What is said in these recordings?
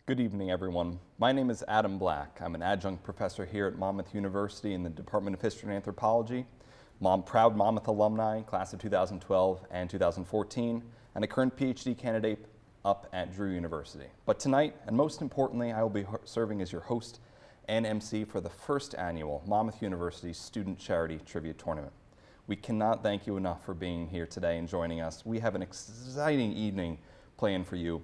Good evening, everyone. My name is Adam Black. I'm an adjunct professor here at Monmouth University in the Department of History and Anthropology. Proud Monmouth alumni, class of 2012 and 2014, and a current PhD candidate up at Drew University. But tonight, and most importantly, I will be serving as your host and MC for the first annual Monmouth University Student Charity Trivia Tournament. We cannot thank you enough for being here today and joining us. We have an exciting evening planned for you.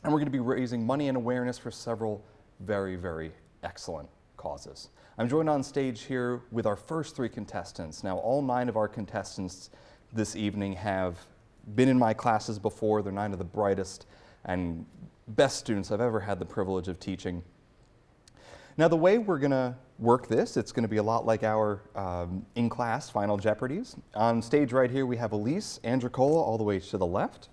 And we're going to be raising money and awareness for several very, very excellent causes. I'm joined on stage here with our first three contestants. Now, all 9 of our contestants this evening have been in my classes before. They're 9 of the brightest and best students I've ever had the privilege of teaching. Now, the way we're going to work this, it's going to be a lot like our in-class final Jeopardies. On stage right here, we have Allyce Andricola all the way to the left.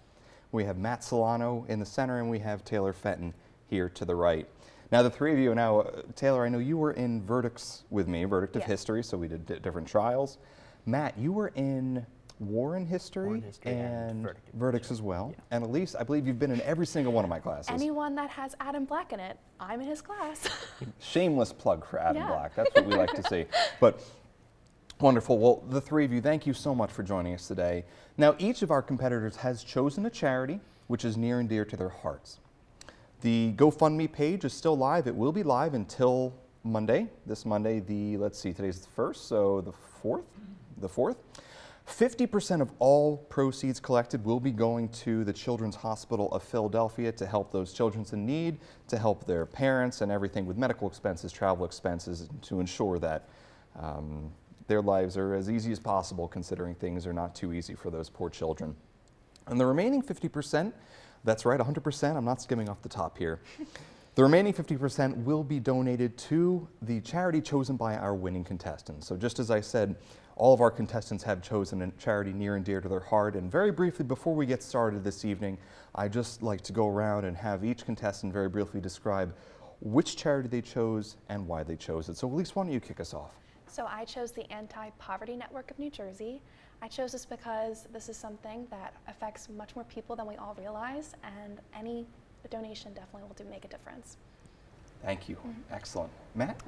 We have Matt Solano in the center, and we have Taylor Fenton here to the right. Now, the three of you, Taylor, I know you were in verdicts with me, verdict of history, so we did different trials. Matt, you were in war and history, and verdicts as well. Yeah. And Allyce, I believe you've been in every single one of my classes. Anyone that has Adam Black in it, I'm in his class. Shameless plug for Adam Black. That's what we like to see. But wonderful. Well, the three of you, thank you so much for joining us today. Now, each of our competitors has chosen a charity which is near and dear to their hearts. The GoFundMe page is still live. It will be live until Monday. This Monday, today's the 1st, so the 4th. 50% of all proceeds collected will be going to the Children's Hospital of Philadelphia to help those children in need, to help their parents and everything with medical expenses, travel expenses, to ensure that their lives are as easy as possible, considering things are not too easy for those poor children. And the remaining 50%, that's right, 100%, I'm not skimming off the top here. The remaining 50% will be donated to the charity chosen by our winning contestants. So just as I said, all of our contestants have chosen a charity near and dear to their heart. And very briefly, before we get started this evening, I'd just like to go around and have each contestant very briefly describe which charity they chose and why they chose it. So Allyce, why don't you kick us off? So I chose the Anti-Poverty Network of New Jersey. I chose this because this is something that affects much more people than we all realize, and any donation definitely will make a difference. Thank you. Excellent. Matt?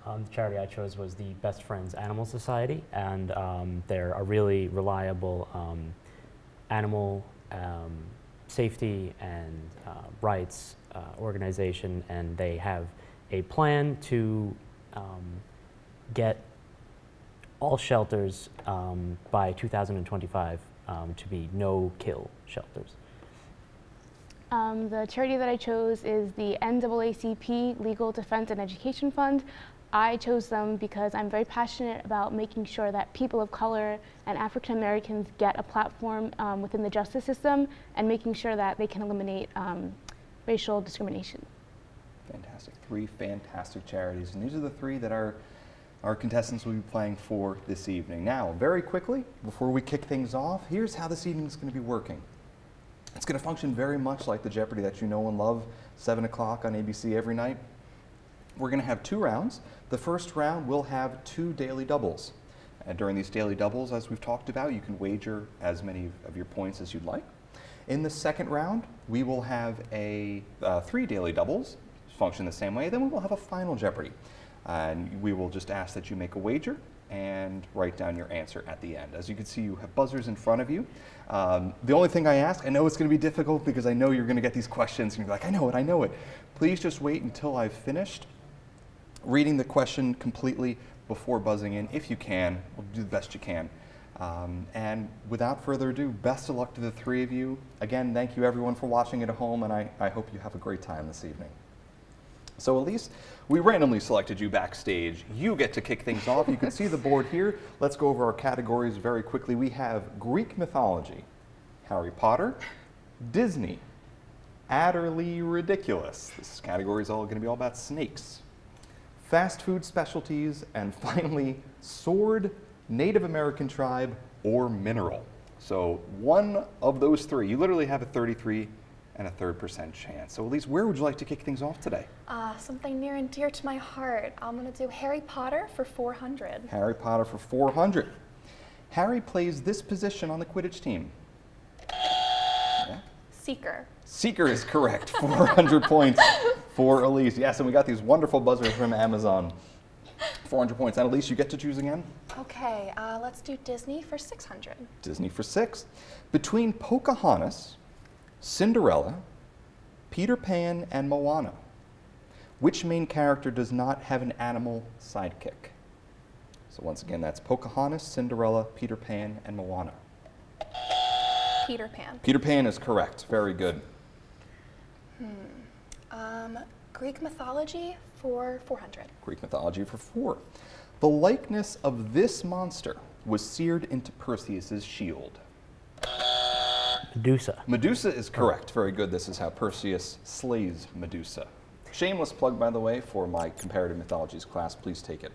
The charity I chose was the Best Friends Animal Society, and they're a really reliable animal safety and rights organization, and they have a plan to get all shelters by 2025 to be no-kill shelters. The charity that I chose is the NAACP Legal Defense and Education Fund. I chose them because I'm very passionate about making sure that people of color and African Americans get a platform within the justice system, and making sure that they can eliminate racial discrimination. Fantastic. 3 fantastic charities. And these are the 3 that our contestants will be playing for this evening. Now, very quickly, before we kick things off, here's how this evening is going to be working. It's going to function very much like the Jeopardy that you know and love, 7 o'clock on ABC every night. We're going to have 2 rounds. The first round will have 2 daily doubles. And during these daily doubles, as we've talked about, you can wager as many of your points as you'd like. In the second round, we will have 3 daily doubles, function the same way. Then we will have a final Jeopardy. And we will just ask that you make a wager and write down your answer at the end. As you can see, you have buzzers in front of you. The only thing I ask, I know it's going to be difficult because I know you're going to get these questions and you're like, I know it. Please just wait until I've finished reading the question completely before buzzing in. If you can, we'll do the best you can. And without further ado, best of luck to the 3 of you. Again, thank you everyone for watching at home, and I hope you have a great time this evening. So Allyce, we randomly selected you backstage. You get to kick things off. You can see the board here. Let's go over our categories very quickly. We have Greek mythology, Harry Potter, Disney, Adderley Ridiculous. This category is all going to be all about snakes, fast food specialties, and finally, sword, Native American tribe, or mineral. So one of those 3. You literally have a 33 and a 3% chance. So Allyce, where would you like to kick things off today? Something near and dear to my heart. I'm going to do Harry Potter for 400. Harry Potter for 400. Harry plays this position on the Quidditch team. Yeah. Seeker. Seeker is correct. 400 points for Allyce. Yes, and we got these wonderful buzzers from Amazon. 400 points. And Allyce, you get to choose again. Okay, let's do Disney for 600. Disney for 6. Between Pocahontas, Cinderella, Peter Pan, and Moana, which main character does not have an animal sidekick? So once again, that's Pocahontas, Cinderella, Peter Pan, and Moana. Peter Pan. Peter Pan is correct. Very good. Greek mythology for 400. Greek mythology for 4. The likeness of this monster was seared into Perseus' shield. Medusa. Medusa is correct. Very good. This is how Perseus slays Medusa. Shameless plug, by the way, for my comparative mythologies class. Please take it.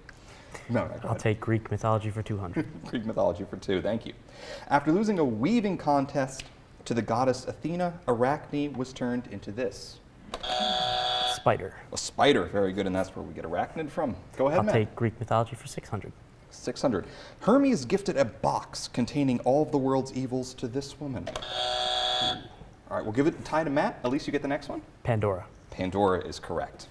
No, go I'll ahead. take Greek mythology for 200. Greek mythology for 2. Thank you. After losing a weaving contest to the goddess Athena, Arachne was turned into this. Spider. A spider. Very good. And that's where we get arachnid from. Go ahead, I'll Matt. take Greek mythology for 600. 600. Hermes gifted a box containing all of the world's evils to this woman. All right, we'll give it a tie to Matt. Allyce, you get the next one. Pandora. Pandora is correct.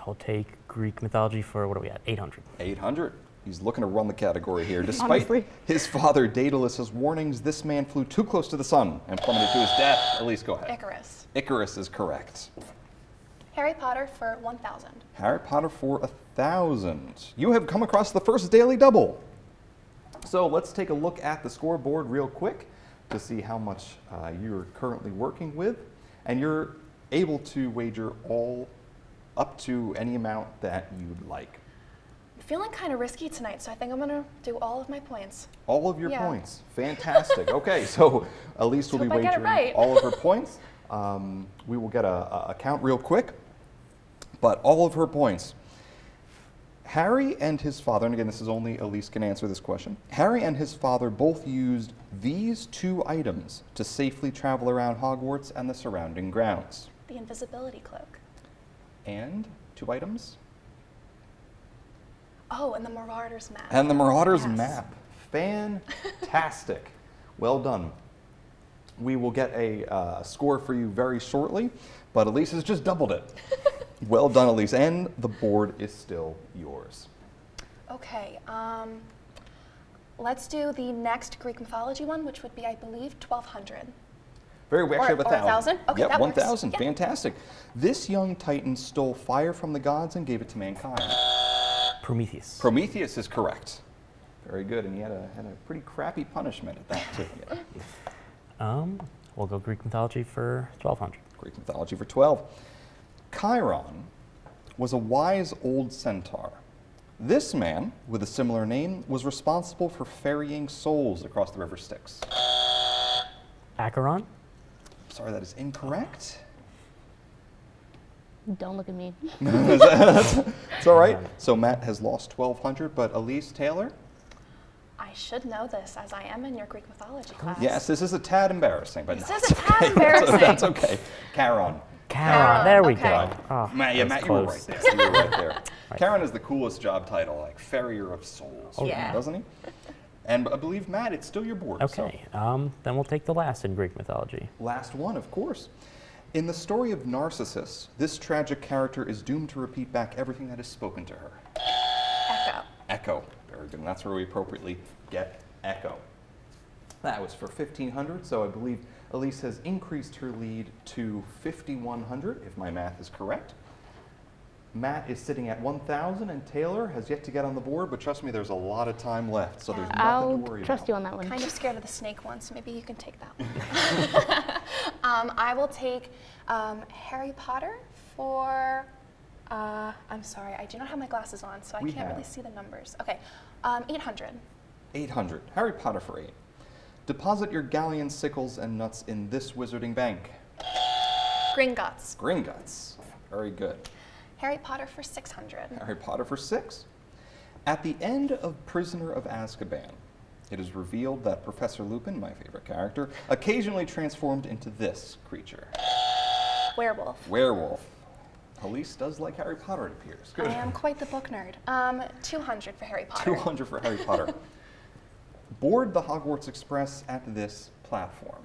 I'll take Greek mythology for, what are we at, 800. 800. He's looking to run the category here. Despite Honestly. his father Daedalus' warnings, this man flew too close to the sun and plummeted to his death. Allyce, go ahead. Icarus. Icarus is correct. Harry Potter for 1,000. Harry Potter for 1,000. You have come across the first daily double. So let's take a look at the scoreboard real quick to see how much you're currently working with. And you're able to wager all up to any amount that you'd like. I'm feeling kind of risky tonight, so I think I'm going to do all of my points. All of your Yeah. points. Fantastic. Okay, so Allyce will be Hope I get it wagering right. all of her points. We will get a count real quick, but all of her points. Harry and his father, and again, this is only Allyce can answer this question. Harry and his father both used these 2 items to safely travel around Hogwarts and the surrounding grounds. The invisibility cloak. And 2 items? Oh, and the Marauders map. And the Marauders Yes. map. Fantastic. Well done. We will get a score for you very shortly, but Allyce has just doubled it. Well done, Allyce. And the board is still yours. Okay, let's do the next Greek mythology one, which would be, I believe, 1,200. We actually have Or 1,000. 1,000? Okay, Yep, that works. 1,000. Yeah. Fantastic. This young titan stole fire from the gods and gave it to mankind. Prometheus. Prometheus is correct. Very good, and he had a pretty crappy punishment at that, too. Yeah. We'll go Greek mythology for 1,200. Greek mythology for 12. Chiron was a wise old centaur. This man, with a similar name, was responsible for ferrying souls across the river Styx. Acheron. Sorry, that is incorrect. Don't look at me. It's all right. So Matt has lost 1,200, but Allyce, Taylor? I should know this, as I am in your Greek mythology class. Yes, this is a tad embarrassing, but This no, is it's a tad okay. embarrassing. That's okay. Charon. Charon. There we okay. go. Oh, Matt, that was Matt, you were right close. there. You were right there. Charon is the coolest job title, like Farrier of Souls, Yeah. doesn't he? And I believe, Matt, it's still your board. Okay, then we'll take the last in Greek mythology. So last one, of course. In the story of Narcissus, this tragic character is doomed to repeat back everything that is spoken to her. Echo. Echo. Very good. And that's where we appropriately get Echo. That was for 1,500, so I believe Allyce has increased her lead to 5,100, if my math is correct. Matt is sitting at 1,000, and Taylor has yet to get on the board, but trust me, there's a lot of time left, so there's nothing I'll to worry trust about. you on that one. Kind of scared of the snake one, so maybe you can take that one. I will take Harry Potter for, I'm sorry, I do not have my glasses on, so I We can't really have. see the numbers. Okay, 800. 800. Harry Potter for 8. Deposit your galleon sickles and nuts in this wizarding bank. Gringotts. Gringotts. Very good. Harry Potter for 600. Harry Potter for 6. At the end of Prisoner of Azkaban, it is revealed that Professor Lupin, my favorite character, occasionally transformed into this creature. Werewolf. Werewolf. Allyce does like Harry Potter, it appears. Good. I am quite the book nerd. 200 for Harry Potter. 200 for Harry Potter. Board the Hogwarts Express at this platform.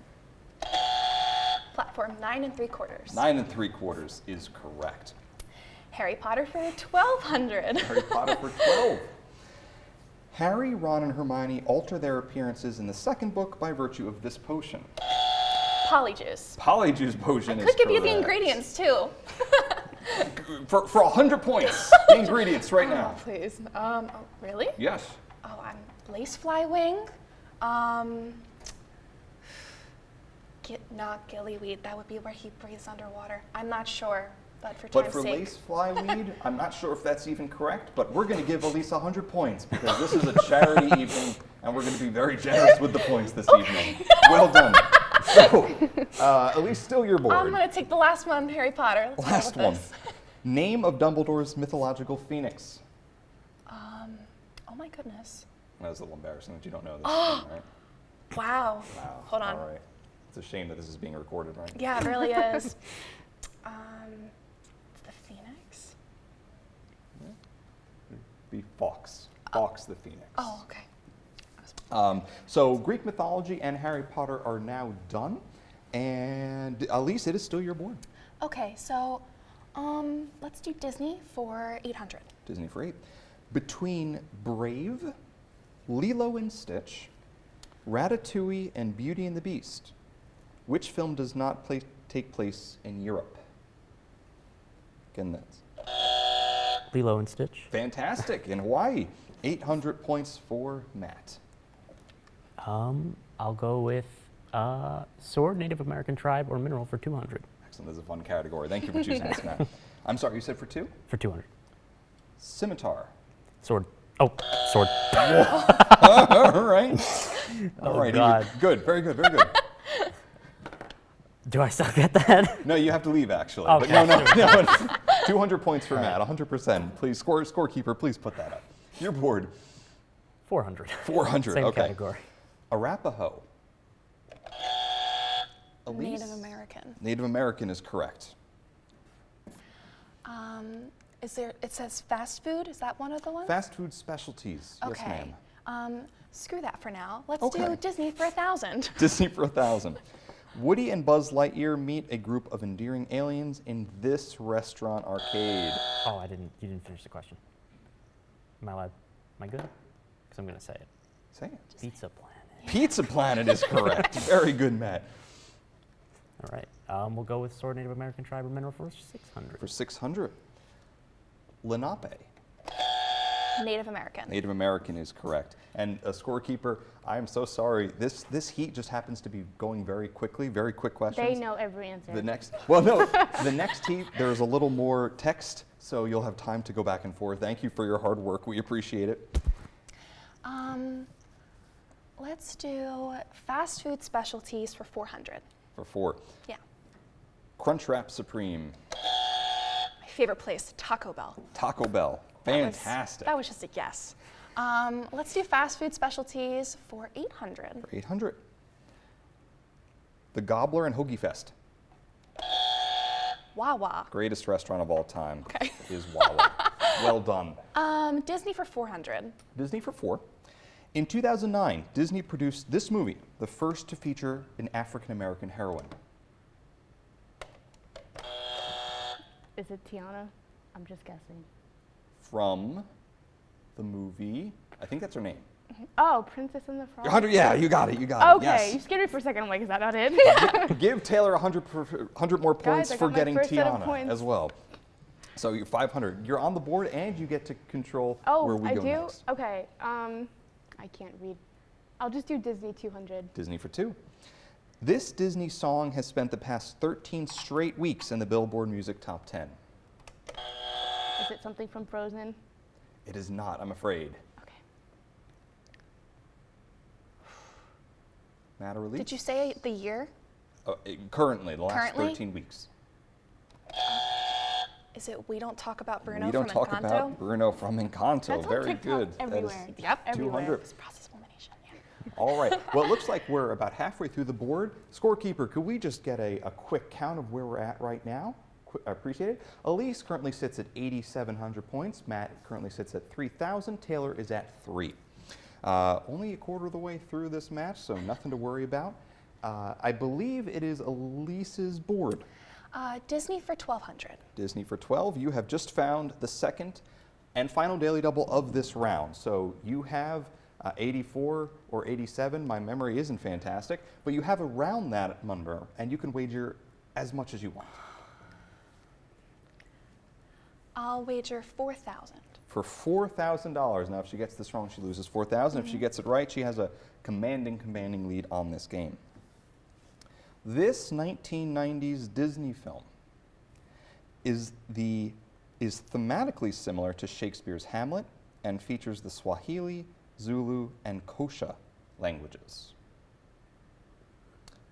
Platform 9 3/4. 9 3/4 is correct. Harry Potter for 1,200. Harry Potter for 12. Harry, Ron, and Hermione alter their appearances in the second book by virtue of this potion. Polyjuice. Polyjuice potion I is could give you the correct. ingredients too. For 100 points, the ingredients right now. Oh, please. Oh, really? Yes. Oh, I'm lace fly wing. Not gillyweed. That would be where he breathes underwater. I'm not sure, but for But time's for sake. lace flyweed, I'm not sure if that's even correct, but we're going to give Allyce 100 points because this is a charity evening and we're going to be very generous with the points this evening. Well done. So, Allyce, still your board. I'm gonna take the last one, Harry Potter. Let's Last go with one. this. Name of Dumbledore's mythological phoenix. Oh my goodness. That was a little embarrassing that you don't know this, right? Wow. Wow. Hold on. All right. It's a shame that this is being recorded, right? Yeah, it really is. It's the Phoenix. Be Fawkes. Fawkes the Phoenix. Oh, okay. So Greek mythology and Harry Potter are now done. And Allyce, it is still your board. Okay, so let's do Disney for 800. Disney for 8. Between Brave, Lilo and Stitch, Ratatouille, and Beauty and the Beast, which film does not take place in Europe? Again, that's Lilo and Stitch. fantastic. In Hawaii. 800 points for Matt. I'll go with sword, Native American tribe, or mineral for 200. Excellent. This is a fun category. Thank you for choosing this, Matt. I'm sorry, you said for 2? For 200. Scimitar. Sword. Oh, sword. All right. Oh, All right. God. Good. Very good. Very good. Do I still get that? No, you have to leave, actually. Okay. But no. 200 points for Matt. 100%. Please, scorekeeper, please put that up. Your board. 400. 400. Same Okay. category. Arapaho. Allyce? Native American. Native American is correct. It says fast food, is that one of the ones? Fast food specialties. Yes, Okay. ma'am. Screw that for now. Let's Okay. do Disney for 1,000. Disney for 1,000. Woody and Buzz Lightyear meet a group of endearing aliens in this restaurant arcade. Oh, you didn't finish the question. Am I allowed? Am I good? Because I'm going to say it. Say it. Pizza Planet. Pizza Planet is correct. Very good, Matt. All right. We'll go with sword, Native American tribe, or mineral for 600. For 600. Lenape. Native American. Native American is correct. And a scorekeeper, I am so sorry. This heat just happens to be going very quickly. Very quick questions. They know every answer. The next heat, there's a little more text, so you'll have time to go back and forth. Thank you for your hard work. We appreciate it. Let's do fast food specialties for 400. For 4. Yeah. Crunchwrap Supreme. My favorite place, Taco Bell. Taco Bell. Fantastic. That was just a guess. Let's do fast food specialties for 800. For 800. The Gobbler and Hoagie Fest. Wawa. Greatest restaurant of all time Okay. is Wawa. Well done. Disney for 400. Disney for 4. In 2009, Disney produced this movie, the first to feature an African-American heroine. Is it Tiana? I'm just guessing. From the movie, I think that's her name. Oh, Princess and the Frog. 100, yeah, you got it, you got it. Okay, you Yes. scared me for a second. I'm like, is that not it? Give Taylor 100 more points Guys, I for got my getting first set of Tiana points. as well. So you're 500. You're on the board, and you get to control Oh, where we I go do? next. Okay. I can't read. I'll just do Disney 200. Disney for 2. This Disney song has spent the past 13 straight weeks in the Billboard Music Top 10. Is it something from Frozen? It is not, I'm afraid. Okay. Matt or Elise? Did you say the year? Currently, the last Currently? 13 weeks. Is it We Don't Talk About Bruno We don't from talk Encanto? about Bruno from Encanto. That's on Very TikTok good. That is everywhere. Yep. Everywhere. 200. It's process elimination. Yeah. All right. Well, it looks like we're about halfway through the board. Scorekeeper, could we just get a quick count of where we're at right now? I appreciate it. Allyce currently sits at 8,700 points. Matt currently sits at 3,000. Taylor is at 3. Only a quarter of the way through this match, so nothing to worry about. I believe it is Allyce's board. Disney for 1,200. Disney for 12. You have just found the second and final daily double of this round. So you have 84 or 87. My memory isn't fantastic, but you have around that number, and you can wager as much as you want. I'll wager 4,000. For $4,000. Now, if she gets this wrong, she loses 4,000. If she gets it right, she has a commanding lead on this game. This 1990s Disney film is thematically similar to Shakespeare's Hamlet and features the Swahili, Zulu, and Xhosa languages.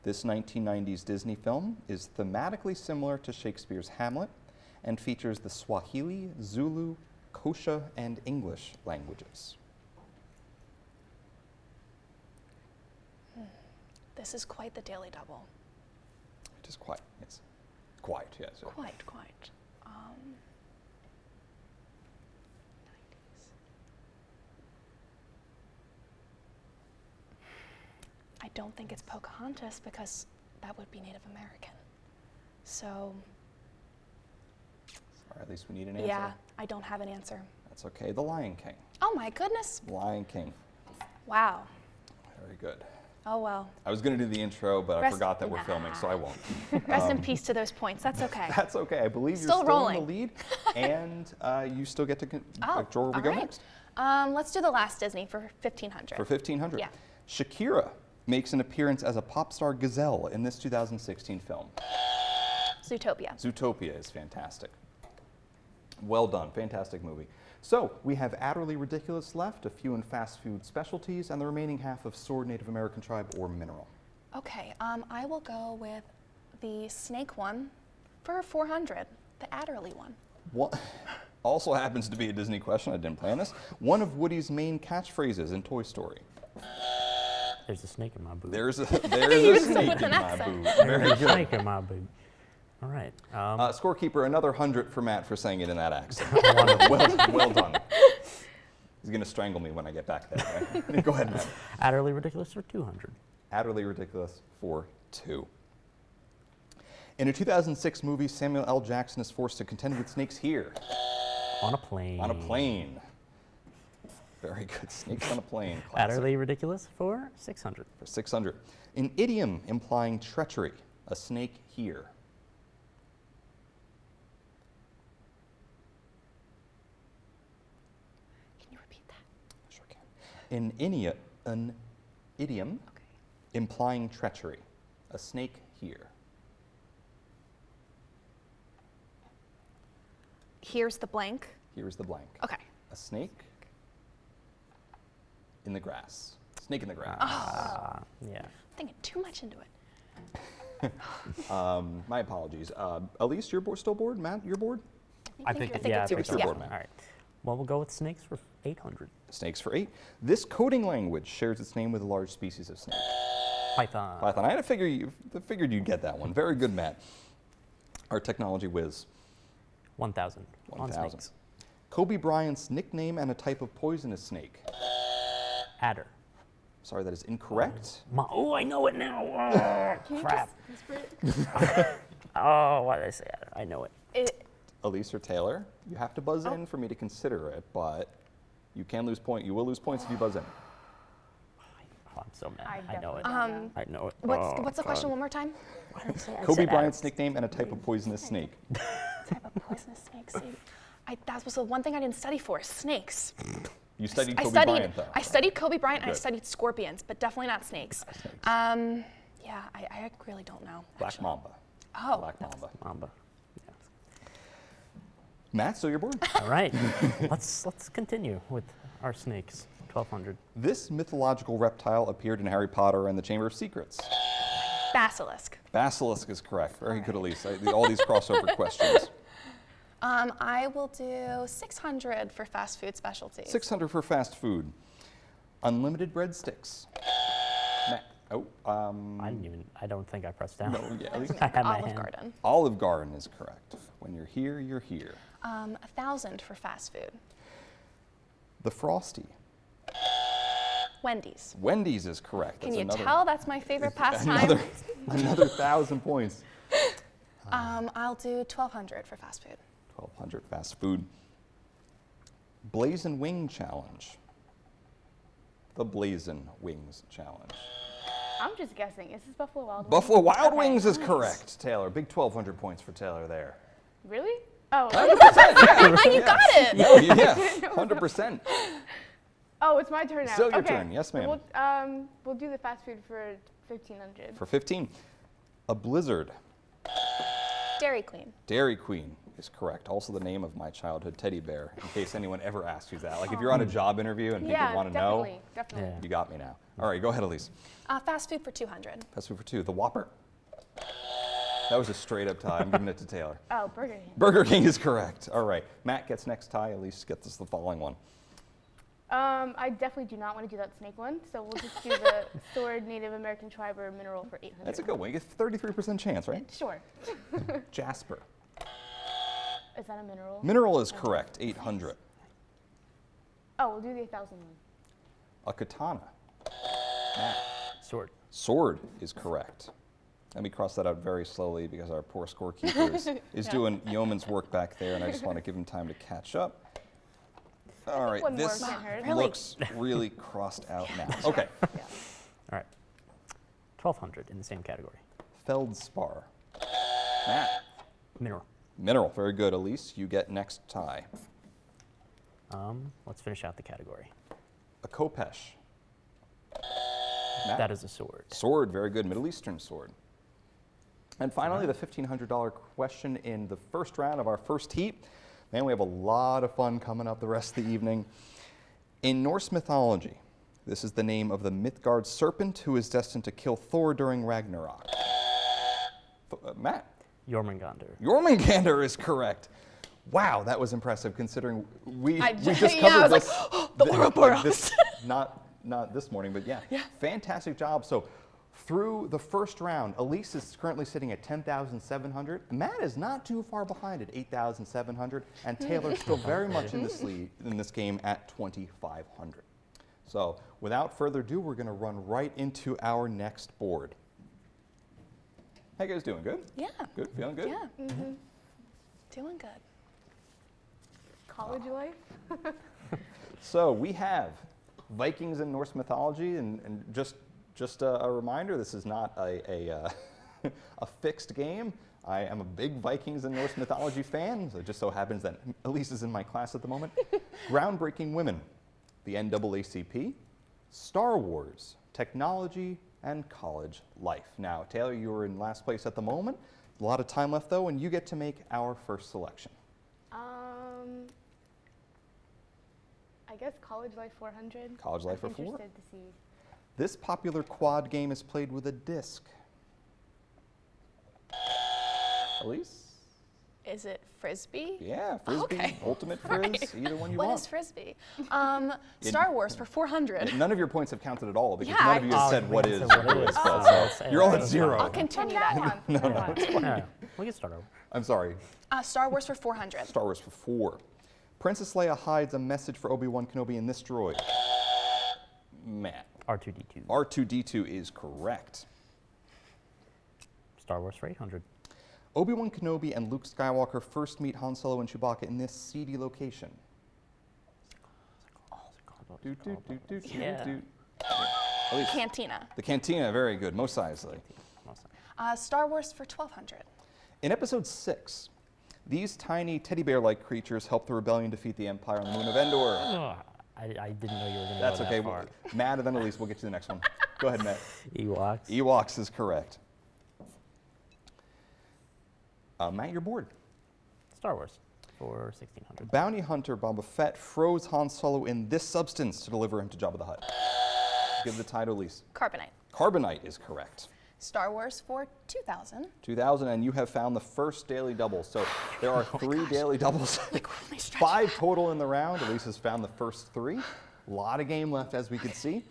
This 1990s Disney film is thematically similar to Shakespeare's Hamlet and features the Swahili, Zulu, Xhosa, and English languages. This is quite the daily double. It is quite, yes. Quite, yes. Quite. 90s. I don't think it's Pocahontas because that would be Native American. So, Or at least we need an answer. yeah, I don't have an answer. That's okay. The Lion King. Oh my goodness. Lion King. Wow. Very good. Oh well. I was going to do the intro, but I Rest- forgot that we're filming, so I won't. Rest in peace to those points. That's okay. That's okay. I believe Still you're still rolling. in the lead, and you still get to Oh, draw where we all go right. next. Let's do the last Disney for 1,500. For 1,500. Yeah. Shakira makes an appearance as a pop star gazelle in this 2016 film. Zootopia. Zootopia is fantastic. Well done. Fantastic movie. So we have Adderley Ridiculous left, a few in fast food specialties, and the remaining half of Sword, Native American tribe, or mineral. Okay, I will go with the snake one for 400, the Adderley one. What also happens to be a Disney question. I didn't plan this. One of Woody's main catchphrases in Toy Story. There's a snake in my boot. There's a You said snake with in an my accent. boot. Very There's a good. snake in my boot. All right. Scorekeeper, another 100 for Matt for saying it in that accent. Wonderful. well done. He's going to strangle me when I get back there. Right? Go ahead, Matt. Adderley Ridiculous for 200. Adderley Ridiculous for 2. In a 2006 movie, Samuel L. Jackson is forced to contend with snakes here. On a plane. On a plane. Very good. Snakes on a plane. Classic. Adderley Ridiculous for 600. For 600. An idiom implying treachery. A snake here. Can you repeat that? Sure can. An idiom Okay. implying treachery. A snake here. Here's the blank. Here's the blank. Okay. A snake in the grass. Snake in the grass. Yeah. Thinking too much into it. My apologies. Allyce, you're still bored? Matt, you're bored? I think it's yeah, I yours. think so. Yeah. All right. Well, we'll go with snakes for 800. Snakes for 8. This coding language shares its name with a large species of snake. Python. Python. I figured you'd get that one. Very good, Matt. Our technology whiz. 1,000. On 1,000. snakes. Kobe Bryant's nickname and a type of poisonous snake. Adder. Sorry, that is incorrect. Oh, I know it now. Oh, crap. Oh, why did I say adder? I know it. Allyce or Taylor, you have to buzz in for me to consider it, but you can lose points. You will lose points if you buzz in. Oh, I'm so mad. I I know it. definitely I know it. What's the question one more time? Kobe Bryant's nickname and a type of poisonous snake. Type of poisonous snakes. That was the one thing I didn't study for, snakes. You studied I Kobe studied, Bryant, though. I studied Kobe Bryant and I Good. studied scorpions, but definitely not snakes. Snakes. Yeah, I really don't know. Black actually. Mamba. Oh, Black Mamba. Mamba. Matt, so you're bored? All right. let's continue with our snakes. 1,200. This mythological reptile appeared in Harry Potter and the Chamber of Secrets. basilisk. Basilisk is correct. Very good, Allyce. All these crossover questions. I will do 600 for fast food specialties. 600 for fast food. Unlimited breadsticks. Matt. Oh, I don't think I pressed down. no, yeah, Allyce. I had my Olive hand. Garden. Olive Garden is correct. When you're here, you're here. 1,000 for fast food. The Frosty. Wendy's. Wendy's is correct. Can That's you another, tell that's my favorite pastime? another 1,000 points. I'll do 1,200 for fast food. 1,200 fast food. Blazin' Wing Challenge. The Blazin' Wings Challenge. I'm just guessing. Is this Buffalo Wild Wings? Buffalo Wild Okay, Wings is nice. correct, Taylor. Big 1,200 points for Taylor there. Really? Oh, 100%, You got it! No, yeah, 100%. oh, it's my turn now. Still your Okay. turn. Yes, ma'am. We'll do the fast food for 1,500. For 15, a blizzard. Dairy Queen. Dairy Queen is correct. Also the name of my childhood teddy bear, in case anyone ever asks you that. Like if you're on a job interview and people want to know, definitely. Yeah. you got me now. All right, go ahead, Allyce. Fast food for 200. Fast food for 2, the Whopper. That was a straight up tie. I'm giving it to Taylor. Oh, Burger King. Burger King is correct. All right, Matt gets next tie. Allyce gets us the following one. I definitely do not want to do that snake one, so we'll just do the Sword Native American Tribe or Mineral for 800. That's a good one. You get 33% chance, right? Sure. Jasper. Is that a mineral? Mineral is correct. 800. Oh, we'll do the 1,000 one. A katana. Matt. Sword. Sword is correct. Let me cross that out very slowly because our poor scorekeeper is doing yeoman's work back there, and I just want to give him time to catch up. All right, one more this can't hurt. Really? looks really crossed out now. Okay, All right. 1,200 in the same category. feldspar. Matt. Mineral. Mineral, very good. Allyce, you get next tie. Let's finish out the category. A khopesh. Matt. That is a sword. Sword, very good. Middle Eastern sword. And finally, the $1,500 question in the first round of our first heat. Man, we have a lot of fun coming up the rest of the evening. In Norse mythology, this is the name of the Midgard serpent who is destined to kill Thor during Ragnarok. Matt. Jormungandr. Jormungandr is correct. Wow, that was impressive considering we just yeah, I covered was this. like, oh, the Ouroboros. Not this morning, but yeah. Fantastic job. So through the first round, Allyce is currently sitting at 10,700. Matt is not too far behind at 8,700, and Taylor's still very much in this lead in this game at 2,500. So without further ado, we're going to run right into our next board. How you guys doing? Good? Yeah. Good? Feeling good? Yeah. Doing good. College life? So we have Vikings in Norse mythology, and just a reminder, this is not a fixed game. I am a big Vikings and Norse mythology fan, so it just so happens that Allyce is in my class at the moment. Groundbreaking women, the NAACP, Star Wars, technology, and college life. Now, Taylor, you are in last place at the moment. A lot of time left, though, and you get to make our first selection. I guess College Life 400. College Life I'm for 4? interested to see. This popular quad game is played with a disc. Allyce? Is it Frisbee? Yeah, Frisbee, Okay. Ultimate Frizz, Right. either one you What want. is Frisbee? Star Wars for 400. None of your points have counted at all because Yeah, none of you have Oh, said you what haven't is. said what or it who is. but, Oh, so it's- you're all at it's 0. I'll continue that. No, we can start over. I'm sorry. Star Wars for 400. Star Wars for 4. Princess Leia hides a message for Obi-Wan Kenobi in this droid. Matt. R2D2. R2D2 is correct. Star Wars for 800. Obi-Wan Kenobi and Luke Skywalker first meet Han Solo and Chewbacca in this seedy location. Do, do, do, do, do, Yeah. do. Allyce. Cantina. The Cantina, very good. Most Eisley. Star Wars for 1200. In episode 6, these tiny teddy bear-like creatures help the rebellion defeat the Empire on the moon of Endor. Oh, I didn't know you were going to That's go okay. that far. Matt and then Allyce, we'll get to the next one. Go ahead, Matt. Ewoks. Ewoks is correct. Matt, you're bored. Star Wars for 1600. Bounty hunter Boba Fett froze Han Solo in this substance to deliver him to Jabba the Hutt. Give the tie to Allyce. Carbonite. Carbonite is correct. Star Wars for 2000. 2000, and you have found the first daily double. So there are 3 daily doubles. Like, we're only stretching 5 total in the round. Allyce has found the first 3. A lot of game left, as we can see.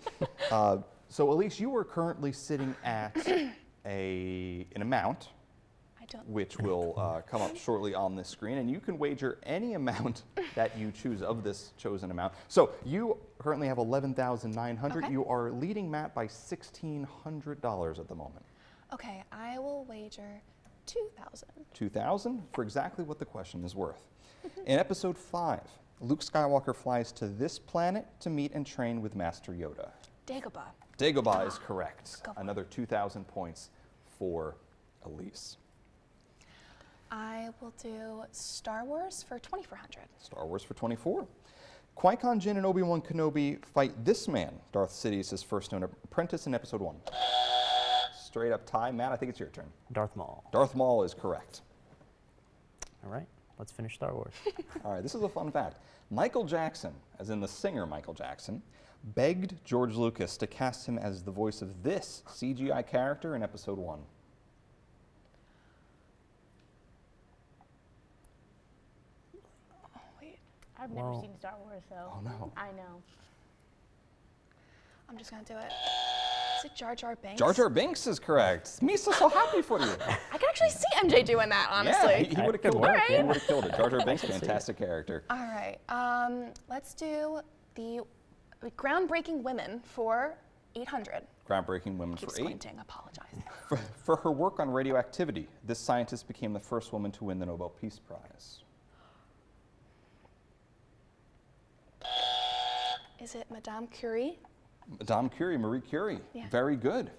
So Allyce, you are currently sitting at an amount I don't. which will come up shortly on this screen. And you can wager any amount that you choose of this chosen amount. So you currently have $11,900. Okay. You are leading Matt by $1,600 at the moment. Okay, I will wager 2,000. 2,000 for exactly what the question is worth. In episode 5, Luke Skywalker flies to this planet to meet and train with Master Yoda. Dagobah. Dagobah is correct. Go for it. Another 2,000 points for Allyce. I will do Star Wars for 2,400. Star Wars for 24. Qui-Gon Jinn and Obi-Wan Kenobi fight this man, Darth Sidious's first known apprentice, in episode 1. Straight up tie. Matt, I think it's your turn. Darth Maul. Darth Maul is correct. All right, let's finish Star Wars. All right, this is a fun fact. Michael Jackson, as in the singer Michael Jackson, begged George Lucas to cast him as the voice of this CGI character in episode 1. Oh, wait. I've never Well- seen Star Wars, so Oh, no. I know. I'm just going to do it. Is it Jar Jar Binks? Jar Jar Binks is correct. Misa's so happy for you. I can actually see MJ doing that, honestly. Yeah, he would have Good killed work, it. He yeah. would have killed it. Jar Jar Binks, I can see it. fantastic character. All right. Let's do the groundbreaking women for 800. Groundbreaking women Keep for 8. squinting. Apologize. For her work on radioactivity, this scientist became the first woman to win the Nobel Peace Prize. Is it Madame Curie? Madame Curie, Marie Curie. Yeah. Very good.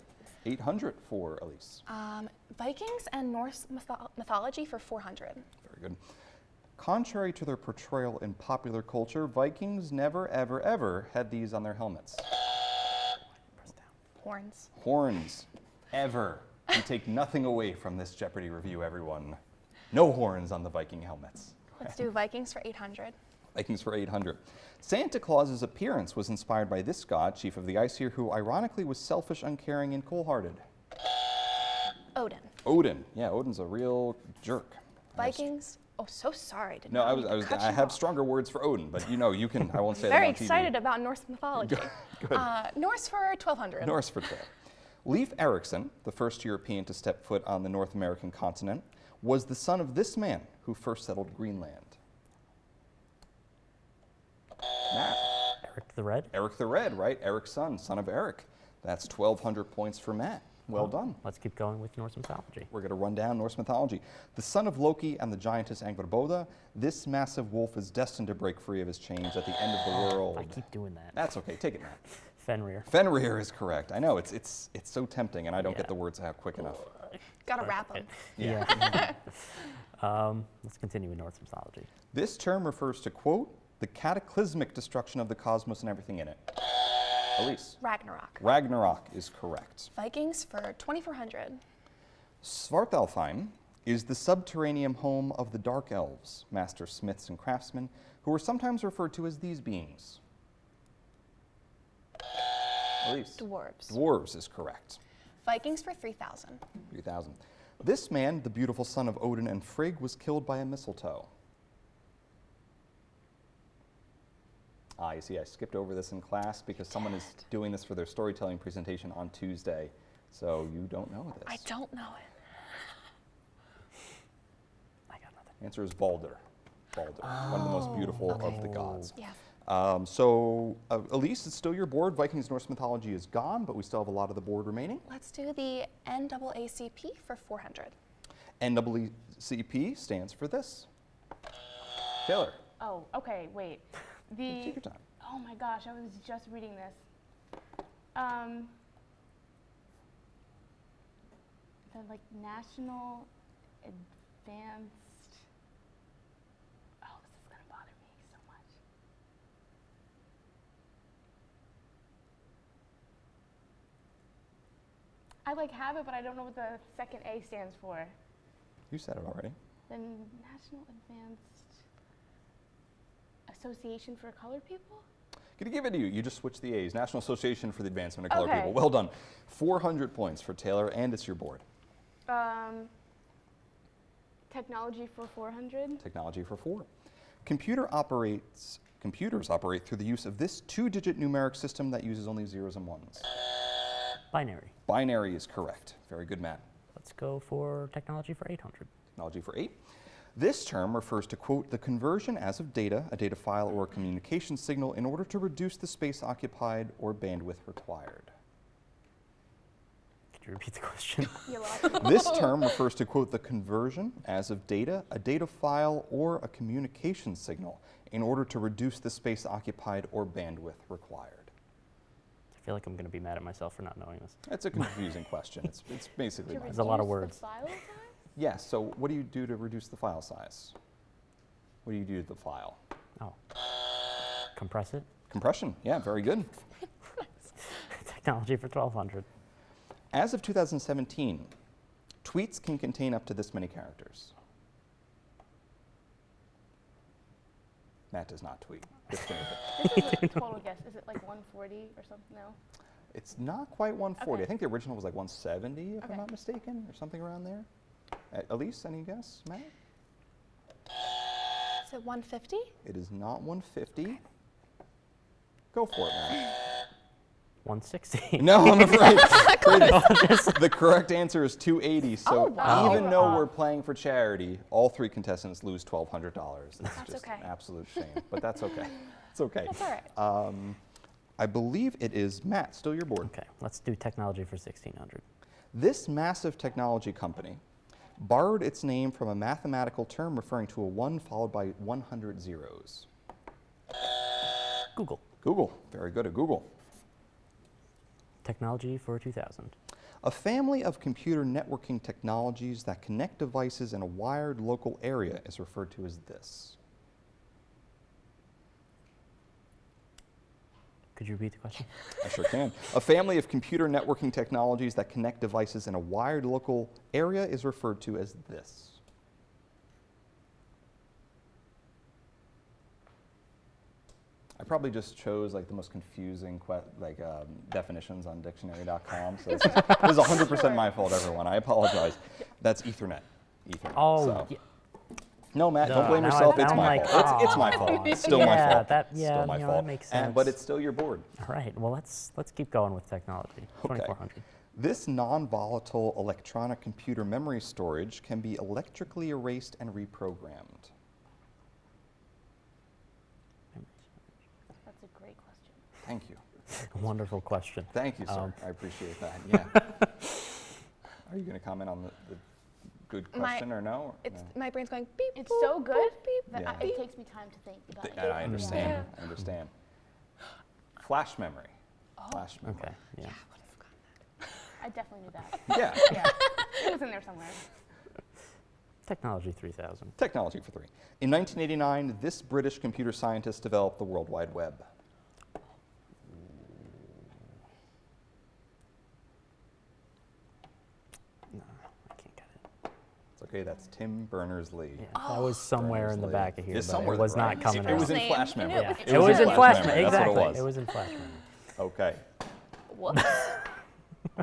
800 for Allyce. Vikings and Norse mythology for 400. Very good. Contrary to their portrayal in popular culture, Vikings never, ever, ever had these on their helmets. Press down. Horns. Horns. Ever. We take nothing away from this Jeopardy review, everyone. No horns on the Viking helmets. Let's do Vikings for 800. Vikings for 800. Santa Claus's appearance was inspired by this god, chief of the Aesir, who ironically was selfish, uncaring, and cold-hearted. Odin. Odin. Yeah, Odin's a real jerk. Vikings. Oh, so sorry. Did No, not I mean to was. cut I you have off. stronger words for Odin, but you know, you can. I won't say Very them on TV. excited about Norse mythology. Good. Norse for 1,200. Norse for 12. Leif Erikson, the first European to step foot on the North American continent, was the son of this man who first settled Greenland. Matt. Eric the Red. Eric the Red, right? Eric's son of Eric. That's 1,200 points for Matt. Well done. Let's keep going with Norse mythology. We're going to run down Norse mythology. The son of Loki and the giantess Angrboda, this massive wolf is destined to break free of his chains at the end of the world. I keep doing that. That's okay. Take it, Matt. Fenrir. Fenrir is correct. I know, it's so tempting, and I don't Yeah. get the words out quick enough. Gotta wrap them. Yeah. Let's continue with Norse mythology. This term refers to, quote, the cataclysmic destruction of the cosmos and everything in it. Allyce. Ragnarok. Ragnarok is correct. Vikings for 2,400. Svartalfheim is the subterranean home of the Dark Elves, master smiths and craftsmen, who are sometimes referred to as these beings. Allyce. Dwarves. Dwarves is correct. Vikings for 3,000. 3,000. This man, the beautiful son of Odin and Frigg, was killed by a mistletoe. You see, I skipped over this in class because someone is doing this for their storytelling presentation on Tuesday. So you don't know this. I don't know it. I got nothing. Answer is Balder. Balder, one of the most beautiful of the gods. Yeah. Allyce, it's still your board. Vikings Norse mythology is gone, but we still have a lot of the board remaining. Let's do the NAACP for 400. NAACP stands for this. Taylor, Oh, okay, wait. take your time. Oh my gosh, I was just reading this. The like National Advanced. Oh, this is gonna bother me so much. I like have it, but I don't know what the second A stands for. You said it already. The National Advanced Association for Colored People? Gonna give it to you. You just switched the A's. National Association for the Advancement of Colored Okay. People. Well done. 400 points for Taylor, and it's your board. Technology for 400. Technology for 4. Computers operate through the use of this 2-digit numeric system that uses only zeros and ones. Binary. Binary is correct. Very good, Matt. Let's go for technology for 800. Technology for 8. This term refers to, quote, the conversion as of data, a data file, or a communication signal in order to reduce the space occupied or bandwidth required. Could you repeat the question? You lost. This term refers to, quote, the conversion as of data, a data file, or a communication signal in order to reduce the space occupied or bandwidth required. I feel like I'm going to be mad at myself for not knowing this. That's a confusing question. It's basically To my There's a lot of reduce words. the file size? Yes, so what do you do to reduce the file size? What do you do to the file? Oh. Compress it. Compression, yeah, very good. Technology for 1200. As of 2017, tweets can contain up to this many characters. Matt does not tweet. Just kidding. This is a total guess. Is it like 140 or something? No. It's not quite 140. I Okay. think the original was like 170, if Okay. I'm not mistaken, or something around there. Allyce, any guess, Matt? Is it 150? It is not 150. Go for it, Matt. 160. No, I'm afraid. The correct answer is 280. So Oh, wow. even though Wow. we're playing for charity, all 3 contestants lose $1,200. It's That's just okay. an absolute shame, but that's okay. It's okay. That's all right. I believe it is Matt. Still your board. Okay, let's do technology for 1600. This massive technology company borrowed its name from a mathematical term referring to a 1 followed by 100 zeros. Google. Google. Very good at Google. Technology for 2000. A family of computer networking technologies that connect devices in a wired local area is referred to as this. Could you repeat the question? I sure can. A family of computer networking technologies that connect devices in a wired local area is referred to as this. I probably just chose like the most confusing definitions on dictionary.com. So this is 100% my fault, everyone. I apologize. That's Ethernet. Ethernet. Oh, so. yeah. No, Matt, don't Duh. blame Now yourself. I- It's now my I'm like, fault. It's my fault. It's still my Yeah, fault. that- Still yeah, my you know, fault. that makes But sense. it's still your board. All right, well, let's keep going with technology. 2400. This non-volatile electronic computer memory storage can be electrically erased and reprogrammed. That's a great question. Thank you. Wonderful question. Thank you, sir. Um, I appreciate that. Yeah. Are you going to comment on the good question or no? Or It's no? my brain's going beep. It's boop, so good boop, beep. Yeah. it takes me time to think about it. And I understand. Yeah. I understand. Flash memory. Flash memory. Okay, yeah. I definitely knew that. Yeah. Yeah, it was in there somewhere. Technology 3000. Technology for 3. In 1989, this British computer scientist developed the World Wide Web. No, I can't get it. It's okay. That's Tim Berners-Lee. Yeah, that was somewhere in the Berners-Lee. back of here, It's but somewhere it was right. not coming It was out. in Name. flash You knew memory. it. It was in flash memory, That's exactly. what it was. It was in flash memory. Okay. Whoops.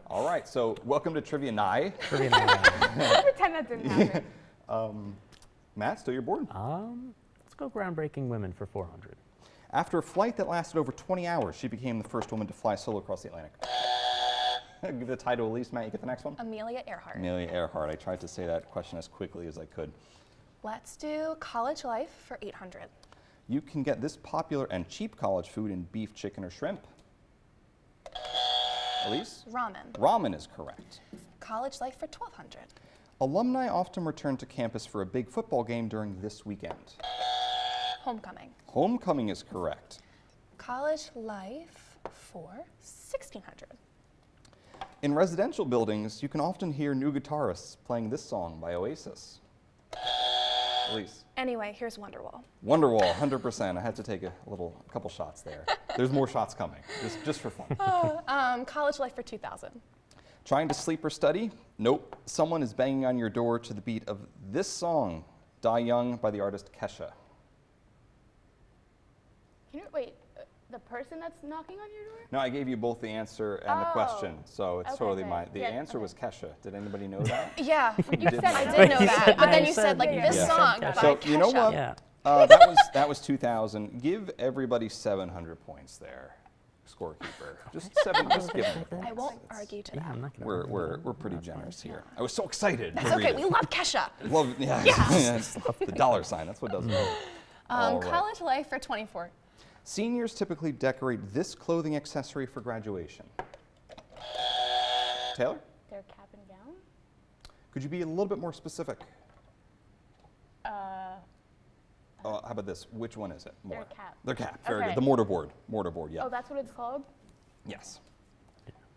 All right. So welcome to Trivia Night. Trivia night. Pretend that didn't happen. Matt, still your board. Let's go groundbreaking women for 400. After a flight that lasted over 20 hours, she became the first woman to fly solo across the Atlantic. Give the title to Allyce. Matt, you get the next one? Amelia Earhart. Amelia Earhart. I tried to say that question as quickly as I could. Let's do college life for 800. You can get this popular and cheap college food in beef, chicken, or shrimp. Allyce? Ramen. Ramen is correct. College life for 1200. Alumni often return to campus for a big football game during this weekend. Homecoming. Homecoming is correct. College life for 1600. In residential buildings, you can often hear new guitarists playing this song by Oasis. Allyce. Anyway, here's Wonderwall. Wonderwall, 100%. I had to take a couple shots there. There's more shots coming, just for fun. College life for 2000. Trying to sleep or study? Nope. Someone is banging on your door to the beat of this song, Die Young by the artist Kesha. Wait, the person that's knocking on your door? No, I gave you both the answer and the question, so it's Okay, totally okay. The Yeah, answer was Kesha. Did anybody know that? Yeah, You did I know did that. know You that. said But then that. you said like Yeah. this Yeah. song Yeah. by So Kesha. you know what? Yeah. That was 2,000. Give everybody 700 points there. scorekeeper. Just 7, just give them. I won't argue to Yeah, that. I'm not gonna. We're pretty generous here. I was so excited. It's to read okay. it. We love Kesha. Love, yeah, the dollar sign. That's what does it. All right. College life for 24. Seniors typically decorate this clothing accessory for graduation. Taylor, Their cap and gown? could you be a little bit more specific? How about this? Which one is it? More. Their cap. Their cap. Very Okay. good. The mortarboard. Mortarboard. Yeah. Oh, that's what it's called? Yes.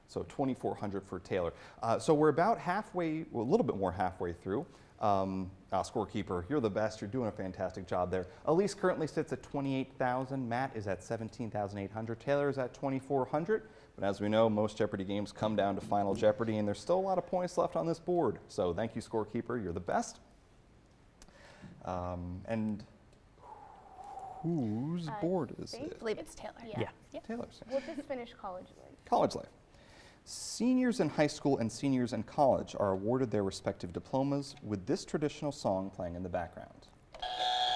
So 2,400 for Taylor. So we're about halfway, well, a little bit more halfway through. Scorekeeper, you're the best. You're doing a fantastic job there. Allyce currently sits at 28,000. Matt is at 17,800. Taylor is at 2,400. But as we know, most Jeopardy games come down to Final Jeopardy, and there's still a lot of points left on this board. So thank you, Scorekeeper. You're the best. And whose board is think- it? I believe it's Taylor. Yeah. Taylor's. We'll just finish college life. College life. Seniors in high school and seniors in college are awarded their respective diplomas with this traditional song playing in the background.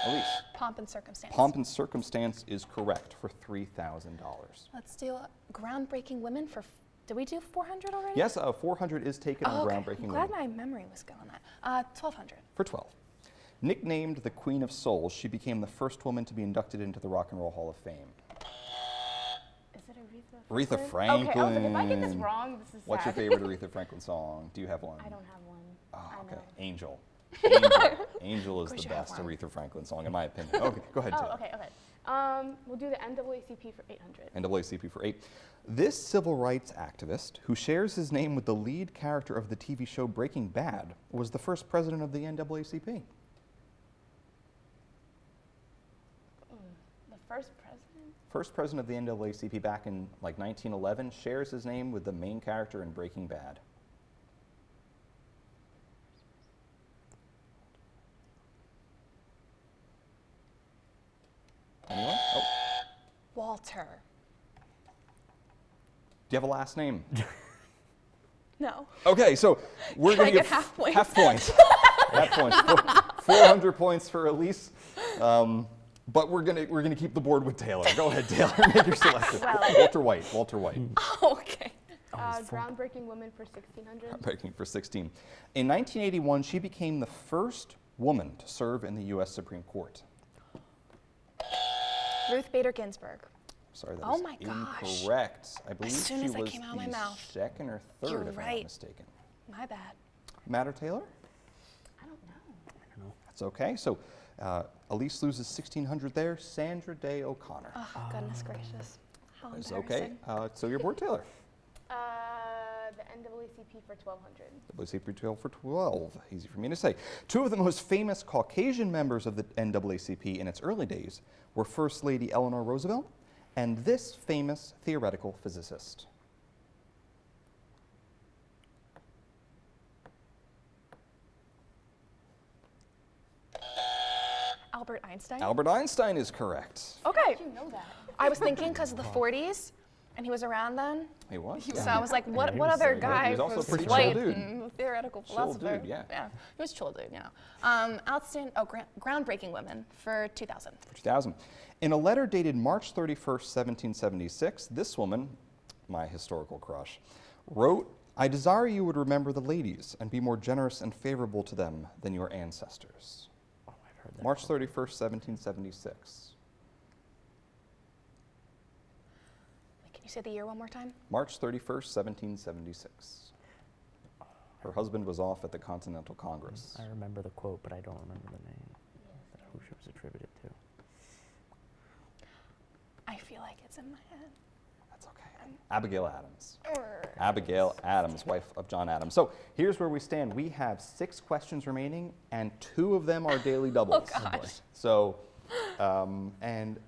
Allyce, Pomp and circumstance. Pomp and Circumstance is correct for $3,000. Let's do groundbreaking women for. Did we do 400 already? Yes, 400 is taken on Okay. Groundbreaking I'm glad Women my memory was good on that. 1,200. for 12. Nicknamed the Queen of Soul, she became the first woman to be inducted into the Rock and Roll Hall of Fame. Is it Aretha Okay, Franklin. I was like, if I get this wrong, this is What's your sad. favorite Aretha Franklin song? Do you have one? I don't have one. Oh, I okay. know. Angel. Angel. Angel is course the you have best one. Aretha Franklin song, in my opinion. Okay, go ahead, Taylor. Oh, okay. We'll do the NAACP for 800. NAACP for 8. This civil rights activist, who shares his name with the lead character of the TV show Breaking Bad, was the first president of the NAACP. The first president? First president of the NAACP back in like 1911, shares his name with the main character in Breaking Bad. Anyone? Oh. Walter. Do you have a last name? No. Okay, so we're Can going I to get give half points? Half points. Half points. 400 points for Allyce. But we're gonna keep the board with Taylor. Go ahead, Taylor. Make your selection. Well. Walter White. Walter White. Okay. Groundbreaking women for 1600. Breaking for 16. In 1981, she became the first woman to serve in the U.S. Supreme Court. Ruth Bader Ginsburg. Sorry, that Oh is my gosh. incorrect. I believe soon she as that was came out of my the mouth. second or third, You're if I'm not right. mistaken. My bad. Matt or Taylor? I don't know. That's okay. So Allyce loses 1,600 there. Sandra Day O'Connor. Oh, goodness gracious. How Is okay. embarrassing. So your board, Taylor. The NAACP for 1200. NAACP 12 for 12. Easy for me to say. Two of the most famous Caucasian members of the NAACP in its early days were First Lady Eleanor Roosevelt and this famous theoretical physicist. Albert Einstein. Albert Einstein is correct. Okay. How'd you know that? I was thinking because of the 40s, and he was around then. He was. So yeah. I was like, Yeah, what he what was other so good. guy He was also a who's pretty chill white dude. and theoretical Chill philosopher? dude, yeah. He was chill dude, you know. Outstanding. Oh, groundbreaking women for 2000. For 2000. In a letter dated March 31st, 1776, this woman, my historical crush, wrote, "I desire you would remember the ladies and be more generous and favorable to them than your ancestors." Oh, I've heard that. March 31st, 1776. Can you say the year one more time? March 31st, 1776. Her husband was off at the Continental Congress. I remember the quote, but I don't remember the name. Who she was attributed to. I feel like it's in my head. That's okay. Abigail Adams. Urgh. Abigail Adams, wife of John Adams. So here's where we stand. We have 6 questions remaining, and 2 of them are daily doubles. Oh, gosh. So, and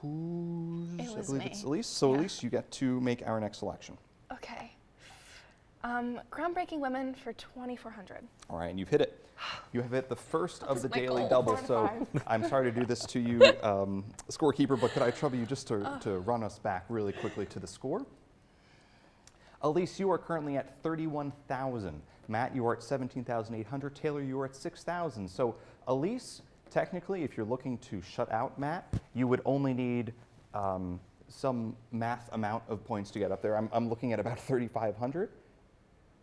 who's? It I was believe me. it's Allyce. So Yeah. Allyce, you get to make our next selection. Okay. Groundbreaking women for 2400. All right, and you've hit it. You have hit the first of was the my daily goal. doubles. 4 to So 5. I'm sorry to do this to you, scorekeeper, but could I trouble you just to run us back really quickly to the score? Allyce, you are currently at 31,000. Matt, you are at 17,800. Taylor, you are at 6,000. So Allyce, technically, if you're looking to shut out Matt, you would only need some math amount of points to get up there. I'm looking at about 3,500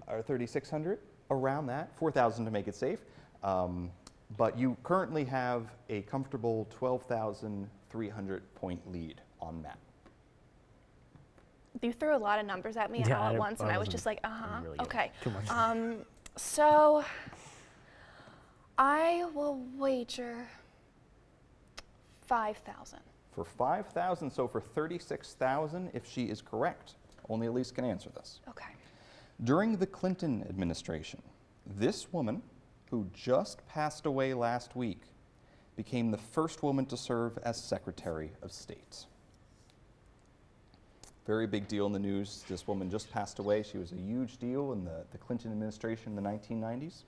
or 3,600, around that, 4,000 to make it safe. But you currently have a comfortable 12,300 point lead on Matt. You threw a lot of numbers at me all at once, and I was just like, really okay. Too much. So I will wager 5,000. For 5,000, so for 36,000, if she is correct. Only Allyce can answer this. Okay. During the Clinton administration, this woman, who just passed away last week, became the first woman to serve as Secretary of State. Very big deal in the news. This woman just passed away. She was a huge deal in the Clinton administration in the 1990s.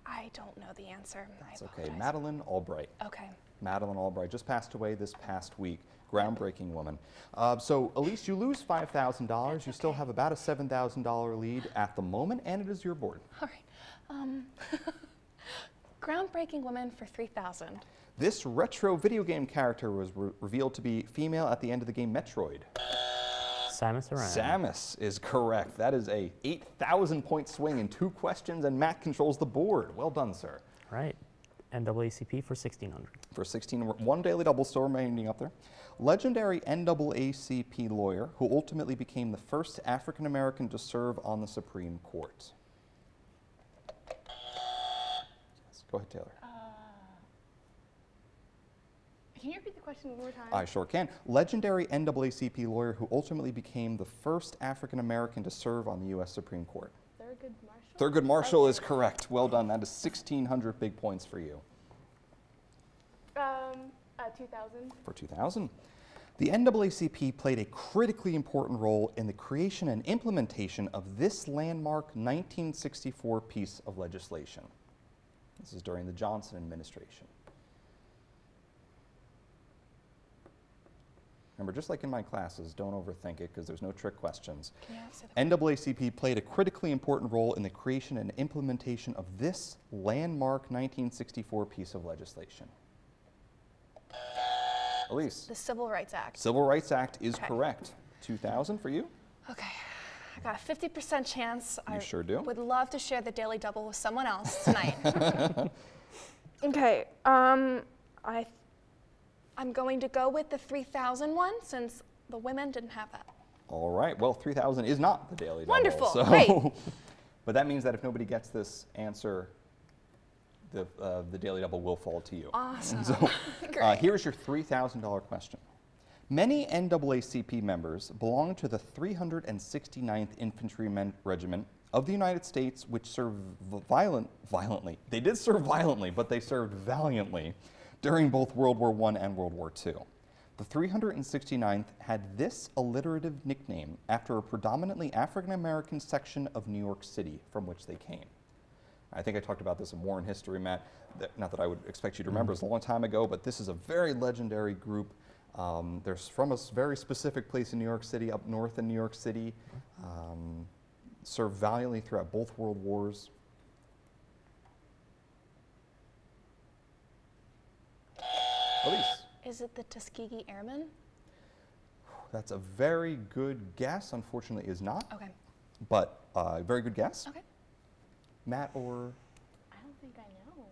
I don't know the answer. That's okay. Madeleine Albright. Okay. Madeleine Albright just passed away this past week. Groundbreaking woman. So, Allyce, you lose $5,000. You still have about a $7,000 lead at the moment, and it is your board. All right. Groundbreaking woman for 3,000. This retro video game character was revealed to be female at the end of the game Metroid. Samus Aran. Samus is correct. That is a 8,000 point swing in 2 questions, and Matt controls the board. Well done, sir. Right. NAACP for 1,600. For 16, one daily double still remaining up there. Legendary NAACP lawyer who ultimately became the first African American to serve on the Supreme Court. Yes, go ahead, Taylor. Can you repeat the question one more time? I sure can. Legendary NAACP lawyer who ultimately became the first African American to serve on the U.S. Supreme Court. Thurgood Marshall? Thurgood Marshall is correct. Well done. That is 1,600 big points for you. 2,000. For 2,000. The NAACP played a critically important role in the creation and implementation of this landmark 1964 piece of legislation. This is during the Johnson administration. Remember, just like in my classes, don't overthink it because there's no trick questions. NAACP played a critically important role in the creation and implementation of this landmark 1964 piece of legislation. Allyce. The Civil Rights Act. Civil Rights Act is Okay. correct. 2,000 for you? Okay. I got a 50% chance. You sure do. Would love to share the daily double with someone else tonight. Okay. I'm going to go with the 3,000 one since the women didn't have that. All right. Well, 3,000 is not the daily double. Wonderful. So Great. But that means that if nobody gets this answer, the daily double will fall to you. Awesome. So Great. here's your $3,000 question. Many NAACP members belong to the 369th Infantry Regiment of the United States, which served violently. They did serve violently, but they served valiantly during both World War I and World War II. The 369th had this alliterative nickname after a predominantly African-American section of New York City from which they came. I think I talked about this in War and History, Matt. Not that I would expect you to remember, it was a long time ago, but this is a very legendary group. They're from a very specific place in New York City, up north in New York City. Served valiantly throughout both world wars. Allyce. Is it the Tuskegee Airmen? That's a very good guess. Unfortunately, is not. Okay. But very good guess. Okay. Matt or I don't think I know.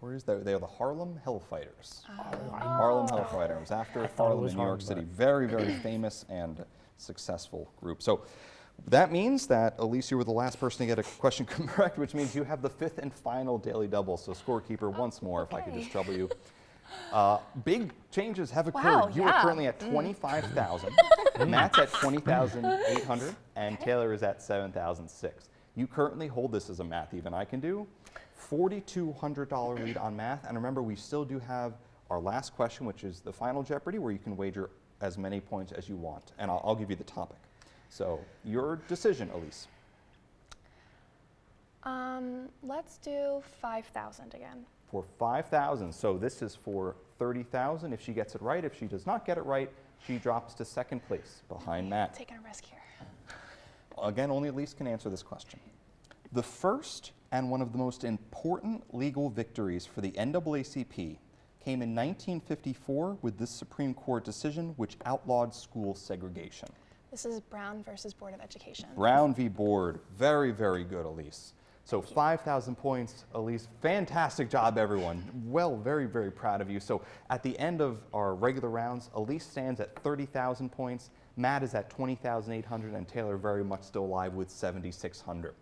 where is that? They are the Harlem Hellfighters. Oh. Harlem Hellfighters. After thought it Harlem was in New York Harlem, City. but- Very, very famous and successful group. So that means that Allyce, you were the last person to get a question correct, which means you have the 5th and final daily double. So scorekeeper, once more, if I could okay. just trouble you. Big changes have occurred. Wow, You are yeah. currently at 25,000. Matt's at 20,800, and Taylor is at 7,006. You currently hold this as a math even I can do. $4,200 lead on math, and remember we still do have our last question, which is the final Jeopardy, where you can wager as many points as you want, and I'll give you the topic. So your decision, Allyce. Let's do 5,000 again. For 5,000, so this is for 30,000 if she gets it right. If she does not get it right, she drops to second place behind Matt. Taking a risk here. Again, only Allyce can answer this question. The first and one of the most important legal victories for the NAACP came in 1954 with this Supreme Court decision which outlawed school segregation. This is Brown versus Board of Education. Brown v. Board. Very, very good, Allyce. So 5,000 points, Allyce. Fantastic job, everyone. Well, very, very proud of you. So at the end of our regular rounds, Allyce stands at 30,000 points. Matt is at 20,800, and Taylor very much still alive with 7,600.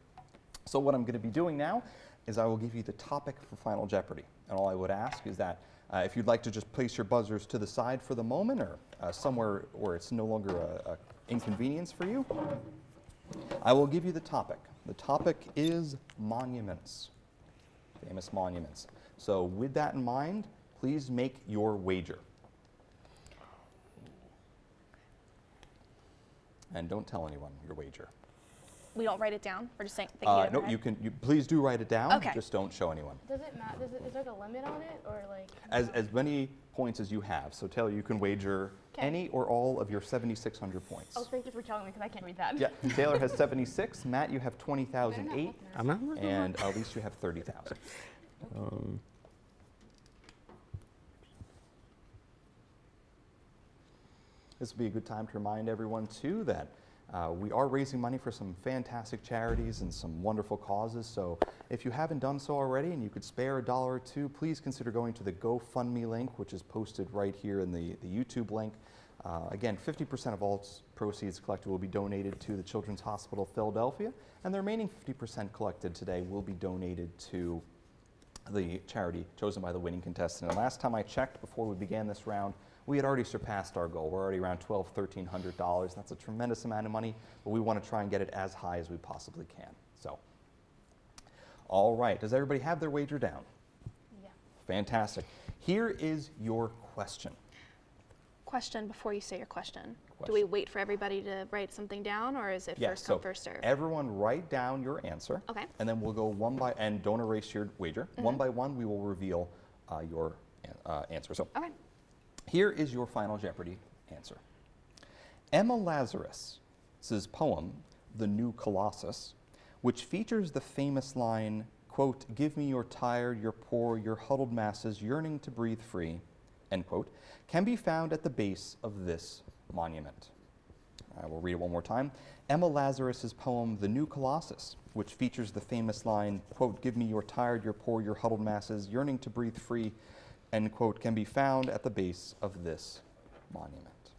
So what I'm going to be doing now is I will give you the topic for Final Jeopardy. And all I would ask is that if you'd like to just place your buzzers to the side for the moment, or somewhere where it's no longer a inconvenience for you, I will give you the topic. The topic is monuments, famous monuments. So with that in mind, please make your wager. And don't tell anyone your wager. We don't write it down? We're just saying thinking it No, you can. Please do write it down. Okay. Just don't show anyone. Does it matter? Is there a limit on it, or like? As many points as you have. So Taylor, you can wager any or all of your 7,600 points. Oh, thank you for telling me, because I can't read that. Yeah, Taylor has 76. Matt, you have 20,008. I'm not. And Allyce, you have 30,000. This would be a good time to remind everyone, too, that we are raising money for some fantastic charities and some wonderful causes. So if you haven't done so already and you could spare $1 or $2, please consider going to the GoFundMe link, which is posted right here in the YouTube link. Again, 50% of all proceeds collected will be donated to the Children's Hospital of Philadelphia, and the remaining 50% collected today will be donated to the charity chosen by the winning contestant. And last time I checked, before we began this round, we had already surpassed our goal. We're already around $1,200. That's a tremendous amount of money, but we want to try and get it as high as we possibly can. So, all right, does everybody have their wager down? Yeah. Fantastic. Here is your question. Question before you say your question. Do we wait for everybody to write something down, or is it first come, first serve? Everyone write down your answer. Okay. And then we'll go one by, and don't erase your wager. One by one, we will reveal your answer. So, Okay. here is your Final Jeopardy answer. Emma Lazarus's poem, The New Colossus, which features the famous line, quote, "Give me your tired, your poor, your huddled masses yearning to breathe free," end quote, can be found at the base of this monument. I will read it one more time. Emma Lazarus's poem, The New Colossus, which features the famous line, quote, "Give me your tired, your poor, your huddled masses yearning to breathe free," end quote, can be found at the base of this monument.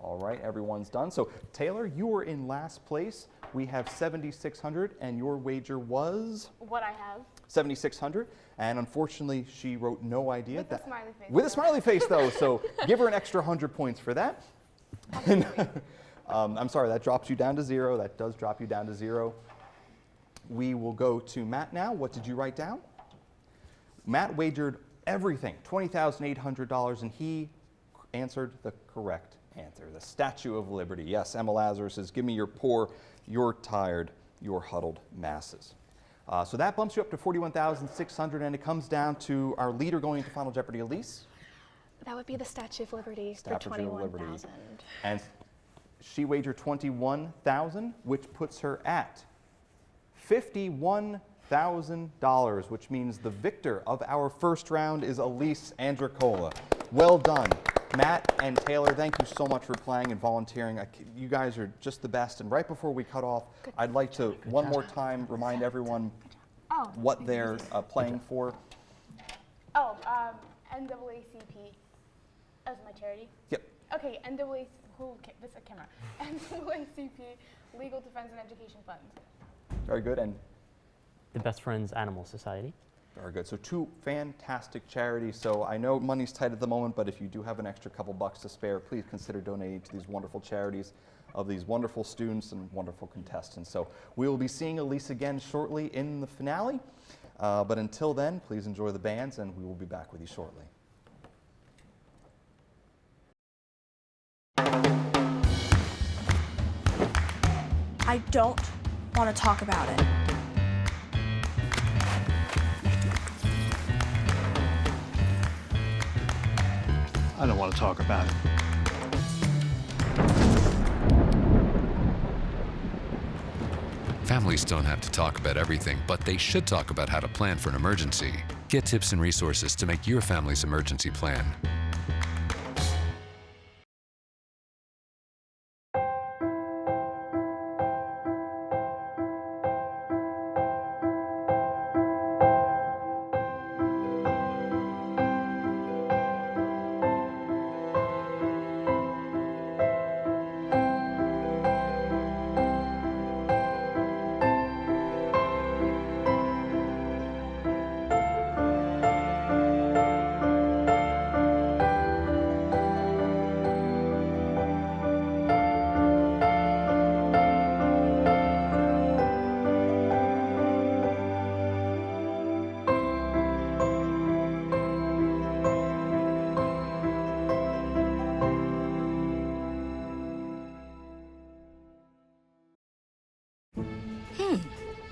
All right, everyone's done. So Taylor, you were in last place. We have 7,600, and your wager was? What I have. 7,600, and unfortunately, she wrote no idea. With a smiley face. With a smiley face, though, so give her an extra 100 points for that. And, I'm sorry, that drops you down to 0. That does drop you down to 0. We will go to Matt now. What did you write down? Matt wagered everything, $20,800, and he answered the correct answer, the Statue of Liberty. Yes, Emma Lazarus says, "Give me your poor, your tired, your huddled masses." So that bumps you up to 41,600, and it comes down to our leader going into Final Jeopardy, Allyce. That would be the Statue of Liberty for Statue of Liberty. 21,000. And she wagered 21,000, which puts her at $51,000, which means the victor of our first round is Allyce Andricola. Well done. Matt and Taylor, thank you so much for playing and volunteering. You guys are just the best. And right before we cut off, I'd like to one more time remind everyone what they're playing for. Oh, NAACP. That's my charity. Yep. Okay, this is a camera. NAACP Legal Defense and Education Fund. Very good. And The Best Friends Animal Society. very good. So 2 fantastic charities. So I know money's tight at the moment, but if you do have an extra couple bucks to spare, please consider donating to these wonderful charities of these wonderful students and wonderful contestants. So we will be seeing Allyce again shortly in the finale. But until then, please enjoy the bands, and we will be back with you shortly. I don't want to talk about it. I don't want to talk about it. Families don't have to talk about everything, but they should talk about how to plan for an emergency. Get tips and resources to make your family's emergency plan.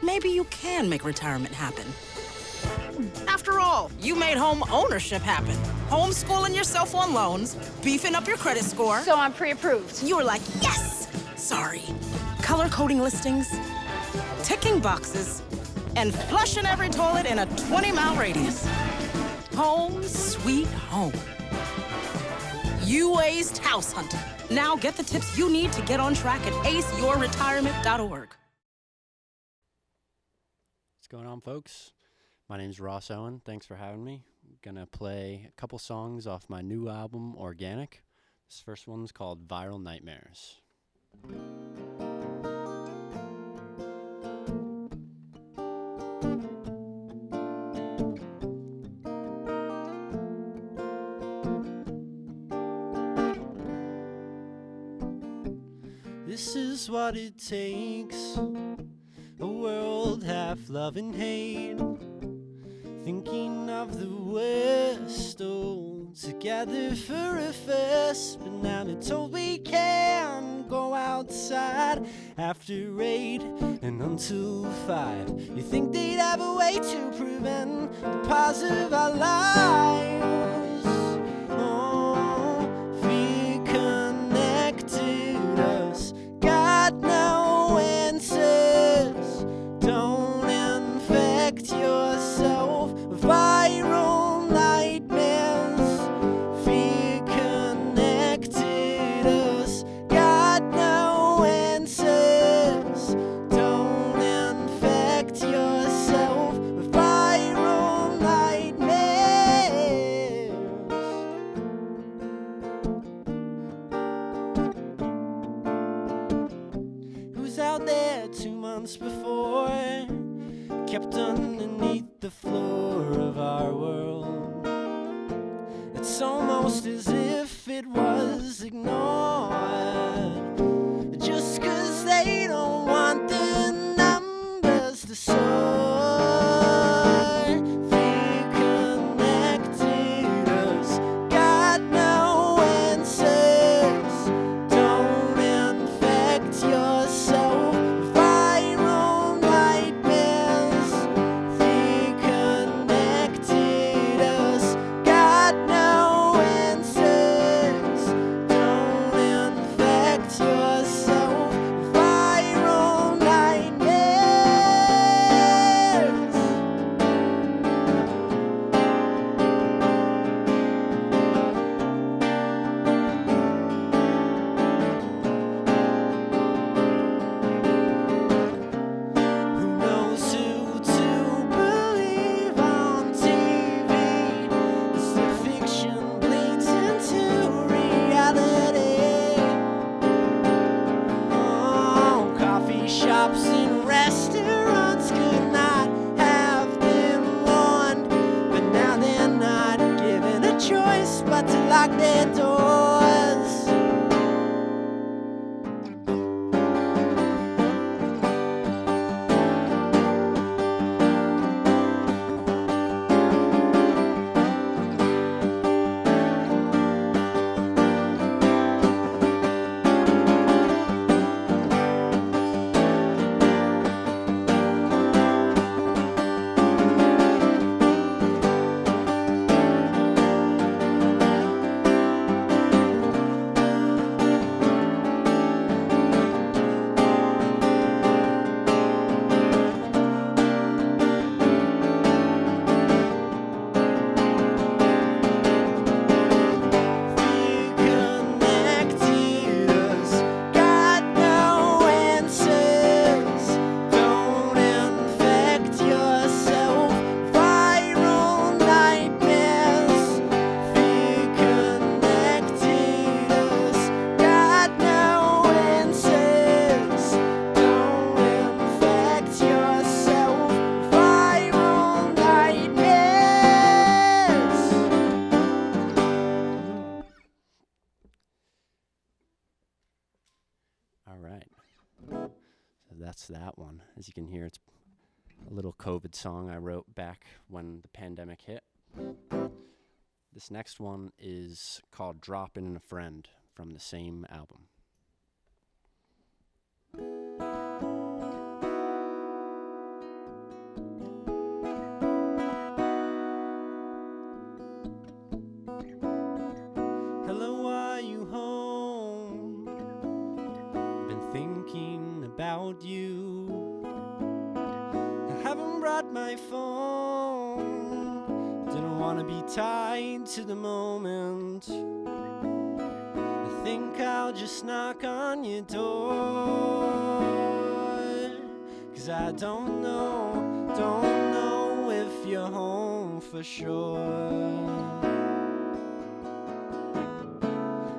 Maybe you can make retirement happen. After all, you made home ownership happen. Homeschooling yourself on loans, beefing up your credit score. So I'm pre-approved. You were like, yes! Sorry. Color coding listings, ticking boxes, and flushing every toilet in a 20-mile radius. Home sweet home. You aced house hunting. Now get the tips you need to get on track at aceyourretirement.org. What's going on, folks? My name's Ross Owen. Thanks for having me. I'm gonna play a couple songs off my new album, Organic. This first one's called Viral Nightmares. This is what it takes. A world half love and hate, thinking of the worst, all together for a first. But now they're told we can't go outside after 8 and until 5. You think they'd have a way to prevent the pause of our lives? Oh, fear connected us, got no answers. Don't infect yourself with viral nightmares. Fear connected us, got no answers. Don't infect yourself with viral nightmares. Who's out there 2 months before, kept underneath the floor of our world? It's almost as if it was ignored, just 'cause they don't want the numbers to soar. Fear connected us, got no answers. Don't infect yourself with viral nightmares. Fear connected us, got no answers. Don't infect yourself with viral nightmares. one. As you can hear, it's a little COVID song I wrote back when the pandemic hit. This next one is called Droppin' in a Friend from the same album. Hello, are you home? Been thinking about you. I haven't brought my phone. Didn't want to be tied to the moment. I think I'll just knock on your door. 'Cause I don't know if you're home for sure.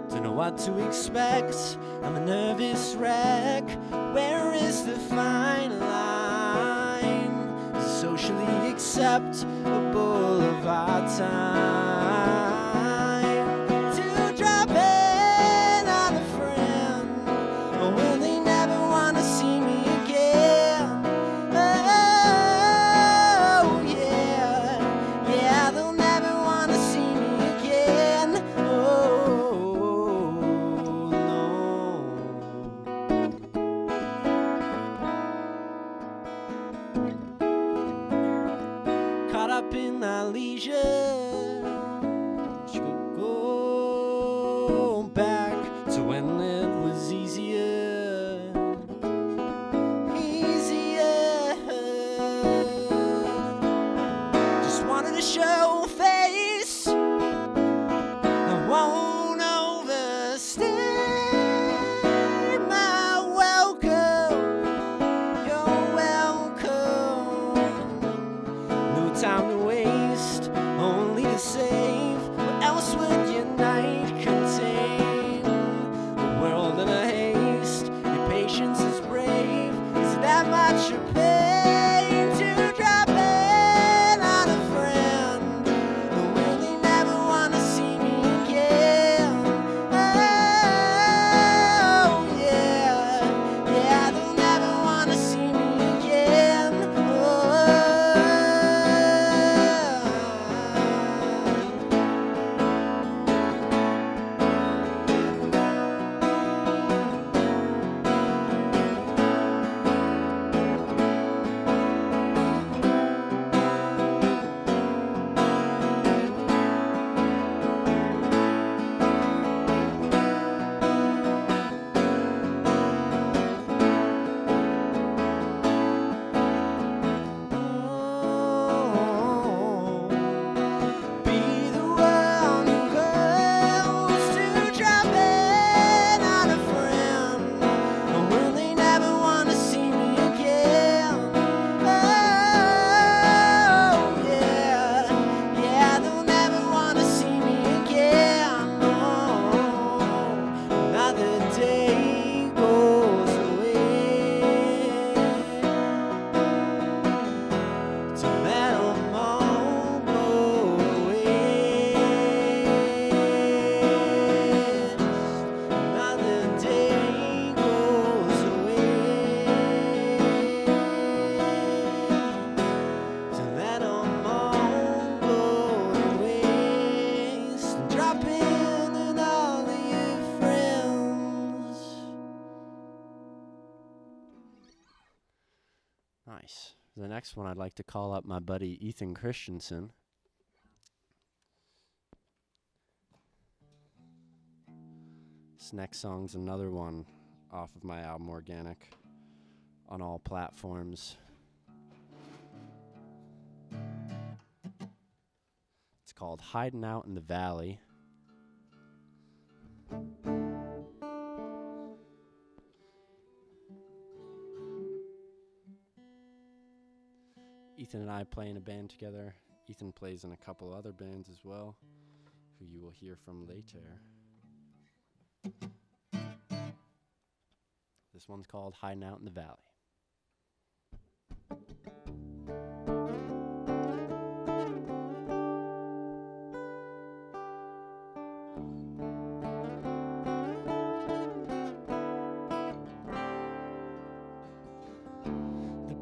Don't know what to expect, I'm a nervous wreck. Where is the fine line? Is it socially acceptable of our time to drop in on a friend? Or will they never want to see me again? Oh yeah, yeah, they'll never want to see me again. Oh no. Caught up in our leisure, should go back to when it was easier. Just wanted to show face. I won't overstay my welcome. You're welcome. No time to waste, only to save. What else would your night contain? A world in a haste, your patience is brave. Is it that much a pain to drop in on a friend? Or will they never want to see me again? Oh yeah, yeah, they'll never want to see me again. Be the one who goes to drop in on a friend. Or will they never want to see me again? Oh yeah, yeah, they'll never want to see me again. Oh, another day goes away. To let 'em all go away. Another day goes away. To let 'em all go to waste. And drop in and all of your friends. Nice. The next one I'd like to call up my buddy Ethan Christensen. This next song's another one off of my album Organic on all platforms. It's called Hiding Out in the Valley. Ethan and I play in a band together. Ethan plays in a couple other bands as well, who you will hear from later. This one's called Hiding Out in the Valley.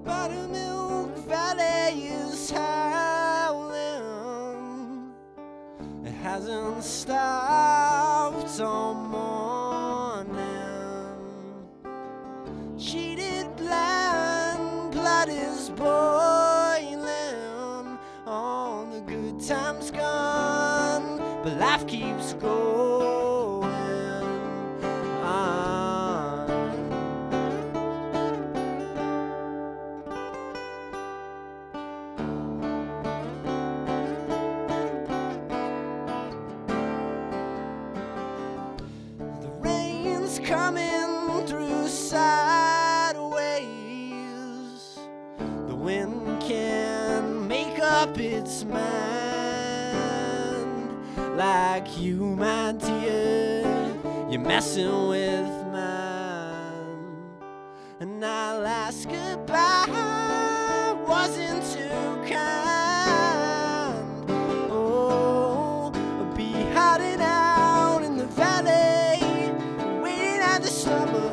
Buttermilk Valley is howling. It hasn't stopped all morning. Cheated blind blood is boiling. All the good times gone, but life keeps going on. The rain's coming through sideways. The wind can make up its mind. Like you, my dear, you're messing with mine. And I'll ask goodbye, wasn't too kind. Oh, I'll be hiding out in the valley, waiting at the summer.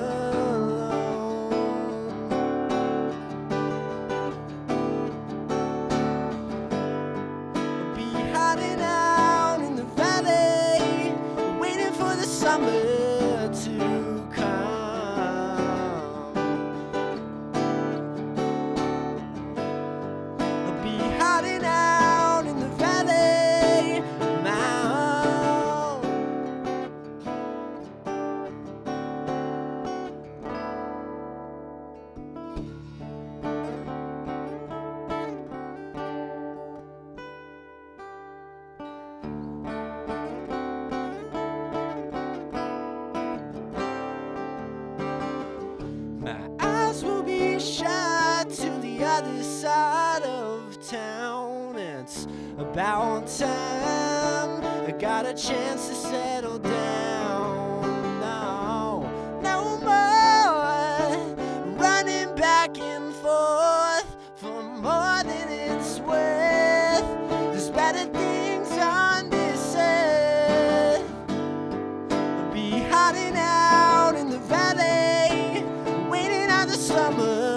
Summer to come. I'll be hiding out in the valley now. My eyes will be shot to the other side of town. It's about time I got a chance to settle down. No, no more running back and forth for more than it's worth. There's better things on this earth. I'll be hiding out in the valley, waiting on the summer.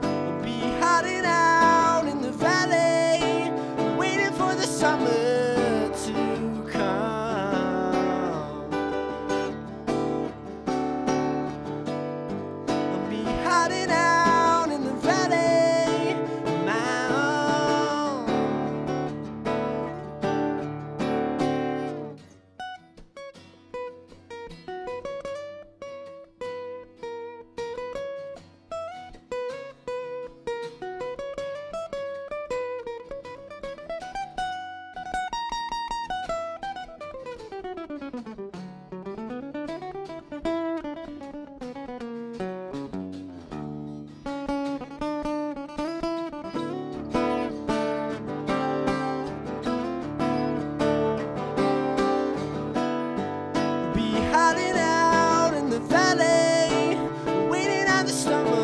I'll be hiding out in the valley, waiting for the summer to come. I'll be hiding out in the valley now. Be hiding out in the valley, waiting on the summer.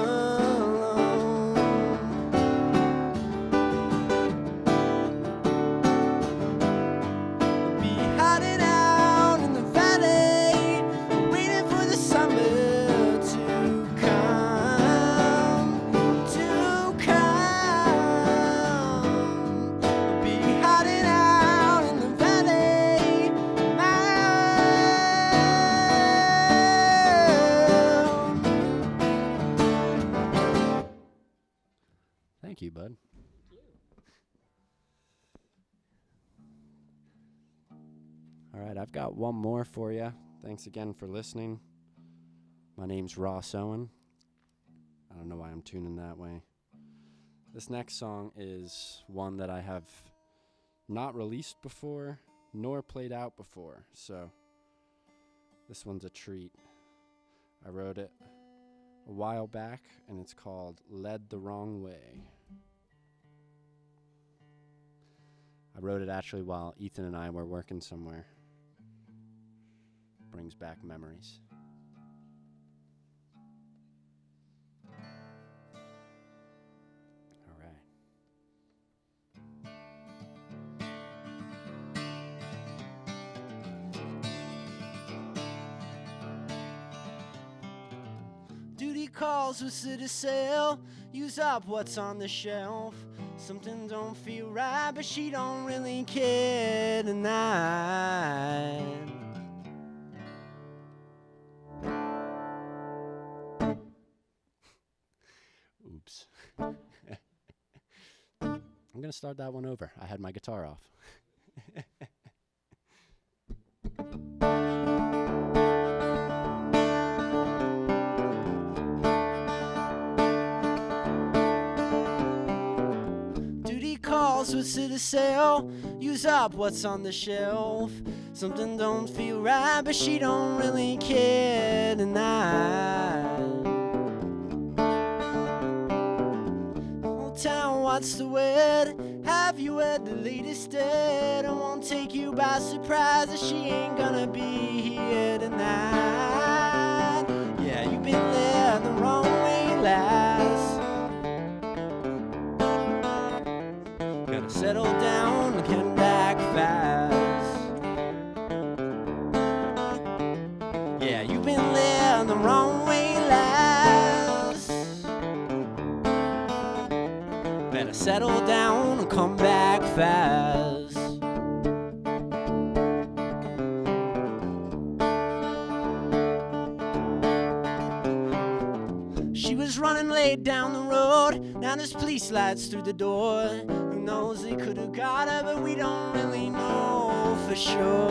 Be hiding out in the valley, waiting for the summer to come, to come. Be hiding out in the valley now. Thank you, bud. All right, I've got one more for you. Thanks again for listening. My name's Ross Owen. I don't know why I'm tuning that way. This next song is one that I have not released before, nor played out before, so this one's a treat. I wrote it a while back, and it's called Led the Wrong Way. I wrote it actually while Ethan and I were working somewhere. Brings back memories. All right. calls with city sale. Use up what's on the shelf. Something don't feel right, but she don't really care tonight. Oops. I'm gonna start that one over. I had my guitar off. Duty calls with city sale. Use up what's on the shelf. Something don't feel right, but she don't really care tonight. Old town, what's the word? Have you heard the latest dead? I won't take you by surprise that she ain't gonna be here tonight. Yeah, you've been led the wrong way, lass. Gotta settle down and come back fast. Yeah, you've been led the wrong way, lass. Better settle down and come back fast. She was running late down the road. Now there's police lights through the door. Who knows, they could have got her, but we don't really know for sure.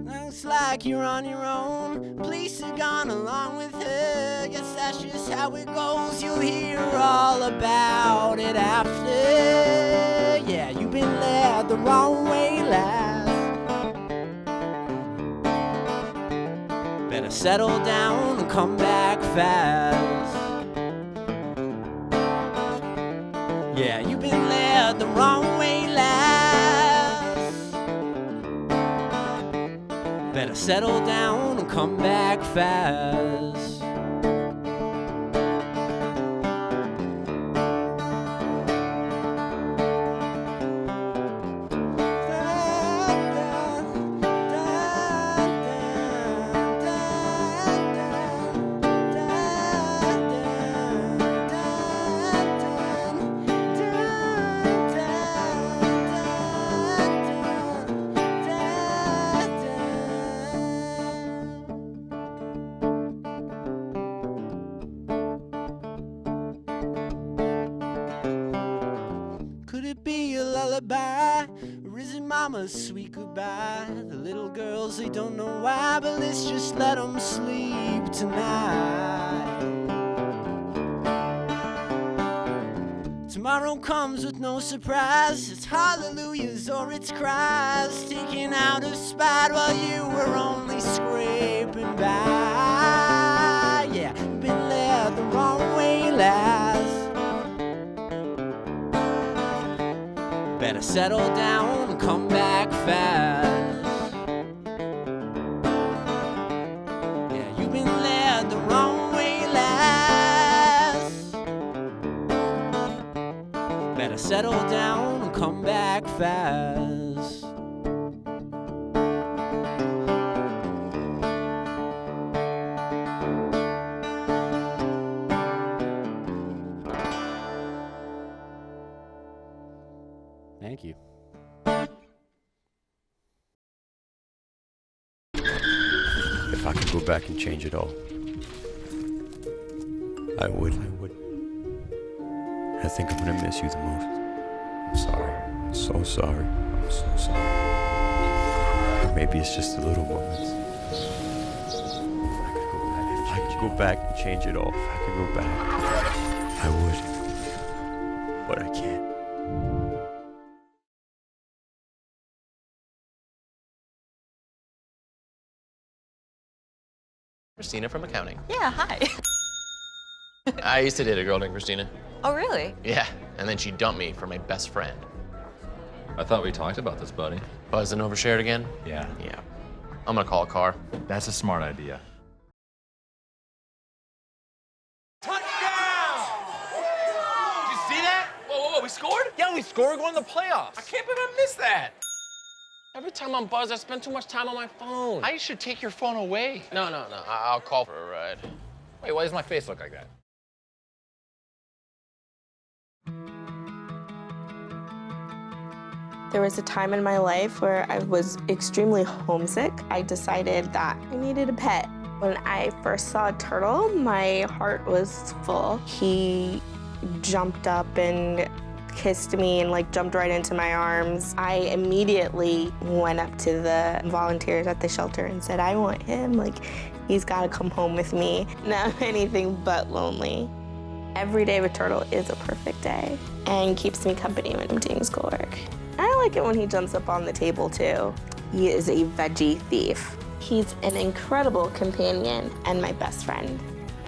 Looks like you're on your own. Police have gone along with her. Guess that's just how it goes. You'll hear all about it after. Yeah, you've been led the wrong way, lass. Better settle down and come back fast. Yeah, you've been led the wrong way, lass. Better settle down and come back fast. Could it be a lullaby, or is it mama's sweet goodbye? The little girls, they don't know why, but let's just let them sleep tonight. Tomorrow comes with no surprise. It's hallelujahs or it's cries, taken out of spite while you were only scraping by. Yeah, you've been led the wrong way, lass. Better settle down and come back fast. Yeah, you've been led the wrong way, lass. Better settle down and come back fast. Thank you. If I could go back and change it all, I would. I think I'm gonna miss you the most. I'm sorry. I'm so sorry. I'm so sorry. Or maybe it's just the little moments. If I could go back and change it all, if I could go back, I would. But I can't. Christina from accounting. Yeah, hi. I used to date a girl named Christina. Oh, really? Yeah, and then she dumped me for my best friend. I thought we talked about this, buddy. Buzzed and overshared again? Yeah. Yeah. I'm gonna call a car. That's a smart idea. Touchdown! Did you see that? Whoa, we scored? Yeah, we scored. We're going to the playoffs. I can't believe I missed that. Every time I'm buzzed, I spend too much time on my phone. I should take your phone away. No. I'll call for a ride. Wait, why does my face look like that? There was a time in my life where I was extremely homesick. I decided that I needed a pet. When I first saw a turtle, my heart was full. He jumped up and kissed me and jumped right into my arms. I immediately went up to the volunteers at the shelter and said, I want him, he's gotta come home with me. Now I'm anything but lonely. Every day with Turtle is a perfect day and keeps me company when I'm doing schoolwork. I like it when he jumps up on the table too. He is a veggie thief. He's an incredible companion and my best friend.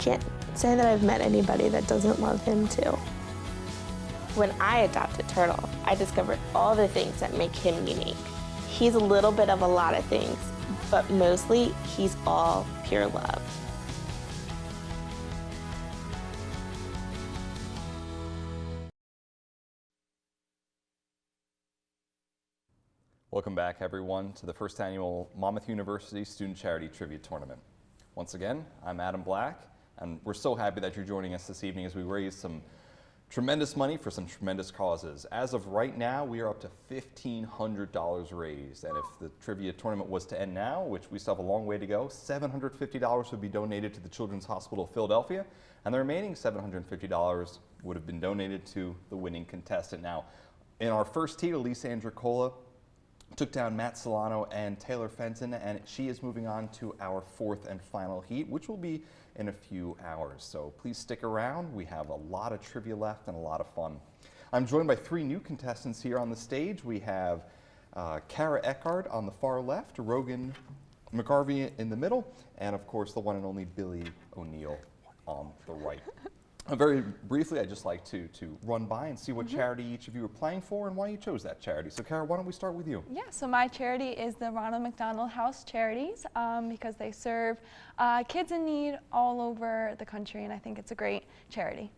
Can't say that I've met anybody that doesn't love him too. When I adopted Turtle, I discovered all the things that make him unique. He's a little bit of a lot of things, but mostly he's all pure love. Welcome back, everyone, to the first annual Monmouth University Student Charity Trivia Tournament. Once again, I'm Adam Black, and we're so happy that you're joining us this evening as we raise some tremendous money for some tremendous causes. As of right now, we are up to $1,500 raised, and if the trivia tournament was to end now, which we still have a long way to go, $750 would be donated to the Children's Hospital of Philadelphia, and the remaining $750 would have been donated to the winning contestant. Now, in our first heat, Allyce Andricola took down Matt Solano and Taylor Fenton, and she is moving on to our fourth and final heat, which will be in a few hours. So please stick around. We have a lot of trivia left and a lot of fun. I'm joined by three new contestants here on the stage. We have Kara Eckhart on the far left, Rogan McGarvey in the middle, and of course the one and only Billy O'Neill on the right. Very briefly, I'd just like to run by and see what charity each of you are playing for and why you chose that charity. So Kara, why don't we start with you? Yeah, so my charity is the Ronald McDonald House Charities because they serve kids in need all over the country, and I think it's a great charity.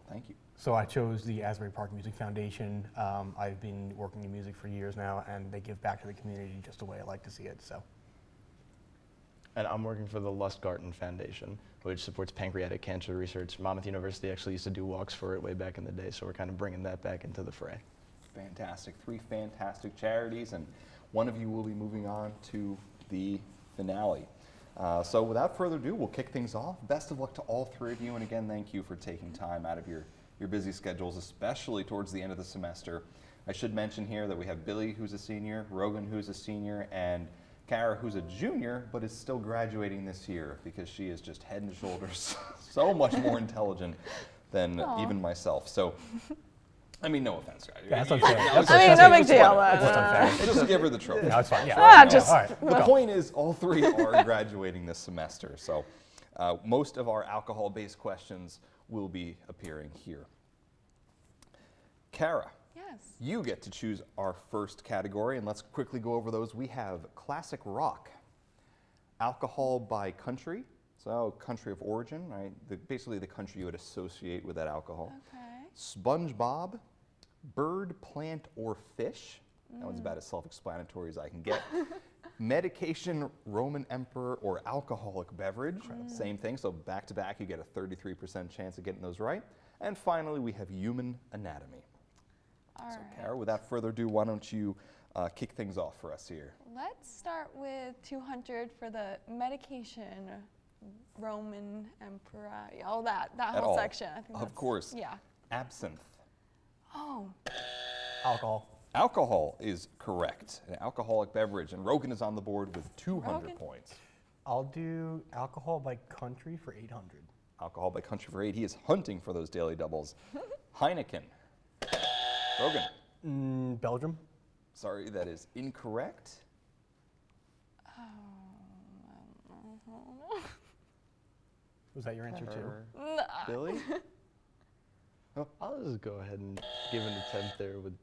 Thank you. So I chose the Asbury Park Music Foundation. I've been working in music for years now, and they give back to the community just the way I like to see it. So. And I'm working for the Lustgarten Foundation, which supports pancreatic cancer research. Monmouth University actually used to do walks for it way back in the day, so we're kind of bringing that back into the fray. Fantastic. Three fantastic charities, and one of you will be moving on to the finale. So without further ado, we'll kick things off. Best of luck to all three of you, and again, thank you for taking time out of your busy schedules, especially towards the end of the semester. I should mention here that we have Billy, who's a senior, Rogan, who's a senior, and Kara, who's a junior, but is still graduating this year because she is just head and shoulders so much more intelligent than even myself. So, I mean, no offense, guys. That's unfair. No big deal. That's unfair. Just give her the trophy. No, it's fine. Yeah. Just, all right. The point is, all three are graduating this semester. So, most of our alcohol-based questions will be appearing here. Kara. Yes. You get to choose our first category, and let's quickly go over those. We have classic rock, alcohol by country, so country of origin, right? Basically the country you would associate with that alcohol. Okay. SpongeBob, bird, plant, or fish. That one's about as self-explanatory as I can get. Medication, Roman emperor, or alcoholic beverage. Same thing, so back to back you get a 33% chance of getting those right. And finally we have human anatomy. All So, right. Kara, without further ado, why don't you kick things off for us here? Let's start with 200 for the medication, Roman emperor, all that whole section. I think Of course. Yeah. Absinthe. Oh. Alcohol. Alcohol is correct. An alcoholic beverage, and Rogan is on the board with 200 Rogan. points. I'll do alcohol by country for 800. Alcohol by country for 8. He is hunting for those daily doubles. Heineken. Rogan. Belgium. Sorry, that is incorrect. Was that your answer too? Billy? I'll just go ahead and give an attempt there with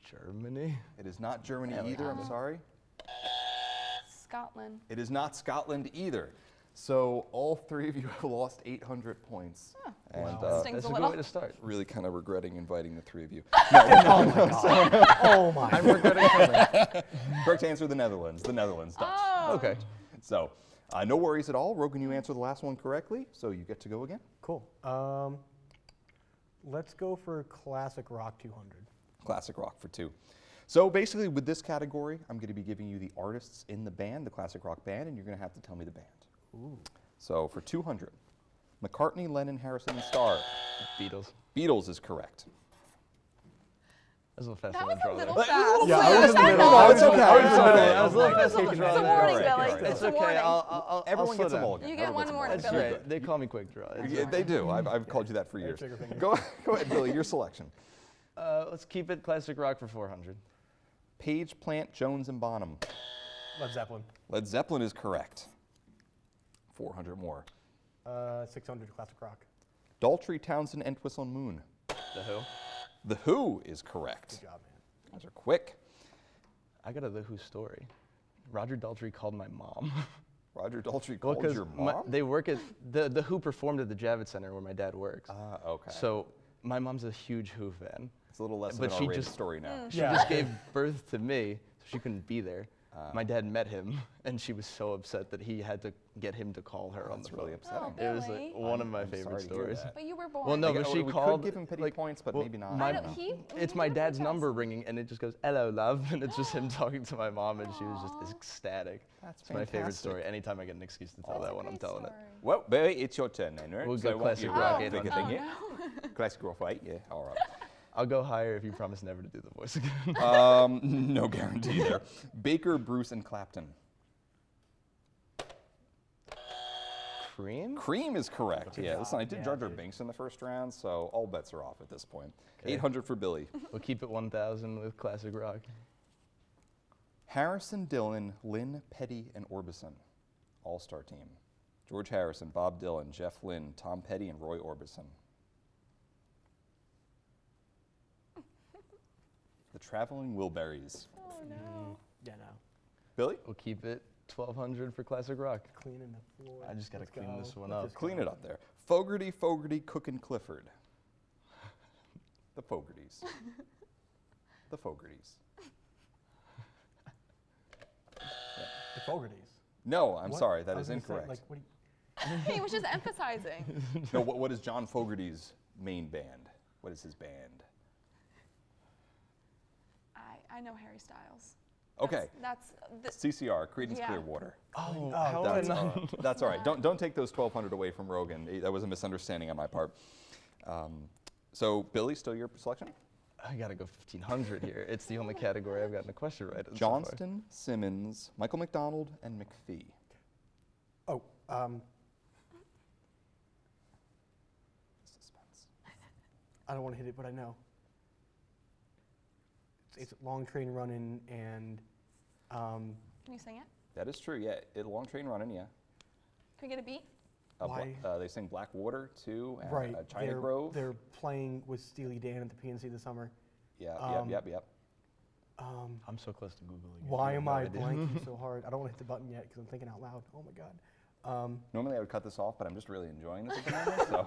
Germany. It is not Germany either, I'm sorry. Scotland. It is not Scotland either. So all three of you have lost 800 points. Oh. And That's a good way to start. really kind of regretting inviting the three of you. Oh my god. Oh my. I'm regretting coming. Correct answer, the Netherlands. The Netherlands, Dutch. Oh. Okay. So no worries at all. Rogan, you answered the last one correctly, so you get to go again. Cool. Let's go for classic rock 200. Classic rock for 2. So basically with this category, I'm going to be giving you the artists in the band, the classic rock band, and you're going to have to tell me the band. Ooh. So for 200, McCartney, Lennon, Harrison, and Starr. Beatles. Beatles is correct. That was a little fast That on was the draw a there. little fast. Yeah, I was in the middle. No, it's okay. I was a little fast taking draw It's a there. warning, All right, Billy. all right. It's It's a okay. warning. I'll Everyone slow gets a down. mulligan. You get Everyone one gets a warning, That's Billy. right. They call me Quick Draw. It's Yeah, fine. they do. I've called you that for years. trigger finger. Go ahead, Billy, your selection. Let's keep it classic rock for 400. Page, Plant, Jones, and Bonham. Led Zeppelin. Led Zeppelin is correct. 400 more. 600 classic rock. Daltrey, Townsend, Entwistle, and Moon. The Who. The Who is correct. Good job, man. Those are quick. I got a The Who story. Roger Daltrey called my mom. Roger Daltrey Well, called 'cause your mom? they work at the Who performed at the Javits Center where my dad works. Okay. So my mom's a huge Who fan. It's a little less but of an she R-rated just story now. She just gave birth to me, so she couldn't be there. My dad met him, and she was so upset that he had to get him to call her on the phone. Really upsetting. Oh, It was Billy. like one of my I'm favorite sorry to hear stories. that. But you were born. Well, no, Like, but she we called. could give him petty points, but maybe not. My, I don't- he- it's he my never dad's does. number ringing, and it just goes, "Hello, love," and it's just him talking to my mom, and she was just ecstatic. That's It's my favorite fantastic. story. Anytime I get an excuse to tell That's that a one, I'm great telling it. story. Well, Billy, it's your turn then, right? We'll So go what classic you rock pick a 800. thing Oh, here? no. Classic rock 8, yeah, all right. I'll go higher if you promise never to do the voice again. No guarantee there. Baker, Bruce, and Clapton. Cream? Cream is correct. Good Yeah, job. listen, I did Yeah, Jar Jar dude. Binks in the first round, so all bets are off at this point. Okay. 800 for Billy. We'll keep it 1,000 with classic rock. Harrison, Dillon, Lynn, Petty, and Orbison. All-star team. George Harrison, Bob Dylan, Jeff Lynne, Tom Petty, and Roy Orbison. The Traveling Wilburys. Oh, no. Yeah, no. Billy? We'll keep it 1,200 for classic rock. Cleaning the floor. I just gotta Let's clean go. this one Let's up. just Clean go. it up there. Fogarty, Cook, and Clifford. The Fogartys. The Fogartys. The Fogartys. No, I'm What? sorry, that I is was gonna say, incorrect. like, what do you, He was just emphasizing. No, what is John Fogerty's main band? What is his band? I know Harry Styles. Okay, That's the, CCR, Creedence Yeah. Clearwater. Oh, how did I That's, not? that's all right. Don't take those 1,200 away from Rogan. That was a misunderstanding on my part. So, Billy, still your selection? I gotta go 1,500 here. It's the only category I've gotten a question right in so far. Johnston, Simmons, Michael McDonald, and McPhee. oh, Suspense. I don't want to hit it, but I know. It's Long Train Running and can you sing it? That is true, yeah. Long Train Running, yeah. Can we get a beat? Why? They sing Blackwater, too, and right. China they're, Grove. They're playing with Steely Dan at the PNC this summer. Yeah, um, yep. I'm so close to Googling. it. Why have am no I idea. blanking so hard? I don't want to hit the button yet because I'm thinking out loud. Oh my God. Normally I would cut this off, but I'm just really enjoying this at the moment, so.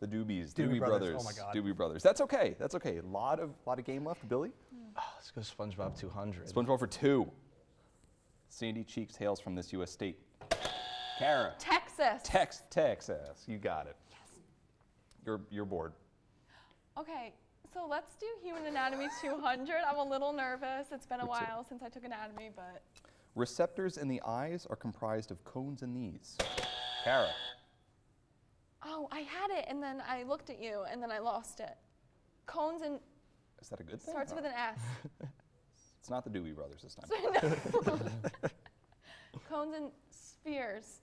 The Doobies, Doobie Doobie Brothers, Brothers. oh my God. Doobie Brothers. That's okay. That's okay. A lot of game left. Billy? Let's go SpongeBob 200. SpongeBob for 2. Sandy Cheeks hails from this U.S. state. Kara. Texas. Texas. You got it. You're bored. Okay, so let's do Human Anatomy 200. I'm a little nervous. It's been a What's it? while since I took anatomy, but Receptors in the eyes are comprised of cones and knees. Kara. oh, I had it, and then I looked at you, and then I lost it. Cones and Is that a good thing? starts with an S. It's not the Doobie Brothers this time. Cones and spheres.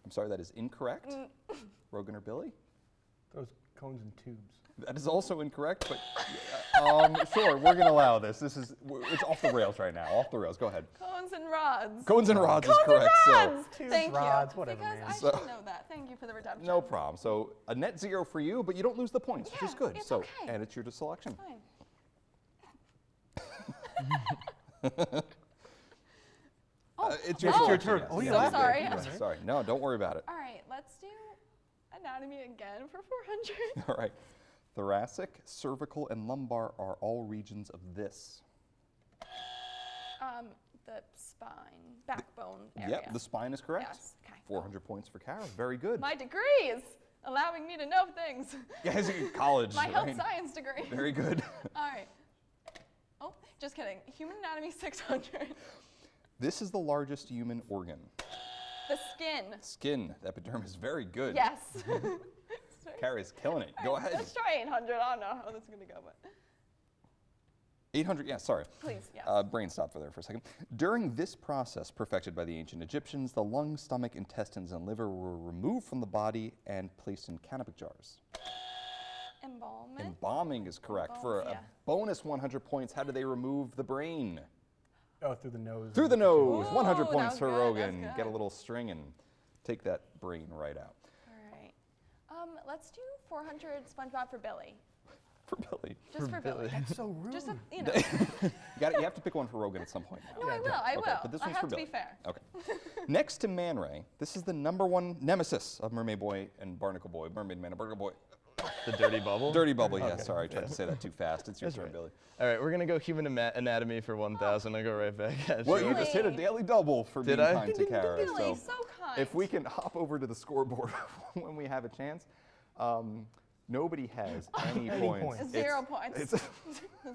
I'm sorry, that is incorrect. Rogan or Billy? Those cones and tubes. That is also incorrect, but sure, we're going to allow this. It's off the rails right now. Off the rails. Go ahead. Cones and rods. Cones and rods is Cones correct. and rods. Tubes, Thank rods, you. whatever, because man. I So- should know that. Thank you for the redemption. No problem. So a net 0 for you, but you don't lose the points, which is Yeah, good. it's So okay. and it's your selection. Fine. It's your Oh. turn. Yes. Oh, you're So laughing. sorry. Yes, sorry. No, don't worry about it. All right, let's do anatomy again for 400. All right. Thoracic, cervical, and lumbar are all regions of this. The spine, backbone area. Yep, the spine is correct. Yes, okay. 400 points for Kara. Very good. My degree is allowing me to know things. Yes, college. My health right? science degree. Very good. All right. Oh, just kidding. Human anatomy 600. This is the largest human organ. The skin. Skin, epidermis. Very good. Yes. Kara's killing it. Go ahead. Let's try 800. I don't know how this is going to go, but 800, yeah, sorry. please, yes. Brain stopped for there for a second. During this process perfected by the ancient Egyptians, the lung, stomach, intestines, and liver were removed from the body and placed in canopic jars. Embalmment. Embalming is correct. For yeah. a bonus 100 points, how do they remove the brain? Oh, through the nose. Through the nose. Ooh, 100 that points was for good, Rogan. that's Get a good. little string and take that brain right out. All right. Let's do 400 SpongeBob for Billy. For Billy. Just for Billy. That's so rude. Just, you know. You have to pick one for Rogan at some point now. No, I will. I Okay, will. but this I one's have for to be Billy. fair. Okay. Next to Man Ray, this is the #1 nemesis of Mermaid Boy and Barnacle Boy. Mermaid Man and Barnacle Boy. The dirty bubble? Dirty bubble, yeah. Okay. Sorry, I tried to say that too fast. It's your That's turn, right. Billy. All right, we're going to go human anatomy for 1,000. I'll go right back at Well, you. you just hit a daily double for Did being I? kind to Kara. Billy, so kind. If we can hop over to the scoreboard when we have a chance. Nobody has any points. Zero points. It's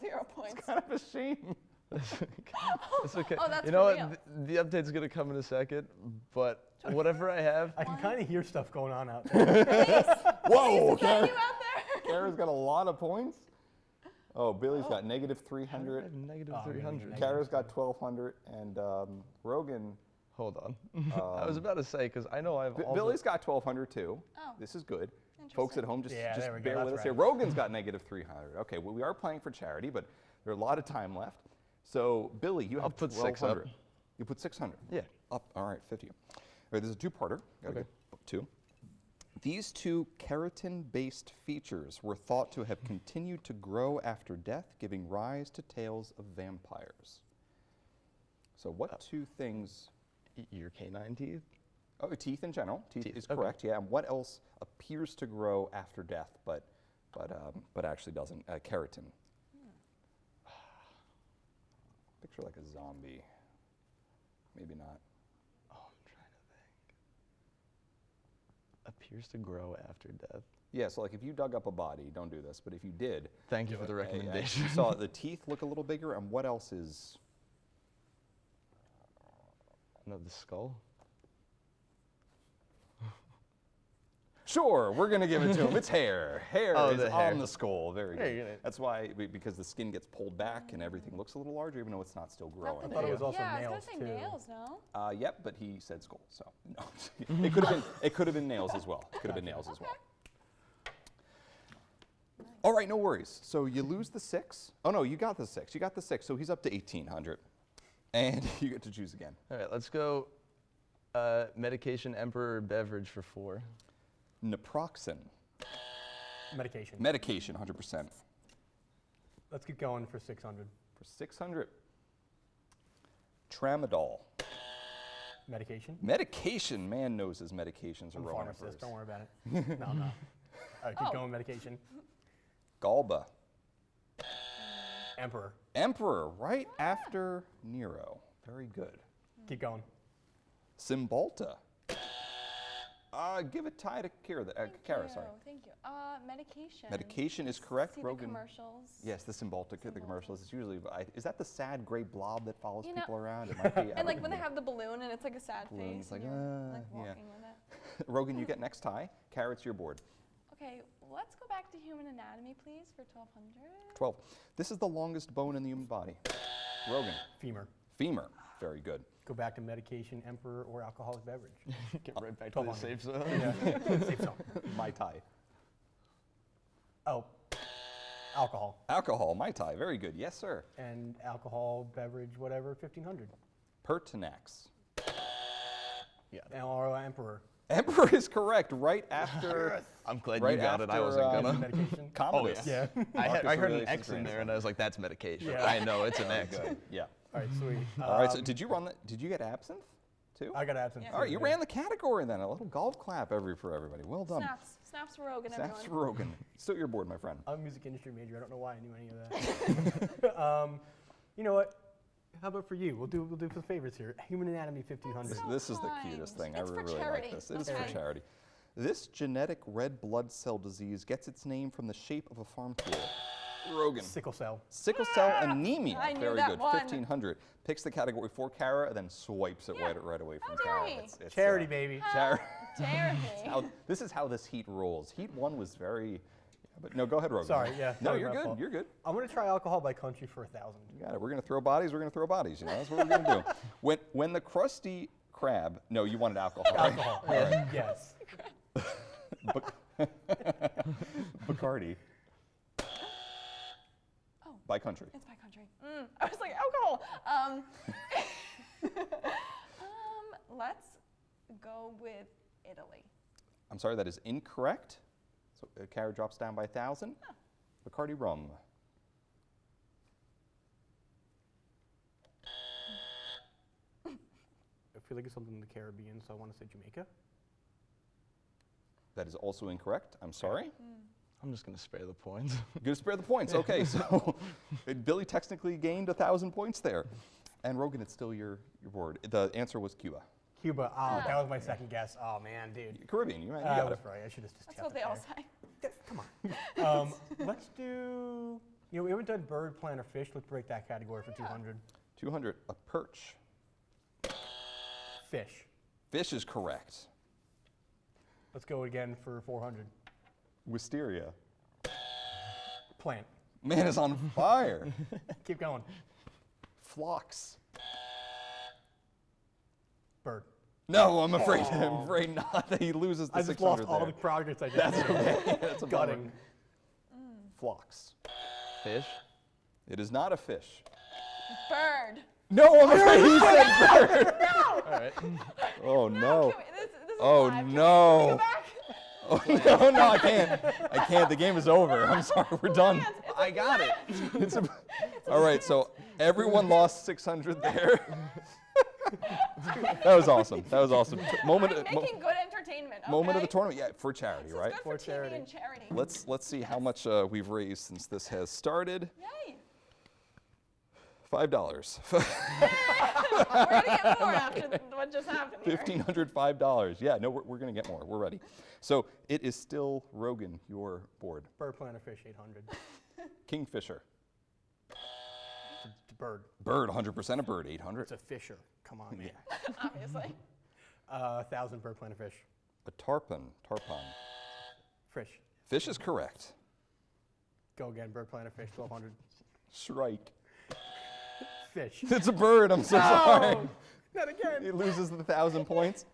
0 points. It's kind of a shame. It's okay. Oh, that's you know for what? The update's going to come in a second, but whatever I have. I can kind of hear stuff going on out there. Whoa! Is that you out there? Kara's got a lot of points. Oh, Billy's got -300. I have negative 300. Kara's got 1,200, and Rogan. Hold on. I was about to say, because I know I've Billy's got 1,200 too. Oh. This is good. Folks at home, just there we go, bear with that's us here. right. Rogan's got -300. Okay, well, we are playing for charity, but there are a lot of time left. So, Billy, you have put 6 up. 1,200. You put 600? Yeah. Up, all right, 50. All right, there's a two-parter. Gotta Okay. get 2. These 2 keratin-based features were thought to have continued to grow after death, giving rise to tales of vampires. So what 2 things... Your canine teeth? Oh, teeth in general. Teeth is Okay. correct, yeah. And what else appears to grow after death, but actually doesn't? Keratin. Picture like a zombie. Maybe not. Oh, I'm trying to think. Appears to grow after death. Yeah, so like if you dug up a body, don't do this, but if you did. Thank you for the recommendation. You saw the teeth look a little bigger, and what else is... No, the skull? Sure, we're gonna give it to him. It's hair. Hair Oh, is the hair. on the skull. Very There you good. go. That's why, because the skin gets pulled back and everything looks a little larger, even though it's not still growing. I thought it was also yeah, nails, I was going to say too. nails, no? Yep, but he said skull, so no. It could have been nails as well. It could have been nails as well. All right, no worries. So you lose the 6. Oh no, you got the 6. You got the 6. So he's up to 1,800, and you get to choose again. All right, let's go medication emperor beverage for 4. Naproxen. Medication. Medication, 100%. Let's get going for 600. For 600. Tramadol. Medication. Medication. Man knows his medications are I'm a rolling pharmacist. first. Don't worry about it. No, no. All right, keep going. Medication. Galba. Emperor. Emperor, right after Nero. Very good. Keep going. Cymbalta. Give a tie to Kara, sorry. Thank you. Medication. Medication is correct. See Rogan. the commercials. Yes, the Cymbalta, the commercials. It's usually, is that the sad gray blob that follows You know- people around? It might be. And like when they have the balloon and it's like a sad Balloon, face. it's like, and you're, like yeah. walking with it. Rogan, you get next tie. Kara, it's your board. Okay, let's go back to human anatomy, please, for 1,200. 12. This is the longest bone in the human body. Rogan. Femur. Femur. Very good. Go back to medication, emperor, or alcoholic beverage. Get right back to the 1200. safe zone. Yeah. Safe zone. Mai Tai. Oh, alcohol. Alcohol, Mai Tai. Very good. Yes, sir. And alcohol, beverage, whatever, 1500. Pertinax. Yeah. Or emperor. Emperor is correct. Right after. I'm glad right you got it. I after, wasn't gonna. Medication. Commodus. Yeah. I heard an Marcus X in Aurelius' there, and I was like, "That's medication." Yeah. I know it's an X. Good. Yeah. All right, sweet. All right, so did you run that? Did you get absinthe too? I got absinthe. All right, you ran the category then. A little golf clap for everybody. Well done. Snaps for Rogan, Snaps everyone. for Rogan. Still your board, my friend. I'm a music industry major. I don't know why I knew any of that. You know what? How about for you? We'll do for the favorites here. Human Anatomy 1500. This is the cutest thing. It's I for really charity. like this. It is Okay. for charity. This genetic red blood cell disease gets its name from the shape of a farm tool. Rogan. Sickle cell. Sickle cell anemia. I knew Very that good. one. 1500. Picks the category for Kara, then swipes it right away from dare Kara. he? It's, Charity, baby. Charity. Charity. This is how this heat rolls. Heat 1 was very. But no, go ahead, Rogan. Sorry, yeah. No, sorry, you're my good. fault. You're good. I'm going to try alcohol by country for 1,000. You got it. We're going to throw bodies. We're going to throw bodies. You know, that's what we're going to do. When the Krusty Krab. No, you wanted alcohol. Right? Alcohol. All right. Yes. Bacardi. Oh. By country. It's by country. I was like, alcohol. Let's go with Italy. I'm sorry, that is incorrect. So Kara drops down by 1,000. Bacardi rum. I feel like it's something in the Caribbean, so I want to say Jamaica. That is also incorrect. I'm sorry. I'm just going to spare the points. You're going to spare the points. Okay, so Billy technically gained 1,000 points there. And Rogan, it's still your board. The answer was Cuba. Cuba. Oh, that was my second guess. Oh, man, dude. Caribbean, you got I it. was right. I should have just That's checked what they it all there. say. Come on. Let's do, we haven't done bird, plant, or fish. Let's break that category for 200. 200, a perch. Fish. Fish is correct. Let's go again for 400. Wisteria. Plant. Man is on fire. Keep going. Phlox. Bird. No, I'm afraid not. He loses the I just 600 lost all there. the progress I did. That's okay. That's a bummer. Gutting. Phlox. Fish. It is not a fish. Bird. No, I'm afraid he said bird. No. All right. Oh no. This is Oh live. Can we no. go back? Oh no, I can't. I can't. The game is over. I'm sorry. We're done. I got it. All right. So everyone lost 600 there. That was awesome. That was awesome. I'm making good entertainment. Okay? Moment of the tournament. Yeah, for charity, This is right? good for TV and charity. Let's see how much we've raised since this has started. Yay. $5. We're gonna get more after what just happened here. $1,505. Yeah, no, we're gonna get more. We're ready. So it is still Rogan, your board. Bird, plant, or fish, 800. Kingfisher. It's a bird. Bird, 100% a bird, 800. It's a fisher. Come on, man. Obviously. 1,000 bird, plant, or fish. A tarpon. Fish. Fish is correct. Go again. Bird, plant, or fish, 1,200. Shrike. Fish. It's a bird. I'm so sorry. Not again. It loses the 1,000 points.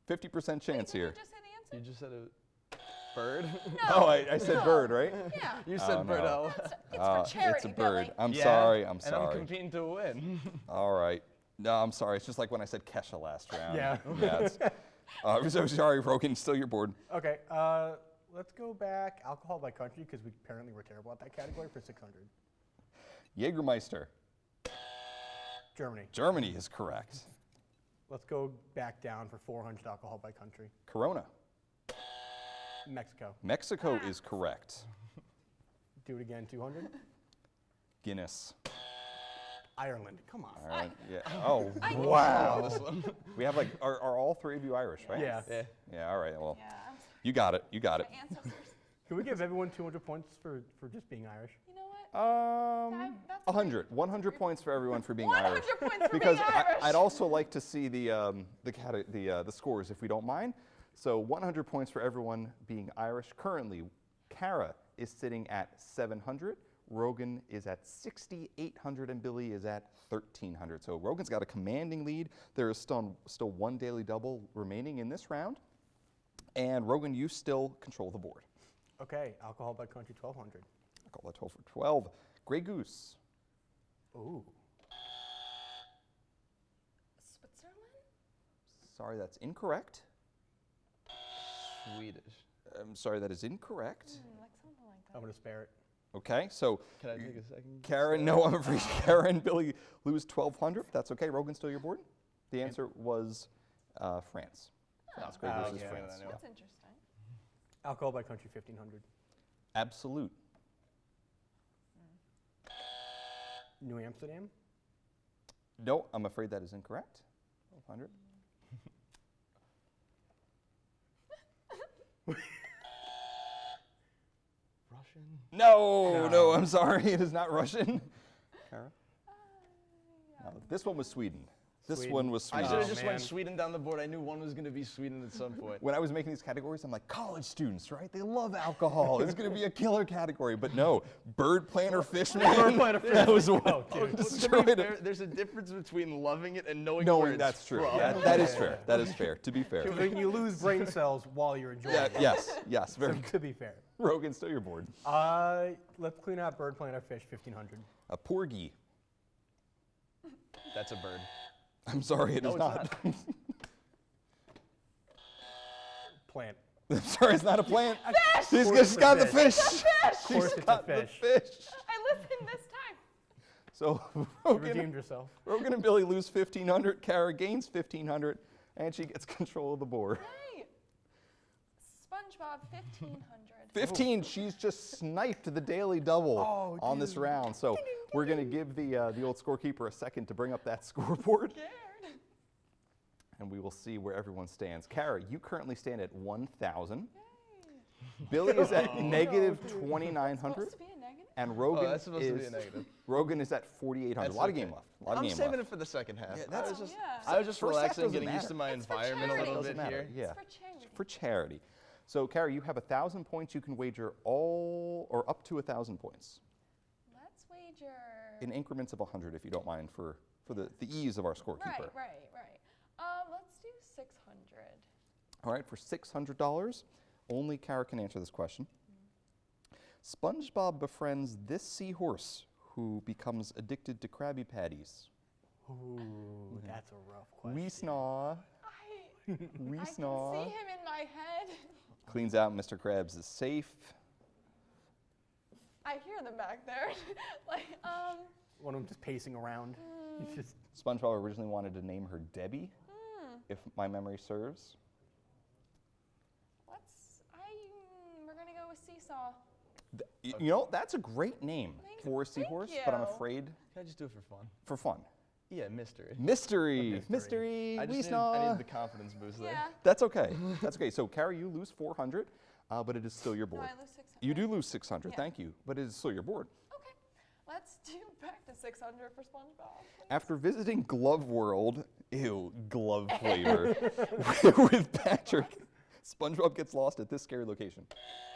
50% chance here. Did you just say the answer? You just said a bird? No. Oh, I said bird, right? Yeah. You said bird. no. It's for charity, It's a bird. Billy. I'm Yeah, sorry. I'm And sorry. I'm competing to win. All right. No, I'm sorry. It's just like when I said Kesha last round. Yeah. I'm so sorry, Rogan. Still your board. Okay. Let's go back. Alcohol by country, because we apparently were terrible at that category, for 600. Jägermeister. Germany. Germany is correct. Let's go back down for 400 alcohol by country. Corona. Mexico. Mexico is correct. Do it again, 200. Guinness. Ireland. Come on. All right. Yeah. Oh, wow. We have like, are all three of you Irish, right? Yeah. Yeah. All right. Well, Yeah. you got it. You got it. My ancestors. Can we give everyone 200 points for just being Irish? You know what? 100. 100 points for everyone for being 100 Irish. points for Because being Irish. I'd also like to see the scores, if we don't mind. So 100 points for everyone being Irish. Currently, Kara is sitting at 700. Rogan is at 6,800 and Billy is at 1,300. So Rogan's got a commanding lead. There is still one daily double remaining in this round. And Rogan, you still control the board. Okay, alcohol by country, 1,200. Alcohol by 12 for 12. Grey Goose. Ooh. Switzerland? Sorry, that's incorrect. Swedish. I'm sorry, that is incorrect. Like something like that. I'm going to spare it. Okay, so Can I take a second? Karen, no, I'm afraid Karen and Billy lose 1,200. That's okay. Rogan, still your board? The answer was France. France versus yeah, France. That's interesting. Alcohol by country, 1,500. Absolute. New Amsterdam. No, I'm afraid that is incorrect. 1,200. Russian? No, I'm sorry. It is not Russian. Kara? No, this one was Sweden. This one was I Sweden. should have just went Sweden down the board. I knew one was going to be Sweden at some point. When I was making these categories, I'm like, college students, right? They love alcohol. It's going to be a killer category. But no, bird planter fishman. Bird planter That was what To be fair, there's a difference between loving it and knowing where it's that's true. from. Yeah, that is fair. That is fair. To be fair. So you lose brain cells while you're enjoying it. Yes, very So good. to be fair. Rogan, still your board. Let's clean out bird planter fish, 1,500. A porgy. That's a bird. I'm sorry, it No, is it's not. Plant. I'm sorry, it's not a plant. Fish! She's just got the fish. It's a fish! Of course She's it's a got the fish. fish. I listened this time. So You Rogan, redeemed yourself. Rogan and Billy lose 1,500. Kara gains 1,500, and she gets control of the board. Hey, SpongeBob, 1,500. 15. She's just sniped the daily double on this round. So we're going to give the old scorekeeper a second to bring up that scoreboard. And we will see where everyone stands. Kara, you currently stand at 1,000. Billy is at negative 2,900. And Rogan that's supposed to be a negative. Rogan is at 4,800. That's A lot of okay. game left. A lot of I'm game saving left. it for the second half. Yeah, I was just First half relaxing, doesn't getting used to matter. my environment a little Doesn't bit matter. here. Yeah. For charity. For charity. So, Kara, you have 1,000 points. You can wager all or up to 1,000 points Let's wager. in increments of 100, if you don't mind, for the ease of our scorekeeper. Right. Let's do 600. All right, for $600, only Kara can answer this question. SpongeBob befriends this seahorse who becomes addicted to Krabby Patties. Ooh, that's a rough question. Wee snaw. I Wee can snaw. see him in my head. Cleans out Mr. Krabs is safe. I hear them back there. One of them just pacing around. He's just SpongeBob originally wanted to name her Debbie, if my memory serves. We're gonna go with Seesaw. You know, that's a great name for a seahorse, but I'm you. afraid Can I just do it for fun? for fun. Yeah, mystery. Mystery. I Wee just snaw. need the confidence boost there. Yeah. That's okay. That's okay. So, Kara, you lose 400, but it is still your board. No, I lose 600. You do lose 600, Yeah. thank you, but it is still your board. Okay. Let's do back to 600 for SpongeBob. After visiting Glove World, glove flavor, with Patrick, SpongeBob gets lost at this scary location.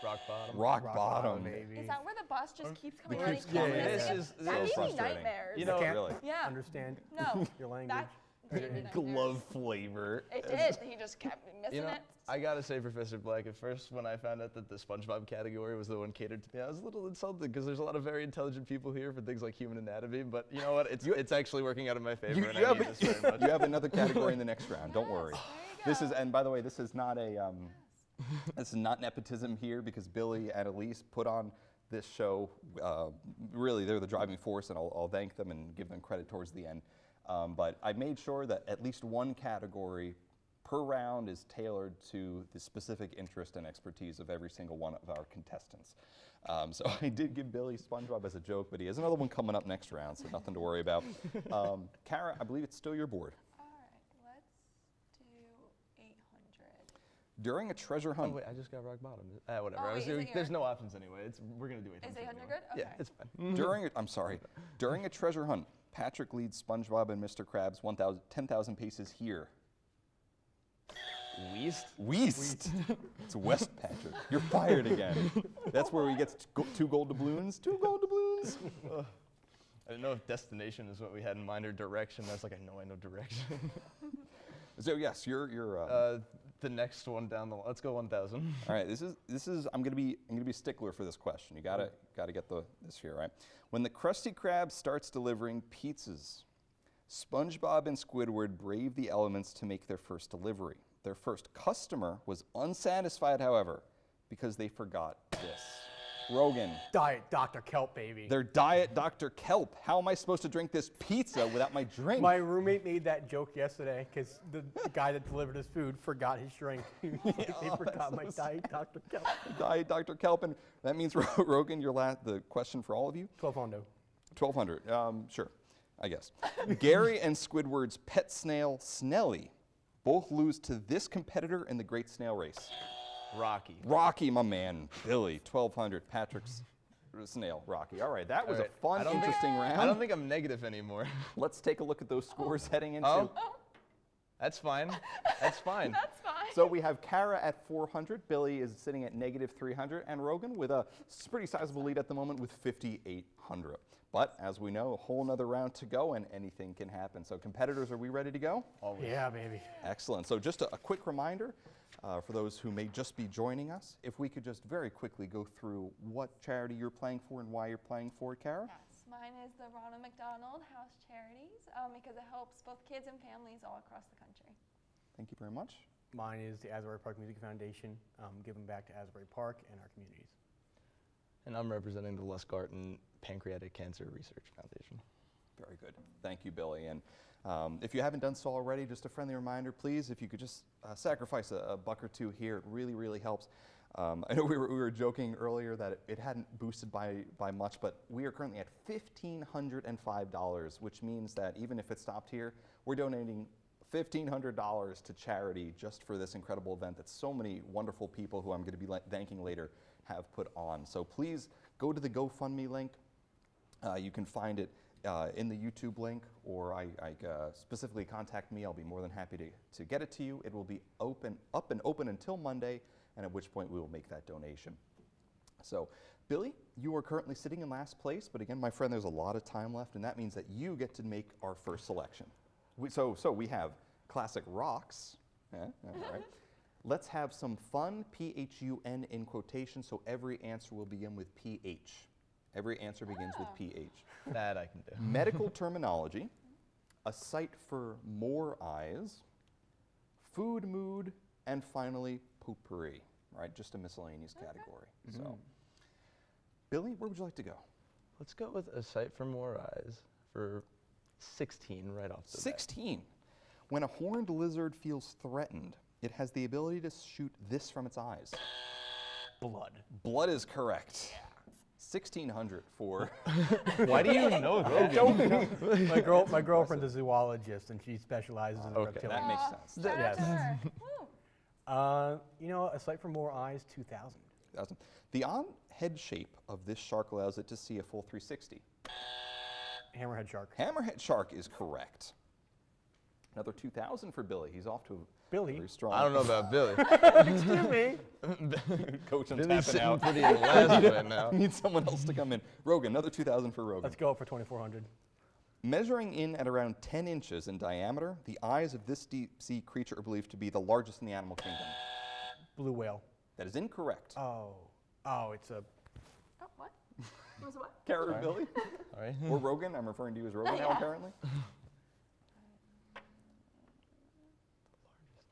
Rock bottom. Rock bottom. baby. Is that where the bus just keeps coming It on keeps and coming? coming. This That is gave me frustrating. nightmares. You know, Can't really. Yeah. understand No. your language. That gave me nightmares. Glove flavor. It did. He just kept missing You know, it. I gotta say, Professor Black, at first when I found out that the SpongeBob category was the one catered to me, I was a little insulted because there's a lot of very intelligent people here for things like human anatomy. But you know what? It's actually working out in my favor, and I need this very much. You have another category in the next round. Don't worry. This is, and by the way, this is not a, this is not nepotism here because Billy and Allyce put on this show. Really, they're the driving force, and I'll thank them and give them credit towards the end. But I made sure that at least one category per round is tailored to the specific interest and expertise of every single one of our contestants. So I did give Billy SpongeBob as a joke, but he has another one coming up next round, so nothing to worry about. Kara, I believe it's still your board. All right. Let's do 800. During a treasure Oh, hunt. wait, I just got rock bottom. Whatever. Oh, I was wait, is doing, it there's your- no options anyway. We're gonna do 800. Is 800 anyway. good? Yeah, Okay. it's fine. During a treasure hunt, Patrick leads SpongeBob and Mr. Krabs 10,000 paces here. West. It's West, Patrick. You're fired again. That's where he gets 2 gold doubloons. 2 gold doubloons. I didn't know if destination is what we had in mind or direction. I was like, I know direction. So yes, you're. The next one down the. Let's go 1,000. All right. This is. I'm gonna be a stickler for this question. You gotta get this here right. When the Krusty Krab starts delivering pizzas, SpongeBob and Squidward brave the elements to make their first delivery. Their first customer was unsatisfied, however, because they forgot this. Rogan. Diet Dr. Kelp, baby. They're Diet Dr. Kelp. How am I supposed to drink this pizza without my drink? My roommate made that joke yesterday because the guy that delivered his food forgot his drink. They forgot my Diet Dr. Kelp. Diet Dr. Kelp, and that means Rogan. The question for all of you. 1200. 1200. Sure, I guess. Gary and Squidward's pet snail Snelly both lose to this competitor in the Great Snail Race. Rocky. Rocky, my man. Billy, 1200. Patrick's snail, Rocky. All right, that was a fun, interesting round. I don't think I'm negative anymore. Let's take a look at those scores heading into. Oh, that's fine. That's fine. That's fine. So we have Kara at 400. Billy is sitting at negative 300, and Rogan with a pretty sizable lead at the moment with 5,800. But as we know, a whole nother round to go, and anything can happen. So competitors, are we ready to go? Always. Yeah, baby. Excellent. So just a quick reminder for those who may just be joining us, if we could just very quickly go through what charity you're playing for and why you're playing for it, Kara? Yes, mine is the Ronald McDonald House Charities because it helps both kids and families all across the country. Thank you very much. Mine is the Asbury Park Music Foundation, giving back to Asbury Park and our communities. And I'm representing the Les Garten Pancreatic Cancer Research Foundation. Very good. Thank you, Billy. And if you haven't done so already, just a friendly reminder, please, if you could just sacrifice a buck or two here, it really, really helps. I know we were joking earlier that it hadn't boosted by much, but we are currently at $1,505, which means that even if it stopped here, we're donating $1,500 to charity just for this incredible event that so many wonderful people who I'm going to be thanking later have put on. So please go to the GoFundMe link. You can find it in the YouTube link, or specifically contact me. I'll be more than happy to get it to you. It will be up and open until Monday, and at which point we will make that donation. So, Billy, you are currently sitting in last place, but again, my friend, there's a lot of time left, and that means that you get to make our first selection. So we have classic rocks. All right. Let's have some fun, P-H-U-N in quotation, so every answer will begin with P-H. Every answer begins with P-H. That I can do. Medical terminology, a sight for more eyes, food mood, and finally, potpourri, right? Just a miscellaneous category. So, Billy, where would you like to go? Let's go with a sight for more eyes for 16 right off the bat. 16. When a horned lizard feels threatened, it has the ability to shoot this from its eyes. Blood. Blood is correct. 1,600 for. Why do you know that? My girlfriend's a zoologist, and she specializes in reptilians. That makes sense. Yes. A sight for more eyes, 2,000. 2,000. The on-head shape of this shark allows it to see a full 360. Hammerhead shark. Hammerhead shark is correct. Another 2,000 for Billy. He's off to a very strong. I don't know about Billy. Excuse me. Coach, I'm Billy's tapping sitting out. pretty in last right now. Need someone else to come in. Rogan, another 2,000 for Rogan. Let's go for 2,400. Measuring in at around 10 inches in diameter, the eyes of this deep-sea creature are believed to be the largest in the animal kingdom. Blue whale. That is incorrect. Oh, it's a. Oh, what? Was it what? Kara or Billy? All right. Or Rogan. I'm referring to you as Rogan now, apparently.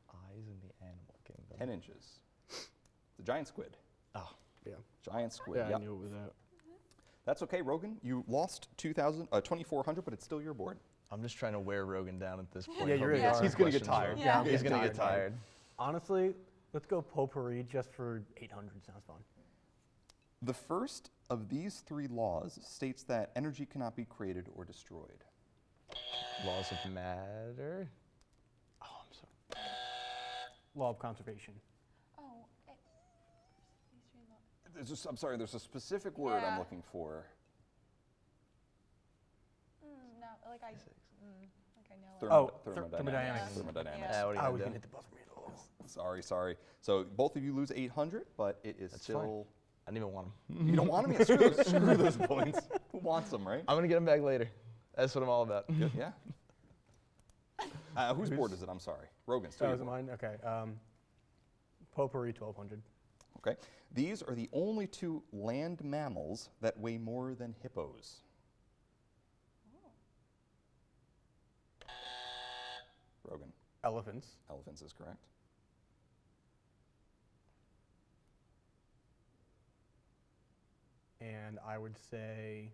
Eyes in the animal kingdom. 10 inches. It's a giant squid. Oh, yeah. Giant squid. Yeah, yep. I knew it was that. That's okay, Rogan. You lost 2,400, but it's still your board. I'm just trying to wear Rogan down at this point. Yeah, you really are. He's going to get tired. Yeah, He's going to get tired. Honestly, let's go potpourri just for 800. Sounds fun. The first of these three laws states that energy cannot be created or destroyed. Laws of matter. Oh, I'm sorry. Law of conservation. Oh, I'm sorry, there's a specific word I'm looking for. no, like I know it. Thermodynamics. Thermodynamics. Yeah, what are you we gonna can do? hit the buzzer meter. Sorry. So both of you lose 800, but it is That's still. fine. I didn't even want them. You don't want them? Yeah, screw those points. Who wants them, right? I'm going to get them back later. That's what I'm all about. Yeah. Whose board is it? I'm sorry. Rogan's. That was mine? Okay. Potpourri, 1,200. Okay. These are the only two land mammals that weigh more than hippos. Rogan. Elephants. Elephants is correct. and I would say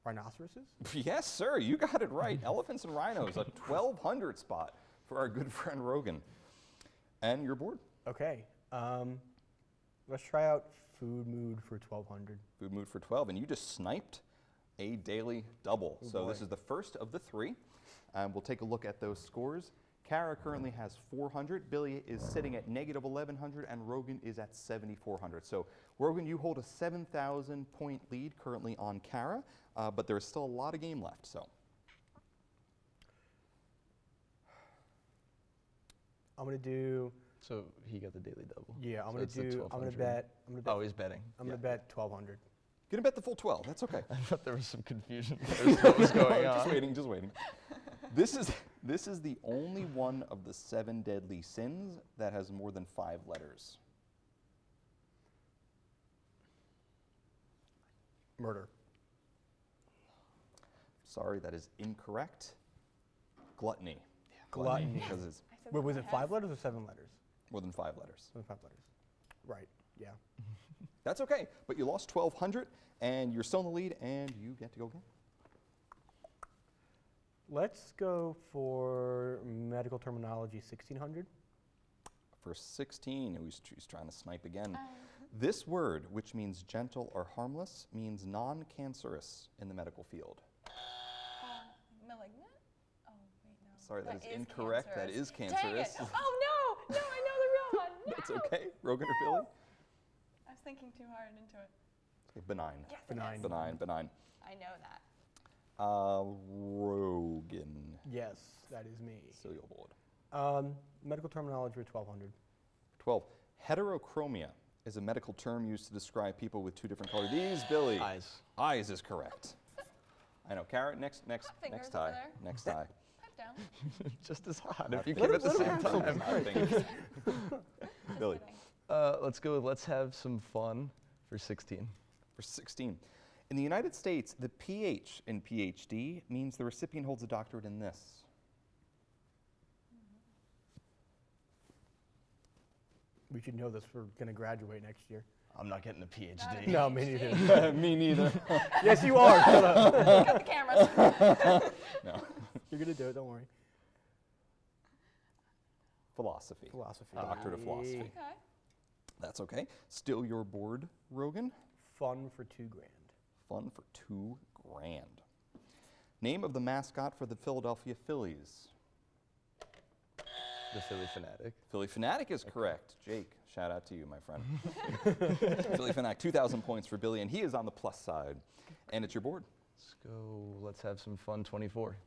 rhinoceroses. Yes, sir, you got it right. Elephants and rhinos, a 1,200 spot for our good friend Rogan. And your board. Okay. Let's try out food mood for 1,200. Food mood for 12, and you just sniped a daily double. Oh So boy. this is the first of the three. We'll take a look at those scores. Kara currently has 400, Billy is sitting at negative 1,100, and Rogan is at 7,400. So Rogan, you hold a 7,000 point lead currently on Kara, but there is still a lot of game left. So I'm gonna do. So he got the daily double. Yeah, I'm So gonna it's the do. I'm gonna 1,200. bet. Oh, he's betting. I'm gonna bet 1,200. gonna bet the full 12. That's okay. I thought there was some confusion. What was going on? Just waiting. This is the only one of the 7 deadly sins that has more than 5 letters. Murder. Sorry, that is incorrect. Gluttony. Gluttony. Because it's Wait, was it 5 letters or 7 letters? more than 5 letters. More than 5 letters. Right. Yeah. That's okay, but you lost 1,200, and you're still in the lead, and you get to go again. Let's go for medical terminology 1,600. For 16, he's trying to snipe again. This word, which means gentle or harmless, means non-cancerous in the medical field. Malignant? Oh, wait, no. Sorry, that is incorrect. That is Dang cancerous. it. Oh, no. No, I know the real one. No. That's okay. Rogan or Billy? I was thinking too hard into it. Okay, benign. Yes, Benign. I know that. Rogan. Yes, that is me. Still your board. Medical terminology for 1,200. 12. Heterochromia is a medical term used to describe people with 2 different colors. These, Billy. Eyes. Eyes is correct. I know. Carrot, next Fingers over tie. there. Next tie. Pipe down. Just as hot if you Let keep at the him same have some time. fun. Billy. Let's go with let's have some fun for 16. For 16. In the United States, the PH in PhD means the recipient holds a doctorate in this. We should know this. We're going to graduate next year. I'm not getting a PhD. No, me neither. Me neither. Yes, you are. Shut up. Cut the cameras. No. You're going to do it. Don't worry. Philosophy. Philosophy. Doctorate of philosophy. Okay. That's okay. Still your board, Rogan. Fun for $2,000. Fun for $2,000. Name of the mascot for the Philadelphia Phillies. The Philly Fanatic. Philly Fanatic is correct. Jake, shout out to you, my friend. Philly Fanatic, 2,000 points for Billy, and he is on the plus side. And it's your board. Let's go, let's have some fun 24.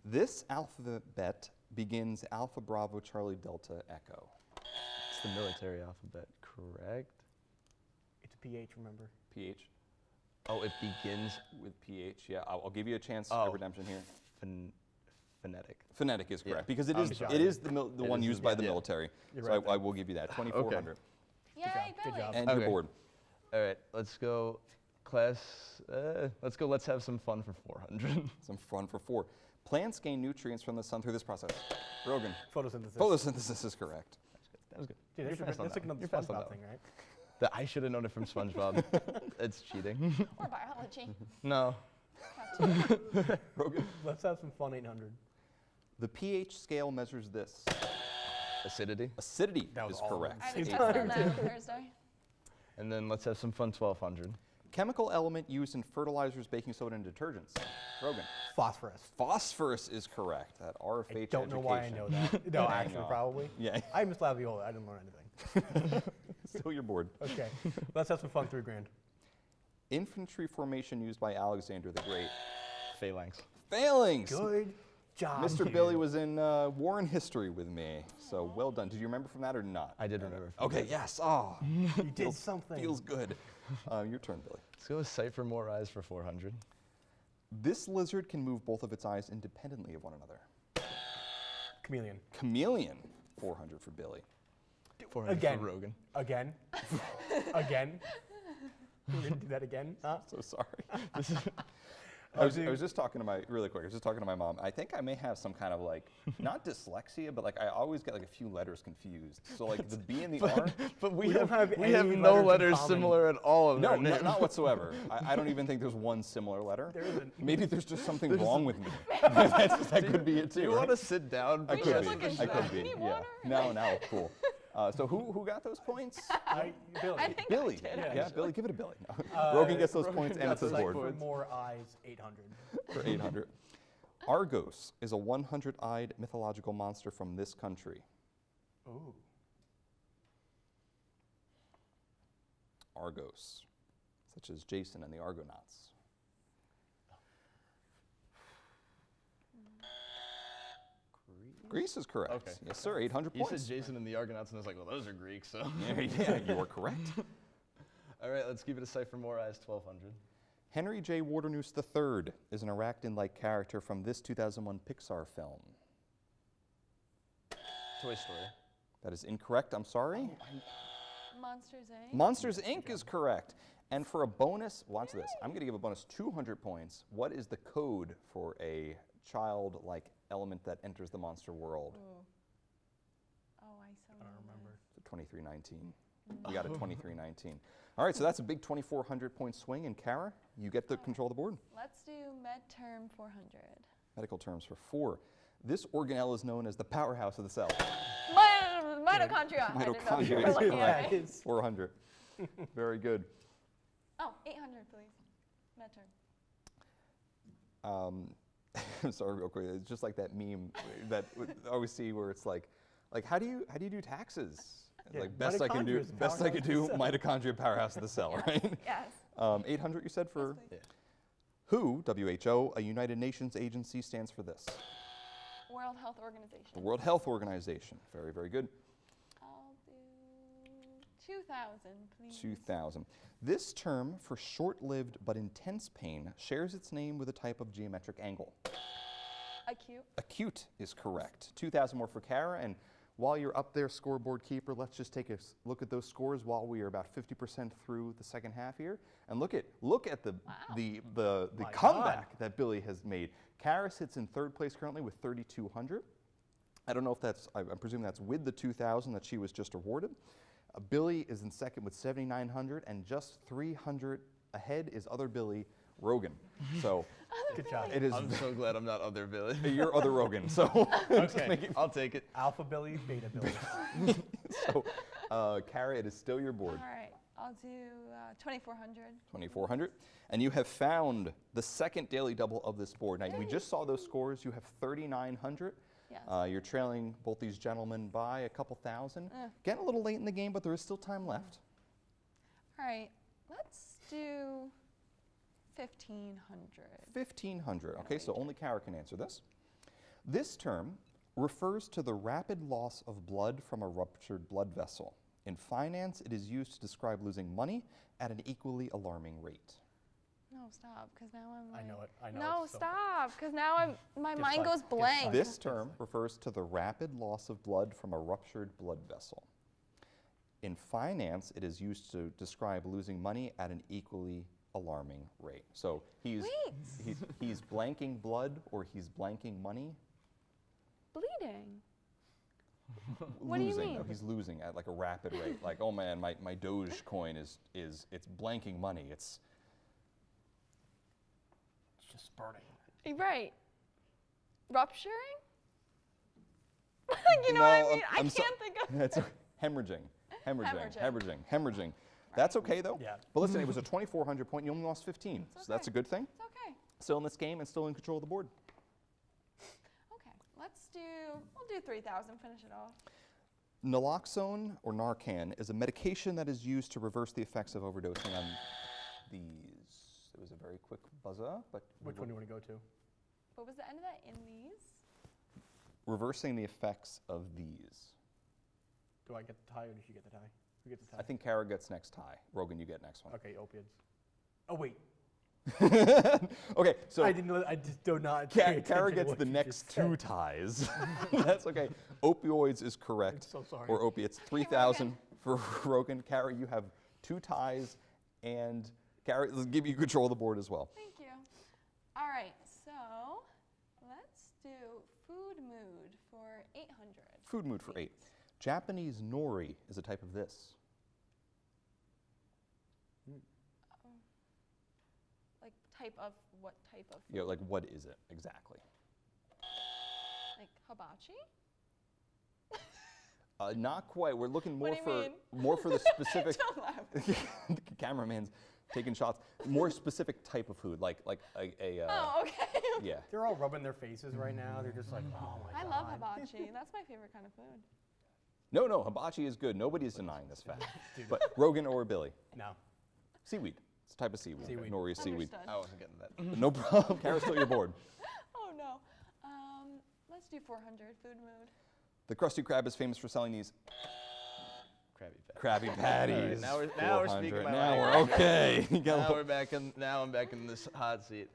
This alphabet begins Alpha Bravo Charlie Delta Echo. It's the military alphabet, correct? It's a PH, remember? PH. Oh, it begins With PH, yeah. I'll give you a chance Oh. of redemption here. phonetic. Phonetic is correct, Yeah. because it I'm is sorry. it is the It one is used the- by the yeah. military. You're So right I will give you that, 2,400. Yay, Good Billy. job. And your Okay. board. All right, let's go class, let's have some fun for 400. Some fun for 4. Plants gain nutrients from the sun through this process. Rogan. Photosynthesis. Photosynthesis is correct. That was good. Dude, You're fast on that's that like one. another You're fast on SpongeBob that thing, one. right? I should have known it from SpongeBob. It's cheating. Or biology. No. Rogan. Let's have some fun 800. The pH scale measures this. Acidity. Acidity That was is all correct. I have a Same test on time. that on Thursday. And then let's have some fun 1200. Chemical element used in fertilizers, baking soda, and detergents. Rogan. Phosphorus. Phosphorus is correct. That RFH I don't know why I know education. that. No, I actually, know. probably. Yeah. I missed Laviola. I didn't learn anything. Still your board. Okay. Let's have some fun 3 grand. Infantry formation used by Alexander the Great. Phalanx. Phalanx. Good job. Mr. dude. Billy was in war and history with me, so well done. Did you remember from that or not? I did remember. Okay, yes. Oh, You did something. feels good. Your turn, Billy. Let's go with sight for more eyes for 400. This lizard can move both of its eyes independently of one another. Chameleon. Chameleon, 400 for Billy. 400 Again. for Rogan. Again. Again. We're going to do that again? Huh? So sorry. I was just talking to my mom. I think I may have some kind of like, not dyslexia, but like I always get like a few letters confused. So like the B and the R. But we don't have any no letters in letters common. similar at all in No, our names. not whatsoever. I don't even think there's one similar letter. There isn't. Maybe there's just something wrong with me. that could be it too. Do you right? want to sit down? I could Because- be. I could be. Yeah. No, cool. So who got those points? Billy. I think Billy. I did, Yeah, Billy, give it a Billy. Rogan gets those points and it's his Like board. for more eyes, 800. For 800. Argos is a 100-eyed mythological monster from this country. Ooh. Argos, such as Jason and the Argonauts. Greece is correct. Okay. Yes, sir. 800 You points. said Jason and the Argonauts, and I was like, well, those are Greek, so. Yeah, you are correct. All right, let's keep it a sight for more eyes, 1200. Henry J. Waternoose III is an arachnid-like character from this 2001 Pixar film. Toy Story. That is incorrect. I'm sorry. Monsters Inc. Monsters, Inc. is correct. And for a bonus, watch this. I'm going to give a bonus 200 points. What is the code for a childlike element that enters the monster world? Ooh. Oh, I don't remember. So 2319. We got a 2319. All right, so that's a big 2,400 point swing. And Kara, you get the control of the board. Let's do med term 400. Medical terms for 4. This organelle is known as the powerhouse of the cell. Mitochondria. I didn't know if you were Mitochondria is looking at correct. me. 400. Very good. Oh, 800, please. Med term. I'm sorry, real quick. It's just like that meme that I always see where it's like how do you do taxes? Yeah, like best I can do, mitochondria is the powerhouse of the cell. mitochondria powerhouse of the cell, right? Yes. 800 you said for WHO, WHO, a United Nations agency, stands for this. World Health Organization. The World Health Organization. Very, very good. I'll do 2,000, please. 2000. This term for short-lived but intense pain shares its name with a type of geometric angle. Acute. Acute is correct. 2,000 more for Kara, and while you're up there, scoreboard keeper, let's just take a look at those scores while we are about 50% through the second half here, and look at the comeback that Billy has made. Kara sits in third place currently with 3,200. I don't know if that's, I'm presuming that's with the 2,000 that she was just awarded. Billy is in second with 7,900, and just 300 ahead is other Billy, Rogan. So Good job. it is. I'm so glad I'm not other Billy. You're other Rogan. So Okay. I'll take it. Alpha Billy, Beta Billy. so Kara, it is still your board. All right. I'll do 2,400. 2,400. And you have found the second daily double of this board. Now, we just saw those scores. You have 3,900. Yes. You're trailing both these gentlemen by a couple thousand. Eh. Getting a little late in the game, but there is still time left. All right. Let's do 1,500. 1,500. Okay, so only Kara can answer this. This term refers to the rapid loss of blood from a ruptured blood vessel. In finance, it is used to describe losing money at an equally alarming rate. No, stop, because now I'm like... I know it. I know No, it's so- stop, because now my mind psyched. goes Get blank. This term refers to the rapid loss of blood from a ruptured blood vessel. In finance, it is used to describe losing money at an equally alarming rate. So he's blanking blood or he's blanking money. Bleeding. What do you Losing, mean? no, he's losing at like a rapid rate. Like, oh man, my Doge coin is it's blanking money. It's just burning. Right. Rupturing? You know what I mean? I can't think of That's hemorrhaging. That's okay though. Yeah. But listen, it was a 2,400 point. You only lost 15, so that's a good thing. It's okay. Still in this game and still in control of the board. Okay, we'll do 3,000, finish it off. Naloxone or Narcan is a medication that is used to reverse the effects of overdosing on these. It was a very quick buzzer, but Which one do you want to go to? What was the end of that? In these? reversing the effects of these. Do I get the tie or does she get the tie? Who gets the tie? I think Kara gets next tie. Rogan, you get next one. Okay, opiates. Oh, wait. Okay, so I just do not. Kara gets the next two ties. That's okay. Opioids is correct. I'm so sorry. Or opiates. 3,000 for Rogan. Kara, you have two ties, and Kara, let's give you control of the board as well. Thank you. All Food mood for 8. Japanese nori is a type of this. Like type of what type of? Yeah, like what is it exactly? Like hibachi? Not quite. We're looking more What do you mean? more for the specific. Don't laugh. The cameraman's taking shots. More specific type of food, like a. Oh, okay. Yeah. They're all rubbing their faces right now. They're just like, oh my I god. love hibachi. That's my favorite kind of food. No, hibachi is good. Nobody's denying this fact. But Rogan or Billy? No. Seaweed. It's a type of seaweed. Seaweed. Nori is seaweed. Understood. I wasn't getting that. No problem. Kara's still your board. Oh no. Let's do 400 food mood. The Krusty Krab is famous for selling these Krabby Patties. Krabby Patties. All right, now we're speaking 400. my Now language. we're okay. You got a Now little- we're back in. Now I'm back in this hot seat.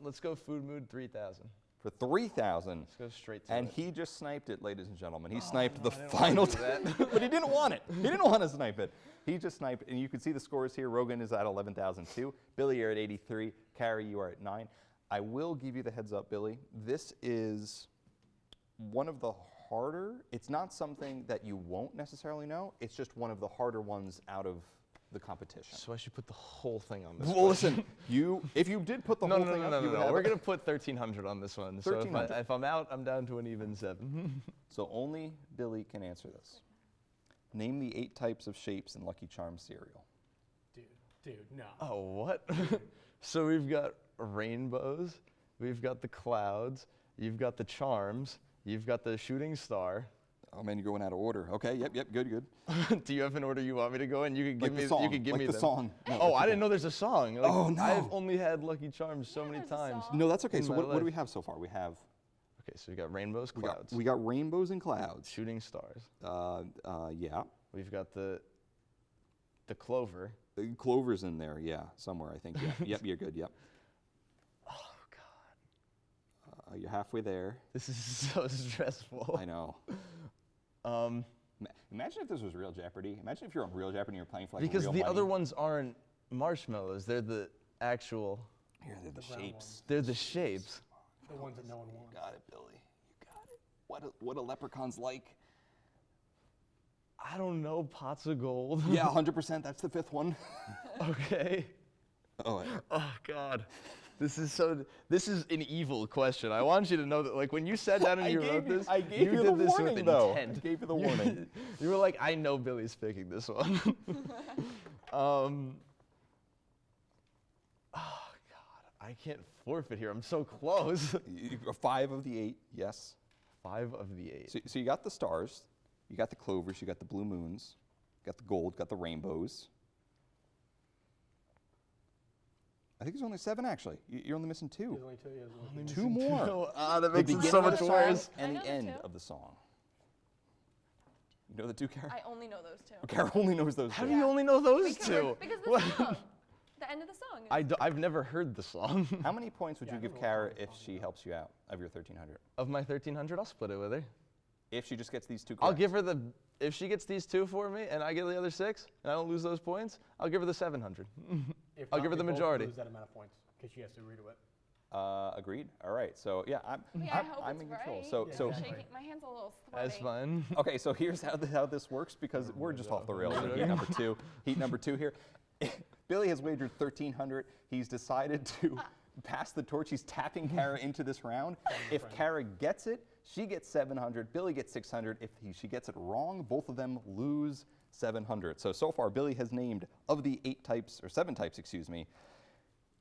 Let's go food mood 3,000. For 3,000. Let's go straight to And it. he just sniped it, ladies and gentlemen. He sniped no, the I didn't final wanna do that. but he didn't want it. He didn't want to snipe it. He just sniped, and you can see the scores here. Rogan is at 11,002. Billy, you're at 83. Carrie, you are at 9. I will give you the heads up, Billy. This is one of the harder. It's not something that you won't necessarily know. It's just one of the harder ones out of the competition. So I should put the whole thing on this. Well, question. listen, if you did put the whole thing up, you would have We're gonna put 1,300 on this one. So 1,300. if I'm out, I'm down to an even 7. So only Billy can answer this. Name the 8 types of shapes in Lucky Charms cereal. Dude, no. Oh, what? So we've got rainbows, we've got the clouds, you've got the charms, you've got the shooting star. Oh man, you're going out of order. Okay, yep, good. Do you have an order you want me to go in? You could give Like me. the song, You could give like me the them. song. No, Oh, like I the- didn't know there's a song. Like, Oh, no. I've only had Lucky Charms so many times. No, that's okay. in So my what do we life. have so far? We have Okay, so we got rainbows, clouds, we got rainbows and clouds. shooting stars. Yeah. We've got the clover. Clover's in there. Yeah, somewhere I think. Yeah. Yep, you're good. Yep. Oh God, You're halfway there. this is so stressful. I know. Imagine if this was real Jeopardy. Imagine if you're on real Jeopardy and you're playing for like Because real the money. other ones aren't marshmallows; they're the actual. Here, they're the brown shapes. They're the shapes. The ones that no one wants. Got it, Billy. You got it. What a leprechaun's like. I don't know, pots of gold. Yeah, 100%. That's the 5th one. Okay. Oh, Oh God, this is an evil question. I want you to know that, like, when you sat down and I you gave wrote you- this, I gave you did the this warning, with though. intent. I gave you the warning. You were like, I know Billy's picking this one. Oh God, I can't forfeit here. I'm so close. 5 of the 8, yes. 5 of the 8. So you got the stars, you got the clovers, you got the blue moons, got the gold, got the rainbows. I think there's only 7 actually. You're only missing 2. There's only 2. Yeah, there's only 2. 2 more. Ah, that The makes it beginning so of the much song worse. and I the know the end 2. of the song. You know the 2, Kara? I only know those 2. Kara only knows those How 2. do you only know those two? Because the song, the end of the song. I've never heard the song. How many points would you give Kara if she helps you out of your 1,300? Of my 1,300, I'll split it with her. If she just gets these 2 correct. I'll give her if she gets these 2 for me and I get the other 6 and I don't lose those points, I'll give her the 700. If I'll not, give her the we both majority. lose that amount of points because she has to agree to it. Agreed. All right. So yeah, I hope I'm it's in control. right. So Yeah, so exactly. My hand's a little sweaty. That's fine. okay. So here's how this works because we're just off the rails in heat number 2. Heat number 2 here. Billy has wagered 1,300. He's decided to pass the torch. He's tapping Kara into this round. If Kara gets it, she gets 700. Billy gets 600. If she gets it wrong, both of them lose 700. So far, Billy has named of the 8 types, or 7 types, excuse me.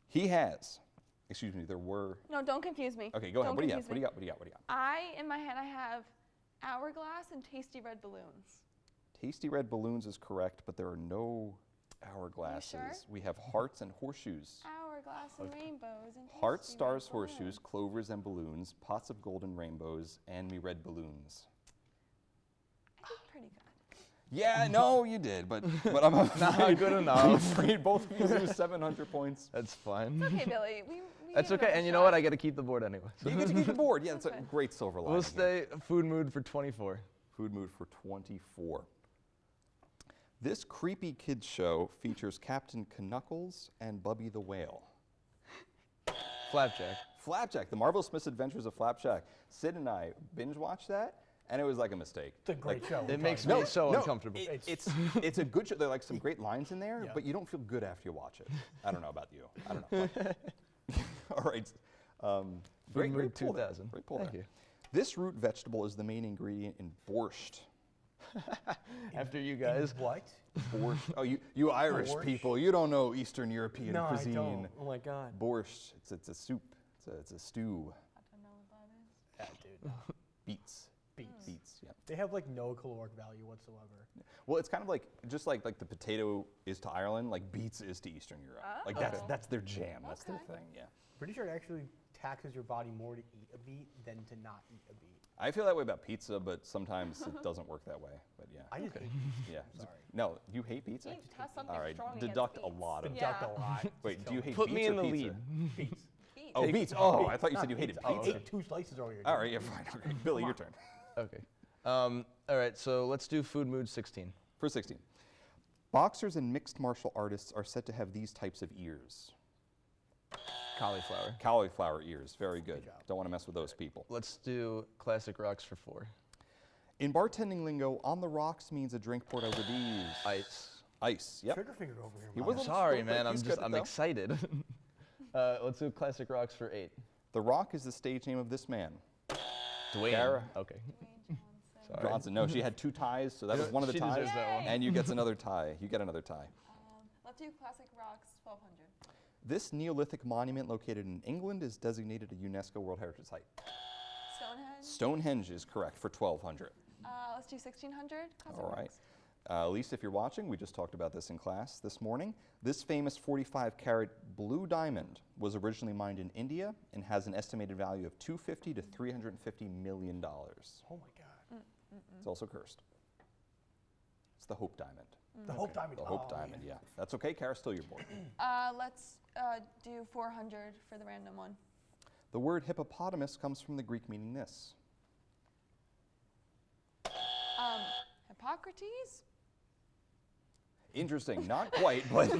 He has, excuse me, there were. No, don't confuse me. Okay, go ahead. Don't What do you got? confuse What do me. you got? What do you got? What do you got? In my head, I have hourglass and tasty red balloons. Tasty red balloons is correct, but there are no hourglasses. sure? We have hearts and horseshoes. Hourglass and rainbows and Hearts, tasty stars, red horseshoes, balloons. clovers and balloons, pots of golden rainbows, and me red balloons. I did pretty good. Yeah, no, you did, but I'm afraid, Not good I'm enough. afraid both of you lose 700 points. That's fine. It's okay, Billy. We That's gave it okay. a And you know shot. what? I get to keep the board anyway. So You get to keep the board. Yeah, that's a Okay. great silver lining. we'll here. stay food mood for 24. Food mood for 24. This creepy kids show features Captain Knuckles and Bubby the Whale. Flapjack. Flapjack, The Marvelous Misadventures of Flapjack. Sid and I binge watched that, and it was like a mistake. It's a great show. It makes me so uncomfortable. It's a good show. There are like some great lines in there, Yeah. but you don't feel good after you watch it. I don't know about you. I don't know. All right. Great Mood pull there. 2000. Great pull Thank there. you. This root vegetable is the main ingredient in borscht. After you guys. What? Borscht. Oh, you Irish Borscht? people, you don't know Eastern European No, cuisine. I don't. Oh my God. Borscht. It's a soup. It's a stew. I don't know what that is. Yeah, dude. Beets. Beets. Beets. Yeah. They have like no caloric value whatsoever. Well, it's kind of like just like the potato is to Ireland, like beets is to Eastern Europe. Like that's their jam. That's their thing. Yeah. Pretty sure it actually taxes your body more to eat a beet than to not eat a beet. I feel that way about pizza, but sometimes it doesn't work that way. But yeah. I just hate Yeah. Sorry. No, you hate pizza? You have something All right. strong Deduct against a beets. lot of Deduct a lot. Wait, do you hate Put beets me or in the pizza? lead. Beets. Oh, beets. Oh, I thought you said you hated I pizza. ate 2 slices earlier. All right, yeah, fine. Okay. Billy, your turn. Okay. All right, so let's do food mood 16. For 16. Boxers and mixed martial artists are said to have these types of ears. Cauliflower. Cauliflower ears. Very good. job. Don't want to mess with those people. Let's do classic rocks for 4. In bartending lingo, on the rocks means a drink poured over these. Ice. Ice. Yep. Trigger finger over here. He Mom. was a little Sorry, slow, man. but he's good at I'm though. excited. Let's do classic rocks for 8. The Rock is the stage name of this man. Dwayne. Kara. Okay. Sorry. Johnson. No, she had 2 ties, so that was one of the She ties. deserves that one. And you get another tie. You get another tie. Let's do classic rocks 1200. This Neolithic monument located in England is designated a UNESCO World Heritage Site. Stonehenge. Stonehenge is correct for 1200. Let's do 1600. Classic All right. rocks. Elise, if you're watching, we just talked about this in class this morning. This famous 45-carat blue diamond was originally mined in India and has an estimated value of $250 to $350 million. Oh my God. It's also cursed. It's the Hope Diamond. The Hope Diamond. The Hope Oh, Diamond, yeah. That's okay, Kara, still your board. Let's do 400 for the random one. The word hippopotamus comes from the Greek meaning this. Hippocrates. Interesting, not quite, but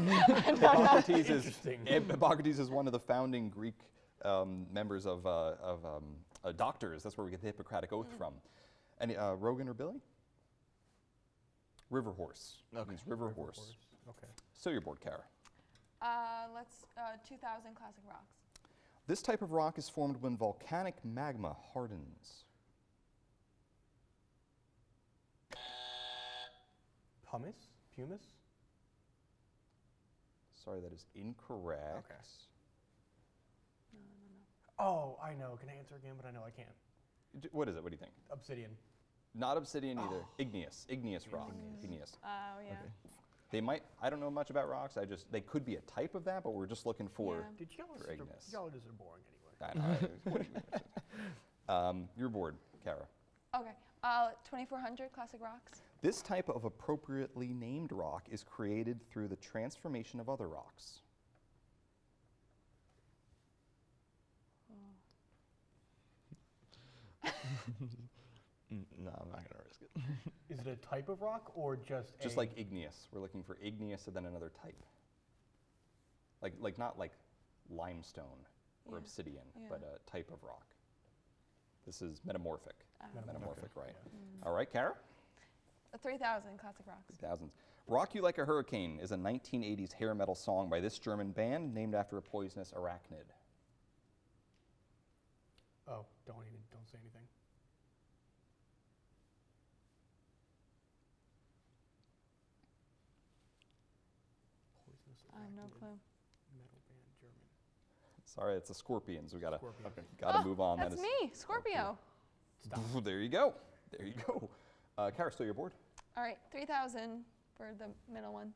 Hippocrates is one of the founding Greek members of doctors. That's where we get the Hippocratic Oath from. And Rogan or Billy? River horse. Okay. Means river horse. Okay. Still your board, Kara. Let's 2000 classic rocks. This type of rock is formed when volcanic magma hardens. Pumice? Pumice? Sorry, that is incorrect. Okay. Oh, I know. Can I answer again? But I know I can't. What is it? What do you think? Obsidian. Not obsidian either. Igneous. Igneous rock. Igneous. Oh, yeah. Okay. They might, I don't know much about rocks. They could be a type of that, but we're just looking for, Yeah. Dude, for igneous. geologists are boring anyway. I know. What do you- your board, Kara. Okay. 2400 classic rocks. This type of appropriately named rock is created through the transformation of other rocks. No, I'm not gonna risk it. Is it a type of rock or just Like igneous. We're looking for igneous and then another type. Like not like limestone or Yeah. obsidian, Yeah. but a type of rock. This is metamorphic. Metamorphic, Okay. right. All right, Kara? 3000 classic rocks. Thousands. Rock You Like a Hurricane is a 1980s hair metal song by this German band named after a poisonous arachnid. Oh, don't say anything. Poisonous I have no arachnid. clue. Metal band, German. Sorry, it's the Scorpions. We gotta Scorpions. gotta move on. That's That me, Scorpio. is, there you go. There you go. Kara, still your board. All right, 3000 for the middle one.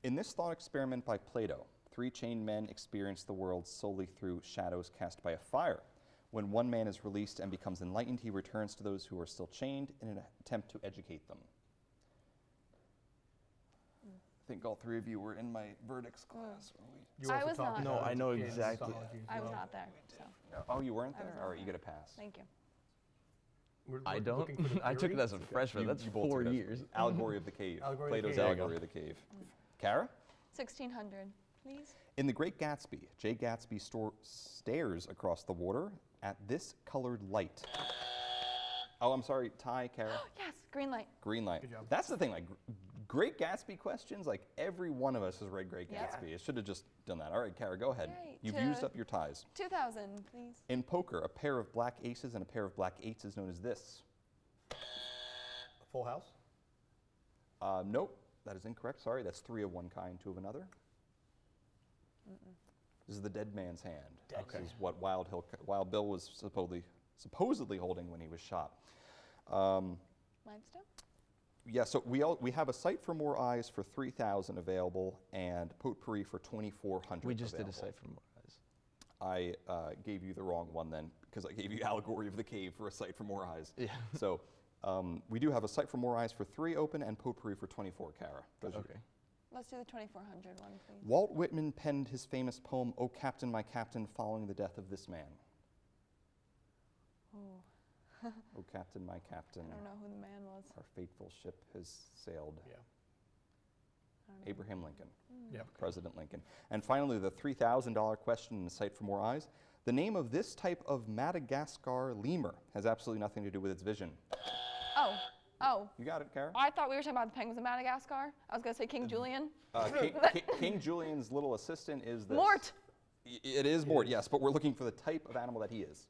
In this thought experiment by Plato, 3 chained men experience the world solely through shadows cast by a fire. When one man is released and becomes enlightened, he returns to those who are still chained in an attempt to educate them. I think all 3 of you were in my verdicts class. weren't we? You I also was talked not. No, about I know Japanese exactly. mythology as I was well. not there, so Oh, you weren't I there? was All not right, you there. get a pass. thank you. I looking for the don't. I took it theory? as a freshman. That's You both 4 took it as years. Allegory of the Cave. Allegory of the Plato's Cave. Allegory of the Cave. Kara? 1600, please. In The Great Gatsby, Jay Gatsby stares across the water at this colored light. Oh, I'm sorry, tie, Kara. Yes, green light. Green light. Good job. That's the thing, like Great Gatsby questions, like every one of us has read Great Yeah. Gatsby. It should have just done that. All right, Kara, go ahead. Yay, You've to- used up your ties. 2000, please. In poker, a pair of black aces and a pair of black eights is known as this. Full house. Nope, that is incorrect. Sorry, that's three of one kind, two of another. This is the dead man's hand. This is what Wild Bill was supposedly holding when he was shot. Limestone? Yeah, so we have a Sight for More Eyes for 3,000 available and Potpourri for 2,400. We just did a available. Sight for More Eyes. I gave you the wrong one then because I gave you Allegory of the Cave for a Sight for More Eyes. Yeah. So we do have a Sight for More Eyes for 3 open and Potpourri for 24, Kara. Those are- Okay. Let's do the 2400 one, please. Walt Whitman penned his famous poem, "O Captain, My Captain," following the death of this man. Oh. O Captain, my Captain, I don't know who the man was. our fateful ship has sailed. Yeah. I don't know. Abraham Lincoln, Yep. President Lincoln. And finally, the $3,000 question in the Sight for More Eyes. The name of this type of Madagascar lemur has absolutely nothing to do with its vision. Oh. You got it, Kara? I thought we were talking about the penguins of Madagascar. I was going to say King Julian. King Julian's little assistant is this. Mort. It is Mort, yes, but we're looking for the type of animal that he is.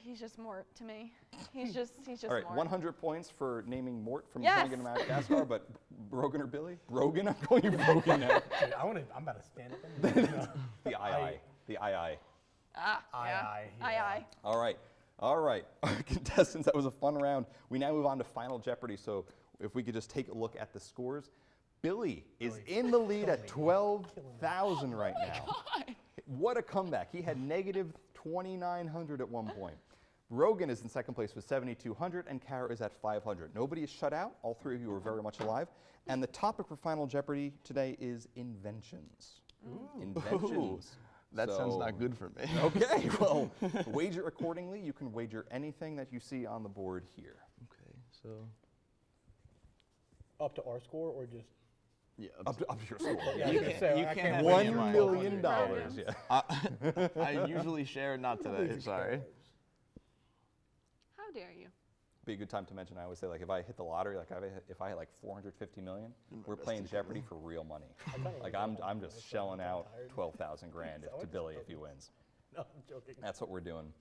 He's just Mort to me. He's just All right, Mort. 100 points for naming Mort from Yes. Penguin of Madagascar, but Brogan or Billy? Brogan? I'm calling you Brogan now. Dude, I'm about to stand up. The I. The I. Aye. All right. Contestants, that was a fun round. We now move on to Final Jeopardy, so if we could just take a look at the scores. Billy is in the lead at 12,000 right now. God. What a comeback. He had negative 2,900 at one point. Brogan is in second place with 7,200, and Kara is at 500. Nobody is shut out. All three of you are very much alive. And the topic for Final Jeopardy today is inventions. Inventions. That sounds not good for me. Okay, well, wager accordingly. You can wager anything that you see on the board here. Okay, so. Up to our score or just? Yeah, up to your score. Yeah, you can't have $1 any of mine. million, yeah. I usually share, not today, sorry. How dare you? Be a good time to mention, I always say, like, if I hit the lottery, like if I hit like 450 million, we're playing Jeopardy for real money. Like I'm just shelling out 12,000 grand to Billy if he wins. No, I'm joking. That's what we're doing.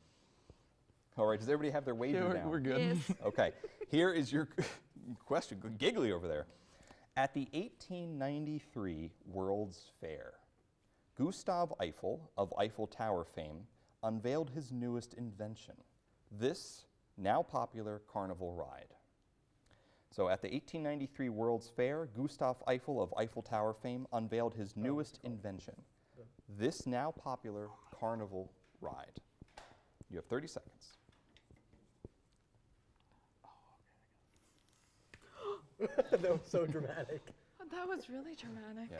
All right, does everybody have their wager down? We're good. Yes. Okay, here is your question, giggly over there. At the 1893 World's Fair, Gustav Eiffel of Eiffel Tower fame unveiled his newest invention, this now popular carnival ride. So at the 1893 World's Fair, Gustav Eiffel of Eiffel Tower fame unveiled his newest invention, this now popular carnival ride. You have 30 seconds. That was so dramatic. That was really dramatic. Yeah.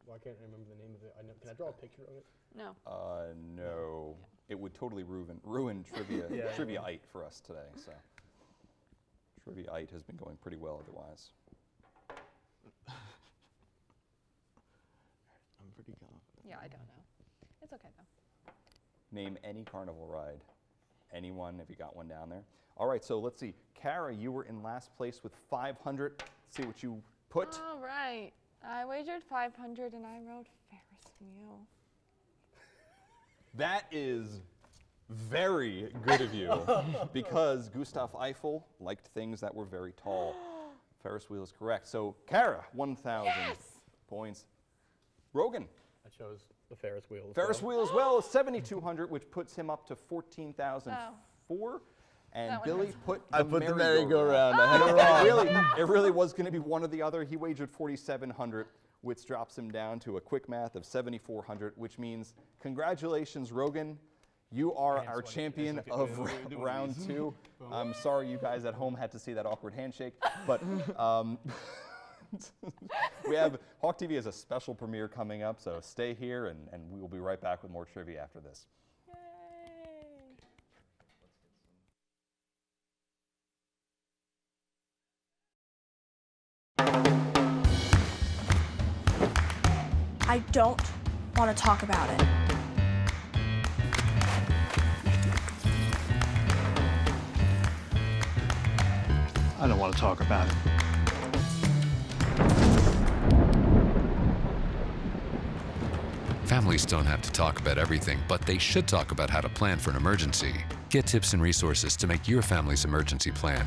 Well, I can't remember the name of it. Can I draw a picture of it? No. No. It would totally ruin trivia Yeah. Trivia-ite for us today. So Trivia-ite has been going pretty well otherwise. I'm pretty confident. Yeah, I don't know. It's okay though. Name any carnival ride. Anyone, if you got one down there. All right, so let's see. Kara, you were in last place with 500. Let's see what you put. All right. I wagered 500 and I wrote Ferris wheel. That is very good of you because Gustav Eiffel liked things that were very tall. Ferris wheel is correct. So Kara, 1,000 points. Rogan. I chose the Ferris wheel. Ferris wheel as well, 7,200, which puts him up to 14,004. And That one Billy hurts. put I the put the merry-go-round. merry-go-round. I had it wrong. It really was going to be one or the other. He wagered 4,700, which drops him down to a quick math of 7,400, which means congratulations, Rogan. You are our champion of round two. I'm sorry you guys at home had to see that awkward handshake, but we have Hawk TV has a special premiere coming up, so stay here and we will be right back with more trivia after this. I don't want to talk about it. I don't want to talk about it. Families don't have to talk about everything, but they should talk about how to plan for an emergency. Get tips and resources to make your family's emergency plan.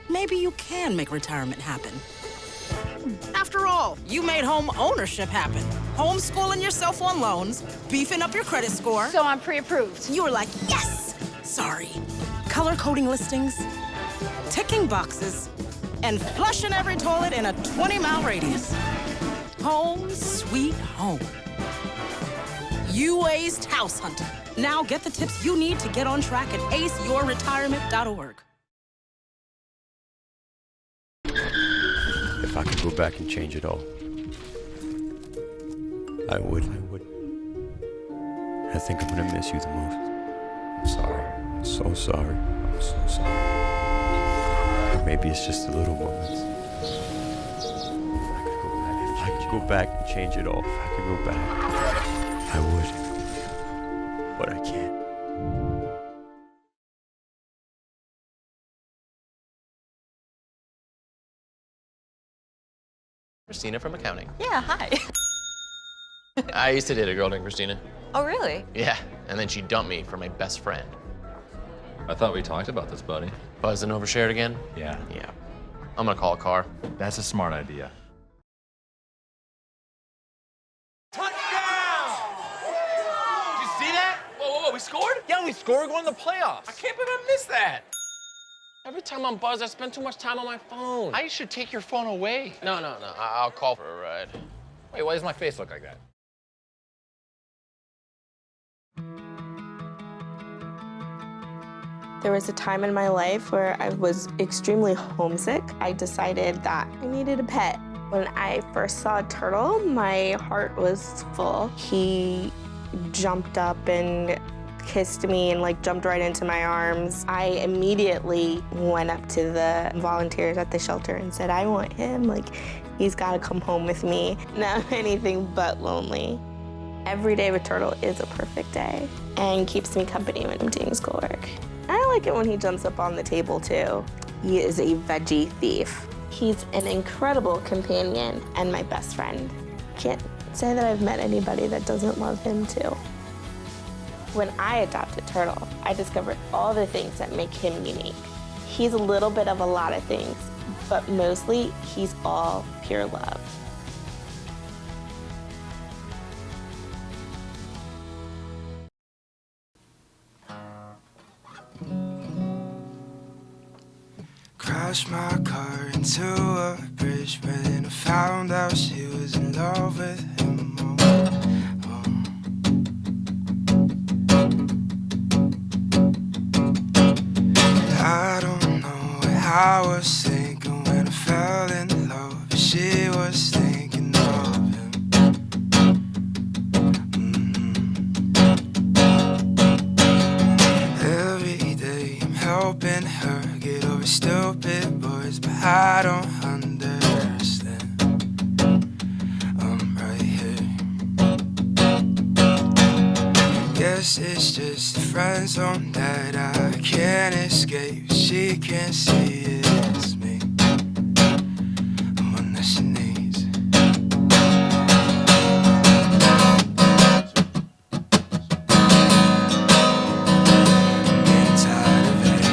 Maybe you can make retirement happen. After all, you made home ownership happen. Homeschooling yourself on loans, beefing up your credit score. So I'm pre-approved. You were like, yes! Sorry. Color coding listings, ticking boxes, and flushing every toilet in a 20-mile radius. Home sweet home. You aced house hunting. Now get the tips you need to get on track at aceyourretirement.org. If I could go back and change it all, I would. I think I'm gonna miss you the most. I'm sorry. I'm so sorry. I'm so sorry. Maybe it's just the little moments. If I could go back and change it all, if I could go back, I would. But I can't. Christina from accounting. Yeah, hi. I used to date a girl named Christina. Oh, really? Yeah, and then she dumped me for my best friend. I thought we talked about this, buddy. Buzzed and overshared again? Yeah. Yeah. I'm gonna call a car. That's a smart idea. Touchdown! Did you see that? Whoa, we scored? Yeah, we scored. We're going to the playoffs. I can't believe I missed that. Every time I'm buzzed, I spend too much time on my phone. I should take your phone away. No. I'll call for a ride. Wait, why does my face look like that? There was a time in my life where I was extremely homesick. I decided that I needed a pet. When I first saw a turtle, my heart was full. He jumped up and kissed me and jumped right into my arms. I immediately went up to the volunteers at the shelter and said, I want him. He's got to come home with me. Now I'm anything but lonely. Every day with Turtle is a perfect day and keeps me company when I'm doing schoolwork. I like it when he jumps up on the table too. He is a veggie thief. He's an incredible companion and my best friend. Can't say that I've met anybody that doesn't love him too. When I adopted Turtle, I discovered all the things that make him unique. He's a little bit of a lot of things, but mostly he's all pure love. Crashed my car into a bridge, but then I found out she was in love with him. I don't know what I was thinking when I fell in love, but she was thinking of him. Every day I'm helping her get over stupid boys, but I don't understand. I'm right here. Guess it's just a friend zone that I can't escape. She can't see it's me. The one that she needs. I'm getting tired of it.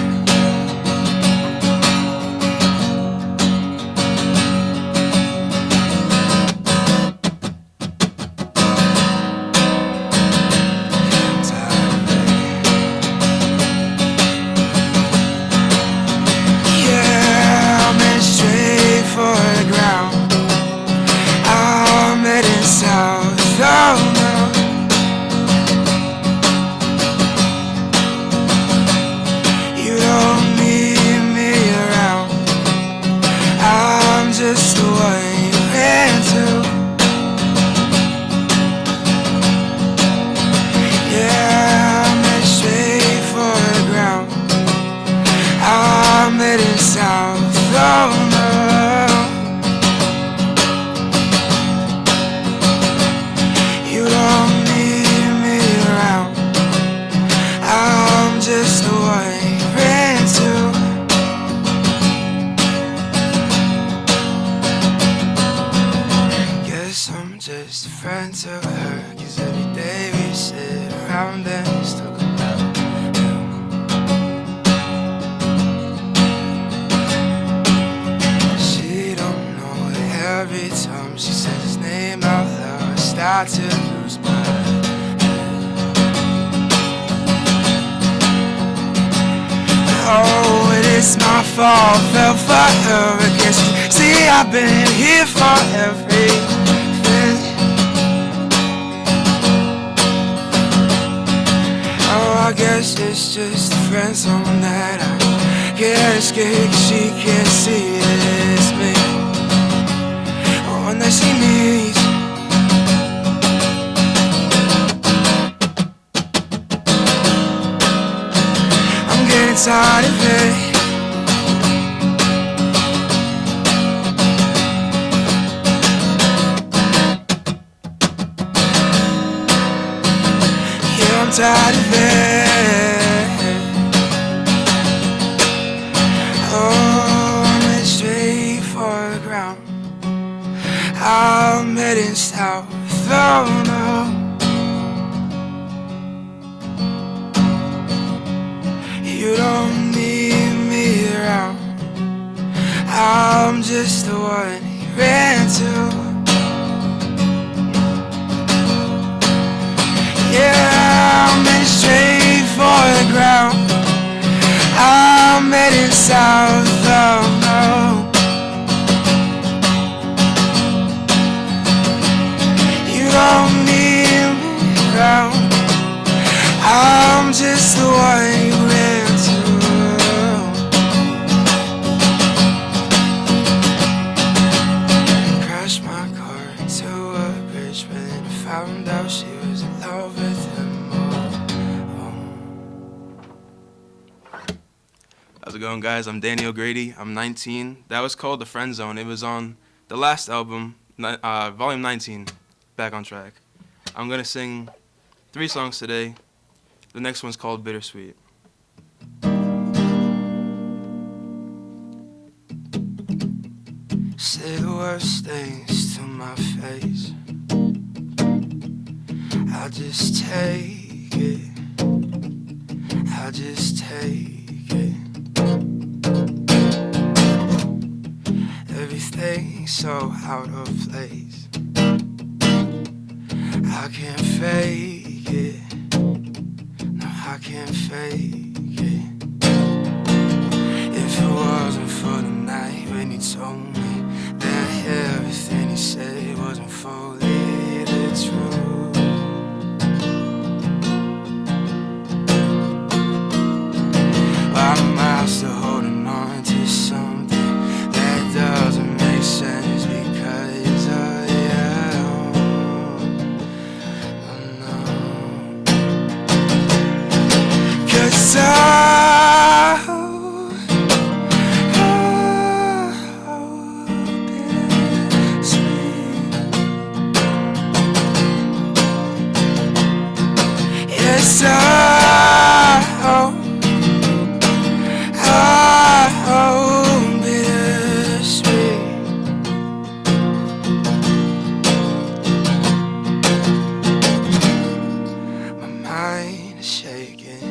friend took her, 'cause every day we sit around and just talk about him. She don't know that every time she says his name out loud, I start to lose my head. Oh, it is my fault, fell for her again. See, I've been here for everything. Oh, I guess it's just a friend zone that I can't escape, 'cause she can't see it's me. Oh, and that she needs. I'm getting tired of it. Yeah, I'm tired of it. Oh, I'm heading straight for the ground. I'm heading south, oh no. You don't need me around. I'm just the one you ran to. Yeah, I'm heading straight for the ground. I'm heading south, oh no. You don't need me around. I'm just the one you ran to. Crashed my car into a bridge when I found out she was in love with him. How's it going, guys? I'm Danny O'Grady. I'm 19. That was called The Friend Zone. It was on the last album, Volume 19, Back on Track. I'm gonna sing 3 songs today. The next one's called Bittersweet. Say the worst things to my face. I'll just take it. I'll just take it. Everything's so out of place. I can't fake it. I can't fake it. If it wasn't for the night when you told me that everything you said wasn't fully the truth. Why am I still holding on to something that doesn't make sense because of you? Oh no. 'Cause yes, bittersweet. My mind is shaking.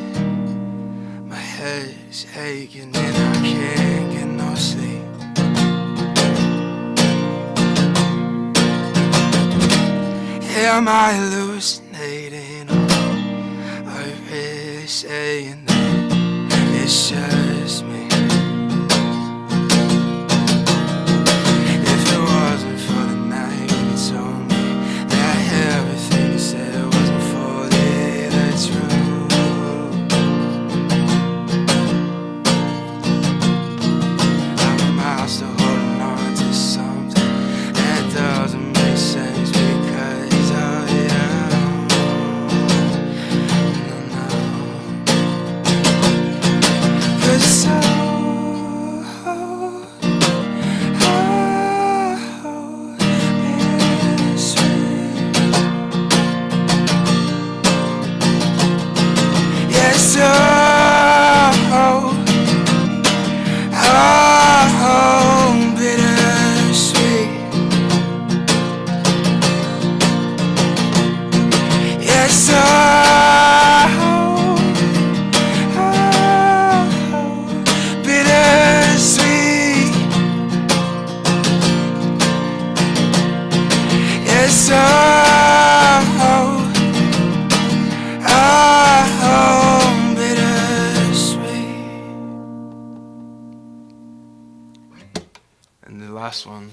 My head's aching and I can't get no sleep. Am I hallucinating or are you really saying that it's just me? If it wasn't for the night when you told me that everything you said wasn't fully the truth. I'm still holding on to something that doesn't make sense because of you. No, no. And the last one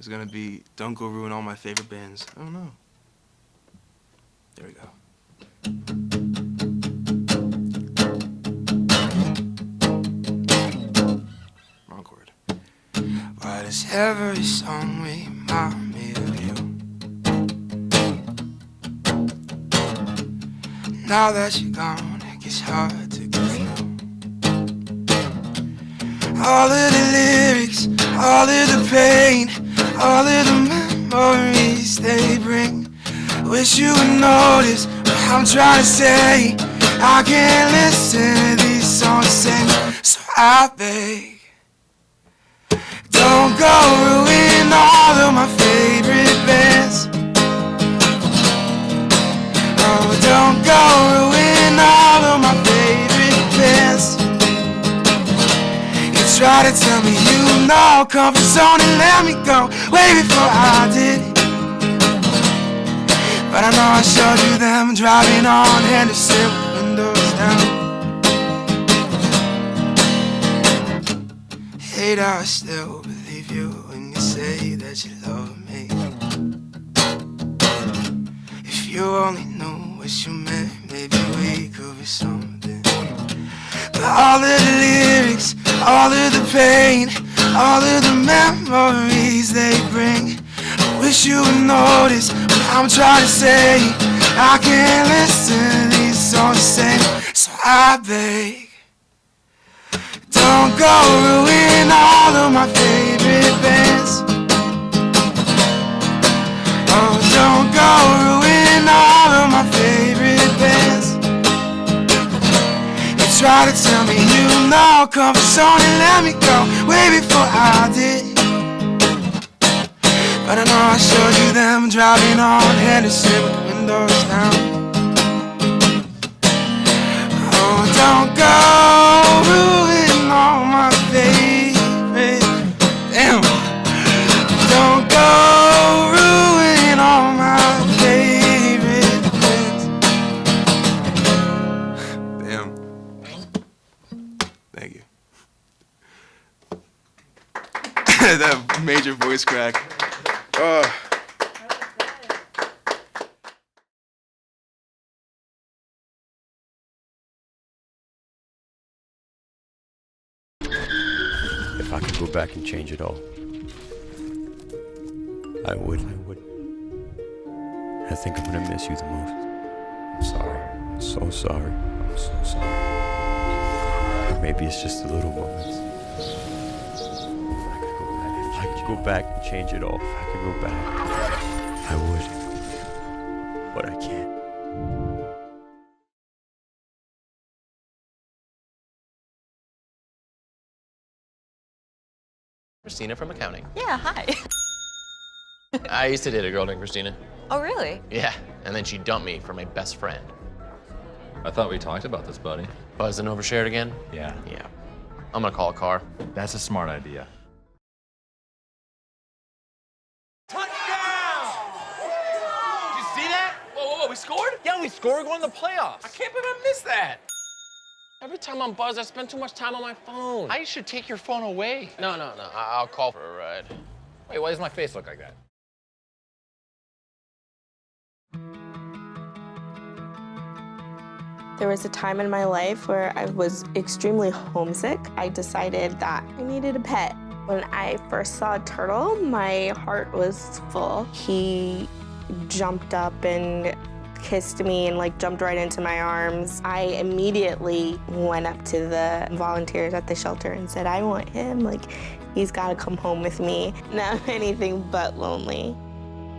is gonna be Don't Go Ruin All My Favorite Bands. I don't know. There we go. Wrong chord. Why does every song remind me of you? Now that you're gone, it gets hard to go through. All of the lyrics, all of the pain, all of the memories they bring. Wish you would notice what I'm trying to say. I can't listen to these songs sing, so I beg. Don't go ruin all of my favorite bands. Oh, don't go ruin all of my favorite bands. You try to tell me you know comfort zone and let me go way before I did. But I know I showed you them driving on Henderson with windows down. Hate how I still believe you when you say that you love me. If you only knew what you meant, maybe we could be something. But all of the lyrics, all of the pain, all of the memories they bring. I wish you would notice what I'm trying to say. I can't listen to these songs sing, so I beg. Don't go ruin all of my favorite bands. Oh, don't go ruin all of my favorite bands. You try to tell me you know comfort zone and let me go way before I did. But I know I showed you them driving on Henderson with windows down. Oh, don't go ruin all my favorite. Damn. Don't go ruin all my favorite bands. Damn. Thank you. That major voice crack. If I could go back and change it all, I would. I think I'm gonna miss you the most. I'm sorry. I'm so sorry. I'm so sorry. Or maybe it's just the little moments. If I could go back and change it all. If I could go back, I would. But I can't. Christina from accounting. Yeah, hi. I used to date a girl named Christina. Oh, really? Yeah, and then she dumped me for my best friend. I thought we talked about this, buddy. Buzzed and overshared again? Yeah. Yeah. I'm gonna call a car. That's a smart idea. Touchdown! Did you see that? Whoa, we scored? Yeah, we scored. We're going to the playoffs. I can't believe I missed that. Every time I'm buzzed, I spend too much time on my phone. I should take your phone away. No. I'll call for a ride. Wait, why does my face look like that? There was a time in my life where I was extremely homesick. I decided that I needed a pet. When I first saw a turtle, my heart was full. He jumped up and kissed me and jumped right into my arms. I immediately went up to the volunteers at the shelter and said, I want him, he's gotta come home with me. Now I'm anything but lonely.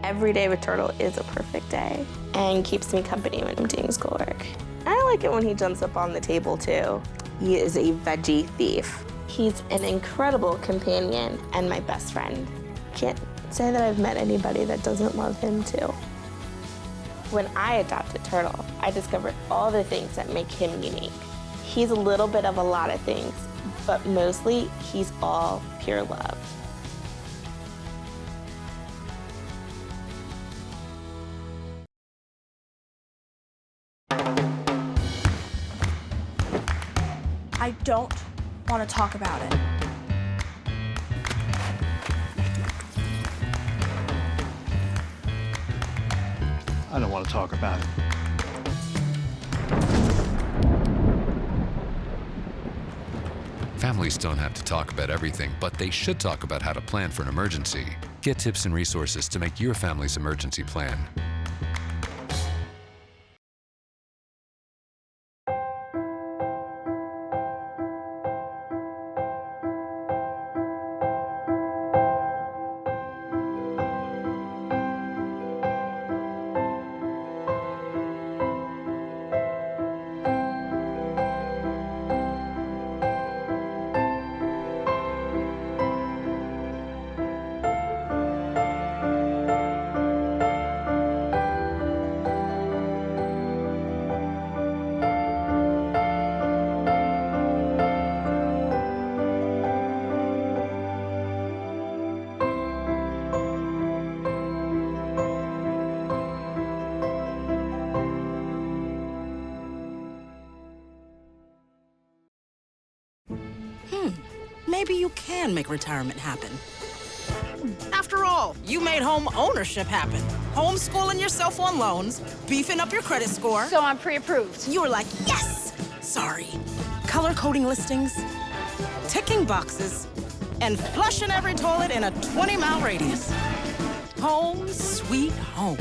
Every day with Turtle is a perfect day and keeps me company when I'm doing schoolwork. I like it when he jumps up on the table too. He is a veggie thief. He's an incredible companion and my best friend. Can't say that I've met anybody that doesn't love him too. When I adopted Turtle, I discovered all the things that make him unique. He's a little bit of a lot of things, but mostly he's all pure love. I don't want to talk about it. I don't want to talk about it. Families don't have to talk about everything, but they should talk about how to plan for an emergency. Get tips and resources to make your family's emergency plan. Maybe you can make retirement happen. After all, you made home ownership happen. Homeschooling yourself on loans, beefing up your credit score. So I'm pre-approved. You were like, yes! Sorry. Color coding listings, ticking boxes, and flushing every toilet in a 20-mile radius. Home sweet home.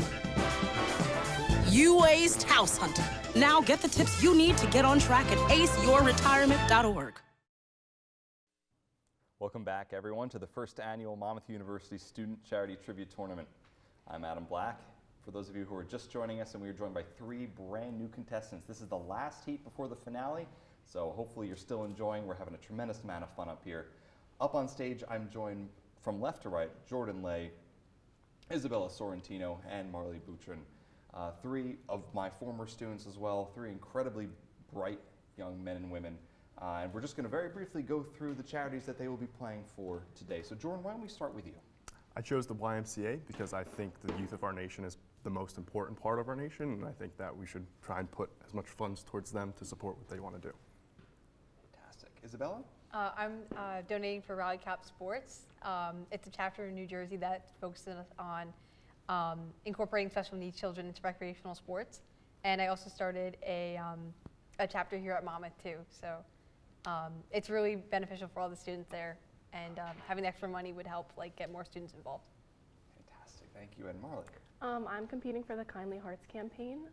You aced house hunting. Now get the tips you need to get on track at aceyourretirement.org. Welcome back, everyone, to the first annual Monmouth University Student Charity Trivia Tournament. I'm Adam Black. For those of you who are just joining us, and we are joined by 3 brand new contestants. This is the last heat before the finale, so hopefully you're still enjoying. We're having a tremendous amount of fun up here. Up on stage, I'm joined from left to right, Jordan Lay, Isabella Sorrentino, and Marley Boutron. 3 of my former students as well, 3 incredibly bright young men and women. And we're just going to very briefly go through the charities that they will be playing for today. So Jordan, why don't we start with you? I chose the YMCA because I think the youth of our nation is the most important part of our nation, and I think that we should try and put as much funds towards them to support what they want to do. Fantastic. Isabella? I'm donating for Rally Cap Sports. It's a chapter in New Jersey that focuses on incorporating special needs children into recreational sports. And I also started a chapter here at Monmouth too. So it's really beneficial for all the students there, and having extra money would help get more students involved. Fantastic, thank you. And Marley? I'm competing for the Kindly Hearts campaign.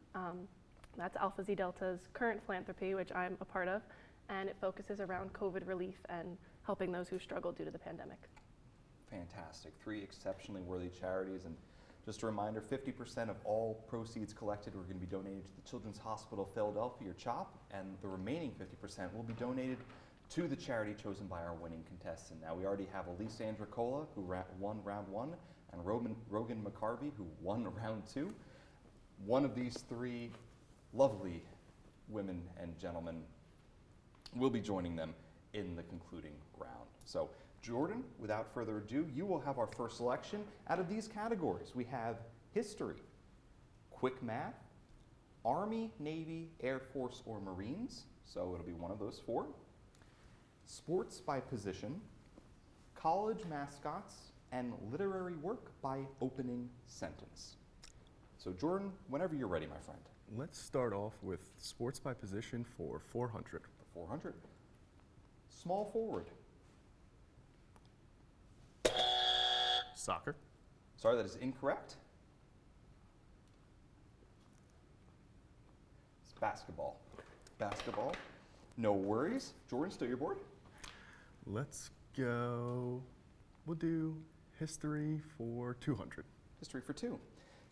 That's Alpha Zeta Delta's current philanthropy, which I'm a part of, and it focuses around COVID relief and helping those who struggle due to the pandemic. Fantastic, 3 exceptionally worthy charities. And just a reminder, 50% of all proceeds collected are going to be donated to the Children's Hospital Philadelphia, or CHOP, and the remaining 50% will be donated to the charity chosen by our winning contestant. Now, we already have Allyce Andricola, who won round 1, and Rogan McCarvey, who won round 2. One of these 3 lovely women and gentlemen will be joining them in the concluding round. So, Jordan, without further ado, you will have our first selection. Out of these categories, we have history, quick math, Army, Navy, Air Force, or Marines, so it'll be one of those 4, sports by position, college mascots, and literary work by opening sentence. So Jordan, whenever you're ready, my friend. Let's start off with sports by position for 400. 400. Small forward. Soccer. Sorry, that is incorrect. It's basketball. Basketball. No worries. Jordan, still your board? Let's go, we'll do history for 200. History for 2.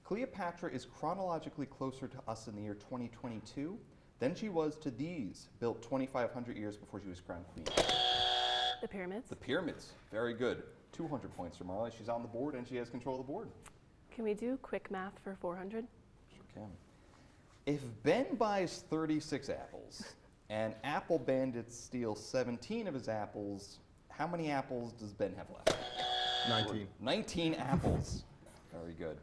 Cleopatra is chronologically closer to us in the year 2022 than she was to these, built 2,500 years before she was crowned queen. The pyramids. The pyramids. Very good. 200 points for Marley. She's on the board and she has control of the board. Can we do quick math for 400? Sure can. If Ben buys 36 apples and Apple Bandits steal 17 of his apples, how many apples does Ben have left? 19. 19 apples. Very good.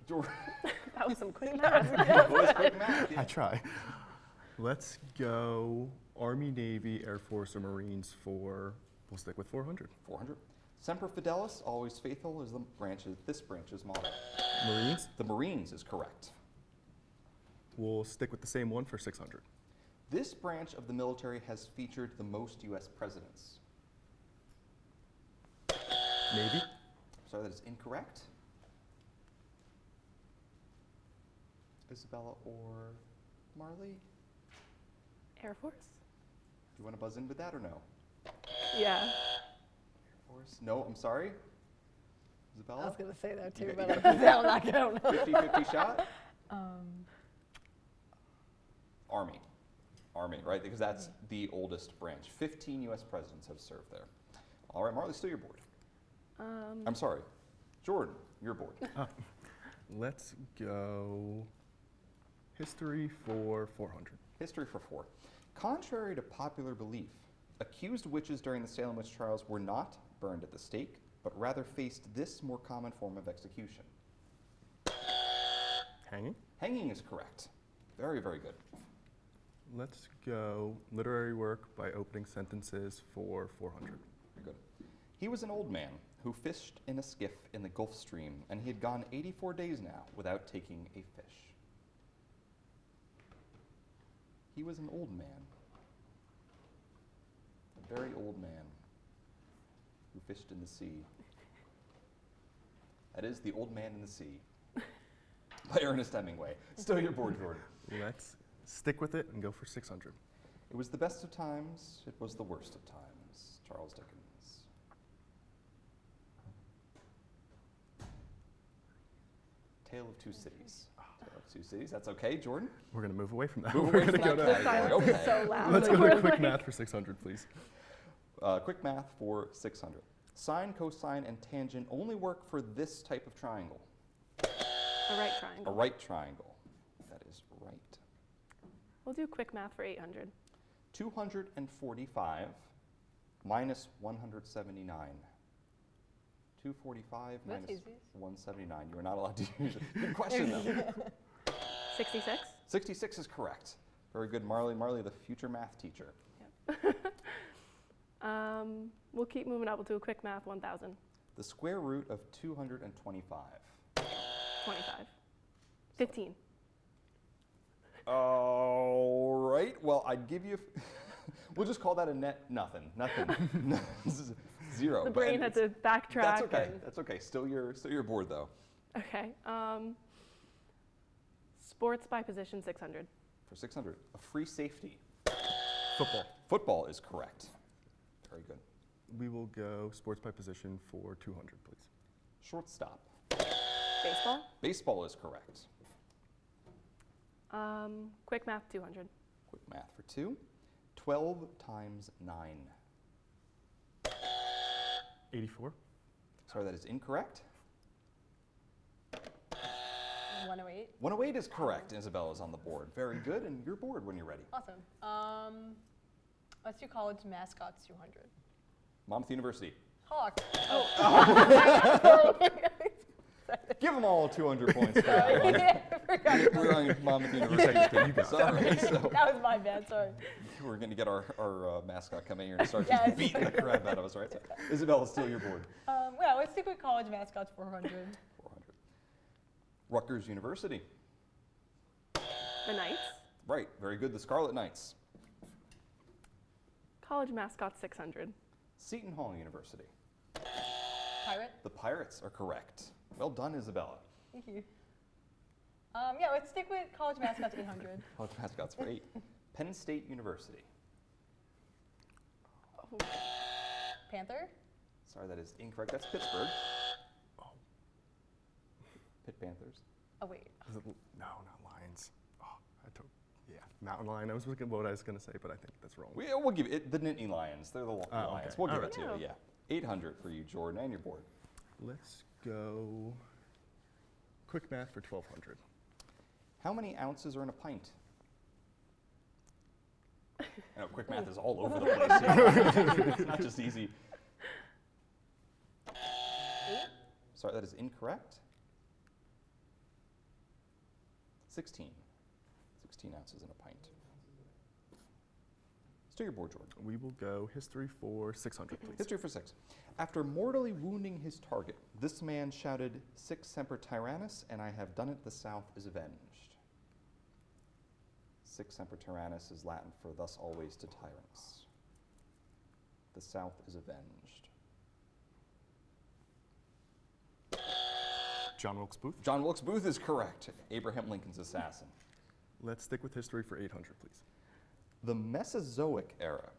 That was some quick math. That was quick math, yeah. I try. Let's go Army, Navy, Air Force, or Marines for, we'll stick with 400. 400. Semper Fidelis, always faithful, is this branch's motto. Marines? The Marines is correct. We'll stick with the same one for 600. This branch of the military has featured the most U.S. presidents. Navy? Sorry, that is incorrect. Isabella or Marley? Air Force? Do you want to buzz in with that or no? Yeah. Air Force? No, I'm sorry. Isabella? I was going to say that You too, got- but you I'm got not going to. 50-50 shot? Um, Army. Army, right? Because that's the oldest branch. 15 U.S. presidents have served there. All right, Marley, still your board. I'm sorry. Jordan, your board. Let's go history for 400. History for 4. Contrary to popular belief, accused witches during the Salem witch trials were not burned at the stake, but rather faced this more common form of execution. Hanging? Hanging is correct. Very, very good. Let's go literary work by opening sentences for 400. Very good. He was an old man who fished in a skiff in the Gulf Stream, and he had gone 84 days now without taking a fish. He was an old man. A very old man who fished in the sea. That is The Old Man in the Sea by Ernest Hemingway. Still your board, Jordan. Let's stick with it and go for 600. It was the best of times, it was the worst of times. Charles Dickens. Tale of Two Cities. Tale of Two Cities, that's okay, Jordan? We're going to move away from that. Move We're away going to from go that to category. Okay. So loud. Let's go We're to quick like- math for 600, please. Quick math for 600. Sine, cosine, and tangent only work for this type of triangle. A right A triangle. right triangle. That is right. We'll do quick math for 800. 245 minus 179. 245 That's minus easy. 179. You are not allowed to use it. Good question, though. 66? 66 is correct. Very good, Marley. Marley, the future math teacher. We'll keep moving up. We'll do a quick math 1,000. The square root of 225. 25. 15. All right. Well, I'd give you. We'll just call that a net nothing. Nothing. Zero. The But- brain and had to backtrack. That's okay. and- That's okay. Still your board though. Okay. Sports by position 600. For 600, a free safety. Football. Football is correct. Very good. We will go sports by position for 200, please. Shortstop. Baseball. Baseball is correct. Quick math 200. Quick math for 2. 12 times 9. 84. Sorry, that is incorrect. 108. 108 is correct. Isabella's on the board. Very good, and you're board when you're ready. Awesome. Let's do college mascots 200. Monmouth University. Hawk. Give them all 200 points for that one. We're on Monmouth University. Sorry. So That was my bad, sorry. we're going to get our mascot coming here and start Yes. just beating the crap out of us, right? So, Isabella, still your board. Yeah, let's stick with college mascots 400. 400. Rutgers University. The Knights. Right. Very good. The Scarlet Knights. College mascot 600. Seton Hall University. Pirate. The Pirates are correct. Well done, Isabella. Thank you. Yeah, let's stick with college mascots 800. College mascots for 8. Penn State University. Panther. Sorry, that is incorrect. That's Pittsburgh. Pitt Panthers. Oh, wait. Is it, no, not Lions. Oh, yeah, Mountain Lion. I was looking at what I was going to say, but I think that's wrong. We'll give it the Nittany Lions. They're the Lions. okay. We'll give All it to you. right. Yeah. 800 for you, Jordan, and your board. Let's go quick math for 1,200. How many ounces are in a pint? I know quick math is all over the place here. It's not just easy. 8? Sorry, that is incorrect. 16. 16 ounces in a pint. Still your board, Jordan. We will go history for 600, please. History for 6. After mortally wounding his target, this man shouted, "Sic semper tyrannis, and I have done it, the South is avenged." Sic semper tyrannis is Latin for thus always to tyrants. The South is avenged. John Wilkes Booth. John Wilkes Booth is correct. Abraham Lincoln's assassin. Let's stick with history for 800, please. The Mesozoic era,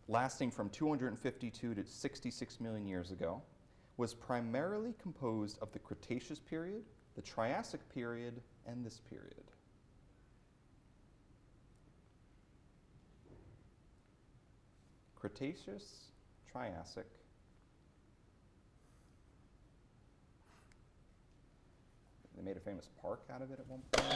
lasting from 252 to 66 million years ago, was primarily composed of the Cretaceous period, the Triassic period, and this period. Cretaceous, Triassic, they made a famous park out of it at one point.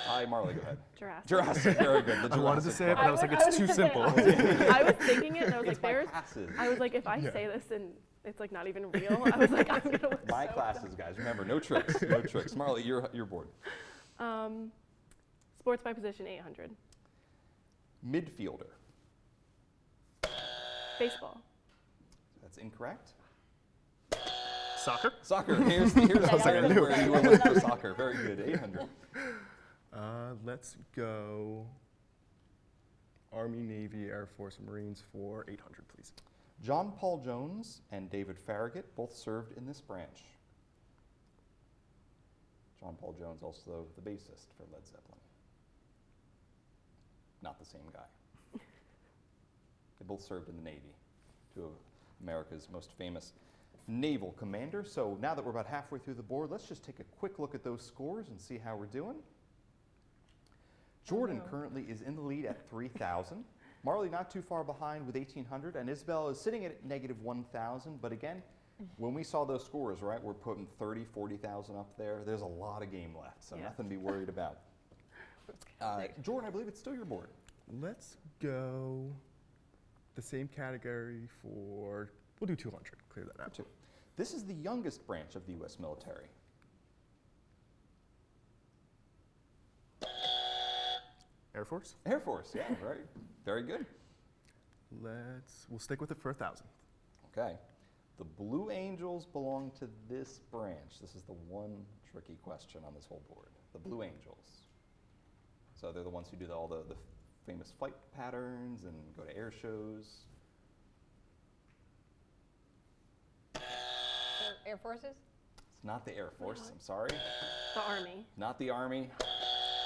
Hi, Marley, go ahead. Jurassic. Jurassic, very good. The I wanted to Jurassic say it, but Park. I was like, it's too simple. I was thinking it, and I was It's like, my "There's." classes. I was like, if I Yeah. say this and it's like not even real, I was like, I'm gonna look My so classes, guys. Remember, no tricks, no tricks. Marley, you're bored. Sports by position 800. Midfielder. Baseball. That's incorrect. Soccer? Soccer. Here's where you were looking for soccer. Very good. 800. Let's go Army, Navy, Air Force, Marines for 800, please. John Paul Jones and David Farragut both served in this branch. John Paul Jones, also the bassist for Led Zeppelin. Not the same guy. They both served in the Navy, two of America's most famous naval commanders. So now that we're about halfway through the board, let's just take a quick look at those scores and see how we're doing. Jordan currently is in the lead at 3,000. Marley not too far behind with 1,800, and Isabel is sitting at negative 1,000. But again, when we saw those scores, right, we're putting 30, 40,000 up there. There's a lot of game left, so nothing to be worried about. Jordan, I believe it's still your board. Let's go the same category for, we'll do 200, clear that out. This is the youngest branch of the U.S. military. Air Force? Air Force, yeah, right. Very good. We'll stick with it for 1,000. Okay. The Blue Angels belong to this branch. This is the one tricky question on this whole board. The Blue Angels. So they're the ones who do all the famous flight patterns and go to air shows. Air Forces? It's not the Air Force, I'm sorry. The Army. Not the Army.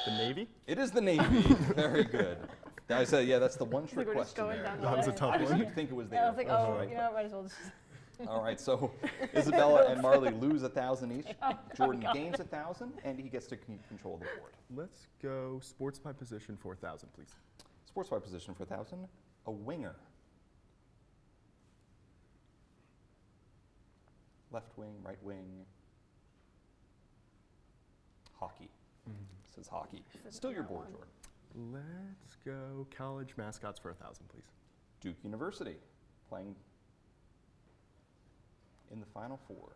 The Navy? It is the Navy. Very good. I said, yeah, that's the one trick we're just question going there. down the That was a tough one. You'd think it was the Yeah, I Air was like, Force, oh, right? you know, might as well just. All right, so Isabella and Marley lose 1,000 each. Oh, Jordan God. gains 1,000, and he gets to control the board. Let's go sports by position for 1,000, please. Sports by position for 1,000, a winger. Left wing, right wing. Hockey. This is hockey. Still your board, Jordan. Let's go college mascots for 1,000, please. Duke University, playing in the Final Four.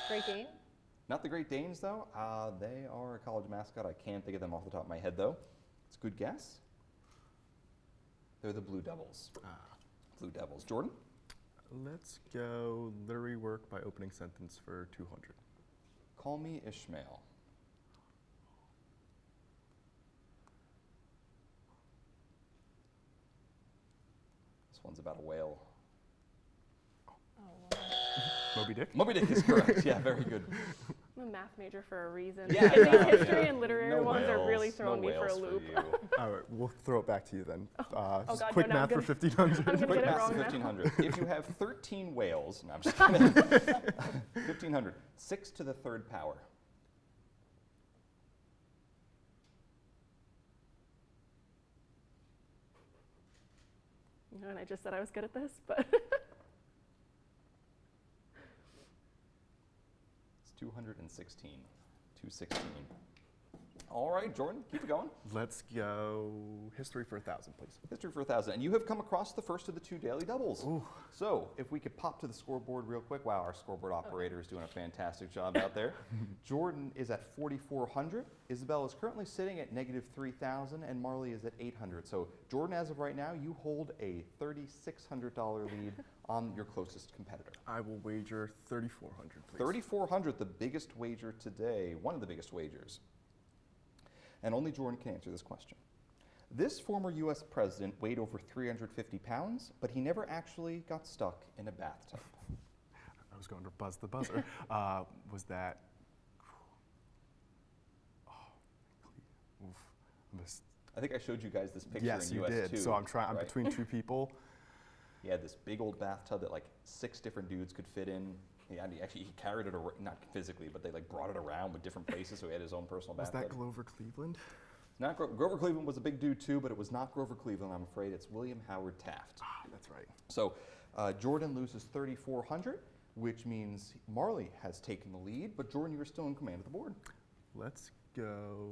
Great Dane? Not the Great Danes, though. They are a college mascot. I can't think of them off the top of my head, though. It's a good guess. They're the Blue Devils. Blue Devils. Jordan? Let's go literary work by opening sentence for 200. Call me Ishmael. This one's about a whale. Moby Dick? Moby Dick is correct. Yeah, very good. I'm a math major for a reason. Yeah, and no, these history yeah. and literary No ones are really whales, throwing no me for a whales loop. you. All right, we'll throw it back to you then. God, quick no, math for I'm 1,500. gonna Quick get it math wrong to now. 1,500. If you have 13 whales, no, I'm just kidding. 1,500. 6 to the third power. And I just said I was good at this, but It's 216. 216. All right, Jordan, keep it going. Let's go history for 1,000, please. History for 1,000. And you have come across the first of the 2 daily doubles. Ooh. So if we could pop to the scoreboard real quick. Wow, our scoreboard operator is doing a fantastic job out there. Jordan is at 4,400. Isabel is currently sitting at negative 3,000, and Marley is at 800. So Jordan, as of right now, you hold a $3,600 lead on your closest competitor. I will wager 3,400, please. 3,400, the biggest wager today, one of the biggest wagers. And only Jordan can answer this question. This former US president weighed over 350 pounds, but he never actually got stuck in a bathtub. I was going to buzz the buzzer. Was that... I think I showed you guys this picture yes, in you US did. too, So I'm trying. I'm right? between 2 people. He had this big old bathtub that like 6 different dudes could fit in. He carried it, not physically, but they like brought it around with different places, so he had his own personal Was bathtub. that Grover Cleveland? Not Grover Cleveland was a big dude too, but it was not Grover Cleveland, I'm afraid. It's William Howard Taft. Ah, that's right. So Jordan loses 3,400, which means Marley has taken the lead, but Jordan, you are still in command of the board. Let's go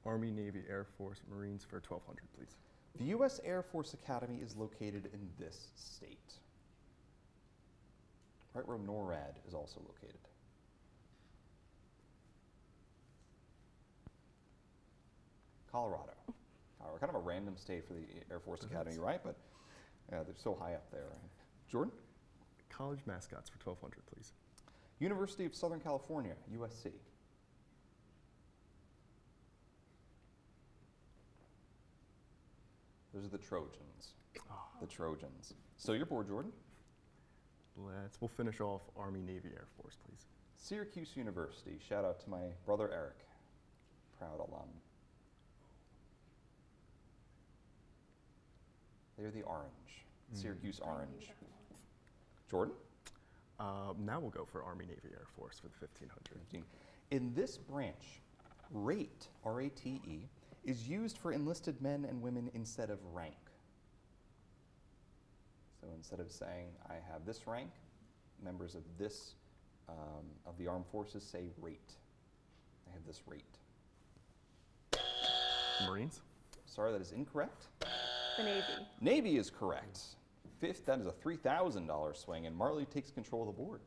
Army, Navy, Air Force, Marines for 1,200, please. The U.S. Air Force Academy is located in this state, right where NORAD is also located. Colorado. Kind of a random state for the Air Force Academy, right? But they're so high up there. Right? Jordan? College mascots for 1,200, please. University of Southern California, USC. Those are the Trojans. The Trojans. So your board, Jordan? We'll finish off Army, Navy, Air Force, please. Syracuse University. Shout out to my brother Eric. Proud alum. They're the orange. Syracuse Orange. Jordan? Now we'll go for Army, Navy, Air Force for the 1,500. In this branch, rate, R-A-T-E, is used for enlisted men and women instead of rank. So instead of saying, I have this rank, members of this, of the armed forces say rate. I have this rate. Marines? Sorry, that is incorrect. The Navy. Navy is correct. Fifth, that is a $3,000 swing, and Marley takes control of the board.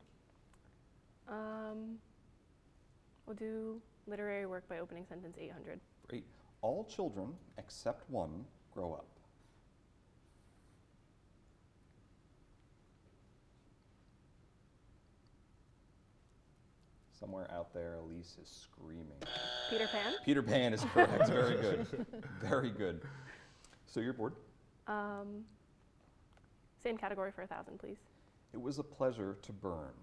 We'll do literary work by opening sentence 800. Great. All children, except one, grow up. Somewhere out there, Allyce is screaming. Peter Pan? Peter Pan is correct. Very good. Very good. So your board? Same category for 1,000, please. It was a pleasure to burn.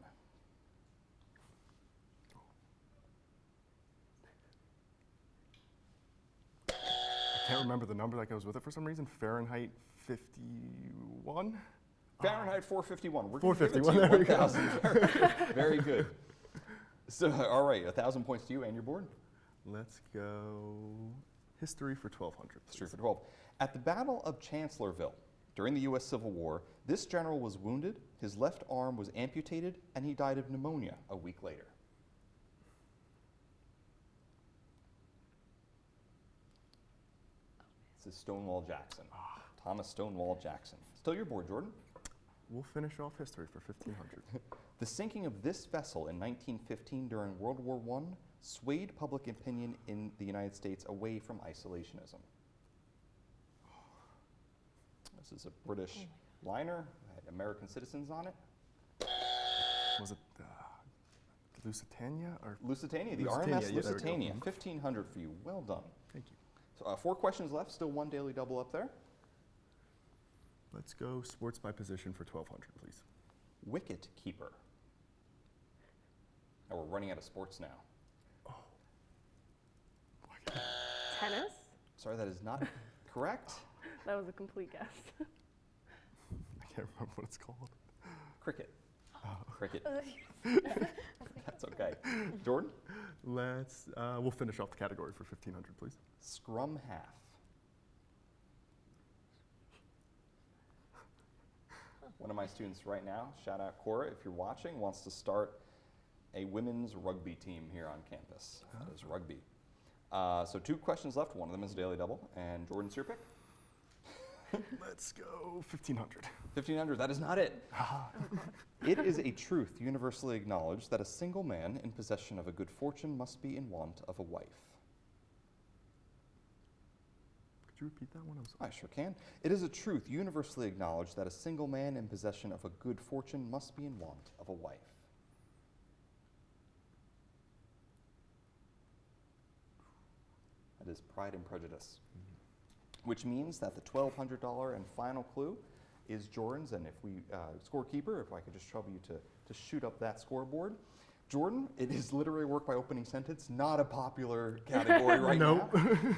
I can't remember the number that goes with it for some reason. Fahrenheit 51? Fahrenheit 451. We're 451, gonna there we give it go. to you. 1,000. Very good. So, all right, 1,000 points to you and your board. Let's go history for 1,200. History for 12. At the Battle of Chancellorsville, during the U.S. Civil War, this general was wounded, his left arm was amputated, and he died of pneumonia a week later. This is Stonewall Jackson. Thomas Stonewall Jackson. Still your board, Jordan. We'll finish off history for 1,500. The sinking of this vessel in 1915 during World War I swayed public opinion in the United States away from isolationism. This is a British liner, had American citizens on it. Was it Lusitania? Or Lusitania, the Lusitania, RMS yeah, there we go. Lusitania. 1,500 for you. Well done. Thank you. So 4 questions left, still 1 daily double up there. Let's go sports by position for 1,200, please. Wicket keeper. Oh, we're running out of sports now. Tennis? Sorry, that is not correct. That was a complete guess. I can't remember what it's called. Cricket. Cricket. That's okay. Jordan? We'll finish off the category for 1,500, please. Scrum half. One of my students right now, shout out Cora, if you're watching, wants to start a women's rugby team here on campus. That is rugby. So 2 questions left. One of them is a daily double. And Jordan, it's your pick. Let's go 1,500. 1,500, that is not it. It is a truth universally acknowledged that a single man in possession of a good fortune must be in want of a wife. Could you repeat that one? I sure can. It is a truth universally acknowledged that a single man in possession of a good fortune must be in want of a wife. That is Pride and Prejudice. Which means that the $1,200 and final clue is Jordan's, and if we, scorekeeper, if I could just trouble you to shoot up that scoreboard. Jordan, it is literary work by opening sentence, not a popular category right now.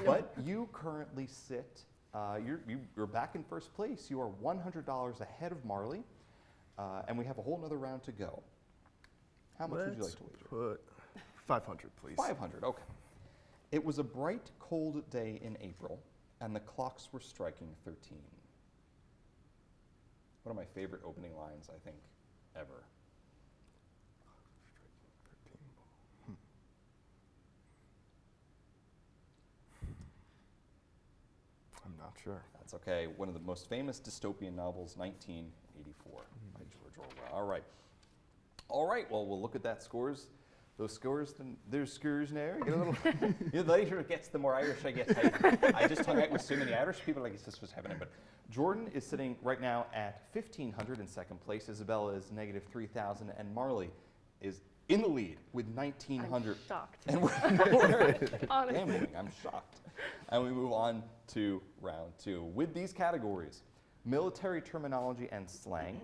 But you currently sit, you're back in first place. You are $100 ahead of Marley, and we have a whole nother round to go. How much would you like to wager? Put 500, please. 500, okay. It was a bright, cold day in April, and the clocks were striking 13. One of my favorite opening lines, I think, ever. I'm not sure. That's okay. One of the most famous dystopian novels, 1984, by George Orwell. All right. All right, well, we'll look at that scores. Those scores, there's scores now. Get a little, the later it gets, the more Irish I get. I just hung out with so many Irish people, I guess this was happening. But Jordan is sitting right now at 1,500 in second place. Isabella is negative 3,000, and Marley is in the lead with 1,900. I'm shocked. And we're Honestly. gambling. I'm shocked. And we move on to round 2. With these categories, military terminology and slang.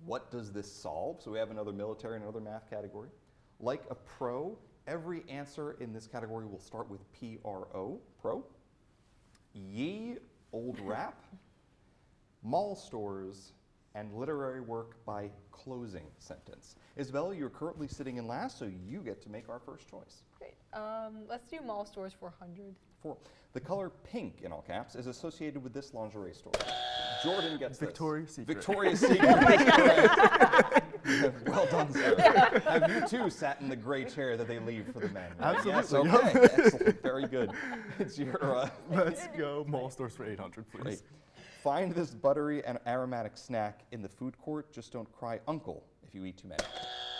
What does this solve? So we have another military and another math category. Like a pro, every answer in this category will start with P-R-O, pro. Ye old rap, mall stores, and literary work by closing sentence. Isabella, you're currently sitting in last, so you get to make our first choice. Great. Let's do mall stores for 100. 4. The color pink, in all caps, is associated with this lingerie store. Jordan gets Victoria's this. Secret. Victoria's Secret. Well done, sir. Have you too sat in the gray chair that they leave for the men? Absolutely. Yes, okay. Excellent. Very good. It's your. Let's go mall stores for 800, please. Great. Find this buttery and aromatic snack in the food court. Just don't cry uncle if you eat too many.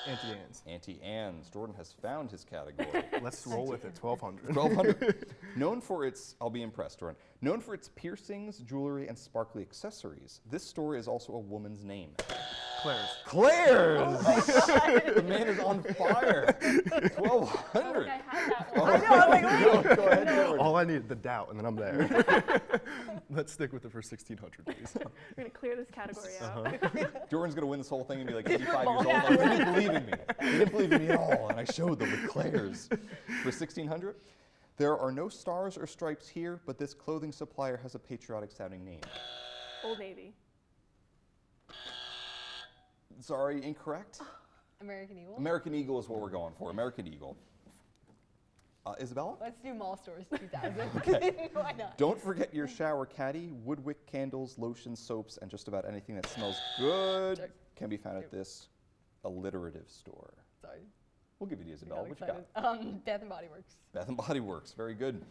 Auntie Anne's. Auntie Anne's. Jordan has found his category. Let's roll with it. 1,200. 1,200. Known for its, I'll be impressed, Jordan. Known for its piercings, jewelry, and sparkly accessories, this store is also a woman's name. Claire's. Claire's! Oh my God. The man is on fire. 1,200. I had that All one. right. I know, I'm like, Go ahead, Jordan. All I need, the doubt, and then I'm there. Let's stick with it for 1,600, please. We're going to clear this category out. Jordan's going to win this whole thing and be like 85 years old. Like, he didn't believe in me. He didn't believe in me at all. And I showed them with Claire's. For 1,600, there are no stars or stripes here, but this clothing supplier has a patriotic sounding name. Old Navy. Sorry, incorrect. American Eagle? American Eagle is what we're going for. American Eagle. Isabella? Let's do mall stores 2000. Okay. Why not? Don't forget your shower caddy, woodwick candles, lotions, soaps, and just about anything that smells good Check. can be found at this alliterative store. Sorry. We'll give you the Isabella. Got What you got? excited. Bath and Body Works. Bath and Body Works. Very good.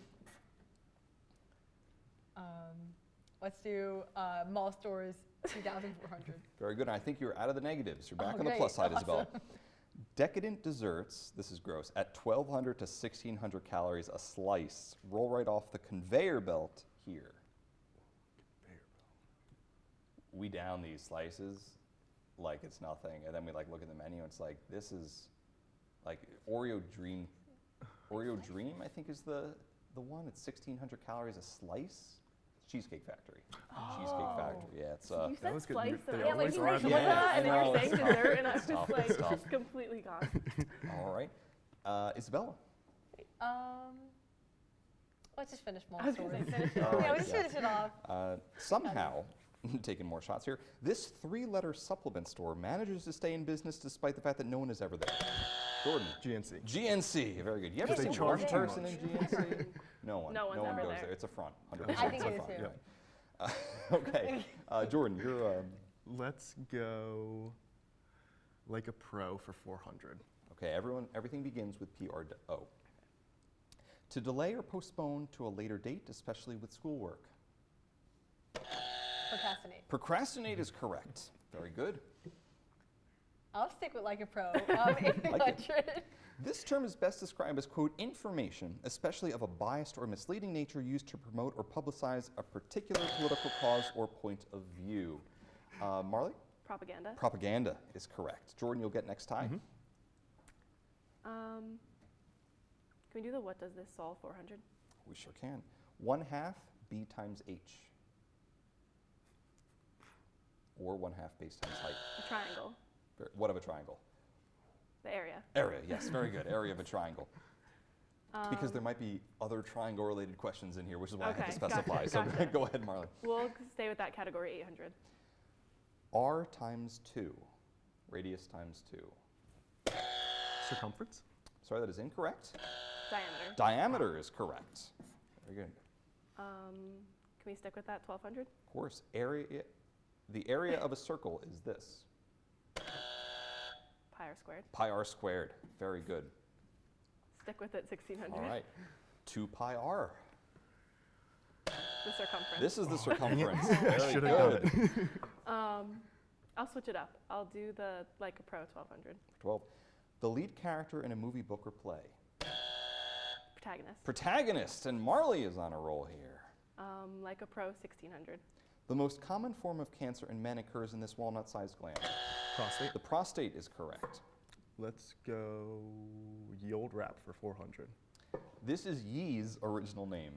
Let's do mall stores 2,400. Very good. And I think you're out of the negatives. You're back on the great. plus side, Isabella. Awesome. Decadent desserts, this is gross, at 1,200 to 1,600 calories a slice. Roll right off the conveyor belt here. We down these slices like it's nothing, and then we like look at the menu and it's like, this is like Oreo Dream, I think is the one. It's 1,600 calories a slice. Cheesecake Factory. Cheesecake Factory, yeah. It's You said was good. slice, They and always you are were the like, best. and then I you're know, saying it's tough. dessert, and I was It's tough, just it's like, tough. completely gone. All right. Isabella. Let's just finish mall I was gonna stores. say finish it Yeah, off. we just finish it off. Somehow, taking more shots here, this 3-letter supplement store manages to stay in business despite the fact that no one is ever there. Jordan. GNC. GNC, very good. You ever They seen charge one too person in much. GNC? No one. No one's one ever goes there. there. It's a front. 100%. I think it's a it is front. too. Okay. Jordan, you're. Let's go like a pro for 400. Okay, everything begins with P-R-O. To delay or postpone to a later date, especially with schoolwork. Procrastinate. Procrastinate is correct. Very good. I'll stick with like a pro. 800. This term is best described as, quote, information, especially of a biased or misleading nature used to promote or publicize a particular political cause or point of view. Marley? Propaganda. Propaganda is correct. Jordan, you'll get next time. Can we do the what does this solve 400? We sure can. 1/2 b times h. Or 1/2 base times height. A triangle. What of a triangle? The area. Area, yes, very good. Area of a triangle. Because there might be other triangle-related questions in here, which is why I have to specify. Gotcha. So go ahead, Marley. We'll stay with that category, 800. R times 2. Radius times 2. Circumference? Sorry, that is incorrect. Diameter. Diameter is correct. Very good. Can we stick with that, 1200? Of course. The area of a circle is this. Pi r squared. Pi r squared. Very good. Stick with it, 1600. All right. 2 pi r. The circumference. This is the circumference. I should have got it. I'll switch it up. I'll do the like a pro 1200. 12. The lead character in a movie, book, or play. Protagonist. Protagonist, and Marley is on a roll here. Like a pro 1600. The most common form of cancer in men occurs in this walnut-sized gland. Prostate. The prostate is correct. Let's go ye old rap for 400. This is Ye's original name.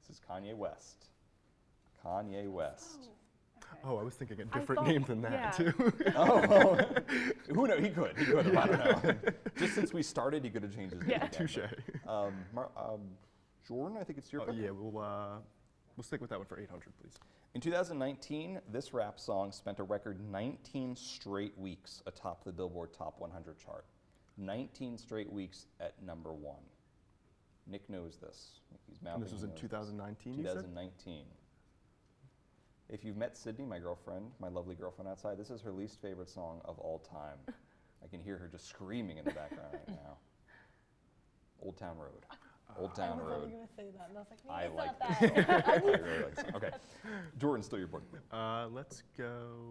This is Kanye West. Kanye West. Oh, I was thinking a different name than that, too. Who knows? He could have. I don't know. Just since we started, he could have changed his name. Yeah, touche. Jordan, I think it's your pick. Yeah, we'll stick with that one for 800, please. In 2019, this rap song spent a record 19 straight weeks atop the Billboard Top 100 chart. 19 straight weeks at number 1. Nick knows this. He's mouthing. And this was in 2019, you said? 2019. If you've met Sydney, my girlfriend, my lovely girlfriend outside, this is her least favorite song of all time. I can hear her just screaming in the background right now. Old Town Road. Old Town Road. I was going to say that, and I was like, I it's like not this that. song. I really like this song. Okay. Jordan, still your board. Let's go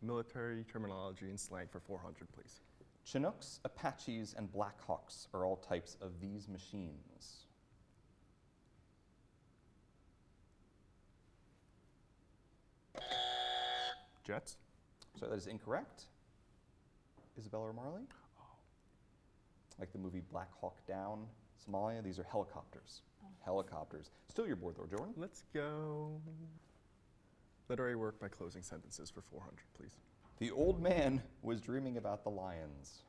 military terminology and slang for 400, please. Chinooks, Apaches, and Blackhawks are all types of these machines. Jets. So that is incorrect. Isabella or Marley? Like the movie Black Hawk Down, Somalia, these are helicopters. Helicopters. Still your board though, Jordan. Let's go literary work by closing sentences for 400, please. The old man was dreaming about the lions.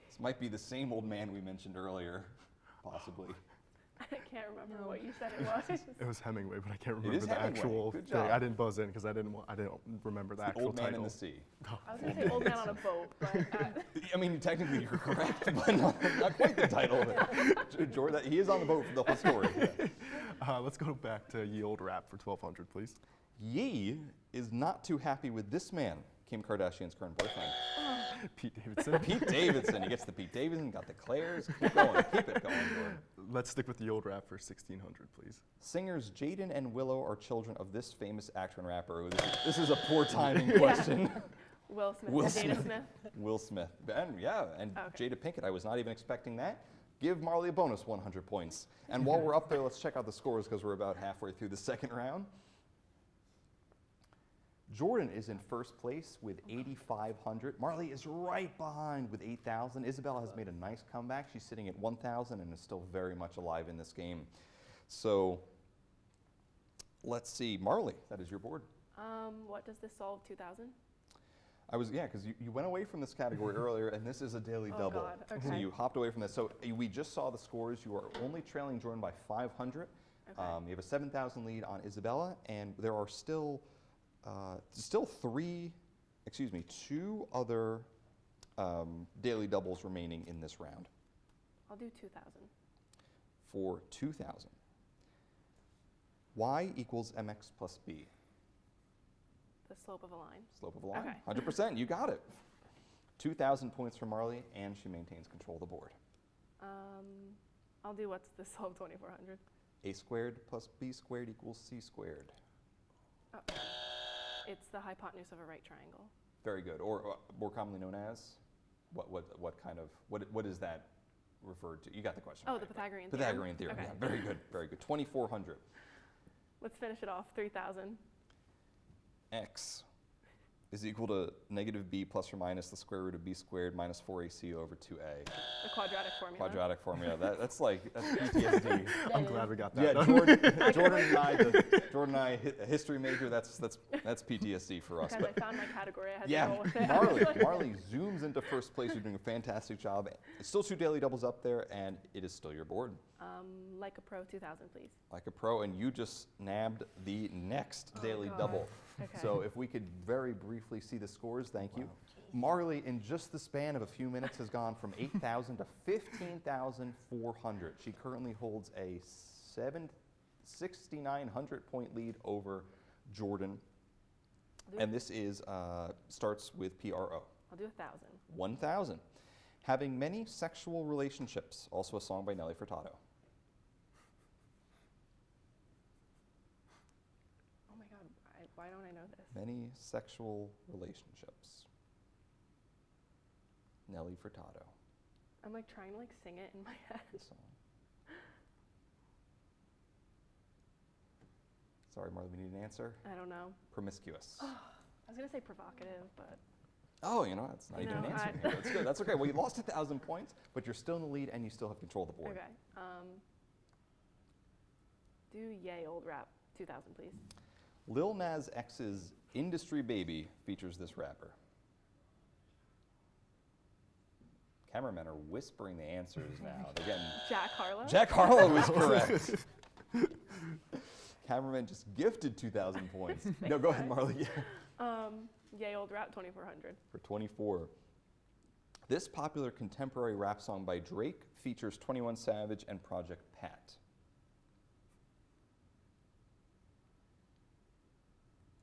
This might be the same old man we mentioned earlier, possibly. I can't remember what you said it was. It was Hemingway, but I can't It remember is the Hemingway. actual Good thing. job. I didn't buzz in because I didn't remember the It's actual the old man title. in the sea. I was going to say Old Man on a Boat, but... I mean, technically you're correct, but not quite the title of it. Jordan, he is on the boat for the whole story. Let's go back to ye old rap for 1200, please. Ye is not too happy with this man, Kim Kardashian's current boyfriend. Pete Davidson. Pete Davidson. He gets the Pete Davidson, got the Claire's. Keep going. Keep it going, Jordan. Let's stick with the old rap for 1600, please. Singers Jaden and Willow are children of this famous actor and rapper. Ooh, this is a poor timing question. Will Smith. Will Jada Smith. Smith. Will Smith. And Okay. Jada Pinkett. I was not even expecting that. Give Marley a bonus 100 points. And while we're up there, let's check out the scores because we're about halfway through the second round. Jordan is in first place with 8,500. Marley is right behind with 8,000. Isabella has made a nice comeback. She's sitting at 1,000 and is still very much alive in this game. So let's see. Marley, that is your board. What does this solve 2000? Because you went away from this category earlier, and this is a daily Oh, double. God. So Okay. you hopped away from this. So we just saw the scores. You are only trailing Jordan by 500. Okay. You have a 7,000 lead on Isabella, and there are still two other daily doubles remaining in this round. I'll do 2000. For 2,000. Y equals mx plus b. The slope of a line. Slope of a line. Okay. 100%. You got it. 2,000 points for Marley, and she maintains control of the board. I'll do what's the slope of 2,400. A squared plus b squared equals c squared. Oh. It's the hypotenuse of a right triangle. Very good. Or more commonly known as, what is that referred to? You got the question. Oh, right, the Pythagorean right? theorem. Pythagorean theorem. Okay. Yeah, very good. Very good. 2,400. Let's finish it off. 3,000. X is equal to negative b plus or minus the square root of b squared minus 4ac over 2a. The quadratic formula. Quadratic formula. That's PTSD. I'm glad we got that. Yeah, done. Jordan and I, a history major. That's PTSD for us. Because I found my category, I had to roll with it. Marley zooms into first place. You're doing a fantastic job. It's still 2 daily doubles up there, and it is still your board. Like a pro, 2,000, please. Like a pro, and you just nabbed the next daily double. Okay. So if we could very briefly see the scores, thank you. Marley, in just the span of a few minutes, has gone from 8,000 to 15,400. She currently holds a 6,900 point lead over Jordan. And this is starts with PRO. I'll do 1,000. 1,000. Having many sexual relationships, also a song by Nelly Furtado. Oh my God, why don't I know this? Many sexual relationships. Nelly Furtado. I'm like trying to sing it in my head. Sorry, Marley, we need an answer. I don't know. Promiscuous. I was gonna say provocative, but. Oh, that's not even an answer. That's good. That's okay. Well, you lost 1,000 points, but you're still in the lead and you still have control of the board. Okay. Do Yay Old Rap 2,000, please. Lil Nas X's Industry Baby features this rapper. Cameramen are whispering the answers now. They're getting Jack Harlow? Jack Harlow is correct. Cameraman just gifted 2,000 points. No, go ahead, Marley. Yay Old Rap 2,400. For 24. This popular contemporary rap song by Drake features 21 Savage and Project Pat.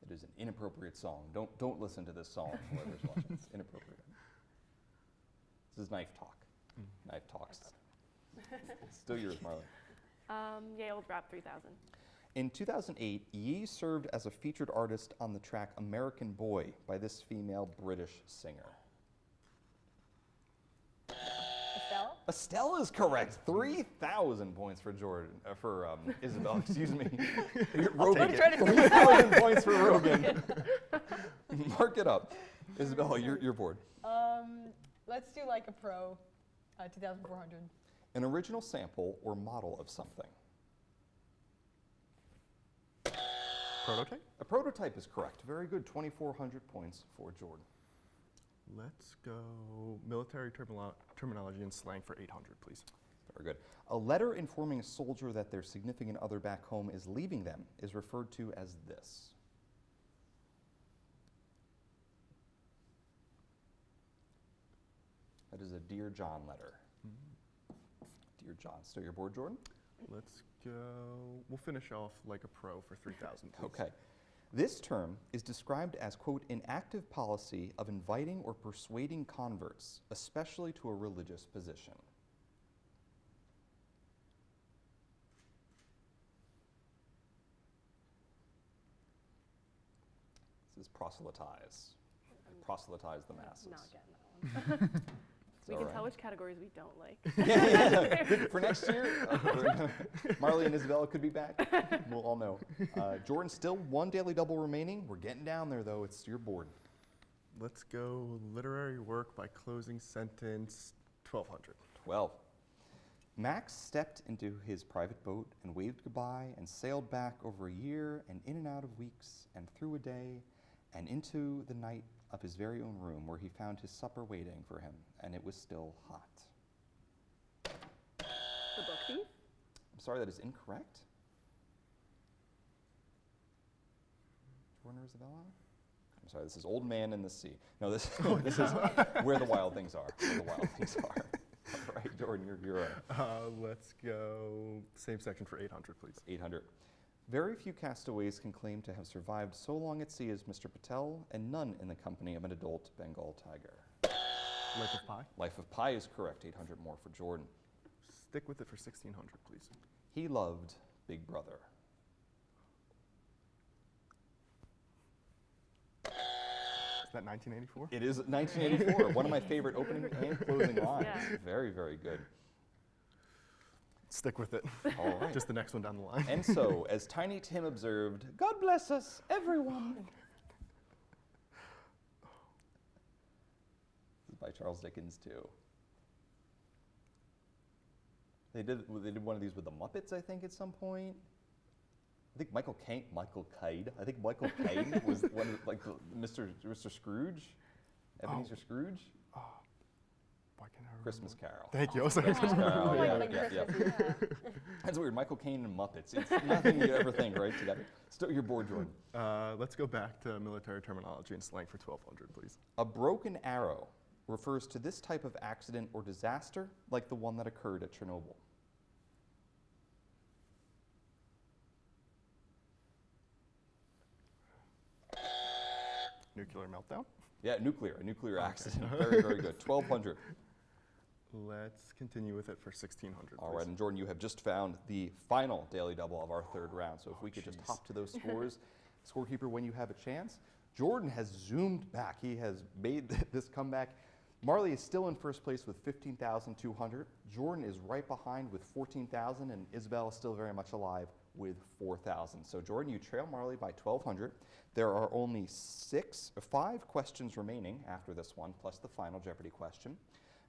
It is an inappropriate song. Don't listen to this song, whoever's watching. It's inappropriate. This is Knife Talk. Knife Talks. Still yours, Marley. Yay Old Rap 3,000. In 2008, Yee served as a featured artist on the track American Boy by this female British singer. Estelle? Estelle is correct. 3,000 points for Isabel, excuse me. Rogan. 3,000 points for Rogan. Mark it up. Isabel, you're bored. Let's do like a pro, 2,400. An original sample or model of something. Prototype? A prototype is correct. Very good. 2,400 points for Jordan. Let's go military terminology and slang for 800, please. Very good. A letter informing a soldier that their significant other back home is leaving them is referred to as this. That is a Dear John letter. Dear John. Still your board, Jordan? Let's go, we'll finish off like a pro for 3,000, please. Okay. This term is described as, quote, an active policy of inviting or persuading converts, especially to a religious position. This is proselytize. Proselytize the masses. Not getting that one. We can tell which categories we don't like. Yeah. For next year, Marley and Isabella could be back. We'll all know. Jordan, still 1 daily double remaining. We're getting down there, though. It's your board. Let's go literary work by closing sentence 1,200. 12. Max stepped into his private boat and waved goodbye and sailed back over a year and in and out of weeks and through a day and into the night of his very own room where he found his supper waiting for him, and it was still hot. The Book Thief? I'm sorry, that is incorrect. Jordan or Isabella? I'm sorry, this is Old Man in the Sea. No, this is Where the Wild Things Are. Where the Wild Things Are. All right, Jordan, you're Let's go same section for 800, please. 800. Very few castaways can claim to have survived so long at sea as Mr. Patel, and none in the company of an adult Bengal tiger. Life of Pi? Life of Pi is correct, 800 more for Jordan. Stick with it for 1600, please. He loved Big Brother. Is that 1984? It is 1984, one of my favorite opening and closing lines. Yeah. Very, very good. Stick with it. All right. Just the next one down the line. And so, as Tiny Tim observed, God bless us, everyone. This is by Charles Dickens, too. They did one of these with the Muppets, I think, at some point. I think Michael Caine was one of, like, Mr. Scrooge, Ebenezer Scrooge. Why can't I remember? Christmas Carol. Thank you. Christmas Carol. Yeah. That's weird. Michael Caine and Muppets. It's nothing you ever think, right? Together. Still, your board, Jordan. Let's go back to military terminology and slang for 1200, please. A broken arrow refers to this type of accident or disaster, like the one that occurred at Chernobyl. Nuclear meltdown? Yeah, a nuclear accident. Very, very good. 1200. Let's continue with it for 1600. All right, and Jordan, you have just found the final daily double of our third round. So if we could just hop to those scores, scorekeeper, when you have a chance. Jordan has zoomed back. He has made this comeback. Marley is still in first place with 15,200. Jordan is right behind with 14,000, and Isabel is still very much alive with 4,000. So Jordan, you trail Marley by 1,200. There are only 5 questions remaining after this one, plus the final Jeopardy question,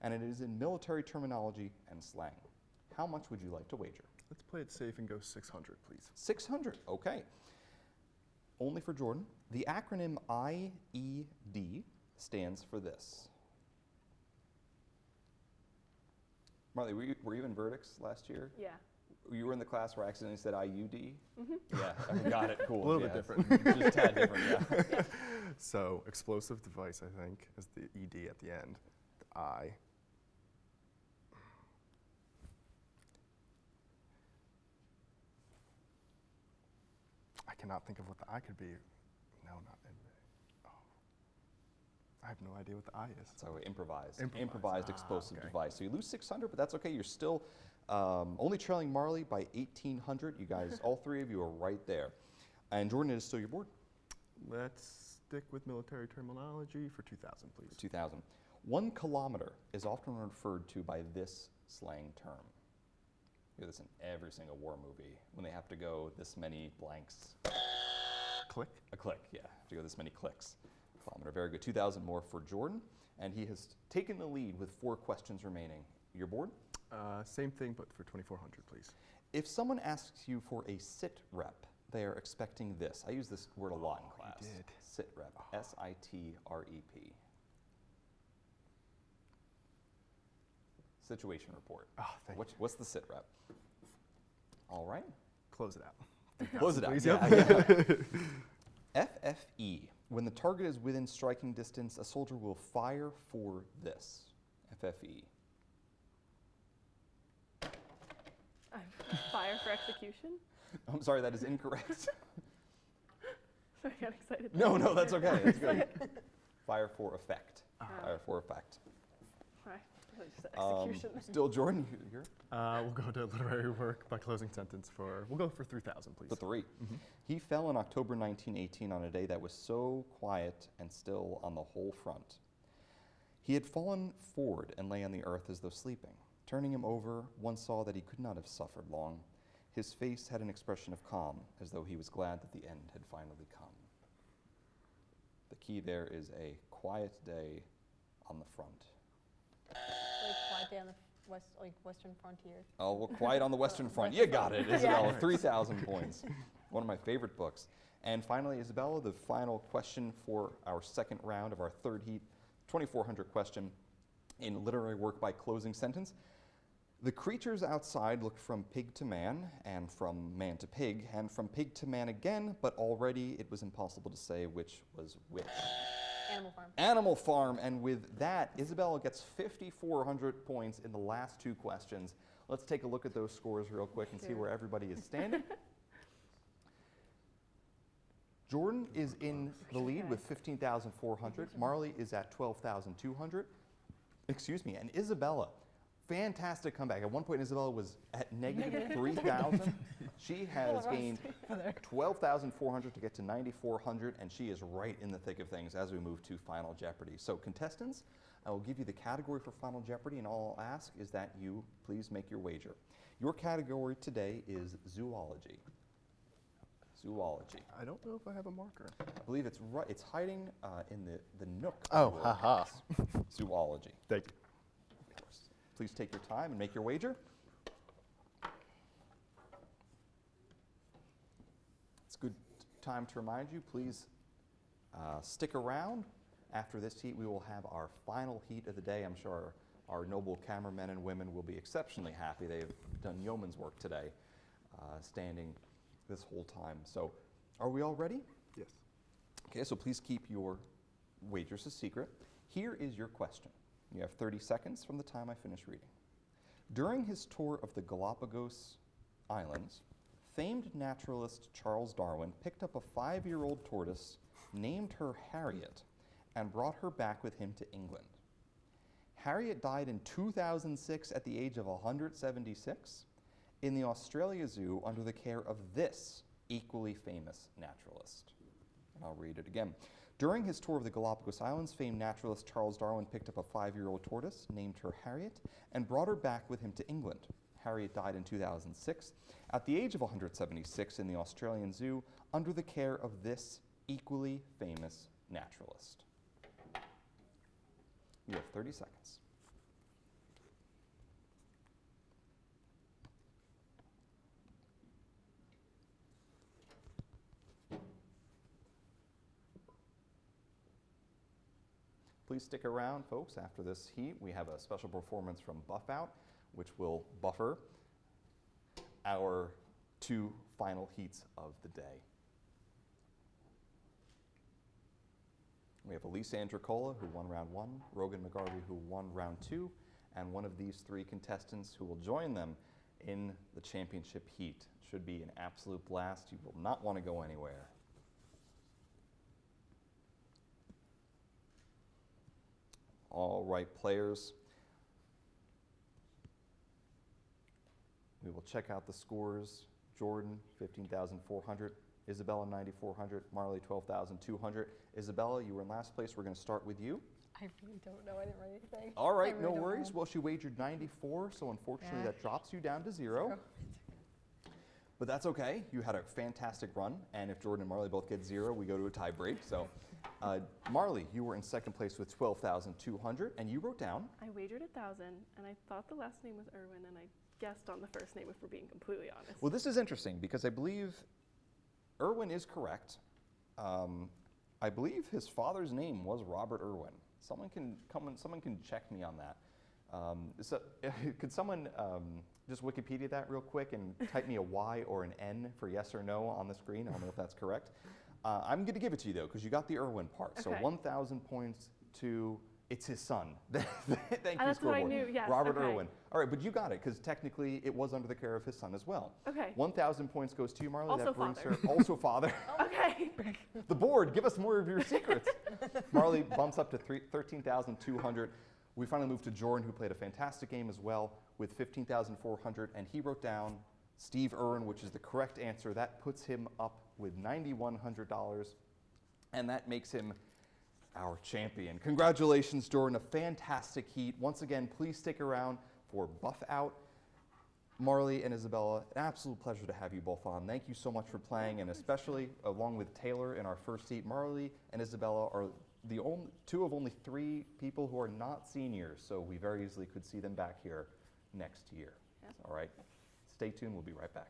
and it is in military terminology and slang. How much would you like to wager? Let's play it safe and go 600, please. 600, okay. Only for Jordan. The acronym IED stands for this. Marley, were you in verdicts last year? Yeah. You were in the class where I accidentally said IUD? Mm-hmm. Yeah, I got it. Cool. A little bit different. Just a tad different, yeah. So, explosive device, I think, is the ED at the end. The I. I cannot think of what the I could be. No, not oh. I have no idea what the I is. So improvised explosive device. So you lose 600, but that's okay. You're still only trailing Marley by 1,800. You guys, all three of you are right there. And Jordan, it is still your board. Let's stick with military terminology for 2,000, please. 2,000. 1 kilometer is often referred to by this slang term. You hear this in every single war movie when they have to go this many blanks. Click? A click, yeah. Have to go this many clicks. Kilometer, very good. 2,000 more for Jordan, and he has taken the lead with 4 questions remaining. Your board? Same thing, but for 2,400, please. If someone asks you for a sit rep, they are expecting this. I use this word a lot in class. You did. Sit rep, S-I-T-R-E-P. Situation report. Oh, thank you. What's the sit rep? All right. Close it out. Close it out. Please, yeah. FFE. When the target is within striking distance, a soldier will fire for this. FFE. Fire for execution? I'm sorry, that is incorrect. Sorry, I got excited. No, that's okay. That's good. Fire for effect. Fire for effect. Right. Execution. Still, Jordan, here? We'll go to literary work by closing sentence we'll go for 3,000, please. For 3. Mm-hmm. He fell in October 1918 on a day that was so quiet and still on the whole front. He had fallen forward and lay on the earth as though sleeping. Turning him over, one saw that he could not have suffered long. His face had an expression of calm, as though he was glad that the end had finally come. The key there is a quiet day on the front. Like quiet day on the Western frontier. Oh, well, quiet on the Western front. You got it, Isabella. 3,000 points. One of my favorite books. And finally, Isabella, the final question for our second round of our third heat, 2,400 question in literary work by closing sentence. The creatures outside looked from pig to man, and from man to pig, and from pig to man again, but already it was impossible to say which was which. Animal Farm. Animal Farm, and with that, Isabella gets 5,400 points in the last 2 questions. Let's take a look at those scores real quick and see where everybody is standing. Jordan is in the lead with 15,400. Marley is at 12,200. Excuse me, and Isabella, fantastic comeback. At one point, Isabella was at negative 3,000. She has gained 12,400 to get to 9,400, and she is right in the thick of things as we move to Final Jeopardy. So contestants, I will give you the category for Final Jeopardy, and all I'll ask is that you please make your wager. Your category today is zoology. Zoology. I don't know if I have a marker. I believe it's right. It's hiding in the nook. Oh, of your haha. desk. Zoology. Thank you. Of course. Please take your time and make your wager. It's a good time to remind you, please stick around. After this heat, we will have our final heat of the day. I'm sure our noble cameramen and women will be exceptionally happy. They've done yeoman's work today, standing this whole time. So are we all ready? Yes. Okay, so please keep your wagers a secret. Here is your question. You have 30 seconds from the time I finish reading. During his tour of the Galapagos Islands, famed naturalist Charles Darwin picked up a 5-year-old tortoise, named her Harriet, and brought her back with him to England. Harriet died in 2006 at the age of 176 in the Australia Zoo under the care of this equally famous naturalist. And I'll read it again. During his tour of the Galapagos Islands, famed naturalist Charles Darwin picked up a 5-year-old tortoise, named her Harriet, and brought her back with him to England. Harriet died in 2006 at the age of 176 in the Australian Zoo under the care of this equally famous naturalist. You have 30 seconds. Please stick around, folks. After this heat, we have a special performance from Buff Out, which will buffer our 2 final heats of the day. We have Allyce Andricola, who won round 1, Rogan McGarvey, who won round 2, and one of these 3 contestants who will join them in the championship heat. Should be an absolute blast. You will not want to go anywhere. All right, players. We will check out the scores. Jordan, 15,400. Isabella, 9,400. Marley, 12,200. Isabella, you were in last place. We're going to start with you. I really don't know. I didn't write anything. All right, I really no don't worries. know. Well, she wagered 94, so unfortunately Yeah. that drops you down to 0. But that's okay. You had a fantastic run, and if Jordan and Marley both get 0, we go to a tie break. So, Marley, you were in second place with 12,200, and you wrote down. I wagered 1,000, and I thought the last name was Irwin, and I guessed on the first name, if we're being completely honest. Well, this is interesting because I believe Irwin is correct. I believe his father's name was Robert Irwin. Someone can check me on that. So could someone just Wikipedia that real quick and type me a Y or an N for yes or no on the screen? I don't know if that's correct. I'm going to give it to you, though, because you got the Irwin part. So Okay. 1,000 points to, it's his son. Thank you, that's what I scoreboard. knew, yes, Robert okay. Irwin. All right, but you got it, because technically it was under the care of his son as well. Okay. 1,000 points goes to you, Marley. Also that brings father. her, also father. Okay. The board, give us more of your secrets. Marley bumps up to 13,200. We finally moved to Jordan, who played a fantastic game as well, with 15,400, and he wrote down Steve Irwin, which is the correct answer. That puts him up with $9,100, and that makes him our champion. Congratulations, Jordan, a fantastic heat. Once again, please stick around for Buff Out. Marley and Isabella, an absolute pleasure to have you both on. Thank you so much for playing, and especially along with Taylor in our first heat, Marley and Isabella are the only, 2 of only 3 people who are not seniors, so we very easily could see them back here next year. Yep. All right, stay tuned, we'll be right back.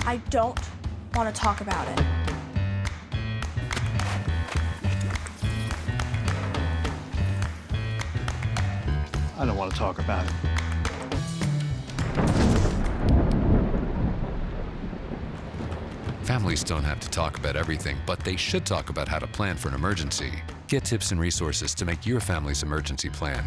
I don't want to talk about it. I don't want to talk about it. Families don't have to talk about everything, but they should talk about how to plan for an emergency. Get tips and resources to make your family's emergency plan.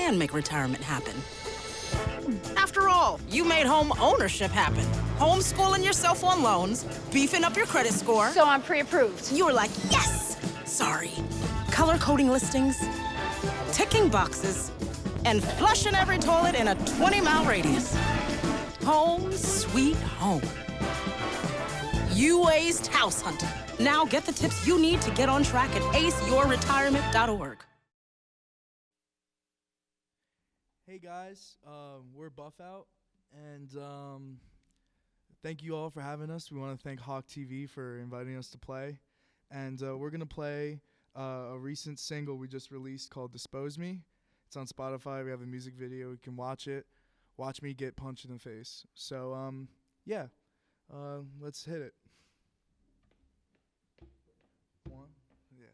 can make retirement happen. After all, you made home ownership happen. Homeschooling yourself on loans, beefing up your credit score. So I'm pre-approved. You were like, yes! Sorry. Color-coding listings, ticking boxes, and flushing every toilet in a 20-mile radius. Home sweet home. You aced house hunting. Now get the tips you need to get on track at aceyourretirement.org. Hey guys, we're Buff Out, and thank you all for having us. We want to thank Hawk TV for inviting us to play, and we're gonna play a recent single we just released called "Dispose Me." It's on Spotify. We have a music video. You can watch it. Watch me get punched in the face. So yeah, let's hit it. One, yeah.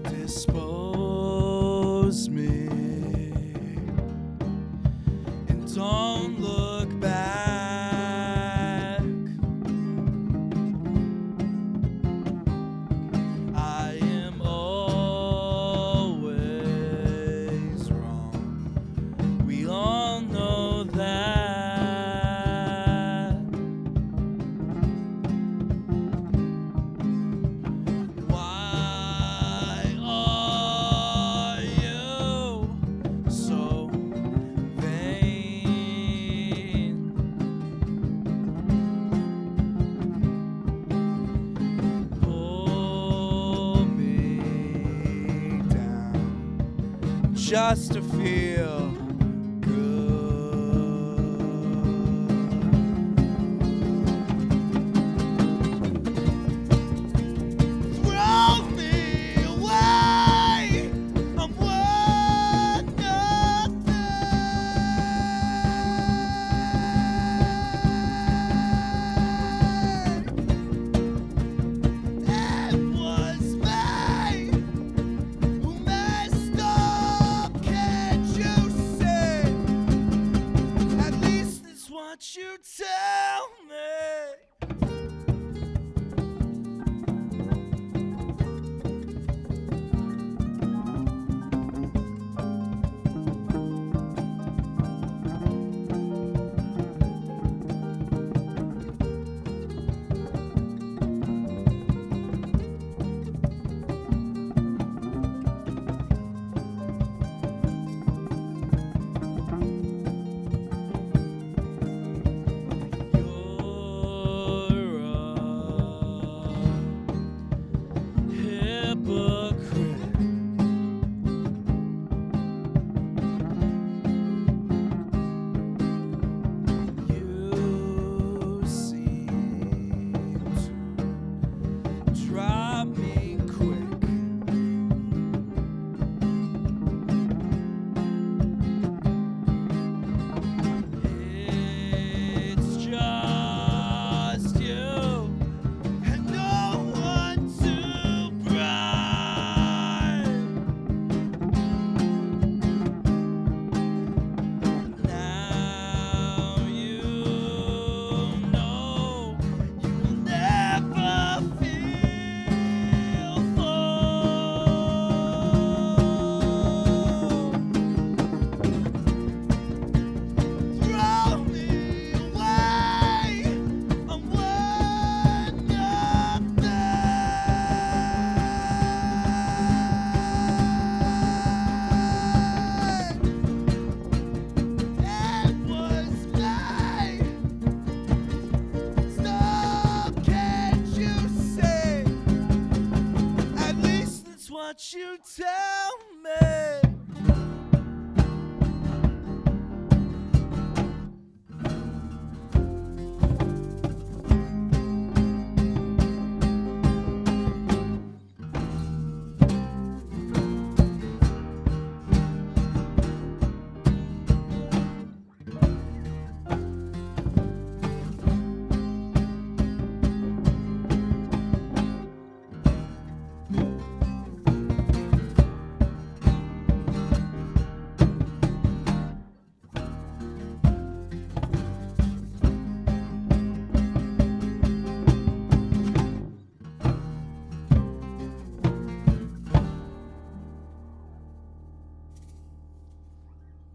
Dispose me and don't look back. I am always wrong. We all know that. Why are you so vain? Pull me down just to feel throw me away. I'm worth nothing. It was me who messed up. Can't you see? At least that's what you tell me. Hypocrite. You seem to drop me quick. It's just you and no one to bribe. Now you know you will never feel full. Throw me away. I'm worth nothing. It was me. Stop, can't you see? At least that's what you tell me.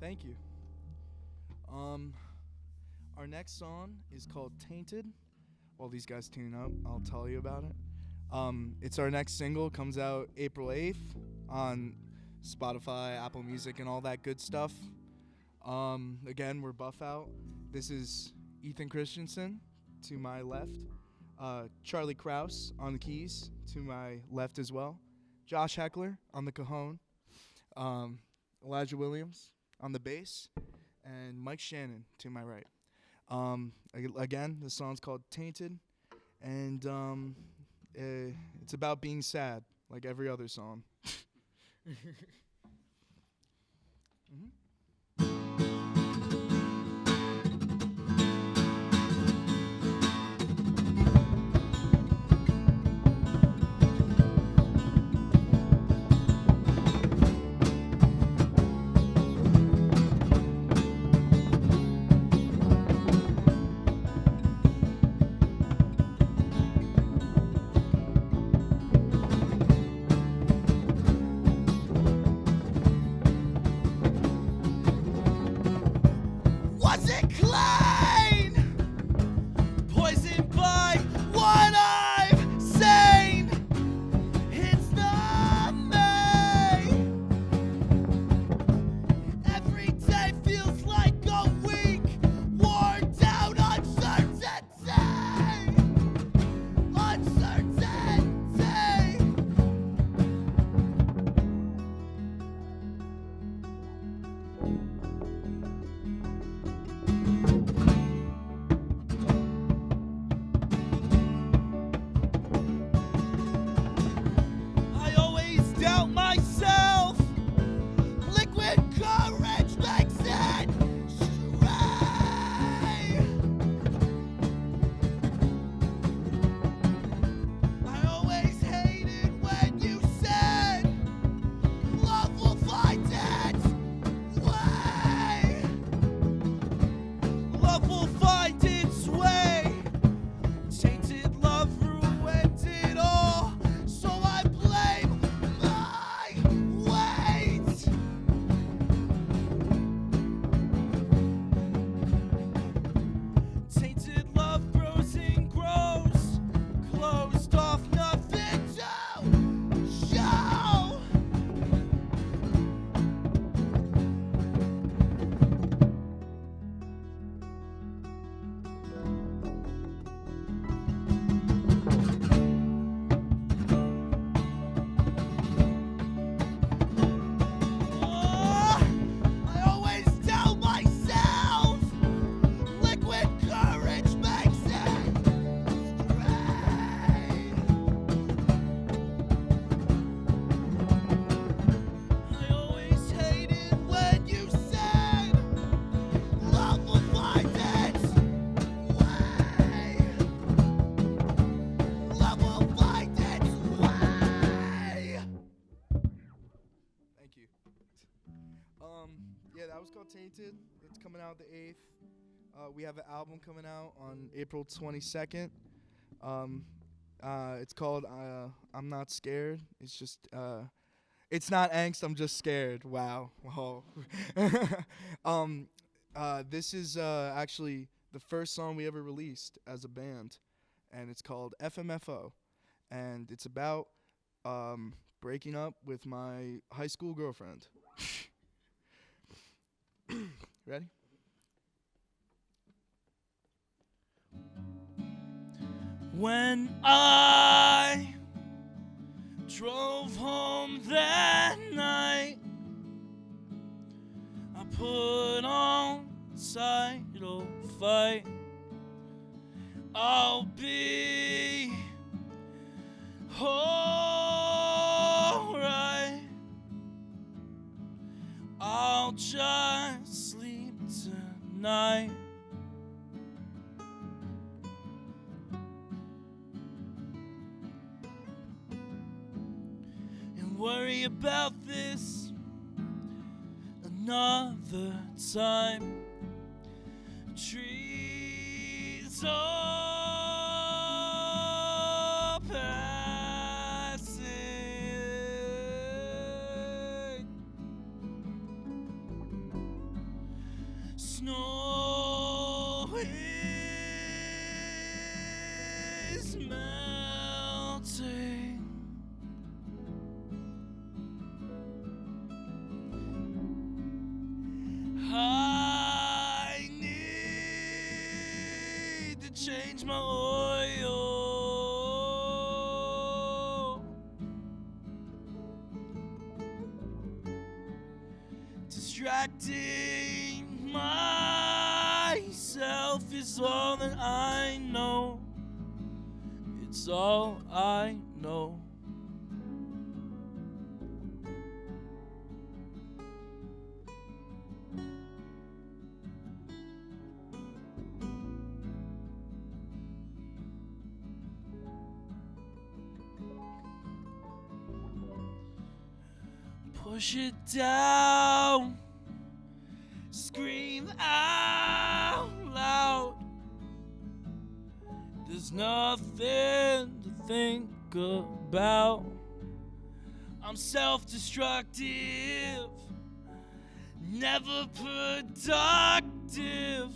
Thank you. Our next song is called Tainted. While these guys tune up, I'll tell you about it. It's our next single, comes out April 8th on Spotify, Apple Music, and all that good stuff. Again, we're Buff Out. This is Ethan Christensen to my left. Charlie Krause on the keys to my left as well. Josh Heckler on the cajon. Elijah Williams on the bass. And Mike Shannon to my right. Again, the song's called Tainted. And it's about being sad, like every other song. Was it clean? Poisoned by what I've seen. It's not me. Every day feels like a week. Worn down uncertainty. I always doubt myself. Liquid courage makes it stray. I always hated when you said love will find its way. Love will find its way. Tainted love ruined it all. So I blame my weight. Tainted love grows and grows. Closed off, nothing to show. I always doubt myself. Liquid courage makes it stray. I always hated when you said love will find its way. Love will find its way. Thank you. Yeah, that was called Tainted. It's coming out the 8th. We have an album coming out on April 22nd. It's called I'm Not Scared. It's just, it's not angst, I'm just scared. Wow. Whoa. This is actually the first song we ever released as a band, and it's called FMFO. And it's about breaking up with my high school girlfriend. Ready? When I drove home that night, I put on title fight. I'll be alright. I'll just sleep tonight. And worry about this another time. Trees are passing. Snow is melting. I need to change my oil. Distracting myself is all that I know. It's all I know. Push it down, scream out loud. There's nothing to think about. I'm self-destructive, never productive.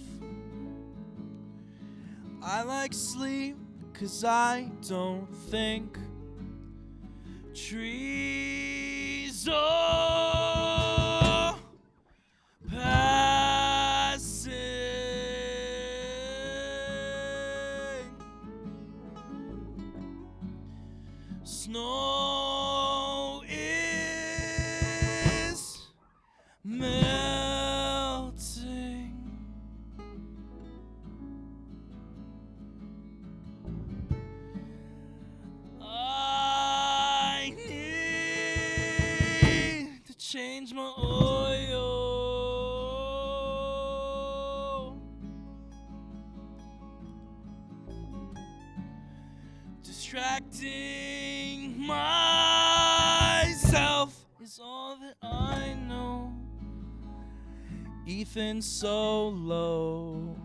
I like sleep 'cause I don't think. Trees are passing. Snow is melting. I need to change my oil. Distracting myself is all that I know. Ethan Solo.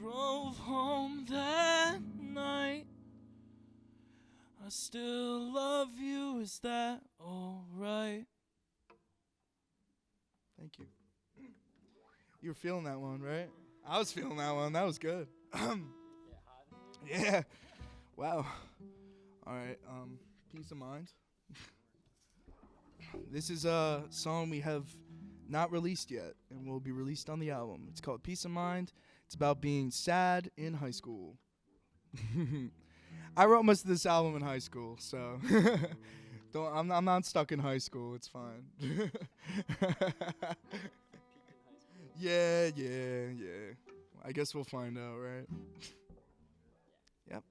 Drove home that night. I still love you, is that alright? Thank you. You were feeling that one, right? I was feeling that one. That was good. Yeah. Wow. All right. Peace of Mind. This is a song we have not released yet and will be released on the album. It's called Peace of Mind. It's about being sad in high school. I wrote most of this album in high school, so I'm not stuck in high school. It's fine. Yeah. I guess we'll find out, right? Yep.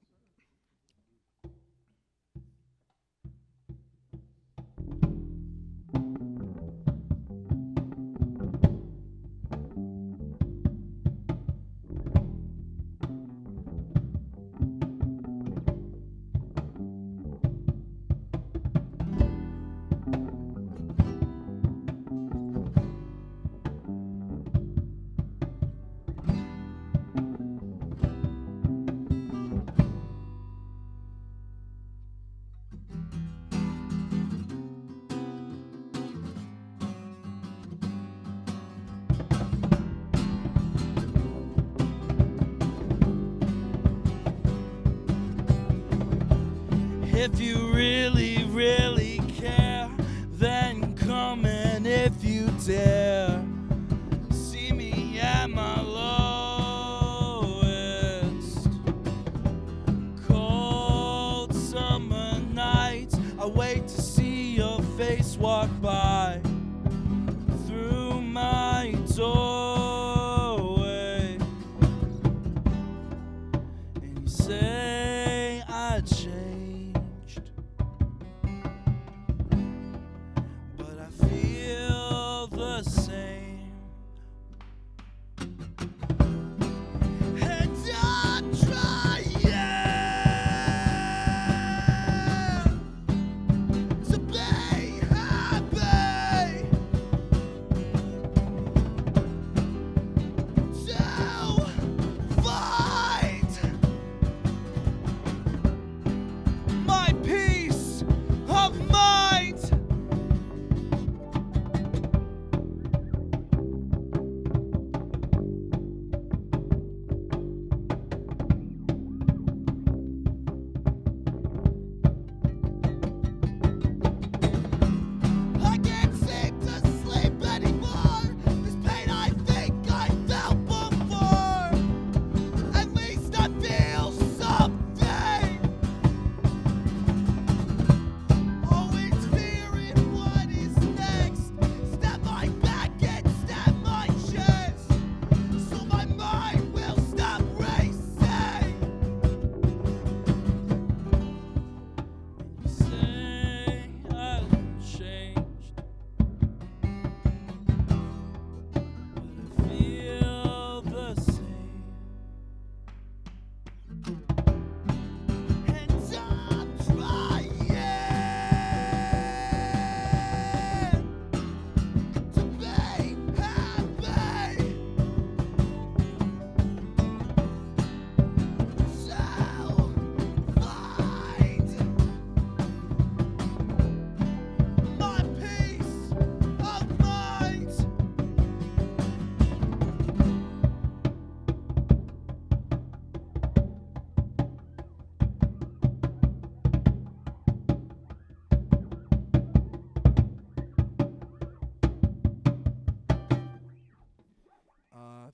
If you really, really care, then come, and if you dare, see me at my lowest. Cold summer nights, I wait to see your face walk by through my doorway, and you say I changed.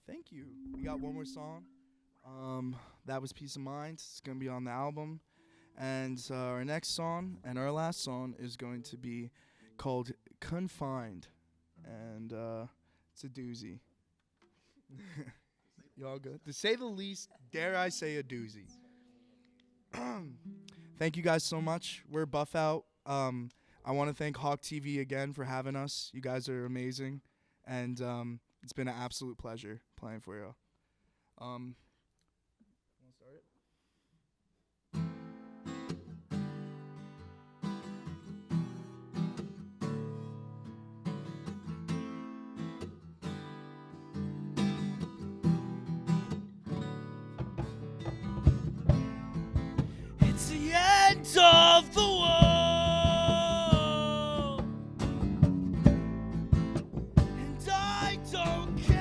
Thank you. We got one more song. That was Peace of Mind. It's going to be on the album. And our next song and our last song is going to be called Confined. And it's a doozy. Y'all good? To say the least, dare I say a doozy. Thank you guys so much. We're Buff Out. I want to thank Hawk TV again for having us. You guys are amazing. And it's been an absolute pleasure playing for you. Want to start it? It's the end of the world, and I don't care.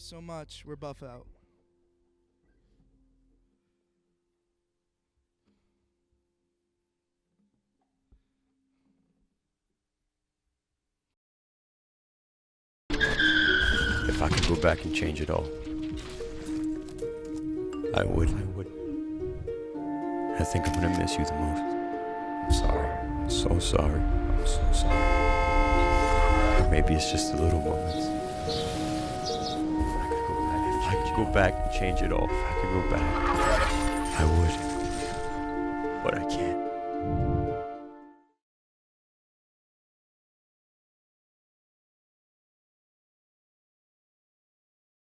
so much. We're Buff Out. If I could go back and change it all, I would. I think I'm gonna miss you the most. I'm sorry. I'm so sorry. I'm so sorry. Or maybe it's just the little moments. If I could go back and change it all, if I could go back, I would. But I can't.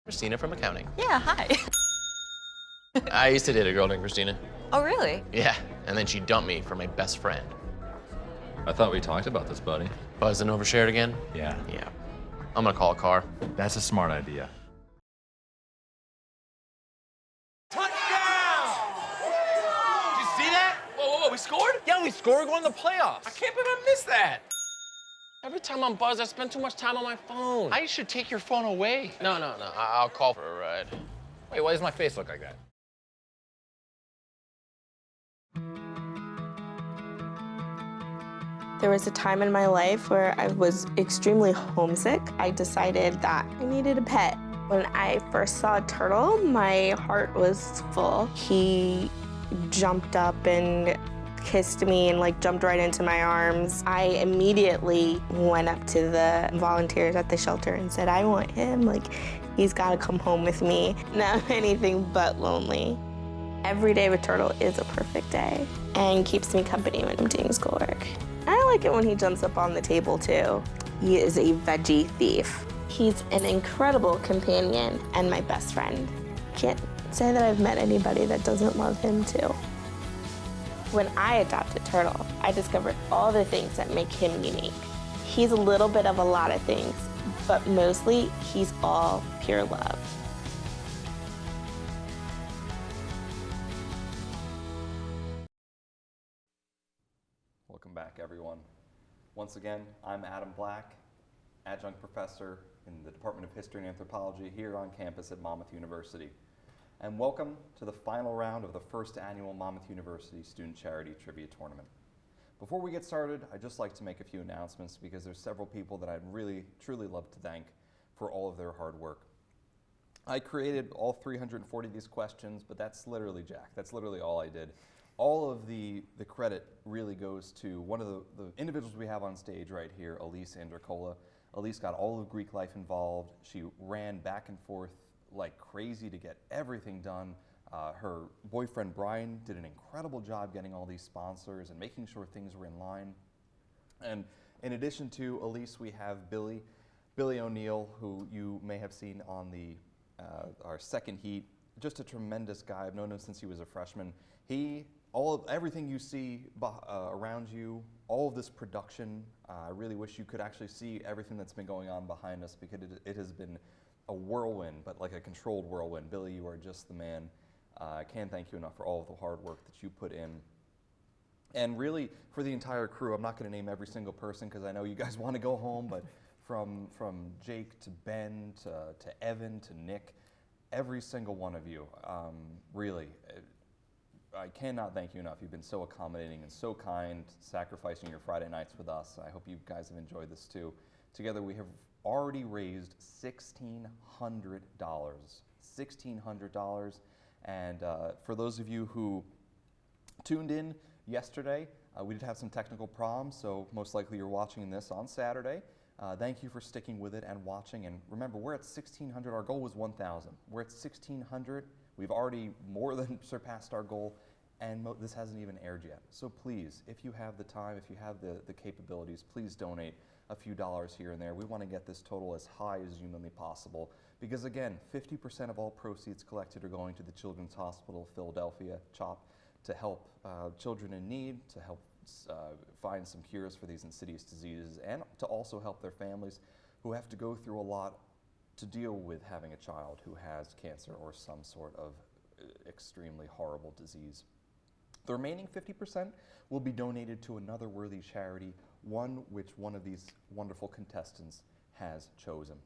Christina from accounting. Yeah, hi. I used to date a girl named Christina. Oh, really? Yeah, and then she dumped me for my best friend. I thought we talked about this, buddy. Buzzed and overshared again? Yeah. Yeah. I'm gonna call a car. That's a smart idea. Touchdown! Did you see that? Whoa, we scored? Yeah, we scored. We're going to the playoffs. I can't believe I missed that. Every time I'm buzzed, I spend too much time on my phone. I should take your phone away. No. I'll call for a ride. Wait, why does my face look like that? There was a time in my life where I was extremely homesick. I decided that I needed a pet. When I first saw a turtle, my heart was full. He jumped up and kissed me and jumped right into my arms. I immediately went up to the volunteers at the shelter and said, I want him, he's gotta come home with me. Now I'm anything but lonely. Every day with Turtle is a perfect day and keeps me company when I'm doing schoolwork. I like it when he jumps up on the table too. He is a veggie thief. He's an incredible companion and my best friend. Can't say that I've met anybody that doesn't love him too. When I adopted Turtle, I discovered all the things that make him unique. He's a little bit of a lot of things, but mostly he's all pure love. Welcome back, everyone. Once again, I'm Adam Black, adjunct professor in the Department of History and Anthropology here on campus at Monmouth University. And welcome to the final round of the first annual Monmouth University Student Charity Trivia Tournament. Before we get started, I'd just like to make a few announcements because there's several people that I'd really, truly love to thank for all of their hard work. I created all 340 of these questions, but that's literally Jack. That's literally all I did. All of the credit really goes to one of the individuals we have on stage right here, Allyce Andricola. Allyce got all of Greek life involved. She ran back and forth like crazy to get everything done. Her boyfriend Brian did an incredible job getting all these sponsors and making sure things were in line. And in addition to Allyce, we have Billy O'Neill, who you may have seen on our second heat. Just a tremendous guy. I've known him since he was a freshman. Everything you see around you, all of this production, I really wish you could actually see everything that's been going on behind us because it has been a whirlwind, but like a controlled whirlwind. Billy, you are just the man. I can't thank you enough for all of the hard work that you put in. And really, for the entire crew, I'm not going to name every single person because I know you guys want to go home, but from Jake to Ben to Evan to Nick, every single one of you, really, I cannot thank you enough. You've been so accommodating and so kind, sacrificing your Friday nights with us. I hope you guys have enjoyed this too. Together we have already raised $1,600. $1,600. And for those of you who tuned in yesterday, we did have some technical problems, so most likely you're watching this on Saturday. Thank you for sticking with it and watching. And remember, we're at 1,600. Our goal was 1,000. We're at 1,600. We've already more than surpassed our goal, and this hasn't even aired yet. So please, if you have the time, if you have the capabilities, please donate a few dollars here and there. We want to get this total as high as humanly possible because, again, 50% of all proceeds collected are going to the Children's Hospital of Philadelphia, CHOP, to help children in need, to help find some cures for these insidious diseases, and to also help their families who have to go through a lot to deal with having a child who has cancer or some sort of extremely horrible disease. The remaining 50% will be donated to another worthy charity, one which one of these wonderful contestants has chosen.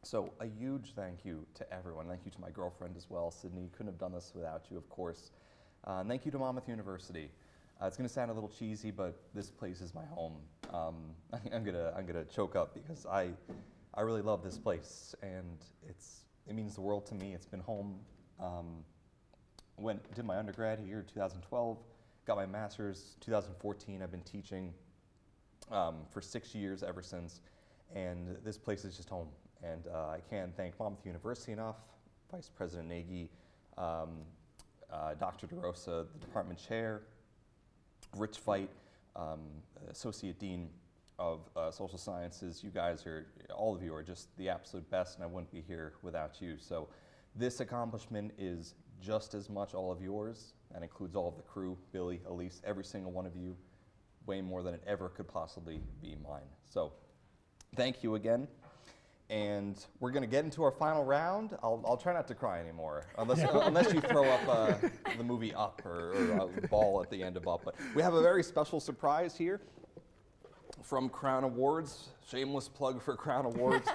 So a huge thank you to everyone. Thank you to my girlfriend as well, Sydney. Couldn't have done this without you, of course. Thank you to Monmouth University. It's going to sound a little cheesy, but this place is my home. I'm gonna choke up because I really love this place, and it means the world to me. It's been home. Did my undergrad here in 2012, got my master's 2014. I've been teaching for 6 years ever since, and this place is just home. And I can't thank Monmouth University enough, Vice President Nagy, Dr. DeRosa, the department chair, Rich Veit, Associate Dean of Social Sciences. You guys all of you are just the absolute best, and I wouldn't be here without you. So this accomplishment is just as much all of yours. That includes all of the crew, Billy, Allyce, every single one of you, way more than it ever could possibly be mine. So thank you again. And we're going to get into our final round. I'll try not to cry anymore, unless you throw up the movie Up or a ball at the end of Up. But we have a very special surprise here from Crown Awards. Shameless plug for Crown Awards.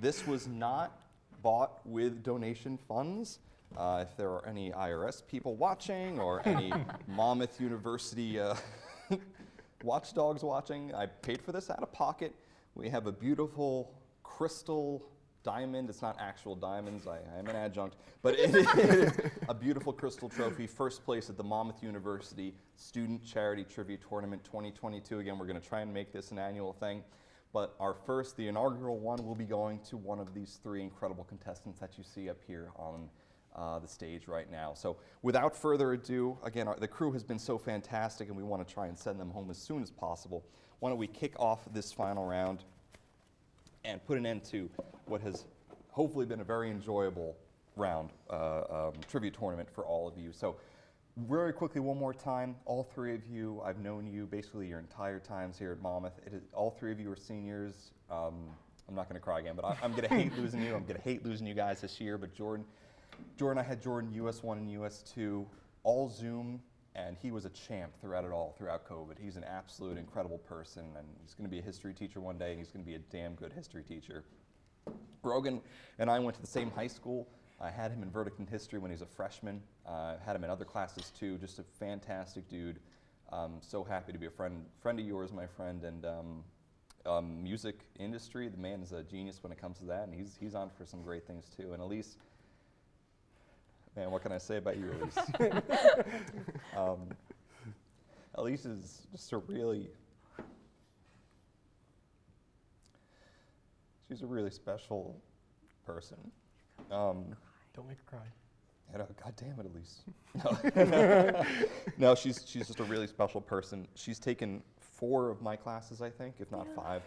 This was not bought with donation funds. If there are any IRS people watching or any Monmouth University watchdogs watching, I paid for this out of pocket. We have a beautiful crystal diamond. It's not actual diamonds. I am an adjunct, but it is a beautiful crystal trophy. First place at the Monmouth University Student Charity Trivia Tournament 2022. Again, we're going to try and make this an annual thing, but the inaugural one, will be going to one of these three incredible contestants that you see up here on the stage right now. So without further ado, again, the crew has been so fantastic, and we want to try and send them home as soon as possible. Why don't we kick off this final round and put an end to what has hopefully been a very enjoyable round trivia tournament for all of you. So very quickly, one more time, all three of you, I've known you basically your entire times here at Monmouth. All three of you are seniors. I'm not going to cry again, but I'm going to hate losing you. I'm going to hate losing you guys this year. But Jordan, I had Jordan US1 and US2, all Zoom, and he was a champ throughout COVID. He's an absolute incredible person, and he's going to be a history teacher one day, and he's going to be a damn good history teacher. Rogan and I went to the same high school. I had him in Vertical History when he was a freshman. Had him in other classes too. Just a fantastic dude. So happy to be a friend of yours, my friend. And music industry, the man is a genius when it comes to that, and he's on for some great things too. And Allyce, man, what can I say about you, Allyce? Allyce is just she's a really special person. Don't make her cry. God damn it, Allyce. No, she's just a really special person. She's taken 4 of my classes, I think, if not 5.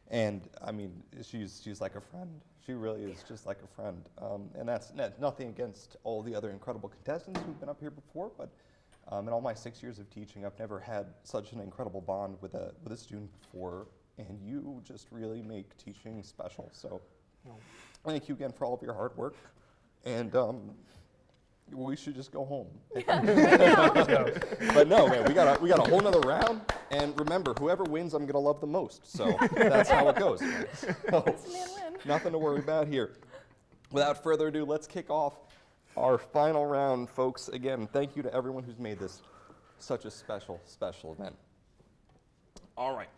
And I mean, she's like a friend. She really is just like a friend. And that's nothing against all the other incredible contestants who've been up here before, but in all my 6 years of teaching, I've never had such an incredible bond with a student before, and you just really make teaching special. So thank you again for all of your hard work, and we should just go home. But no, man, we got a whole nother round, and remember, whoever wins, I'm gonna love the most. So that's how it goes. Man. So, nothing to worry about here. Without further ado, let's kick off our final round, folks. Again, thank you to everyone who's made this such a special, special event. All right.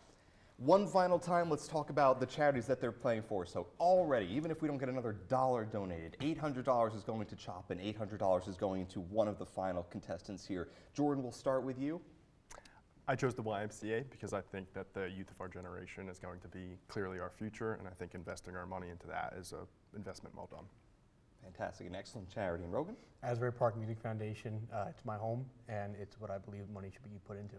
One final time, let's talk about the charities that they're playing for. So already, even if we don't get another $1 donated, $800 is going to CHOP, and $800 is going to one of the final contestants here. Jordan, we'll start with you. I chose the YMCA because I think that the youth of our generation is going to be clearly our future, and I think investing our money into that is an investment well done. Fantastic, an excellent charity. And Rogan? Asbury Park Music Foundation, it's my home, and it's what I believe money should be put into.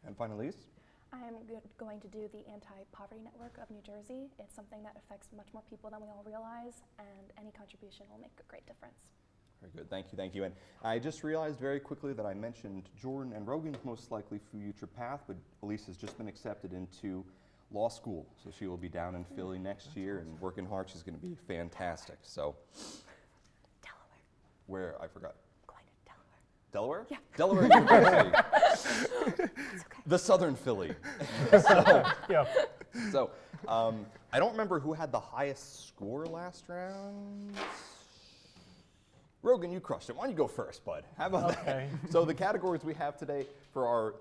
And finally, Allyce? I'm going to do the Anti-Poverty Network of New Jersey. It's something that affects much more people than we all realize, and any contribution will make a great difference. Very good, thank you. And I just realized very quickly that I mentioned Jordan and Rogan's most likely future path, but Allyce has just been accepted into law school. So she will be down in Philly next year and working hard. She's going to be fantastic. So, Delaware. Where? I forgot. Going to Delaware. Delaware? Yeah. Delaware University. It's okay. The Southern Philly. So, I don't remember who had the highest score last round. Rogan, you crushed it. Why don't you go first, bud? How about that? So the categories we have today for our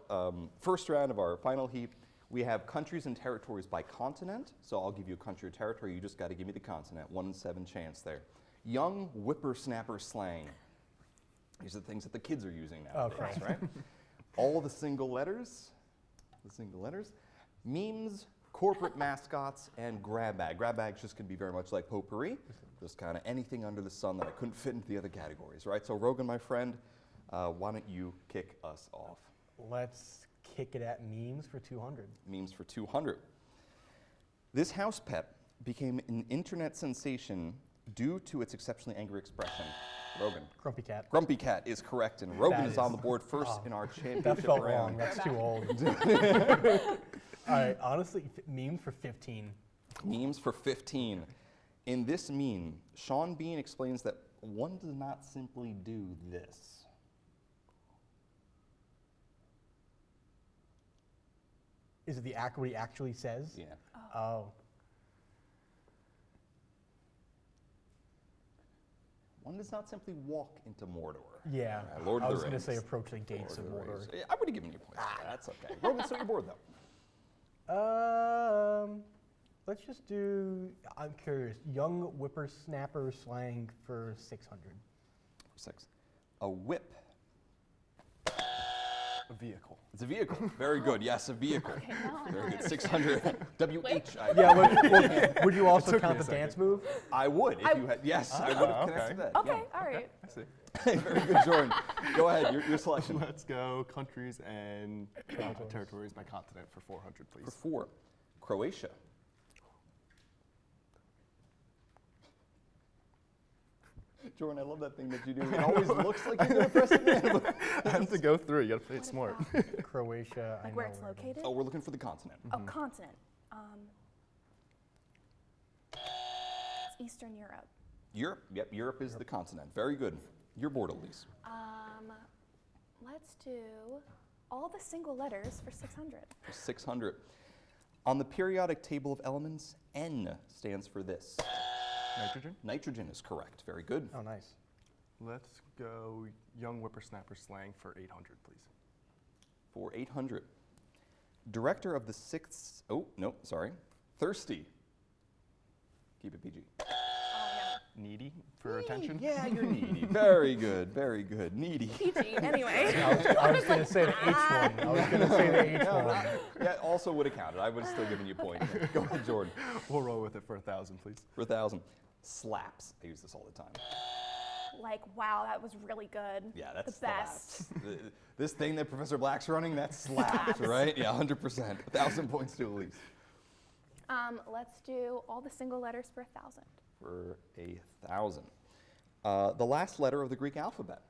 first round of our final heap, we have countries and territories by continent. So I'll give you a country or territory. You just got to give me the continent. 1 in 7 chance there. Young whippersnapper slang. These are the things that the kids are using nowadays, right? All the single letters. Memes, corporate mascots, and grab bag. Grab bags just can be very much like potpourri. Just kind of anything under the sun that I couldn't fit into the other categories, right? So Rogan, my friend, why don't you kick us off? Let's kick it at memes for 200. Memes for 200. This house pet became an internet sensation due to its exceptionally angry expression. Rogan. Grumpy cat. Grumpy cat is correct, and Rogan is on the board first in our championship That felt round. wrong. That's too old. All right, honestly, memes for 15. Memes for 15. In this meme, Sean Bean explains that one does not simply do this. Is it what he actually says? Yeah. Oh. One does not simply walk into Mordor. Yeah. Lord I of was the going Rings. to say approach the gates of Lord Mordor. Rings. Yeah, I would have given you points. That's okay. Rogan, so you're bored though. Let's just do, I'm curious, young whippersnapper slang for 600. 6. A whip. A vehicle. It's a vehicle. Very good. Yes, a vehicle. Very good. 600. W-H. Yeah, would you also count the dance move? I would if you had. Yes, I would have connected that. Okay, all right. I see. Very good, Jordan. Go ahead. Your selection. Let's go countries and territories by continent for 400, please. For 4. Croatia. Jordan, I love that thing that you do. It always looks like you're going to press it in. I have to go through. You got to play it smart. Croatia. Like where it's located? Oh, we're looking for the continent. Oh, continent. It's Eastern Europe. Europe. Yep, Europe is the continent. Very good. You're bored, Allyce. Let's do all the single letters for 600. 600. On the periodic table of elements, N stands for this. Nitrogen? Nitrogen is correct. Very good. Oh, nice. Let's go young whippersnapper slang for 800, please. For 800. Director of the 6th, oh, no, sorry. Thirsty. Keep it PG. Needy for attention? Yeah, you're needy. Very good, very good. Needy. PG, anyway. I was going to say the H one. Yeah, also would have counted. I would have still given you a point. Go ahead, Jordan. We'll roll with it for 1,000, please. For 1,000. Slaps. I use this all the time. Like, wow, that was really good. Yeah, that's the best. This thing that Professor Black's running, that slaps, right? Yeah, 100%. 1,000 points to Allyce. Let's do all the single letters for 1,000. For 1,000. The last letter of the Greek alphabet.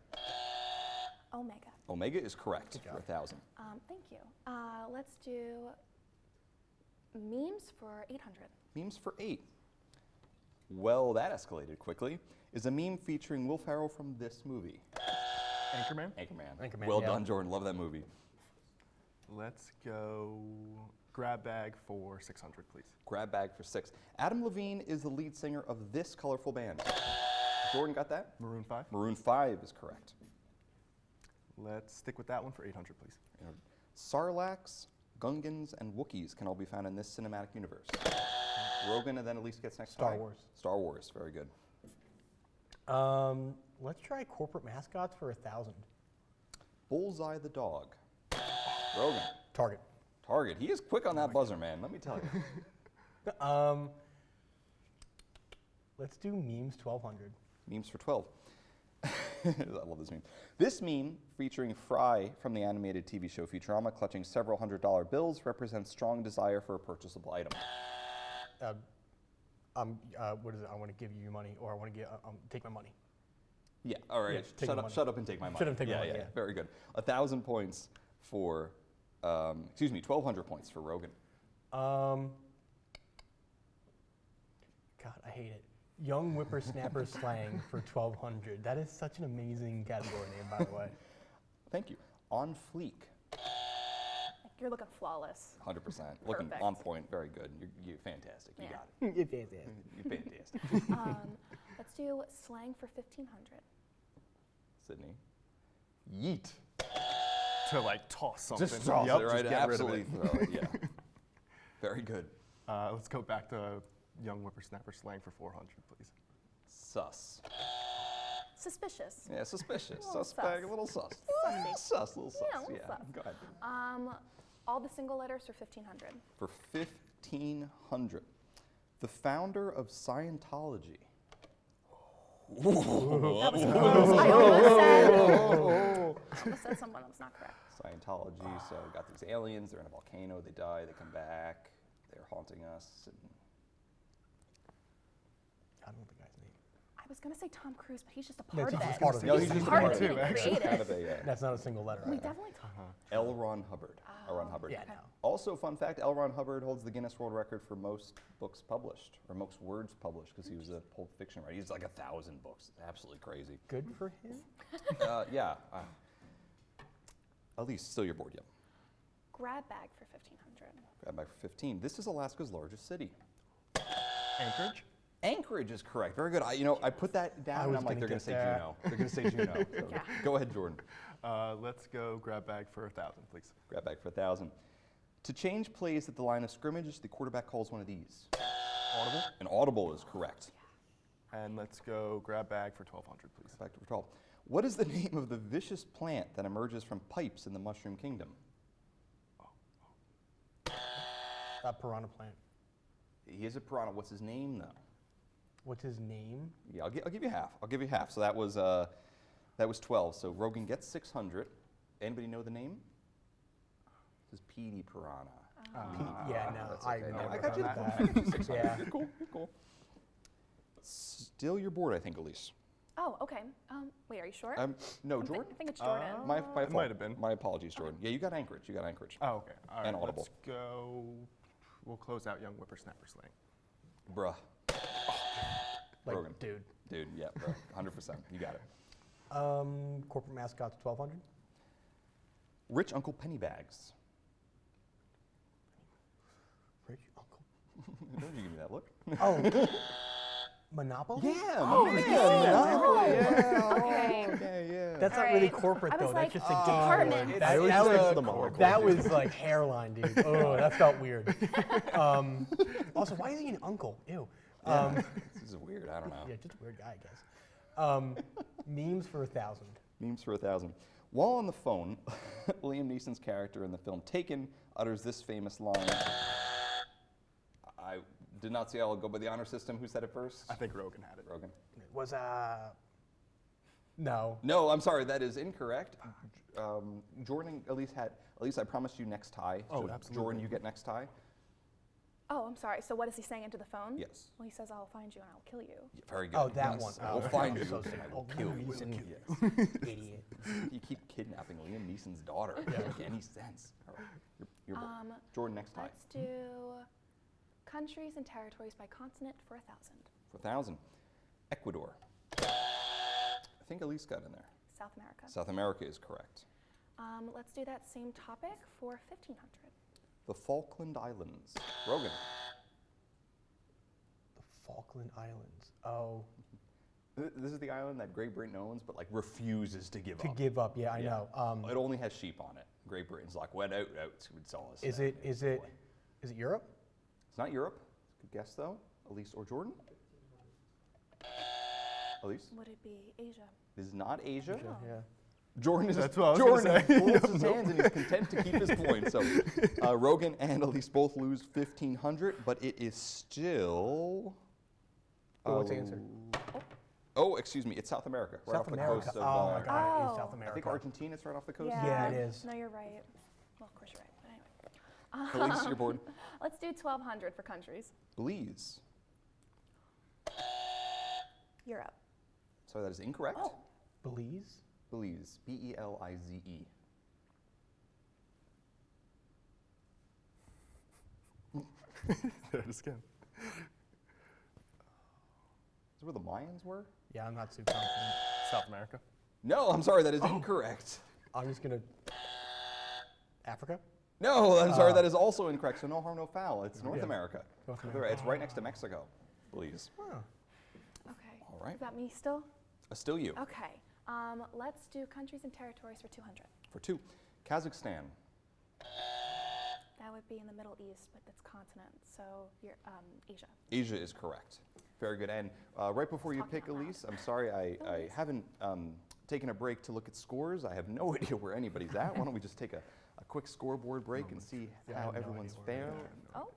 Omega. Omega is correct for 1,000. Thank you. Let's do memes for 800. Memes for 8. Well, that escalated quickly. Is a meme featuring Will Ferrell from this movie. Anchorman? Anchorman. Well done, Jordan. Love that movie. Let's go grab bag for 600, please. Grab bag for 6. Adam Levine is the lead singer of this colorful band. Jordan got that? Maroon 5? Maroon 5 is correct. Let's stick with that one for 800, please. Sarlaccs, Gungans, and Wookiees can all be found in this cinematic universe. Rogan, and then Allyce gets next. Star Wars. Star Wars, very good. Let's try corporate mascots for 1,000. Bullseye the dog. Rogan. Target. Target. He is quick on that buzzer, man. Let me tell you. Let's do memes 1,200. Memes for 12. I love this meme. This meme, featuring Fry from the animated TV show Futurama, clutching several $100 bills, represents strong desire for a purchasable item. What is it? I want to give you your money, or I want to take my money. Yeah, all right. Yeah, shut up and take my money. Shut up and take my money, yeah. Very good. 1,000 points for, 1,200 points for Rogan. God, I hate it. Young whippersnapper slang for 1,200. That is such an amazing category name, by the way. Thank you. On fleek. Like you're looking flawless. 100%. Looking Perfect. on point. Very good. You're fantastic. You Yeah. got it. You're fantastic. You're fantastic. Let's do slang for 1500. Sydney. Yeet. To like toss something. Just toss Yep, it, just right? get rid of Absolutely it. throw it, yeah. Very good. Let's go back to young whippersnapper slang for 400, please. Sus. Suspicious. Yeah, suspicious. A little Suspect, sus. a little sus. Sussy. Sus, a little sus. Yeah, a little sus. Go ahead. All the single letters for 1500. For 1500. The founder of Scientology. That was close. I almost said someone that was not correct. Scientology, so we got these aliens, they're in a volcano, they die, they come back, they're haunting us. And I don't know the guy's name. I was going to say Tom Cruise, but he's just a No, part of he's it. just part of it. No, he's just a part of it. too, actually. Kind of a, That's not a single letter. We either. definitely talked. L. Ron Hubbard. L. Ron Hubbard. Yeah, no. Also, fun fact, L. Ron Hubbard holds the Guinness World Record for most books published, or most words published, because he was a Pulp Fiction writer. He's like 1,000 books. Absolutely crazy. Good for him. Yeah. Allyce, still your board, yep. Grab bag for 1500. Grab back for 15. This is Alaska's largest city. Anchorage? Anchorage is correct. Very good. I put that down, and I'm like, they're going to say Juneau. They're going to say Juneau. So Yeah. Go ahead, Jordan. Let's go grab bag for 1,000, please. Grab back for 1,000. To change plays at the line of scrimmage, the quarterback calls one of these. Audible? An audible is correct. And let's go grab bag for 1,200, please. Back to 12. What is the name of the vicious plant that emerges from pipes in the mushroom kingdom? Piranha plant. He is a piranha. What's his name, though? What's his name? Yeah, I'll give you half. I'll give you half. So that was 12. So Rogan gets 600. Anybody know the name? This is Petey Piranha. Yeah, no, That's I okay. never I got you done the that. point. I got you 600. Yeah. You're cool. You're cool. Still your board, I think, Allyce. Oh, okay. Wait, are you sure? No, I Jordan. think it's Jordan. My fault. It might have been. My apologies, Jordan. Yeah, you got Anchorage. You got Anchorage. Oh, okay. All right, And audible. let's go. We'll close out young whippersnapper slang. Bruh. Like, Rogan. dude. Dude, yeah, bro. 100%. You got it. Corporate mascots 1,200. Rich Uncle Pennybags. Rich Uncle. Don't you give me that look? Oh. Monopoly? Yeah, Oh, Monopoly. Monopoly. Okay. Okay, yeah. That's not really corporate I was though. like, That's just a department. game. That was That was like hairline, dude. Oh, that felt weird. Also, why are you thinking uncle? Ew. This is weird. I don't know. Yeah, just a weird guy, I guess. Memes for 1,000. Memes for 1,000. While on the phone, Liam Neeson's character in the film Taken utters this famous line. I did not see I'll go by the honor system. Who said it first? I think Rogan had it. Rogan. It was no. No, I'm sorry. That is incorrect. Jordan, Allyce, I promised you next tie. Oh, So absolutely. Jordan, you get next tie. Oh, I'm sorry. So what is he saying into the phone? Yes. Well, he says, I'll find you and I'll kill you. Yeah, very good. Oh, that Yes. one. We'll Oh, find that you. was so and I sick. will Oh, kill Liam you. Neeson. Yes. Idiot. You keep kidnapping Liam Neeson's daughter. It doesn't make any sense. All right. You're Jordan, next tie. Let's do countries and territories by continent for 1,000. For 1,000. Ecuador. I think Allyce got in there. South America. South America is correct. Let's do that same topic for 1,500. The Falkland Islands. Rogan. The Falkland Islands. Oh. This is the island that Great Britain owns, but like refuses to give To up. give up, yeah, I know. It only has sheep on it. Great Britain's like, wet out, would sell us. Is it Europe? It's not Europe. Good guess though. Allyce or Jordan? Allyce? Would it be Asia? It is not Asia. Yeah. Jordan is That's what I was Jordan gonna say. folds his hands and he's content to keep his point. So Rogan and Allyce both lose 1,500, but it is still. What's the answer? Oh, excuse me. It's South America. Right South off the America. coast of. Oh my God, it is Oh. South I America. think Argentina's right off the coast. Yeah, it is. No, you're right. Well, of course you're right. But anyway. Allyce, you're bored. Let's do 1,200 for countries. Belize. Europe. So that is incorrect. Oh. Belize? Belize. Belize. There it is again. Is where the Mayans were? Yeah, I'm not too confident. South America. No, I'm sorry, that is incorrect. I'm just gonna. Africa? No, I'm sorry, that is also incorrect. So no harm, no foul. It's North Yeah. America. North America. It's right next to Mexico, please. Okay. All right. Is that me still? Still you. Okay. Let's do countries and territories for 200. For 2. Kazakhstan. That would be in the Middle East, but that's continent, so you're Asia. Asia is correct. Very good. And right before you pick, Allyce, I'm sorry, I haven't taken a break to look at scores. I have no idea where anybody's at. Why don't we just take a quick scoreboard break and see how everyone's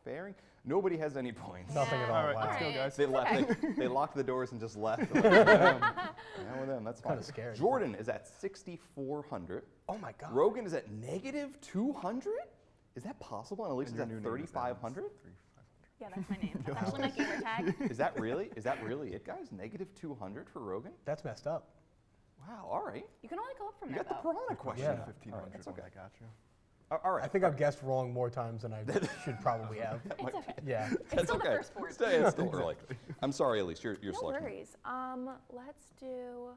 faring? Nobody has any points. Nothing at all. All right, Wow. let's go, guys. They left. They locked the doors and just left. Now with them, that's fine. Kinda scary. Jordan is at 6,400. Oh my God. Rogan is at negative 200. Is that possible? And Allyce is at 3,500. Yeah, that's my name. That's actually my gamer tag. Is that really it, guys? Negative 200 for Rogan? That's messed up. Wow. All right. You can only go up from You there, got the piranha question. Yeah. 1,500. That's okay. I got you. All right. I think I've guessed wrong more times than I should probably have. It's okay. Yeah. It's still the first board. It's still early. I'm sorry, Allyce. Your No selection. worries. Let's do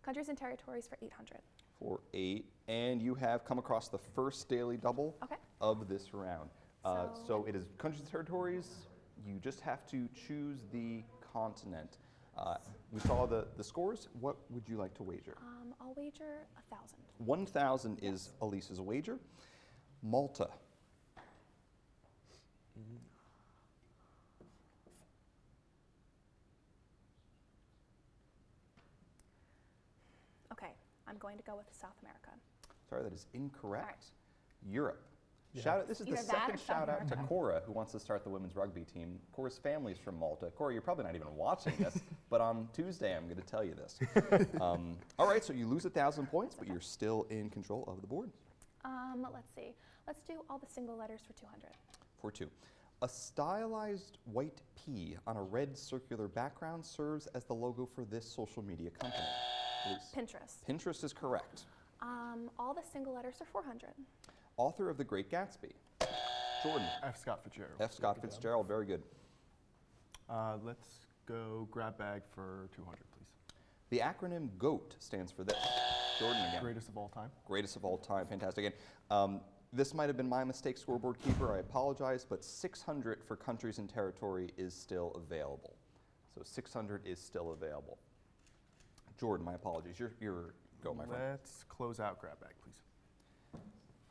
countries and territories for 800. For 8, and you have come across the first daily double of this round. So it is countries and territories. You just have to choose the continent. We saw the scores. What would you like to wager? I'll wager 1,000. 1,000 is Alyssa's wager. Malta. Okay, I'm going to go with South America. Sorry, that is incorrect. Europe. Yeah. Shout out, this is the Either that second or South shout out to America. Cora, who wants to start the women's rugby team. Cora's family is from Malta. Cora, you're probably not even watching this, but on Tuesday I'm going to tell you this. All right, so you lose 1,000 points, but you're still in control of the board. Let's see. Let's do all the single letters for 200. For 2. A stylized white P on a red circular background serves as the logo for this social media company. Please. Pinterest. Pinterest is correct. All the single letters are 400. Author of The Great Gatsby. Jordan. F. Scott Fitzgerald. F. Scott Fitzgerald, very good. Let's go grab bag for 200, please. The acronym GOAT stands for this. Jordan again. Greatest of all time. Greatest of all time, fantastic. And this might have been my mistake, scoreboard keeper, I apologize, but 600 for countries and territory is still available. So 600 is still available. Jordan, my apologies. Your go, my friend. Let's close out grab bag, please.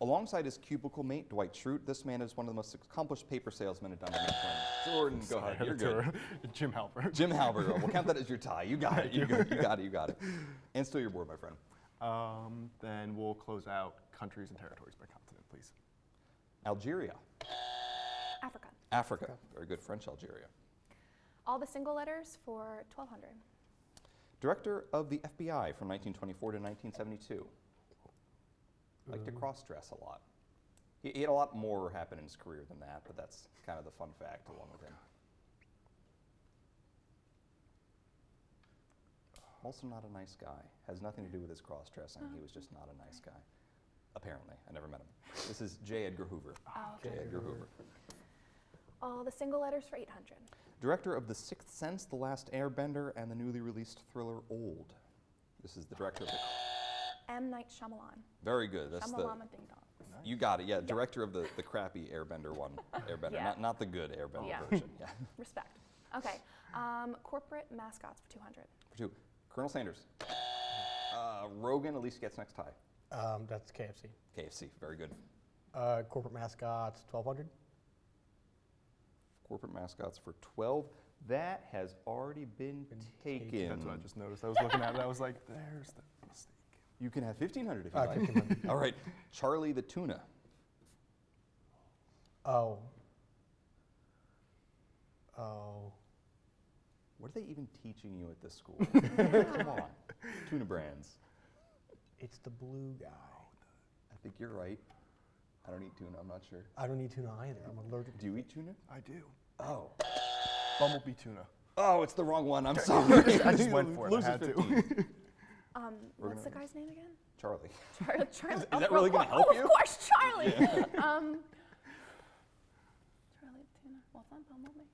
Alongside his cubicle mate, Dwight Schrute, this man is one of the most accomplished paper salesmen at Dunedin. Jordan, go ahead. You're good. Jim Halper. Jim Halper. We'll count that as your tie. You got it. You got it. You got it. And still your board, my friend. Then we'll close out countries and territories by continent, please. Algeria. Africa. Africa. Very good. French Algeria. All the single letters for 1,200. Director of the FBI from 1924 to 1972. Liked to cross-dress a lot. He had a lot more happen in his career than that, but that's kind of the fun fact along with him. Also not a nice guy. Has nothing to do with his cross-dressing. He was just not a nice guy. Apparently. I never met him. This is J. Edgar Hoover. J. Edgar Hoover. All the single letters for 800. Director of The Sixth Sense, The Last Airbender, and the newly released thriller Old. This is the director of the... M. Night Shyamalan. Very good. That's Shyamalama Ding Dong. You got it. Yeah, director of the crappy Airbender one. Airbender, Yeah. not the good Airbender version. Yeah. Respect. Okay. Corporate mascots for 200. For 2, Colonel Sanders. Rogan at least gets next tie. That's KFC. KFC. Very good. Corporate mascots, 1,200. Corporate mascots for 12. That has already been taken. That's what I just noticed. I was looking at it. I was like, there's the mistake. You can have 1,500 if you like. 1,500. All right. Charlie the Tuna. Oh. What are they even teaching you at this school? Come on. Tuna brands. It's the blue guy. I think you're right. I don't eat tuna. I'm not sure. I don't eat tuna either. I'm allergic. Do you eat tuna? I do. Oh. Bumblebee tuna. Oh, it's the wrong one. I'm sorry. I just went for it. I had to. What's the guy's name again? Charlie. Charlie. Is that really going to help you? Of course, Charlie. Yeah. Charlie Tuna. Well, it's not Bumblebee.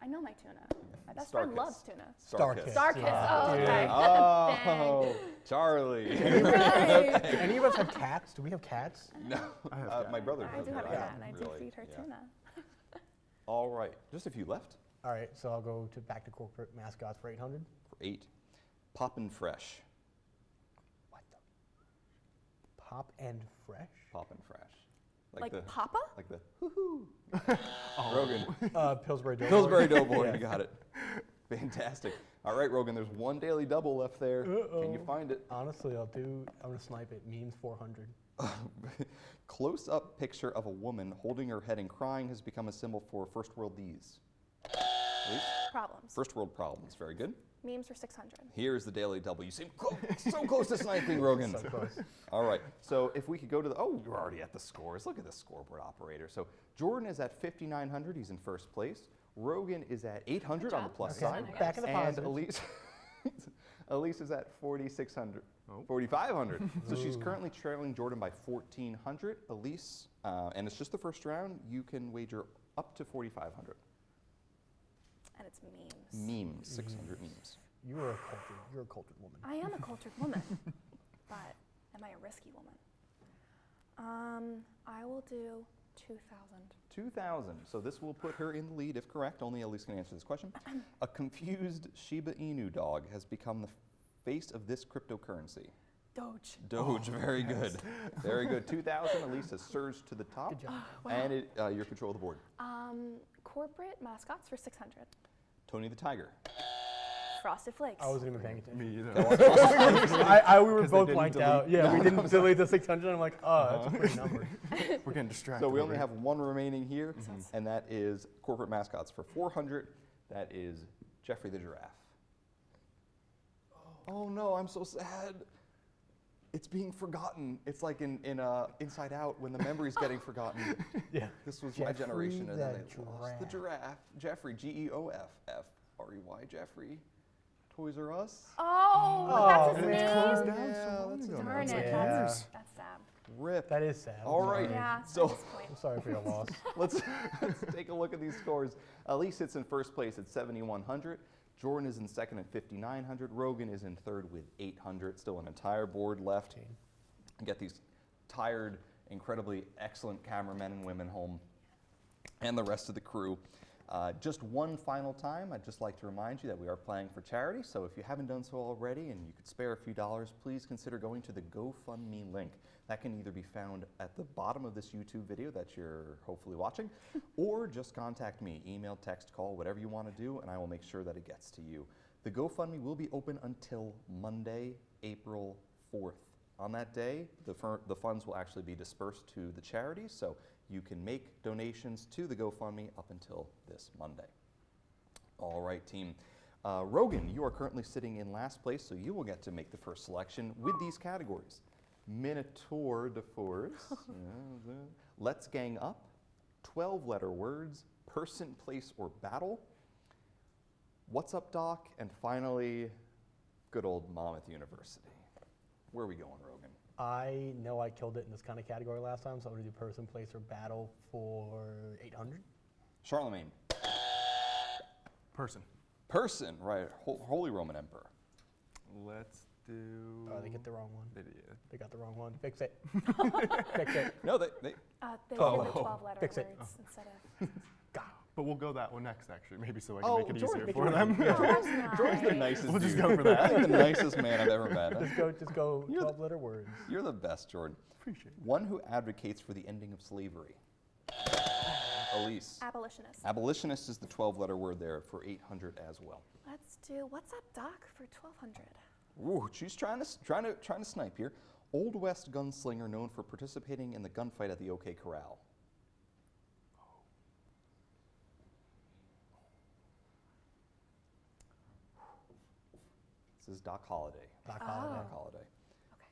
I know my tuna. My best Star friend Kiss. loves tuna. Star Kiss. Star Kiss. Yeah. Oh, okay. Oh, Charlie. Any of us have cats? Do we have cats? No, my brother I does. do have a but cat, and I do really, feed her yeah. tuna. All right, just a few left. All right, so I'll go back to corporate mascots for 800. For 8. Pop and Fresh. Pop and Fresh? Pop and Fresh. Like the Papa? Like the hoo-hoo. Rogan. Pillsbury Doughboy. Pillsbury Doughboy, Yeah. you got it. Fantastic. All right, Rogan, there's one daily double left there. Can you find it? Honestly, I'm going to snipe it. Memes 400. Close-up picture of a woman holding her head and crying has become a symbol for first world D's. Elise? Problems. First world problems. Very good. Memes for 600. Here's the daily double. You seem so close to sniping, Rogan. So close. All right. So if we could go to the, you're already at the scores. Look at the scoreboard operator. So Jordan is at 5,900. He's in first place. Rogan is at 800 on the plus side. Back in the And positives. Elise is at 4,600. 4,500. So she's currently trailing Jordan by 1,400. Elise, and it's just the first round, you can wager up to 4,500. And it's memes. Memes, 600 memes. You're a cultured woman. I am a cultured woman, but am I a risky woman? I will do 2,000. 2,000. So this will put her in the lead if correct. Only Elise can answer this question. A confused Shiba Inu dog has become the face of this cryptocurrency. Doge. Doge, very good. Very good. 2,000. Elise has surged to the top. Good job. Wow. And your control of the board. Corporate mascots for 600. Tony the Tiger. Frosted Flakes. I wasn't even paying attention. Me either. We were both blanked out. Yeah, we didn't delete the 600. I'm like, that's a pretty number. We're getting distracted. So we only have one remaining here, and that is corporate mascots for 400. That is Jeffrey the Giraffe. Oh no, I'm so sad. It's being forgotten. It's like in Inside Out when the memory's getting forgotten. Yeah. This was Jeffrey my generation, and then the they lost the giraffe. Jeffrey, Geoffrey, Jeffrey. Toys R Us. Oh, that's his man. name. Closed down Yeah, so long that's ago. Darn It's it. like Yeah. years. That's sad. Rip. That is sad. All right. Yeah, So I'm sorry for your loss. let's take a look at these scores. Elise sits in first place at 7,100. Jordan is in second at 5,900. Rogan is in third with 800. Still an entire board left. Get these tired, incredibly excellent cameramen and women home, and the rest of the crew. Just one final time, I'd just like to remind you that we are playing for charity, so if you haven't done so already and you could spare a few dollars, please consider going to the GoFundMe link. That can either be found at the bottom of this YouTube video that you're hopefully watching, or just contact me, email, text, call, whatever you want to do, and I will make sure that it gets to you. The GoFundMe will be open until Monday, April 4th. On that day, the funds will actually be dispersed to the charity, so you can make donations to the GoFundMe up until this Monday. All right, team. Rogan, you are currently sitting in last place, so you will get to make the first selection with these categories. Minotaur de Force, Let's Gang Up, 12-letter words, person, place, or battle, What's Up, Doc, and finally, good old Monmouth University. Where are we going, Rogan? I know I killed it in this kind of category last time, so I'm going to do person, place, or battle for 800. Charlemagne. Person. Person, right. Holy Roman Emperor. Let's do... They get the wrong one. They got the wrong one. Fix it. Fix it. No, they They did the 12-letter Fix words it. instead of... But we'll go that one next, actually, maybe so I can make it easier make for it them. easy. Yeah. Jordan's the nicest We'll just dude. go for that. He's the nicest man I've ever met. Just go 12-letter words. You're the best, Jordan. Appreciate it. One who advocates for the ending of slavery. Elise. Abolitionist. Abolitionist is the 12-letter word there for 800 as well. Let's do What's Up, Doc for 1,200. Ooh, she's trying to snipe here. Old West gunslinger known for participating in the gunfight at the OK Corral. This is Doc Holliday. Doc Holliday. Doc Holliday.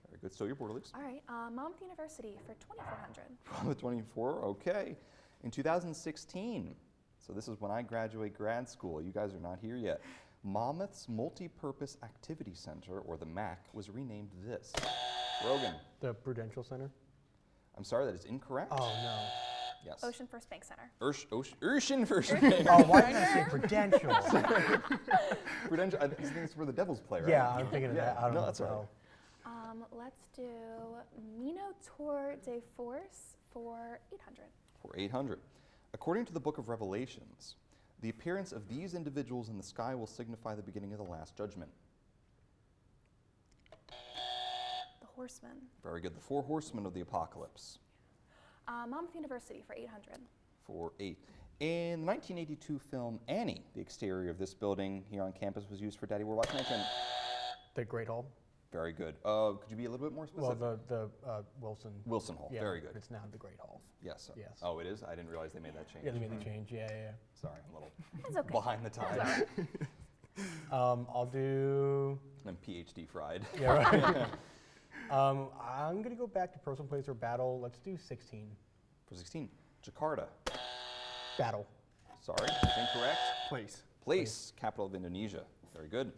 Very good. So your board, Elise. All right, Monmouth University for 2,400. From the 24, okay. In 2016, so this is when I graduate grad school. You guys are not here yet. Monmouth's Multi-Purpose Activity Center, or the MAC, was renamed this. Rogan. The Prudential Center. I'm sorry, that is incorrect. Oh, no. Yes. Ocean First Bank Center. Ocean First Ocean- Bank. Oh, why did I say Prudential? Prudential, I think it's where the Devils play, right? Yeah, I'm thinking of that. I don't know. That's right. Let's do Minotaur de Force for 800. For 800. According to the book of Revelations, the appearance of these individuals in the sky will signify the beginning of the last judgment. The Horseman. Very good. The 4 horsemen of the apocalypse. Monmouth University for 800. For 8. In the 1982 film Annie, the exterior of this building here on campus was used for Daddy, We're Watching Action. The Great Hall. Very good. Could you be a little bit more specific? Well, the Wilson. Wilson Hall. Yeah, Very good. It's now the Great Hall. Yes. Yes. Oh, it is? I didn't realize they made that change. Yeah, they made the change. Yeah. Sorry, I'm a little It's okay. behind the times. I'll do. I'm PhD fried. Yeah, right. I'm gonna go back to personal place or battle. Let's do 16. For 16, Jakarta. Battle. Sorry, that's incorrect. Place. Capital of Indonesia. Very good.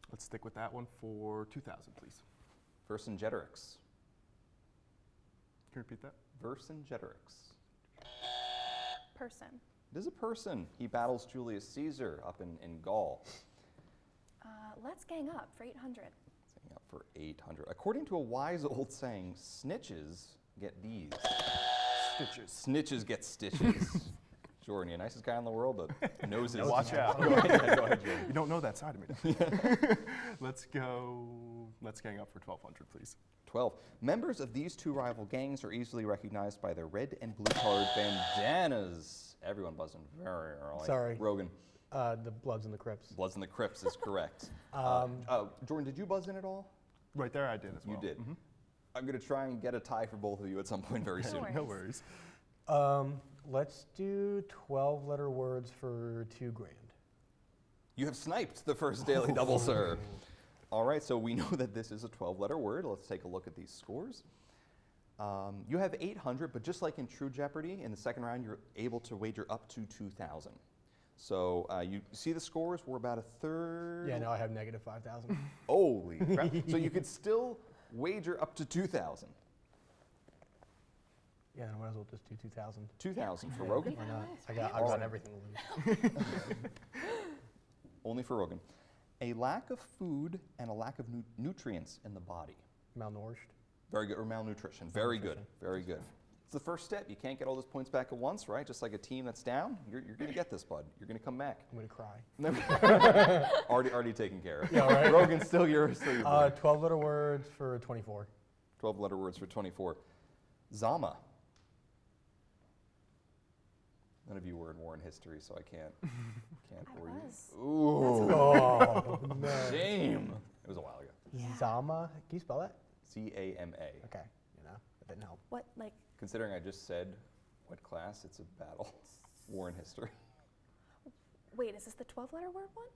Let's stick with that one for 2,000, please. Vercingetorix. Can you repeat that? Vercingetorix. Person. It is a person. He battles Julius Caesar up in Gaul. Let's gang up for 800. Setting up for 800. According to a wise old saying, snitches get these. Stitches. Snitches get stitches. Jordan, you're the nicest guy in the world, but noses. Watch out. Go ahead, Jordan. You don't know that side of me. Let's gang up for 1,200, please. 12. Members of these 2 rival gangs are easily recognized by their red and blue colored bandanas. Everyone buzzing very early. Sorry. Rogan. The Bloods and the Crips. Bloods and the Crips is correct. Jordan, did you buzz in at all? Right there, I did as well. You did. I'm going to try and get a tie for both of you at some point very soon. No worries. Let's do 12-letter words for $2,000. You have sniped the first daily double, sir. All right, so we know that this is a 12-letter word. Let's take a look at these scores. You have 800, but just like in True Jeopardy, in the second round, you're able to wager up to 2,000. So you see the scores? We're about a third. Yeah, no, I have negative 5,000. Holy crap. So you could still wager up to 2,000. Yeah, I might as well just do 2,000. 2,000 for Rogan? Why not? I got everything to lose. Only for Rogan. A lack of food and a lack of nutrients in the body. Malnourished. Very good, or malnutrition. Very good, very good. It's the first step. You can't get all those points back at once, right? Just like a team that's down, you're going to get this, bud. You're going to come back. I'm going to cry. already taken care of. Yeah, right. Rogan, still yours. 12-letter words for 24. 12-letter words for 24. Zama. None of you were in war and history, so I can't bore you. Ooh. Oh, no. Shame. It was a while ago. Zama. Can you spell that? C-A-M-A. Okay. That didn't help. What, like? Considering I just said what class, it's a battle. War and history. Wait, is this the 12-letter word one?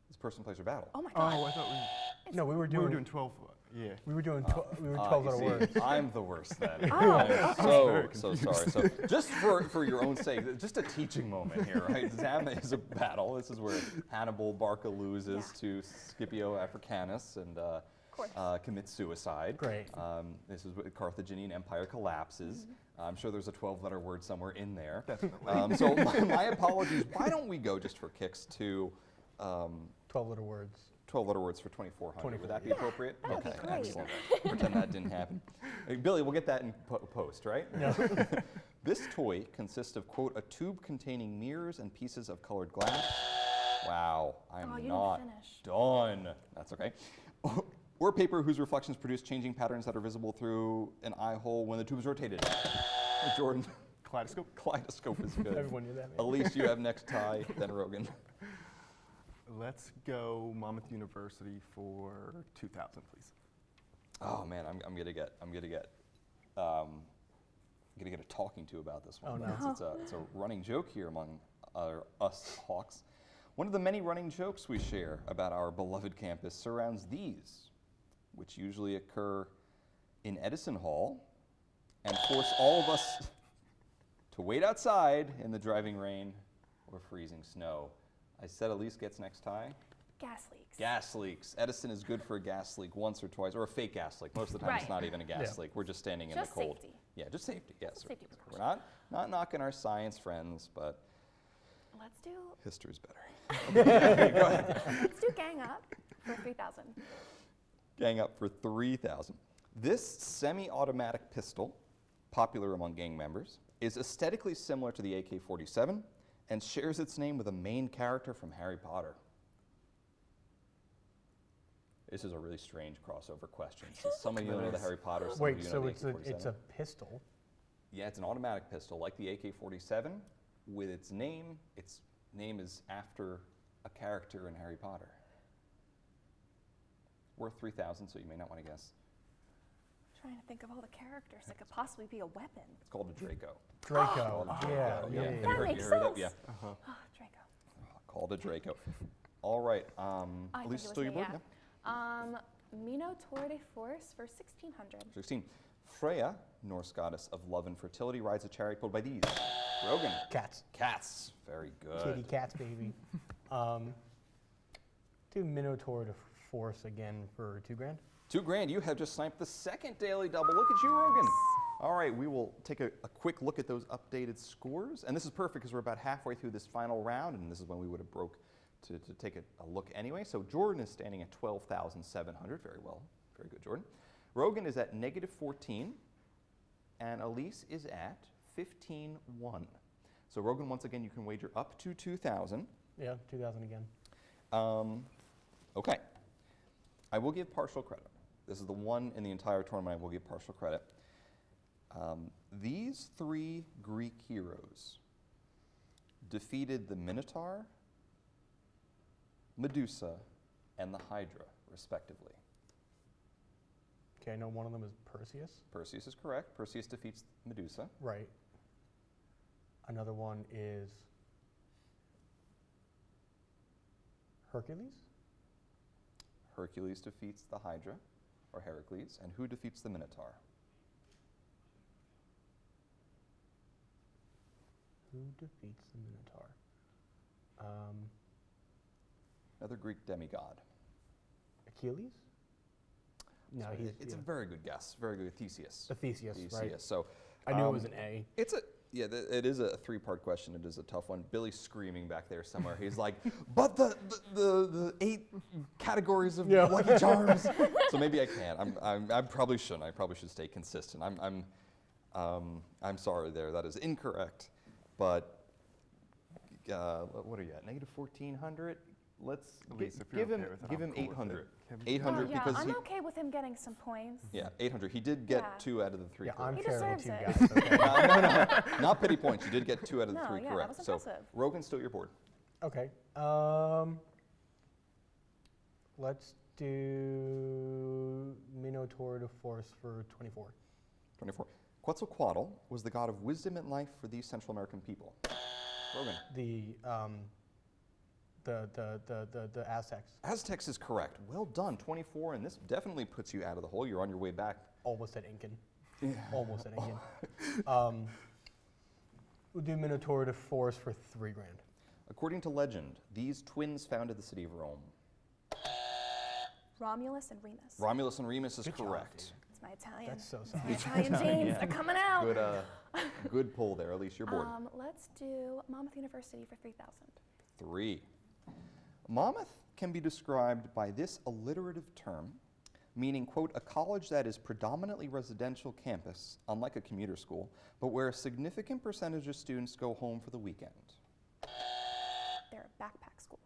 It's person, place, or battle. Oh my God. Oh, I thought we were doing 12. Yeah. We were doing 12-letter words. I'm the worst then. Oh, so sorry. So just for your own sake, just a teaching moment here, right? Zama is a battle. This is where Hannibal Barca loses to Scipio Africanus and commits suicide. Great. This is where Carthaginian Empire collapses. I'm sure there's a 12-letter word somewhere in there. Definitely. So my apologies. Why don't we go just for kicks to 12-letter words. 12-letter words for 2,400. Would that be appropriate? that would be Okay, great. excellent. Pretend that didn't happen. Billy, we'll get that in post, right? Yeah. This toy consists of, quote, a tube containing mirrors and pieces of colored glass. Wow, I'm you not didn't finish. done. That's okay. Or paper whose reflections produce changing patterns that are visible through an eye hole when the tube is rotated. Jordan. Kaleidoscope? Kaleidoscope is good. Everyone knew that. Allyce, you have next tie, then Rogan. Let's go Monmouth University for 2,000, please. Oh man, I'm gonna get a talking to about this one. Oh, no. It's a running joke here among us Hawks. One of the many running jokes we share about our beloved campus surrounds these, which usually occur in Edison Hall and force all of us to wait outside in the driving rain or freezing snow. I said Allyce gets next tie. Gas leaks. Gas leaks. Edison is good for a gas leak once or twice, or a fake gas leak. Most of the time it's Right. not even a gas leak. We're just standing in Just the cold. safety. Yeah, just safety. Yes, Just sir. safety We're not knocking our science friends, but Let's do history's better. Go ahead. let's do gang up for 3,000. Gang up for 3,000. This semi-automatic pistol, popular among gang members, is aesthetically similar to the AK-47 and shares its name with a main character from Harry Potter. This is a really strange crossover question. So some of you know the Harry Potter, some Wait, of you so know the it's AK-47. it's a pistol. Yeah, it's an automatic pistol like the AK-47 with its name. Its name is after a character in Harry Potter. Worth 3,000, so you may not want to guess. Trying to think of all the characters that could possibly be a weapon. It's called a Draco. Draco. Called a Draco. Yeah. Have That you heard makes that? sense. Yeah. Oh, Draco. Called a Draco. All right. I Allyce, think it still was your me, board? yeah. Mino Tour de Force for 1,600. 16. Freya, Norse goddess of love and fertility, rides a chariot pulled by these. Rogan. Cats. Cats. Very good. Kitty cats, baby. Do Minotaur to Force again for $2,000. $2,000. You have just sniped the second daily double. Look at you, Rogan. All right, we will take a quick look at those updated scores. And this is perfect because we're about halfway through this final round, and this is when we would have broke to take a look anyway. So Jordan is standing at 12,700. Very well. Very good, Jordan. Rogan is at -14, and Allyce is at 15,100. So Rogan, once again, you can wager up to 2,000. Yeah, 2,000 again. Okay. I will give partial credit. This is the one in the entire tournament I will give partial credit. These three Greek heroes defeated the Minotaur, Medusa, and the Hydra, respectively. Okay, I know one of them is Perseus. Perseus is correct. Perseus defeats Medusa. Right. Another one is Hercules. Hercules defeats the Hydra, or Heracles, and who defeats the Minotaur? Who defeats the Minotaur? Another Greek demigod. Achilles? No, So he's it's a very good guess. Very good. Theseus. Theseus, right. So I knew it was an A. It's a it is a three-part question. It is a tough one. Billy's screaming back there somewhere. He's like, but the 8 categories of Lucky Charms. So maybe I can't. I probably shouldn't. I probably should stay consistent. I'm sorry there. That is incorrect. But what are you at? -1,400. Let's Allyce, if give you're him okay with it, give I'm him cool with 800. it. 800 yeah, because I'm he, okay with him getting some points. yeah, 800. He did get Yeah. 2 out of the 3 Yeah, correct. I'm He fair with deserves the 2 it. guys. Okay. No, not pity points. You did get 2 out of the No, 3 yeah, that correct. was So impressive. Rogan's still your board. Okay. Let's do Minotaur to Force for 24. 24. Quetzalcoatl was the god of wisdom and life for these Central American people. Rogan. The Aztecs. Aztecs is correct. Well done, 24, and this definitely puts you out of the hole. You're on your way back. Almost at Incan. Almost at Incan. We'll do Minotaur to Force for $3,000. According to legend, these twins founded the city of Rome. Romulus and Remus. Romulus and Remus is Good job, correct. dude. It's my Italian. That's so sorry. My Italian genes, they're coming out. Good pull there. At least you're bored. Let's do Monmouth University for 3,000. 3. Monmouth can be described by this alliterative term, meaning, quote, a college that is predominantly residential campus, unlike a commuter school, but where a significant percentage of students go home for the weekend. They're a backpack school.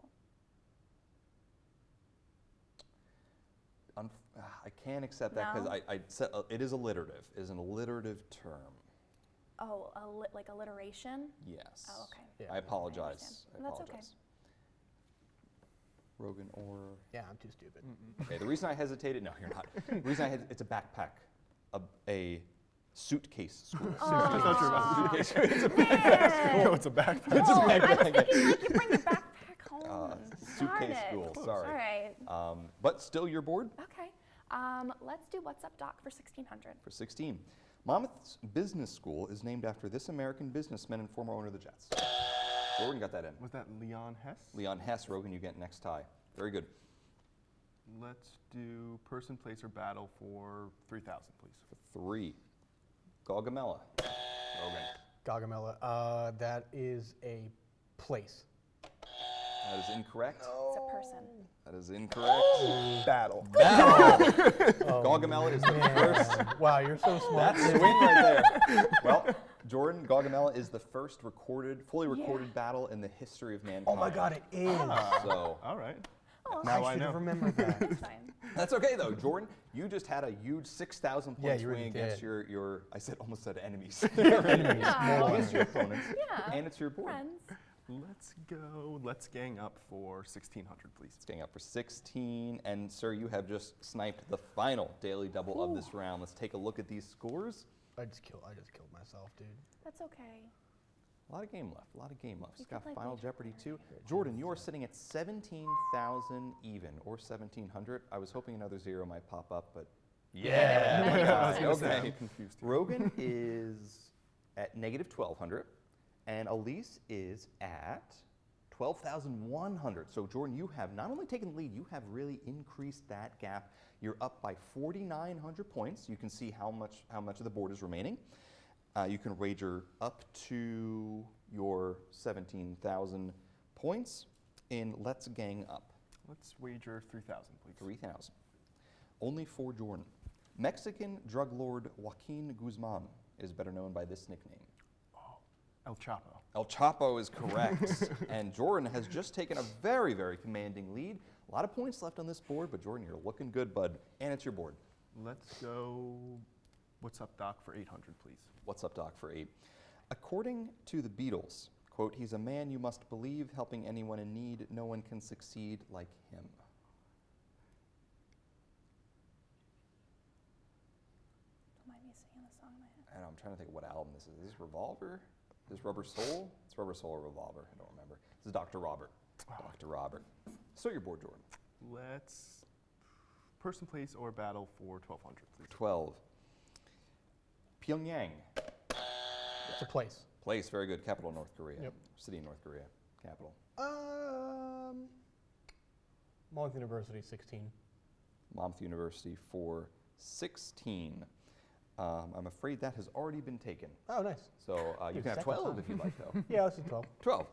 I can't accept that because No? I said it is alliterative. It is an alliterative term. Oh, like alliteration? Yes. Oh, okay. Yeah. I apologize. I That's okay. apologize. Rogan or Yeah, I'm too stupid. okay. The reason I hesitated. No, you're not. The reason I had it's a backpack, a suitcase school. Suitcase. It's a backpack. No, it's a backpack. It's a I was backpack. thinking like you bring your backpack home. Darn Suitcase it. school. Sorry. All right. But still, you're bored Okay. Let's do What's Up Doc for 1,600. for 16. Monmouth's business school is named after this American businessman and former owner of the Jets. Rogan got that in. Was that Leon Hess? Leon Hess. Rogan, you get next tie. Very good. Let's do person, place, or battle for 3,000, please. For 3. Gaugamela. Gaugamela. That is a place. That is incorrect. It's a person. That is incorrect. Battle. Gaugamela is the first. Wow, you're so smart. That's the win right there. Well, Jordan, Gaugamela is the first fully recorded battle in the history of mankind. Oh my God, it is. So, all right. Now I should have remembered that. That's fine. That's okay though, Jordan. You just had a huge 6,000 Yeah, points you win really against did. your almost said enemies. Your enemies, more Against like. your opponents. Yeah. And it's your board. Friends. Let's gang up for 1,600, please. Let's gang up for 16. And sir, you have just sniped the final daily double of this round. Let's take a look at these scores. I just killed myself, dude. That's okay. A lot of game left. A lot of game left. You It's got could, like, Final reach Jeopardy for 2. Jordan, you are sitting at 17,000 even, or 1,700. I was hoping another zero might pop up, but yeah. Okay. I'm confused here. Rogan is at negative 1,200, and Allyce is at 12,100. So Jordan, you have not only taken the lead, you have really increased that gap. You're up by 4,900 points. You can see how much of the board is remaining. You can wager up to your 17,000 points in Let's Gang Up. Let's wager 3,000, please. 3,000. Only for Jordan. Mexican drug lord Joaquin Guzman is better known by this nickname. El Chapo. El Chapo is correct. And Jordan has just taken a very, very commanding lead. A lot of points left on this board, but Jordan, you're looking good, bud. And it's your board. Let's go. What's up, Doc, for 800, please? What's up, Doc, for 8? According to the Beatles, quote, he's a man you must believe, helping anyone in need. No one can succeed like him. Don't mind me singing the song in my head. And I'm trying to think of what album this is. Is this Revolver? Is this Rubber Soul? It's Rubber Soul or Revolver. I don't remember. This is Dr. Robert. Dr. Robert. So your board, Jordan. Let's person, place, or battle for 1,200, please. 12. Pyongyang. It's a place. Place, very good. Capital of North Korea. Yep. City of North Korea. Capital. Monmouth University, 16. Monmouth University for 16. I'm afraid that has already been taken. Oh, nice. So you Good, can have second 12 time. if you'd like, though. Yeah, let's do 12. 12.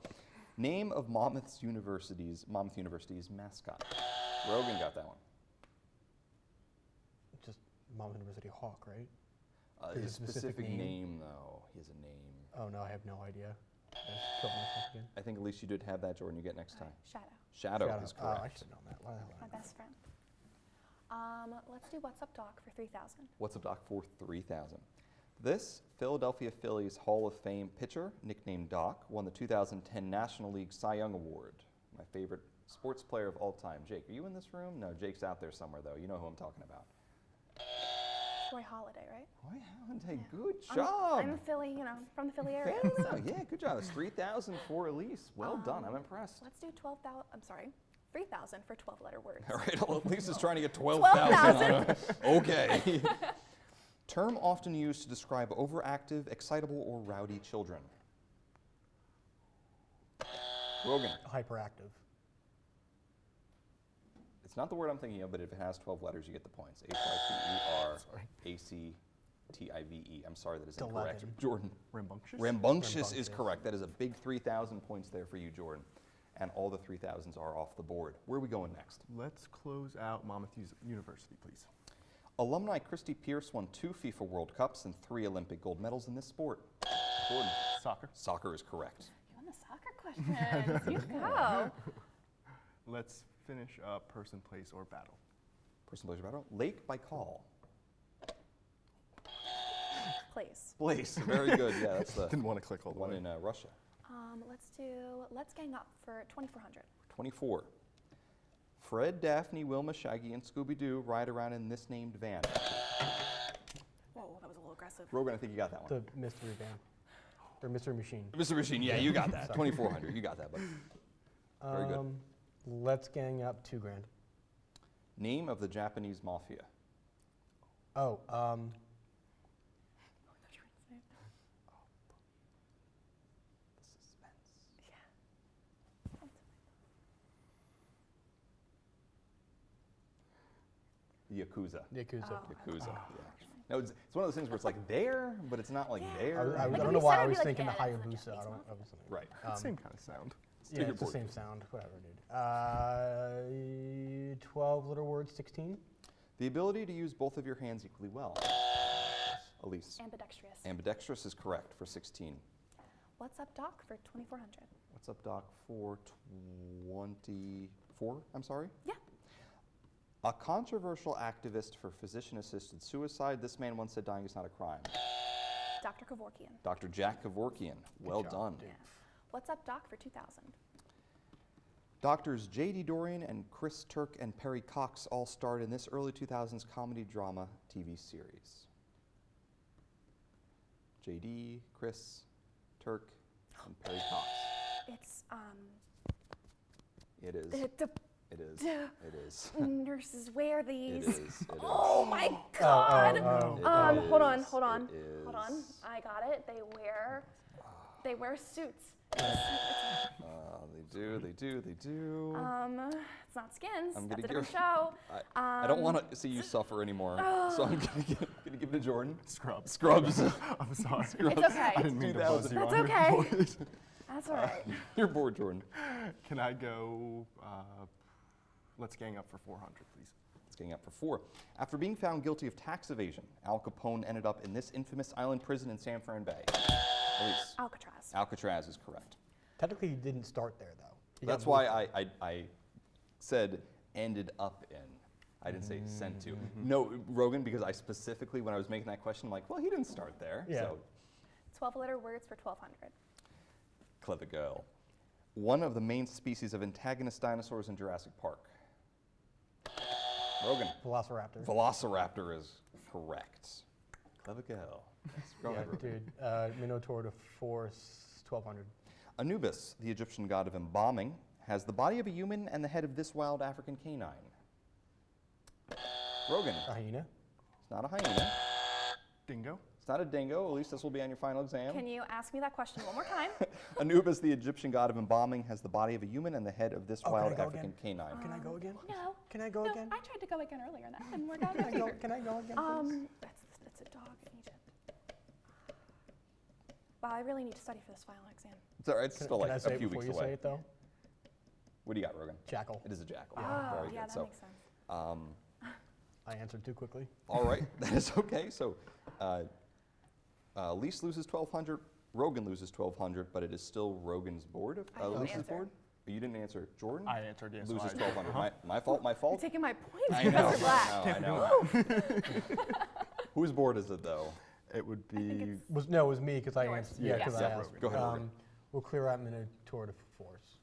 Name of Monmouth University's mascot. Rogan got that one. Just Monmouth University Hawk, right? His specific name, though. He has a name. Oh, no, I have no idea. I just killed myself again. I think at least you did have that, Jordan. You get next time. Shadow. Shadow is correct. Oh, I should have known that. Why the hell? My best friend. Let's do What's Up, Doc for 3,000. What's up, Doc, for 3,000? This Philadelphia Phillies Hall of Fame pitcher, nicknamed Doc, won the 2010 National League Cy Young Award. My favorite sports player of all time. Jake, are you in this room? No, Jake's out there somewhere, though. You know who I'm talking about. Roy Halladay, right? Roy Halladay, good job. I'm a Philly, from the Philly area. Oh, yeah, good job. It's 3,000 for Allyce. Well done. I'm impressed. Let's do 12,000. I'm sorry, 3,000 for 12-letter words. All right, Allyce is trying to get 12,000. Okay. Term often used to describe overactive, excitable, or rowdy children. Rogan. Hyperactive. It's not the word I'm thinking of, but if it has 12 letters, you get the points. Hyperactive. I'm sorry, that is incorrect. 11. Jordan. Rambunctious? Rambunctious is correct. That is a big 3,000 points there for you, Jordan. And all the 3,000s are off the board. Where are we going next? Let's close out Monmouth University, please. Alumni Christy Pierce won 2 FIFA World Cups and 3 Olympic gold medals in this sport. Jordan. Soccer. Soccer is correct. You won the soccer questions. You go. Let's finish up person, place, or battle. Person, place, or battle. Lake Baikal. Place. Place. Very good. Yeah, that's the Didn't want to click all the one way. in Russia. Let's gang up for 2,400. 24. Fred, Daphne, Wilma, Shaggy, and Scooby-Doo ride around in this named van. Whoa, that was a little aggressive. Rogan, I think you got that one. The mystery van. Or mystery machine. Mr. Machine, yeah, you got that. 2,400, you got that, buddy. Very good. Let's gang up $2,000. Name of the Japanese mafia. Oh, The Yakuza. Yakuza. Yakuza, yeah. No, it's one of those things where it's like there, but it's not like there. I Like, don't know why I was thinking the Hayabusa. I was right. Same kind of sound. Yeah, it's the same sound. Whatever, dude. 12-letter word, 16. The ability to use both of your hands equally well. Allyce. Ambidextrous. Ambidextrous is correct for 16. What's up, Doc, for 2400? What's up, Doc, for 24? I'm sorry? Yeah. A controversial activist for physician-assisted suicide. This man once said dying is not a crime. Dr. Kevorkian. Dr. Jack Kevorkian. Well done. Yeah. What's up, Doc, for 2000? Doctors J.D. Dorian and Chris Turk and Perry Cox all starred in this early 2000s comedy drama TV series. J.D., Chris, Turk, and Perry Cox. It's, It is. It is. It is. Nurses wear these. It is. Oh my God. Hold on. It Hold on. I got it. They wear suits. They do. It's not Skins. I'm That's gonna a different give- show. I don't want to see you suffer anymore, so I'm gonna give it to Jordan. Scrubs. Scrubs. I'm sorry. Scrubs. It's okay. I didn't mean to buzz you That's on your okay. voice. That's all right. You're bored, Jordan. Can I go, let's gang up for 400, please. Let's gang up for 4. After being found guilty of tax evasion, Al Capone ended up in this infamous island prison in San Fran Bay. Allyce. Alcatraz. Alcatraz is correct. Technically, he didn't start there, though. He That's got why moved. I said ended up in. I didn't say sent to. No, Rogan, because I specifically, when I was making that question, I'm like, well, he didn't start there. Yeah. So 12-letter words for 1200. clever girl. One of the main species of antagonist dinosaurs in Jurassic Park. Rogan. Velociraptor. Velociraptor is correct. Clever girl. Yes, go ahead, Rogan. Dude. Minotaur to force 1200. Anubis, the Egyptian god of embalming, has the body of a human and the head of this wild African canine. Rogan. A hyena. It's not a hyena. Dingo. It's not a dingo. At least this will be on your final exam. Can you ask me that question one more time? Anubis, the Egyptian god of embalming, has the body of a human and the head of this wild African canine. Can I go again? No. Can I go No, again? I tried to go again earlier and that didn't work out. Can I go? Can I go again, please? That's a dog in Egypt. Wow, I really need to study for this final exam. It's all right. It's still Can I like say a it few before weeks you away. say it, though? What do you got, Rogan? Jackal. It is a jackal. Oh, Very yeah, good. that makes sense. I answered too quickly. All right, that is okay. So, Allyce loses 1,200. Rogan loses 1,200, but it is still Rogan's board. I didn't Allyce's answer. board. But you didn't answer. Jordan. I answered, yes. Loses so 1,200. My fault. My You're fault. taking my points, I know. Professor Black. I know. Whose board is it though? It would be. It was me because I Yours. answered. Yeah, because I Yeah, asked. go ahead, Rogan. We'll clear out Minotaur to force.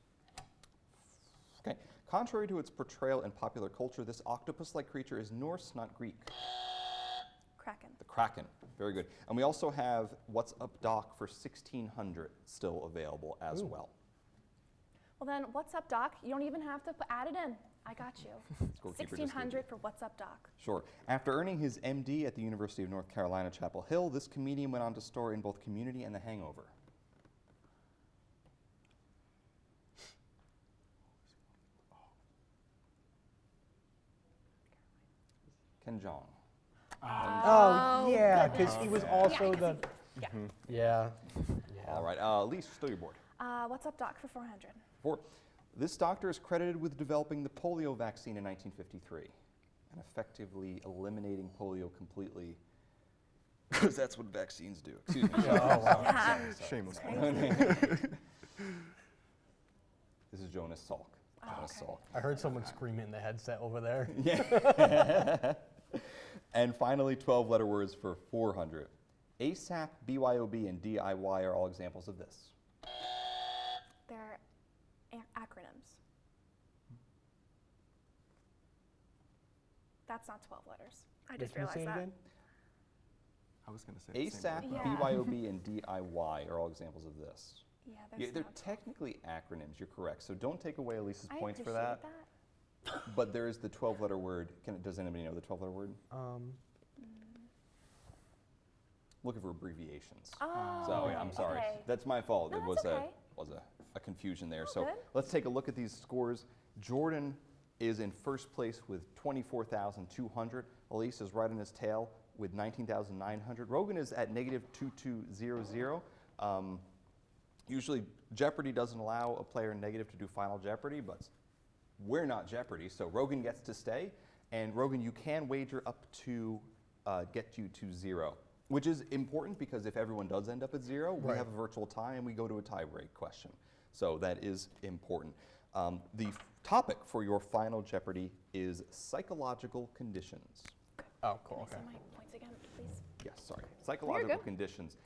Okay. Contrary to its portrayal in popular culture, this octopus-like creature is Norse, not Greek. Kraken. The Kraken. Very good. And we also have What's Up Doc for 1,600 still available as well. Well then, what's up, Doc? You don't even have to add it in. I got you. Scorekeeper just 1,600 for what's up, Doc. Sure. After earning his MD at the University of North Carolina, Chapel Hill, this comedian went on to star in both Community and The Hangover. Ken Jeong. Oh, yeah, because he was also the. Yeah. Yeah. All right. Allyce, still your board. What's up, Doc, for 400? 4. This doctor is credited with developing the polio vaccine in 1953 and effectively eliminating polio completely, because that's what vaccines do. Excuse me. Oh, wow. Sorry. Shameless. This is Jonas Salk. Jonas Salk. I heard someone scream it in the headset over there. Yeah. And finally, 12-letter words for 400. ASAP, BYOB, and DIY are all examples of this. They're acronyms. That's not 12 letters. I just Can you say realized it that. again? I was going to say the same ASAP, thing. Yeah. BYOB, and DIY are all examples of this. Yeah, Yeah, they're not 12. technically acronyms. You're correct. So don't take away Alyssa's I points for appreciate that. But there is the 12-letter word. Does anybody know the 12-letter word? Looking for abbreviations. Oh, So yeah, I'm sorry. okay. That's my fault. No, There was that's okay. a confusion there. All So good. let's take a look at these scores. Jordan is in first place with 24,200. Allyce is right on his tail with 19,900. Rogan is at negative 2200. Usually Jeopardy doesn't allow a player in negative to do Final Jeopardy, but we're not Jeopardy, so Rogan gets to stay. And Rogan, you can wager up to get you to 0, which is important because if everyone does end up at 0, we have a virtual tie and we go to a tie break question. So that is important. The topic for your Final Jeopardy is psychological conditions. Oh, cool. Can I see my points again, please? Yes, sorry. Psychological conditions.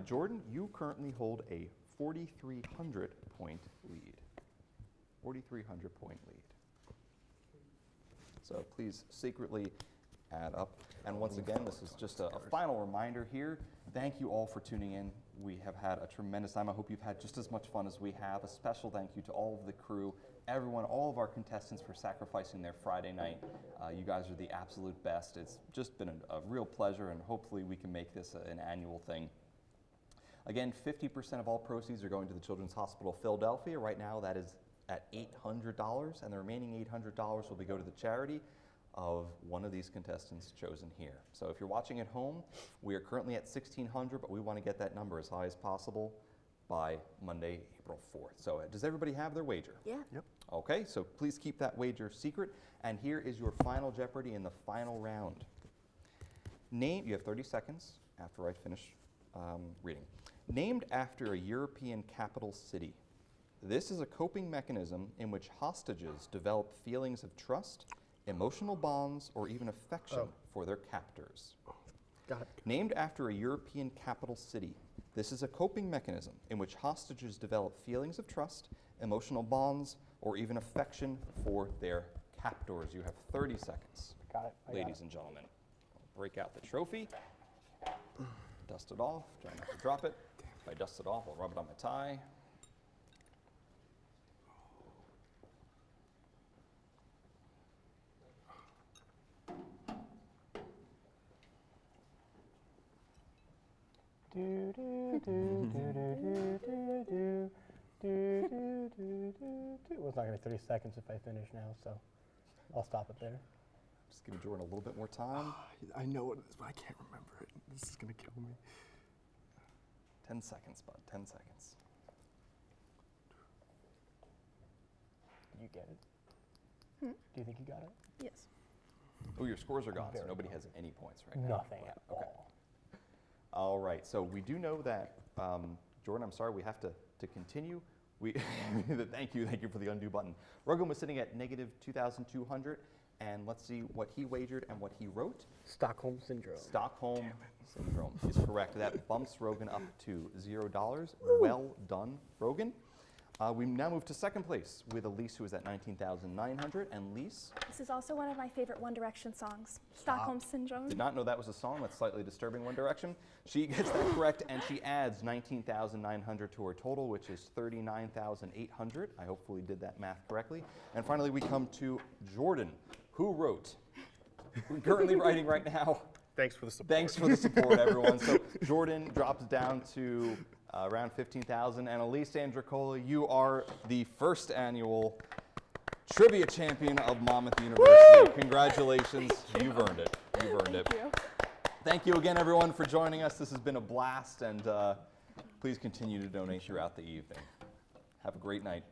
Jordan, you currently hold a 4,300 point lead. 4,300 point lead. So please secretly add up. And once again, this is just a final reminder here. Thank you all for tuning in. We have had a tremendous time. I hope you've had just as much fun as we have. A special thank you to all of the crew, everyone, all of our contestants for sacrificing their Friday night. You guys are the absolute best. It's just been a real pleasure, and hopefully we can make this an annual thing. Again, 50% of all proceeds are going to the Children's Hospital of Philadelphia. Right now that is at $800, and the remaining $800 will go to the charity of one of these contestants chosen here. So if you're watching at home, we are currently at $1,600, but we want to get that number as high as possible by Monday, April 4th. So does everybody have their wager? Yeah. Yep. Okay, so please keep that wager secret. And here is your Final Jeopardy in the final round. You have 30 seconds after I finish reading. Named after a European capital city. This is a coping mechanism in which hostages develop feelings of trust, emotional bonds, or even affection for their captors. Got it. Named after a European capital city, this is a coping mechanism in which hostages develop feelings of trust, emotional bonds, or even affection for their captors. You have 30 seconds. Got it. Ladies and gentlemen. I'll break out the trophy, dust it off, try not to drop it. If I dust it off, I'll rub it on my tie. Well, it's not gonna be 30 seconds if I finish now, so I'll stop it there. Just give Jordan a little bit more time. I know what it is, but I can't remember it. This is gonna kill me. 10 seconds, bud, 10 seconds. You get it? Hmm? Do you think you got it? Yes. Oh, your scores are gone, so Very nobody has any points right now. Nothing at all. All right, so we do know that, Jordan, I'm sorry, we have to continue. Thank you for the undo button. Rogan was sitting at negative 2,200, and let's see what he wagered and what he wrote. Stockholm Syndrome. Stockholm Syndrome is correct. That bumps Rogan up to $0. Well done, Rogan. We now move to second place with Allyce, who is at 19,900, and Allyce. This is also one of my favorite One Direction songs, Stockholm Syndrome. Did not know that was a song. That's slightly disturbing, One Direction. She gets that correct, and she adds 19,900 to her total, which is 39,800. I hopefully did that math correctly. And finally, we come to Jordan, who wrote, currently writing right now. Thanks for the support. Thanks for the support, everyone. So Jordan drops down to around 15,000, and Allyce Andricola, you are the first annual trivia champion of Monmouth University. Woo! Congratulations, you've earned it. You've earned it. Thank you again, everyone, for joining us. This has been a blast, and please continue to donate throughout the evening. Have a great night.